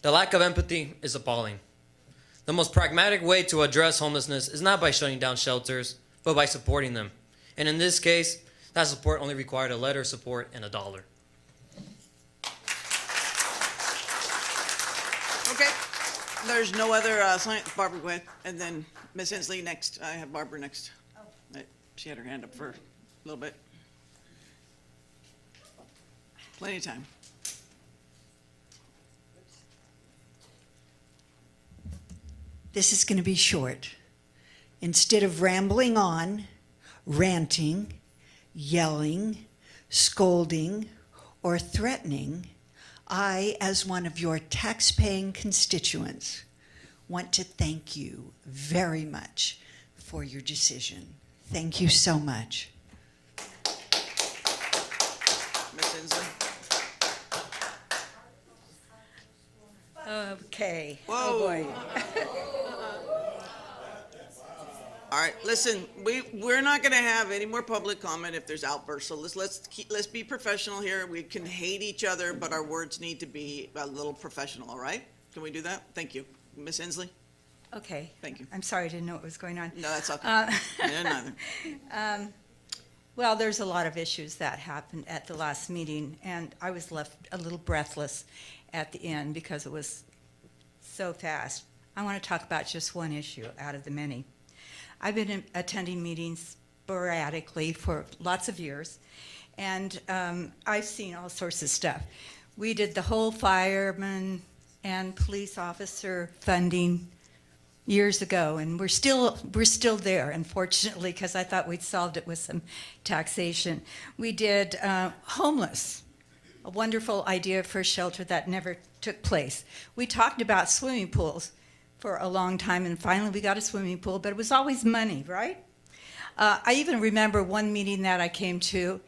The lack of empathy is appalling. The most pragmatic way to address homelessness is not by shutting down shelters, but by supporting them. And in this case, that support only required a letter of support and $1. Okay, there's no other sign. Barbara, go ahead, and then Ms. Inslee next. I have Barbara next. She had her hand up for a little bit. Plenty of time. This is going to be short. Instead of rambling on, ranting, yelling, scolding, or threatening, I, as one of your tax-paying constituents, want to thank you very much for your decision. Thank you so much. Ms. Inslee. Okay. Whoa. Oh, boy. All right, listen, we're not gonna have any more public comment if there's outbursts, so let's be professional here. We can hate each other, but our words need to be a little professional, all right? Can we do that? Thank you. Ms. Inslee? Okay. Thank you. I'm sorry, I didn't know what was going on. No, that's okay. I didn't either. Well, there's a lot of issues that happened at the last meeting, and I was left a little breathless at the end because it was so fast. I want to talk about just one issue out of the many. I've been attending meetings sporadically for lots of years, and I've seen all sorts of stuff. We did the whole fireman and police officer funding years ago, and we're still there, unfortunately, because I thought we'd solved it with some taxation. We did homeless, a wonderful idea for a shelter that never took place. We talked about swimming pools for a long time, and finally we got a swimming pool, but it was always money, right? I even remember one meeting that I came to,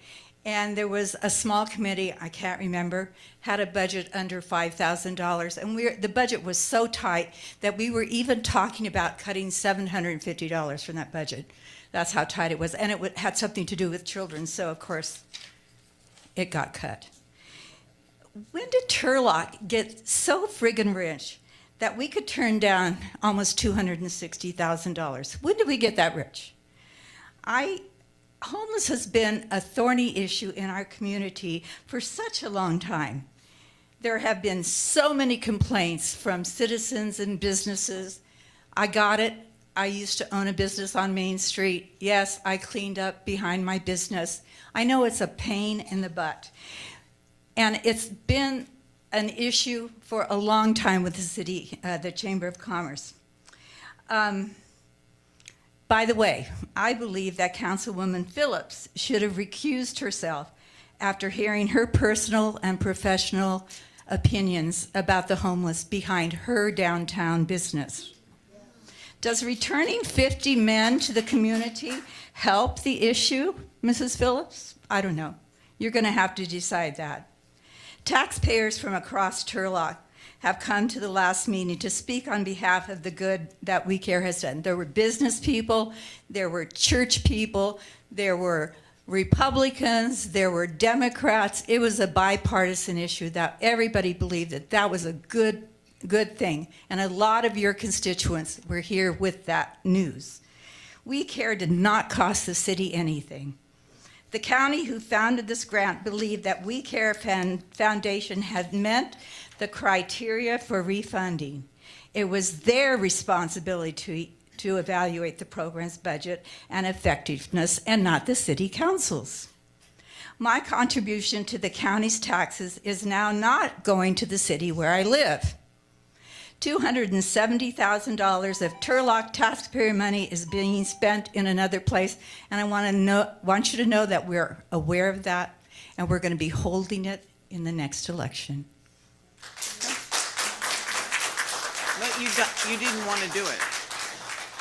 and there was a small committee, I can't remember, had a budget under $5,000, and the budget was so tight that we were even talking about cutting $750 from that budget. That's how tight it was, and it had something to do with children, so of course it got cut. When did Turlock get so friggin' rich that we could turn down almost $260,000? When did we get that rich? Homeless has been a thorny issue in our community for such a long time. There have been so many complaints from citizens and businesses. I got it. I used to own a business on Main Street. Yes, I cleaned up behind my business. I know it's a pain in the butt. And it's been an issue for a long time with the city, the Chamber of Commerce. By the way, I believe that Councilwoman Phillips should have recused herself after hearing her personal and professional opinions about the homeless behind her downtown business. Does returning 50 men to the community help the issue, Mrs. Phillips? I don't know. You're going to have to decide that. Taxpayers from across Turlock have come to the last meeting to speak on behalf of the good that We Care has done. There were business people, there were church people, there were Republicans, there were Democrats. It was a bipartisan issue that everybody believed that was a good thing. And a lot of your constituents were here with that news. We Care did not cost the city anything. The county who founded this grant believed that We Care Foundation had met the criteria for refunding. It was their responsibility to evaluate the program's budget and effectiveness and not the city council's. My contribution to the county's taxes is now not going to the city where I live. $270,000 of Turlock taxpayer money is being spent in another place, and I want you to know that we're aware of that, and we're going to be holding it in the next election. But you didn't want to do it.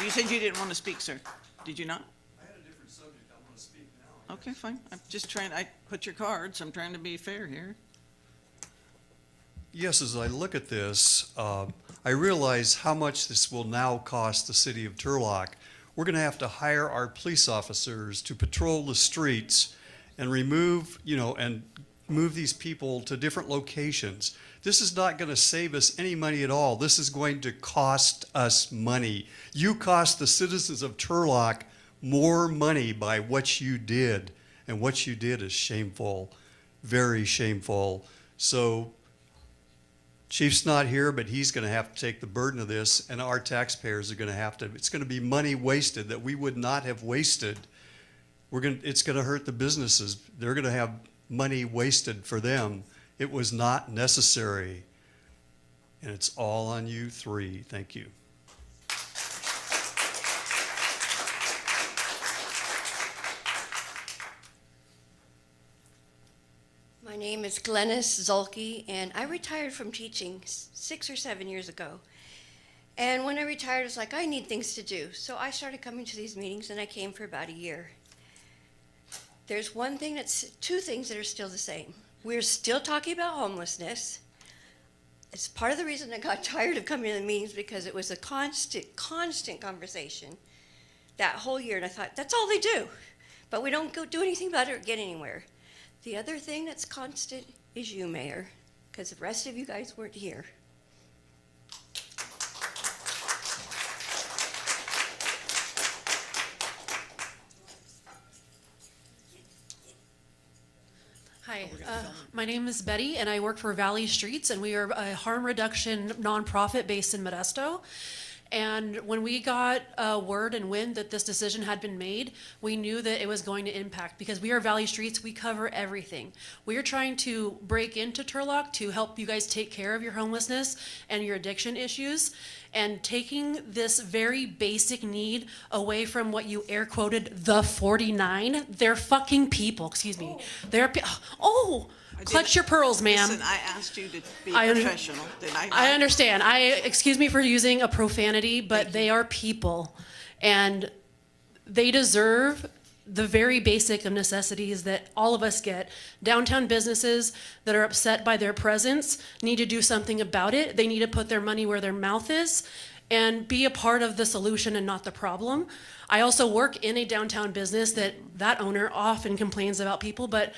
You said you didn't want to speak, sir. Did you not? I had a different subject I want to speak now. Okay, fine. I'm just trying, I put your cards. I'm trying to be fair here. Yes, as I look at this, I realize how much this will now cost the city of Turlock. We're going to have to hire our police officers to patrol the streets and remove, and move these people to different locations. This is not going to save us any money at all. This is going to cost us money. You cost the citizens of Turlock more money by what you did, and what you did is shameful, very shameful. So Chief's not here, but he's going to have to take the burden of this, and our taxpayers are going to have to. It's going to be money wasted that we would not have wasted. It's going to hurt the businesses. They're going to have money wasted for them. It was not necessary, and it's all on you three. Thank you. My name is Glennis Zulke, and I retired from teaching 6 or 7 years ago. And when I retired, I was like, I need things to do. So I started coming to these meetings, and I came for about a year. There's two things that are still the same. We're still talking about homelessness. It's part of the reason I got tired of coming to the meetings, because it was a constant conversation that whole year. And I thought, that's all they do. But we don't go do anything about it or get anywhere. The other thing that's constant is you, Mayor, because the rest of you guys weren't here. Hi, my name is Betty, and I work for Valley Streets, and we are a harm reduction nonprofit based in Modesto. And when we got word and wind that this decision had been made, we knew that it was going to impact, because we are Valley Streets, we cover everything. We are trying to break into Turlock to help you guys take care of your homelessness and your addiction issues, and taking this very basic need away from what you air quoted, the 49. They're fucking people, excuse me. Clutch your pearls, ma'am. Listen, I asked you to be I professional. Did I not? I understand. Excuse me for using a profanity, but they are people, and they deserve the very basic of necessities that all of us get. Downtown businesses that are upset by their presence need to do something about it. They need to put their money where their mouth is and be a part of the solution and not the problem. I also work in a downtown business that owner often complains about people, but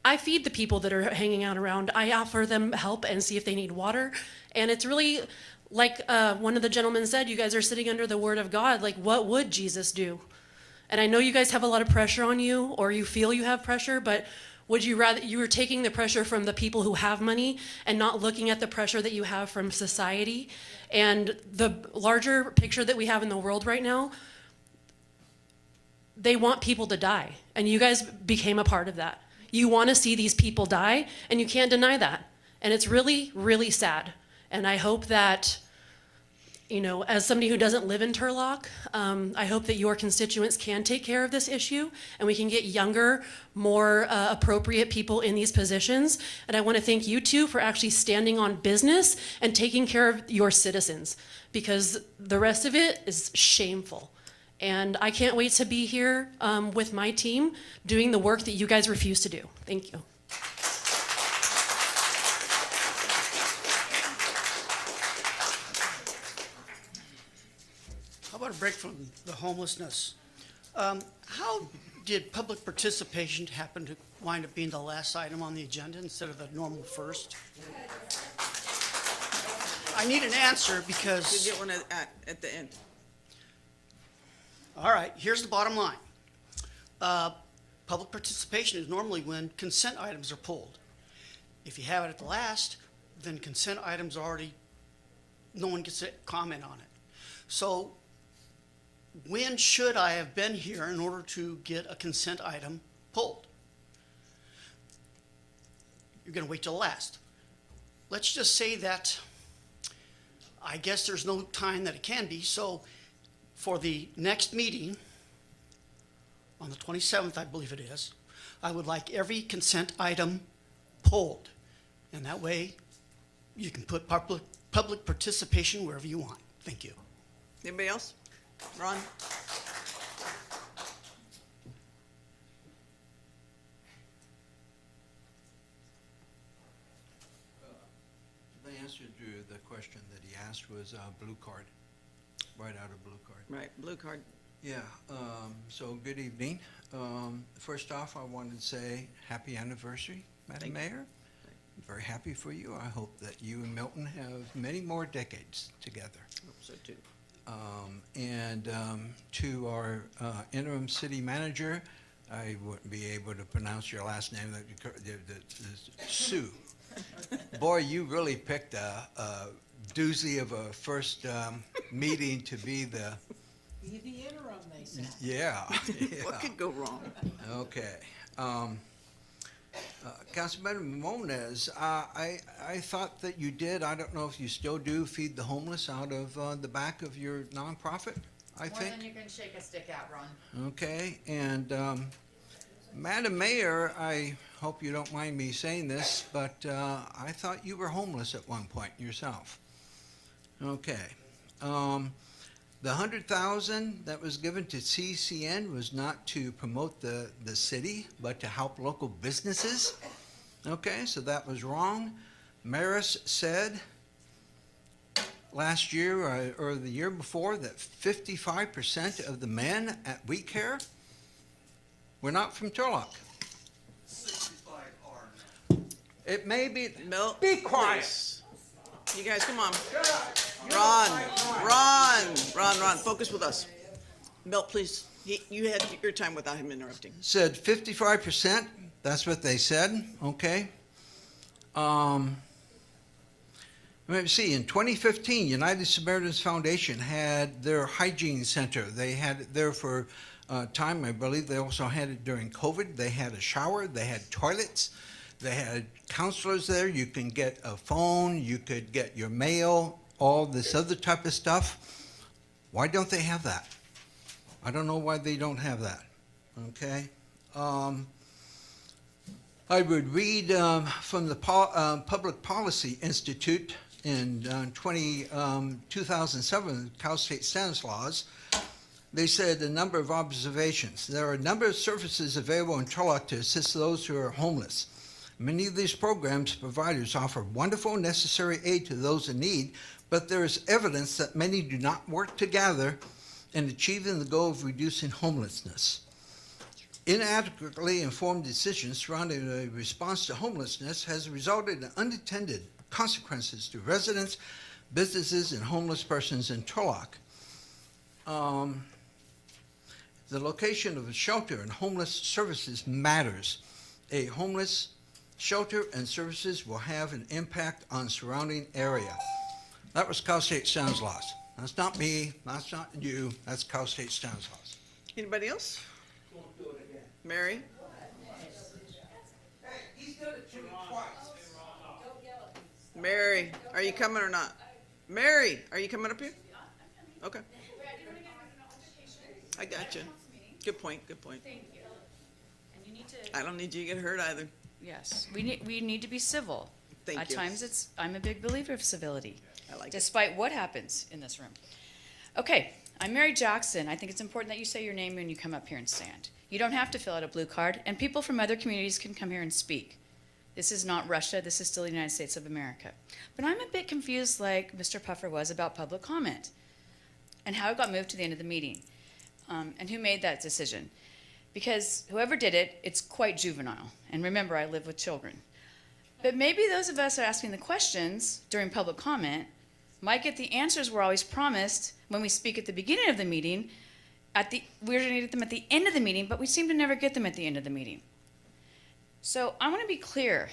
I feed the people that are hanging out around. I offer them help and see if they need water. And it's really like one of the gentlemen said, you guys are sitting under the word of God. Like, what would Jesus do? And I know you guys have a lot of pressure on you, or you feel you have pressure, but would you rather, you were taking the pressure from the people who have money and not looking at the pressure that you have from society and the larger picture that we have in the world right now? They want people to die, and you guys became a part of that. You want to see these people die, and you can't deny that. And it's really, really sad. And I hope that, you know, as somebody who doesn't live in Turlock, I hope that your constituents can take care of this issue, and we can get younger, more appropriate people in these positions. And I want to thank you two for actually standing on business and taking care of your citizens, because the rest of it is shameful. And I can't wait to be here with my team doing the work that you guys refuse to do. Thank you. How about a break from the homelessness? How did public participation happen to wind up being the last item on the agenda instead of the normal first? I need an answer, because... You get one at the end. All right, here's the bottom line. Public participation is normally when consent items are pulled. If you have it at the last, then consent items already, no one gets to comment on it. So when should I have been here in order to get a consent item pulled? You're gonna wait till last. Let's just say that I guess there's no time that it can be, so for the next meeting, on the 27th, I believe it is, I would like every consent item pulled. And that way, you can put public participation wherever you want. Thank you. Anybody else? Ron? The answer to the question that he asked was blue card, right out of blue card. Right, blue card. Yeah, so good evening. First off, I wanted to say happy anniversary Madam Mayor, I'm very happy for you. I hope that you and Milton have many more decades together. Hope so too. And to our interim city manager, I wouldn't be able to pronounce your last name, Sue. Boy, you really picked a doozy of a first meeting to be the, Be the interim, they said. yeah. What could go wrong? Okay. Councilman Moniz, I thought that you did, I don't know if you still do, feed the homeless out of the back of your nonprofit, I think? More than you can shake a stick at, Ron. Okay, and Madam Mayor, I hope you don't mind me saying this, but I thought you were homeless at one point yourself. Okay. The 100,000 that was given to CCN was not to promote the city, but to help local businesses. Okay, so that was wrong. Maris said last year or the year before that 55% of the men at We Care were not from Turlock. 65 are. It may be. Milt, Be quiet. please. You guys, come on. Shut up. Ron, focus with us. Milt, please. You had your time without him interrupting. Said 55%. That's what they said. Okay. Let me see. In 2015, United Samaritans Foundation had their hygiene center. They had it there for time. I believe they also had it during COVID. They had a shower. They had toilets. They had counselors there. You can get a phone. You could get your mail. All this other type of stuff. Why don't they have that? I don't know why they don't have that. Okay. I would read from the Public Policy Institute in 2007, Cal State Stanislaus. They said a number of observations. There are a number of services available in Turlock to assist those who are homeless. Many of these programs providers offer wonderful necessary aid to those in need, but there is evidence that many do not work together in achieving the goal of reducing homelessness. Inadequately informed decisions surrounding a response to homelessness has resulted in unintended consequences to residents, businesses, and homeless persons in Turlock. The location of a shelter and homeless services matters. A homeless shelter and services will have an impact on surrounding area. That was Cal State Stanislaus. That's not me, that's not you, that's Cal State Stanislaus. Anybody else? Mary? Mary, are you coming or not? Mary, are you coming up here? Okay. I got you. Good point, good point. Thank you. And you need to. I don't need you to get hurt either. Yes, we need to be civil. Thank At you. times I'm a big believer of civility. I like it. Despite what happens in this room. Okay, I'm Mary Jackson. I think it's important that you say your name when you come up here and stand. You don't have to fill out a blue card, and people from other communities can come here and speak. This is not Russia, this is still the United States of America. But I'm a bit confused, like Mr. Puffer was, about public comment and how it got moved to the end of the meeting, and who made that decision. Because whoever did it, it's quite juvenile. And remember, I live with children. But maybe those of us who are asking the questions during public comment might get the answers we're always promised when we speak at the beginning of the meeting. We're going to get them at the end of the meeting, but we seem to never get them at the end of the meeting. So I want to be clear.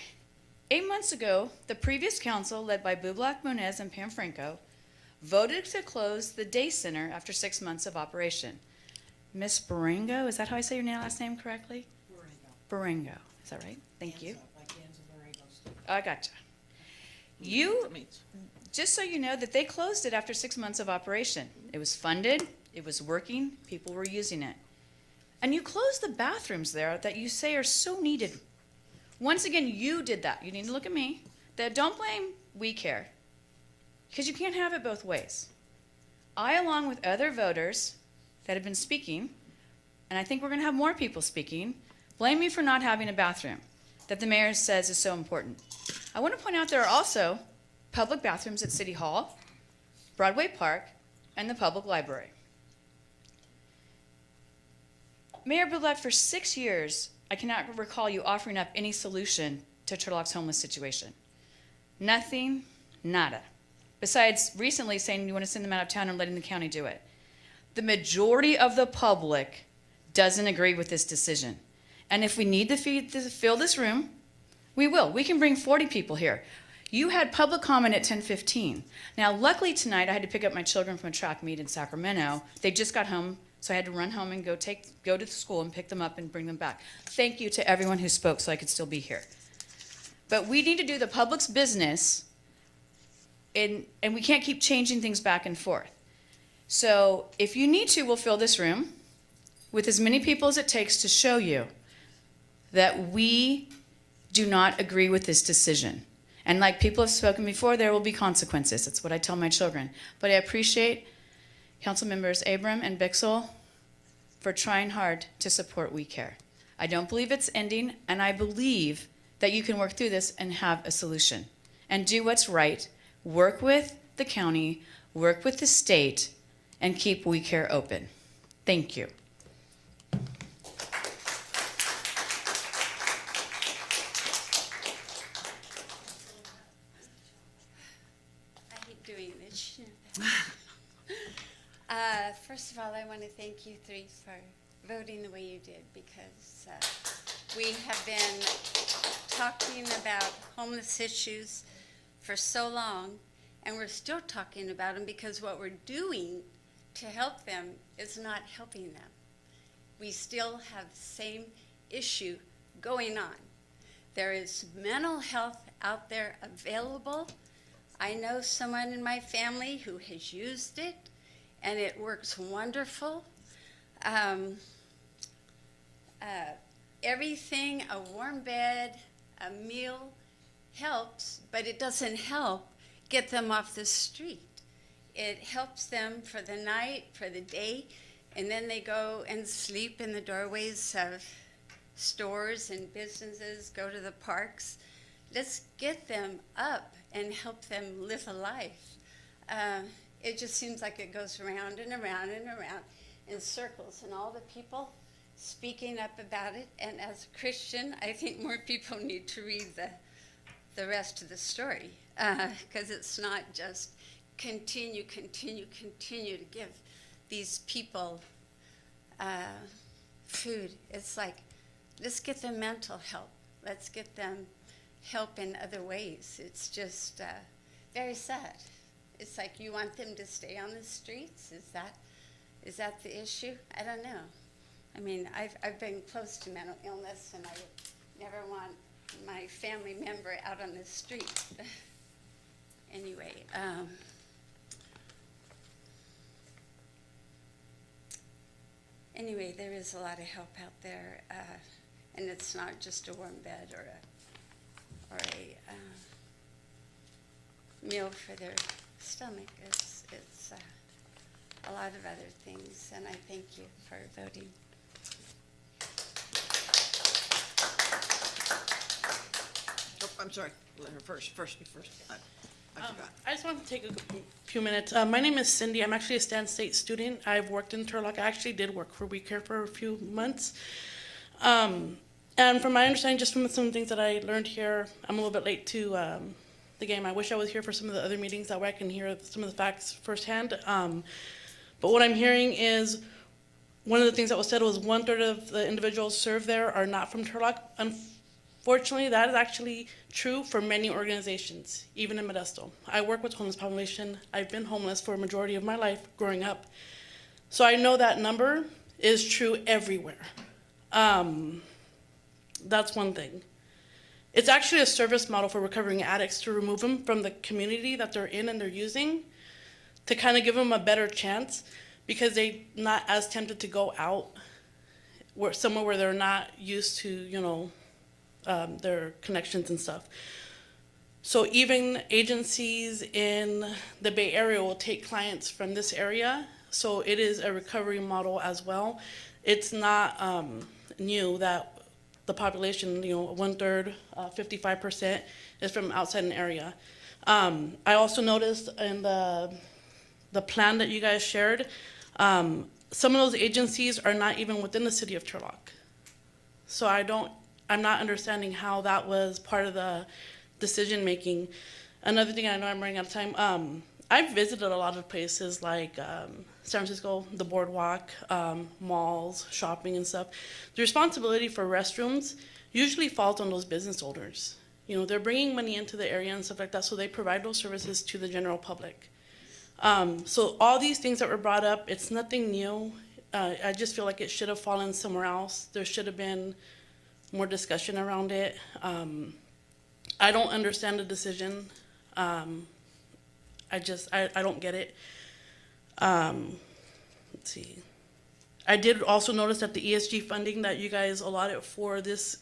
8 months ago, the previous council, led by Bublak, Moniz, and Pam Franco, voted to close the day center after 6 months of operation. Miss Barango, is that how I say your last name correctly? Barango. Is that right? Thank you. I gotcha. Just so you know, that they closed it after 6 months of operation. It was funded, it was working, people were using it. And you closed the bathrooms there that you say are so needed. Once again, you did that. You need to look at me. Don't blame We Care, because you can't have it both ways. I, along with other voters that have been speaking, and I think we're going to have more people speaking, blame me for not having a bathroom that the mayor says is so important. I want to point out there are also public bathrooms at City Hall, Broadway Park, and the public library. Mayor Bublak, for 6 years, I cannot recall you offering up any solution to Turlock's homeless situation? Nothing, nada. Besides recently saying you want to send them out of town and letting the county do it. The majority of the public doesn't agree with this decision. And if we need to fill this room, we will. We can bring 40 people here. You had public comment at 10:15. Now, luckily tonight, I had to pick up my children from a track meet in Sacramento. They just got home, so I had to run home and go to the school and pick them up and bring them back. Thank you to everyone who spoke so I could still be here. But we need to do the public's business, and we can't keep changing things back and forth. So if you need to, we'll fill this room with as many people as it takes to show you that we do not agree with this decision. And like people have spoken before, there will be consequences. That's what I tell my children. But I appreciate Council Members Abram and Bixel for trying hard to support We Care. I don't believe it's ending, and I believe that you can work through this and have a solution. And do what's right. Work with the county, work with the state, and keep We Care open. Thank you. I hate doing this. First of all, I want to thank you three for voting the way you did, because we have been talking about homeless issues for so long, and we're still talking about them because what we're doing to help them is not helping them. We still have the same issue going on. There is mental health out there available. I know someone in my family who has used it, and it works wonderful. Everything, a warm bed, a meal helps, but it doesn't help get them off the street. It helps them for the night, for the day, and then they go and sleep in the doorways of stores and businesses, go to the parks. Let's get them up and help them live a life. It just seems like it goes around and around and around in circles, and all the people speaking up about it. And as a Christian, I think more people need to read the rest of the story, because it's not just continue to give these people food. It's like, let's get them mental help. Let's get them help in other ways. It's just very sad. It's like you want them to stay on the streets? Is that the issue? I don't know. I mean, I've been close to mental illness, and I would never want my family member out on the street. Anyway, there is a lot of help out there, and it's not just a warm bed or a meal for their stomach. It's a lot of other things, and I thank you for voting. Oh, I'm sorry. Let her first. I forgot. I just want to take a few minutes. My name is Cindy. I'm actually a Stan State student. I've worked in Turlock. I actually did work for We Care for a few months. And from my understanding, just from some things that I learned here, I'm a little bit late to the game. I wish I was here for some of the other meetings. That way I can hear some of the facts firsthand. But what I'm hearing is one of the things that was said was 1/3 of the individuals served there are not from Turlock. Unfortunately, that is actually true for many organizations, even in Modesto. I work with homeless population. I've been homeless for a majority of my life growing up. So I know that number is true everywhere. That's one thing. It's actually a service model for recovering addicts to remove them from the community that they're in and they're using, to kind of give them a better chance, because they're not as tempted to go out somewhere where they're not used to, their connections and stuff. So even agencies in the Bay Area will take clients from this area. So it is a recovery model as well. It's not new that the population, 1/3, 55% is from outside an area. I also noticed in the plan that you guys shared, some of those agencies are not even within the city of Turlock. So I I'm not understanding how that was part of the decision making. Another thing, I know I'm running out of time. I've visited a lot of places like San Francisco, the boardwalk, malls, shopping and stuff. The responsibility for restrooms usually falls on those business owners. You know, they're bringing money into the area and stuff like that, so they provide those services to the general public. So all these things that were brought up, it's nothing new. I just feel like it should have fallen somewhere else. There should have been more discussion around it. I don't understand the decision. I don't get it. Let's see. I did also notice that the ESG funding that you guys allotted for this,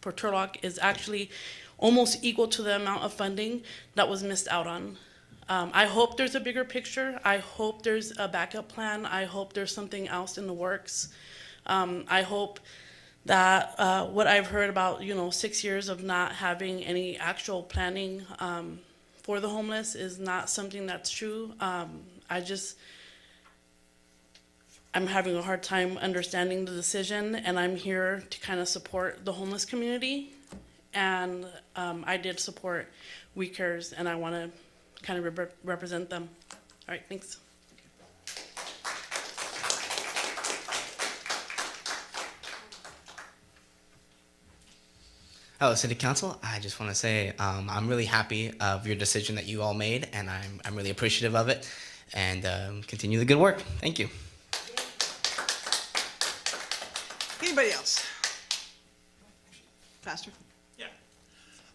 for Turlock is actually almost equal to the amount of funding that was missed out on. I hope there's a bigger picture. I hope there's a backup plan. I hope there's something else in the works. I hope that what I've heard about, 6 years of not having any actual planning for the homeless is not something that's true. I'm having a hard time understanding the decision, and I'm here to kind of support the homeless community. And I did support We Cares, and I want to kind of represent them. All right, thanks. Hello, City Council. I just want to say I'm really happy of your decision that you all made, and I'm really appreciative of it. And continue the good work. Thank you. Anybody else? Pastor? Yeah.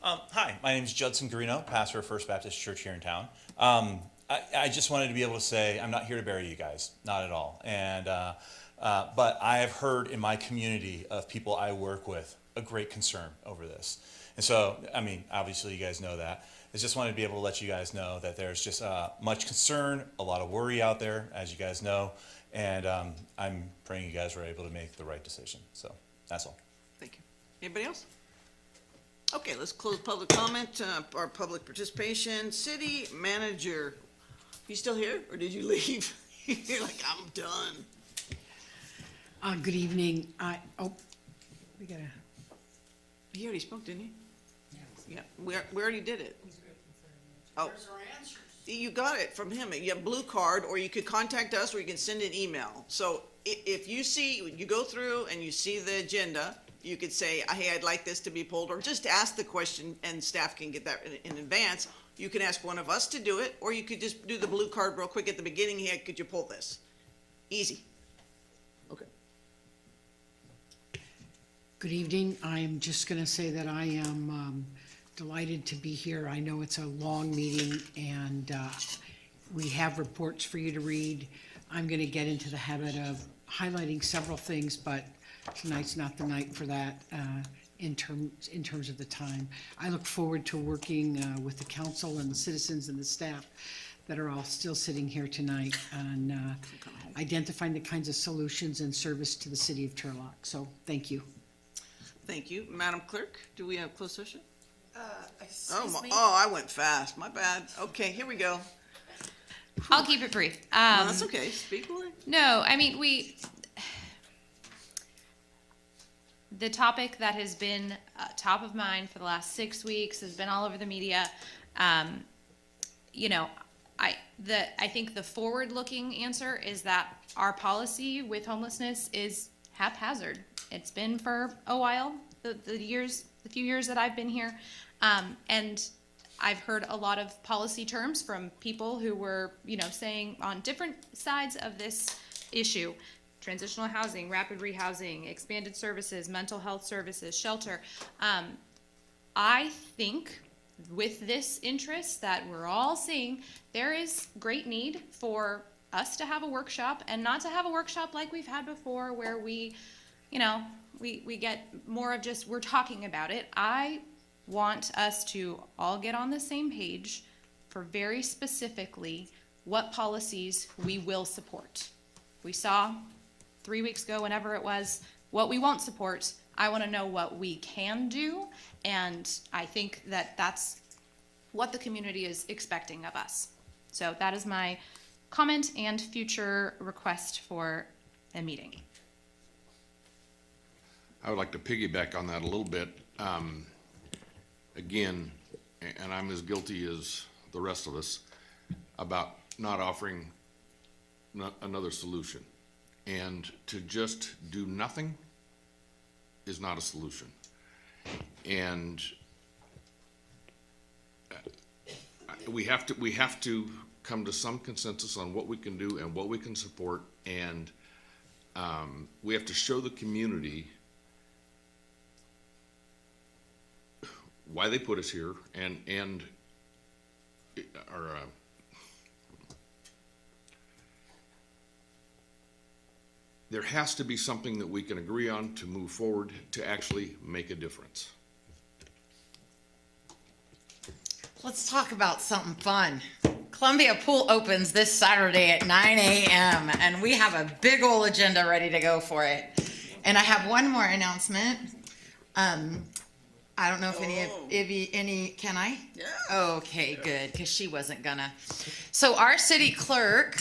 Hi, my name is Judson Garino, pastor of First Baptist Church here in town. I just wanted to be able to say I'm not here to bury you guys, not at all. And but I have heard in my community of people I work with a great concern over this. And so, I mean, obviously you guys know that. I just wanted to be able to let you guys know that there's just much concern, a lot of worry out there, as you guys know. And I'm praying you guys were able to make the right decision. So that's all. Thank you. Anybody else? Okay, let's close public comment, or public participation. City manager, you still here, or did you leave? You're like, I'm done. Good evening. We gotta. He already spoke, didn't he? Yeah, we already did it. Oh, you got it from him. You have blue card, or you could contact us, or you can send an email. So if you see, you go through and you see the agenda, you could say, hey, I'd like this to be pulled, or just ask the question and staff can get that in advance. You can ask one of us to do it, or you could just do the blue card real quick at the beginning. Hey, could you pull this? Easy. Okay. Good evening. I'm just gonna say that I am delighted to be here. I know it's a long meeting and we have reports for you to read. I'm gonna get into the habit of highlighting several things, but tonight's not the night for that in terms of the time. I look forward to working with the council and the citizens and the staff that are all still sitting here tonight on identifying the kinds of solutions and service to the city of Turlock. So thank you. Thank you. Madam Clerk, do we have closed session? Excuse me? I went fast. My bad. Okay, here we go. I'll keep it brief. No, that's okay. Speak away. No, I mean, the topic that has been top of mind for the last 6 weeks has been all over the media. You know, I think the forward-looking answer is that our policy with homelessness is haphazard. It's been for a while, the few years that I've been here, and I've heard a lot of policy terms from people who were, saying on different sides of this issue: transitional housing, rapid rehousing, expanded services, mental health services, shelter. I think with this interest that we're all seeing, there is great need for us to have a workshop, and not to have a workshop like we've had before where we get more of just, we're talking about it. I want us to all get on the same page for very specifically what policies we will support. We saw 3 weeks ago, whenever it was, what we won't support. I want to know what we can do, and I think that that's what the community is expecting of us. So that is my comment and future request for a meeting. I would like to piggyback on that a little bit. Again, and I'm as guilty as the rest of us about not offering another solution. And to just do nothing is not a solution. And we have to come to some consensus on what we can do and what we can support, and we have to show the community why they put us here, and there has to be something that we can agree on to move forward to actually make a difference. Let's talk about something fun. Columbia Pool opens this Saturday at 9 a.m. and we have a big old agenda ready to go for it. And I have one more announcement. I don't know if any, can I? Yeah. Okay, good, because she wasn't gonna. So our city clerk,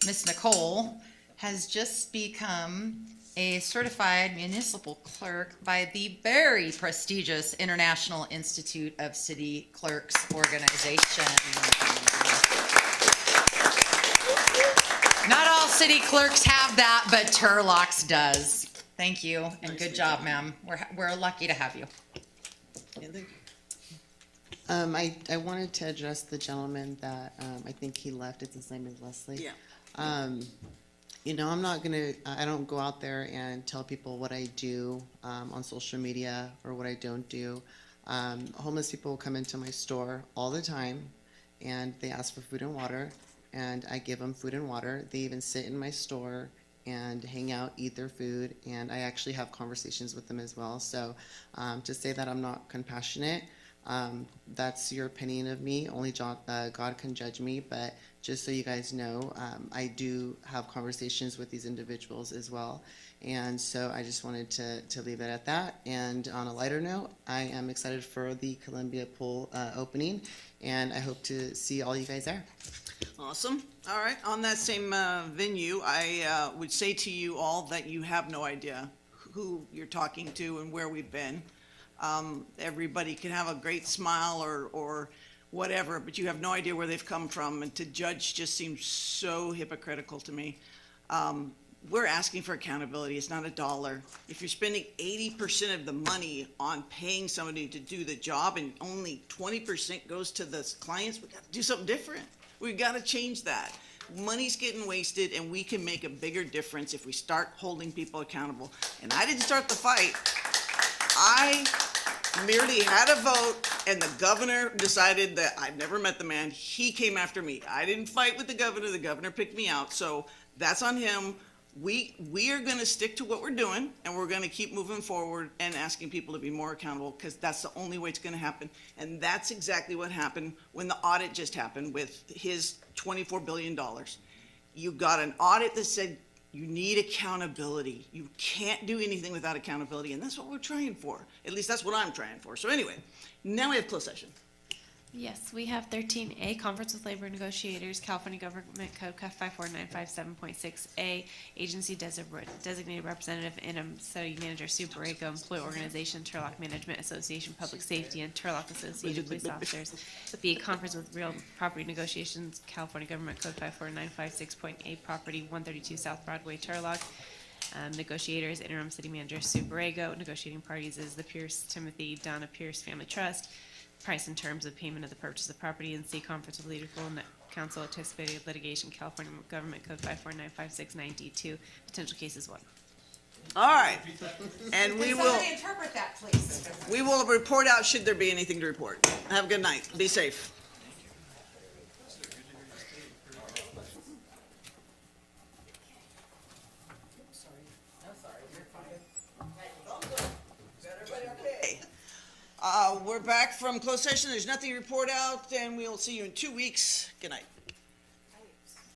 Miss Nicole, has just become a certified municipal clerk by the very prestigious International Institute of City Clerks organization. Not all city clerks have that, but Turlock's does. Thank you, and good job, ma'am. We're lucky to have you. I wanted to address the gentleman that I think he left. His name is Leslie. Yeah. You know, I don't go out there and tell people what I do on social media or what I don't do. Homeless people will come into my store all the time and they ask for food and water, and I give them food and water. They even sit in my store and hang out, eat their food, and I actually have conversations with them as well. So to say that I'm not compassionate, that's your opinion of me. Only God can judge me, but just so you guys know, I do have conversations with these individuals as well. And so I just wanted to leave it at that. And on a lighter note, I am excited for the Columbia Pool opening, and I hope to see all you guys there. Awesome. All right. On that same venue, I would say to you all that you have no idea who you're talking to and where we've been. Everybody can have a great smile or whatever, but you have no idea where they've come from, and to judge just seems so hypocritical to me. We're asking for accountability. It's not a dollar. If you're spending 80% of the money on paying somebody to do the job and only 20% goes to the clients, we got to do something different. We've got to change that. Money's getting wasted, and we can make a bigger difference if we start holding people accountable. And I didn't start the fight. I merely had a vote, and the governor decided that I've never met the man. He came after me. I didn't fight with the governor. The governor picked me out. So that's on him. We are going to stick to what we're doing, and we're going to keep moving forward and asking people to be more accountable, because that's the only way it's going to happen. And that's exactly what happened when the audit just happened with his $24 billion. You got an audit that said you need accountability. You can't do anything without accountability, and that's what we're trying for. At least that's what I'm trying for. So anyway, now we have closed session. Yes, we have 13A, Conference with Labor Negotiators, California Government Code 54957.6A, Agency Designated Representative, Interim City Manager, Sue Borrego, Employee Organization, Turlock Management Association, Public Safety, and Turlock Associated Police Officers. B, Conference with Real Property Negotiations, California Government Code 54956.8, Property 132 South Broadway, Turlock. Negotiators, Interim City Manager, Sue Borrego. Negotiating parties is the Pierce Timothy Donna Pierce Family Trust. Price and terms of payment of the purchase of property, and C, Conference with Legal Counsel, Anticipated Litigation, California Government Code 54956.9D2, potential cases 1. All right. And we Can will, somebody interpret that, please? we will report out should there be anything to report. Have a good night. Be safe. We're back from closed session. There's nothing to report out, and we'll see you in 2 weeks. Good night.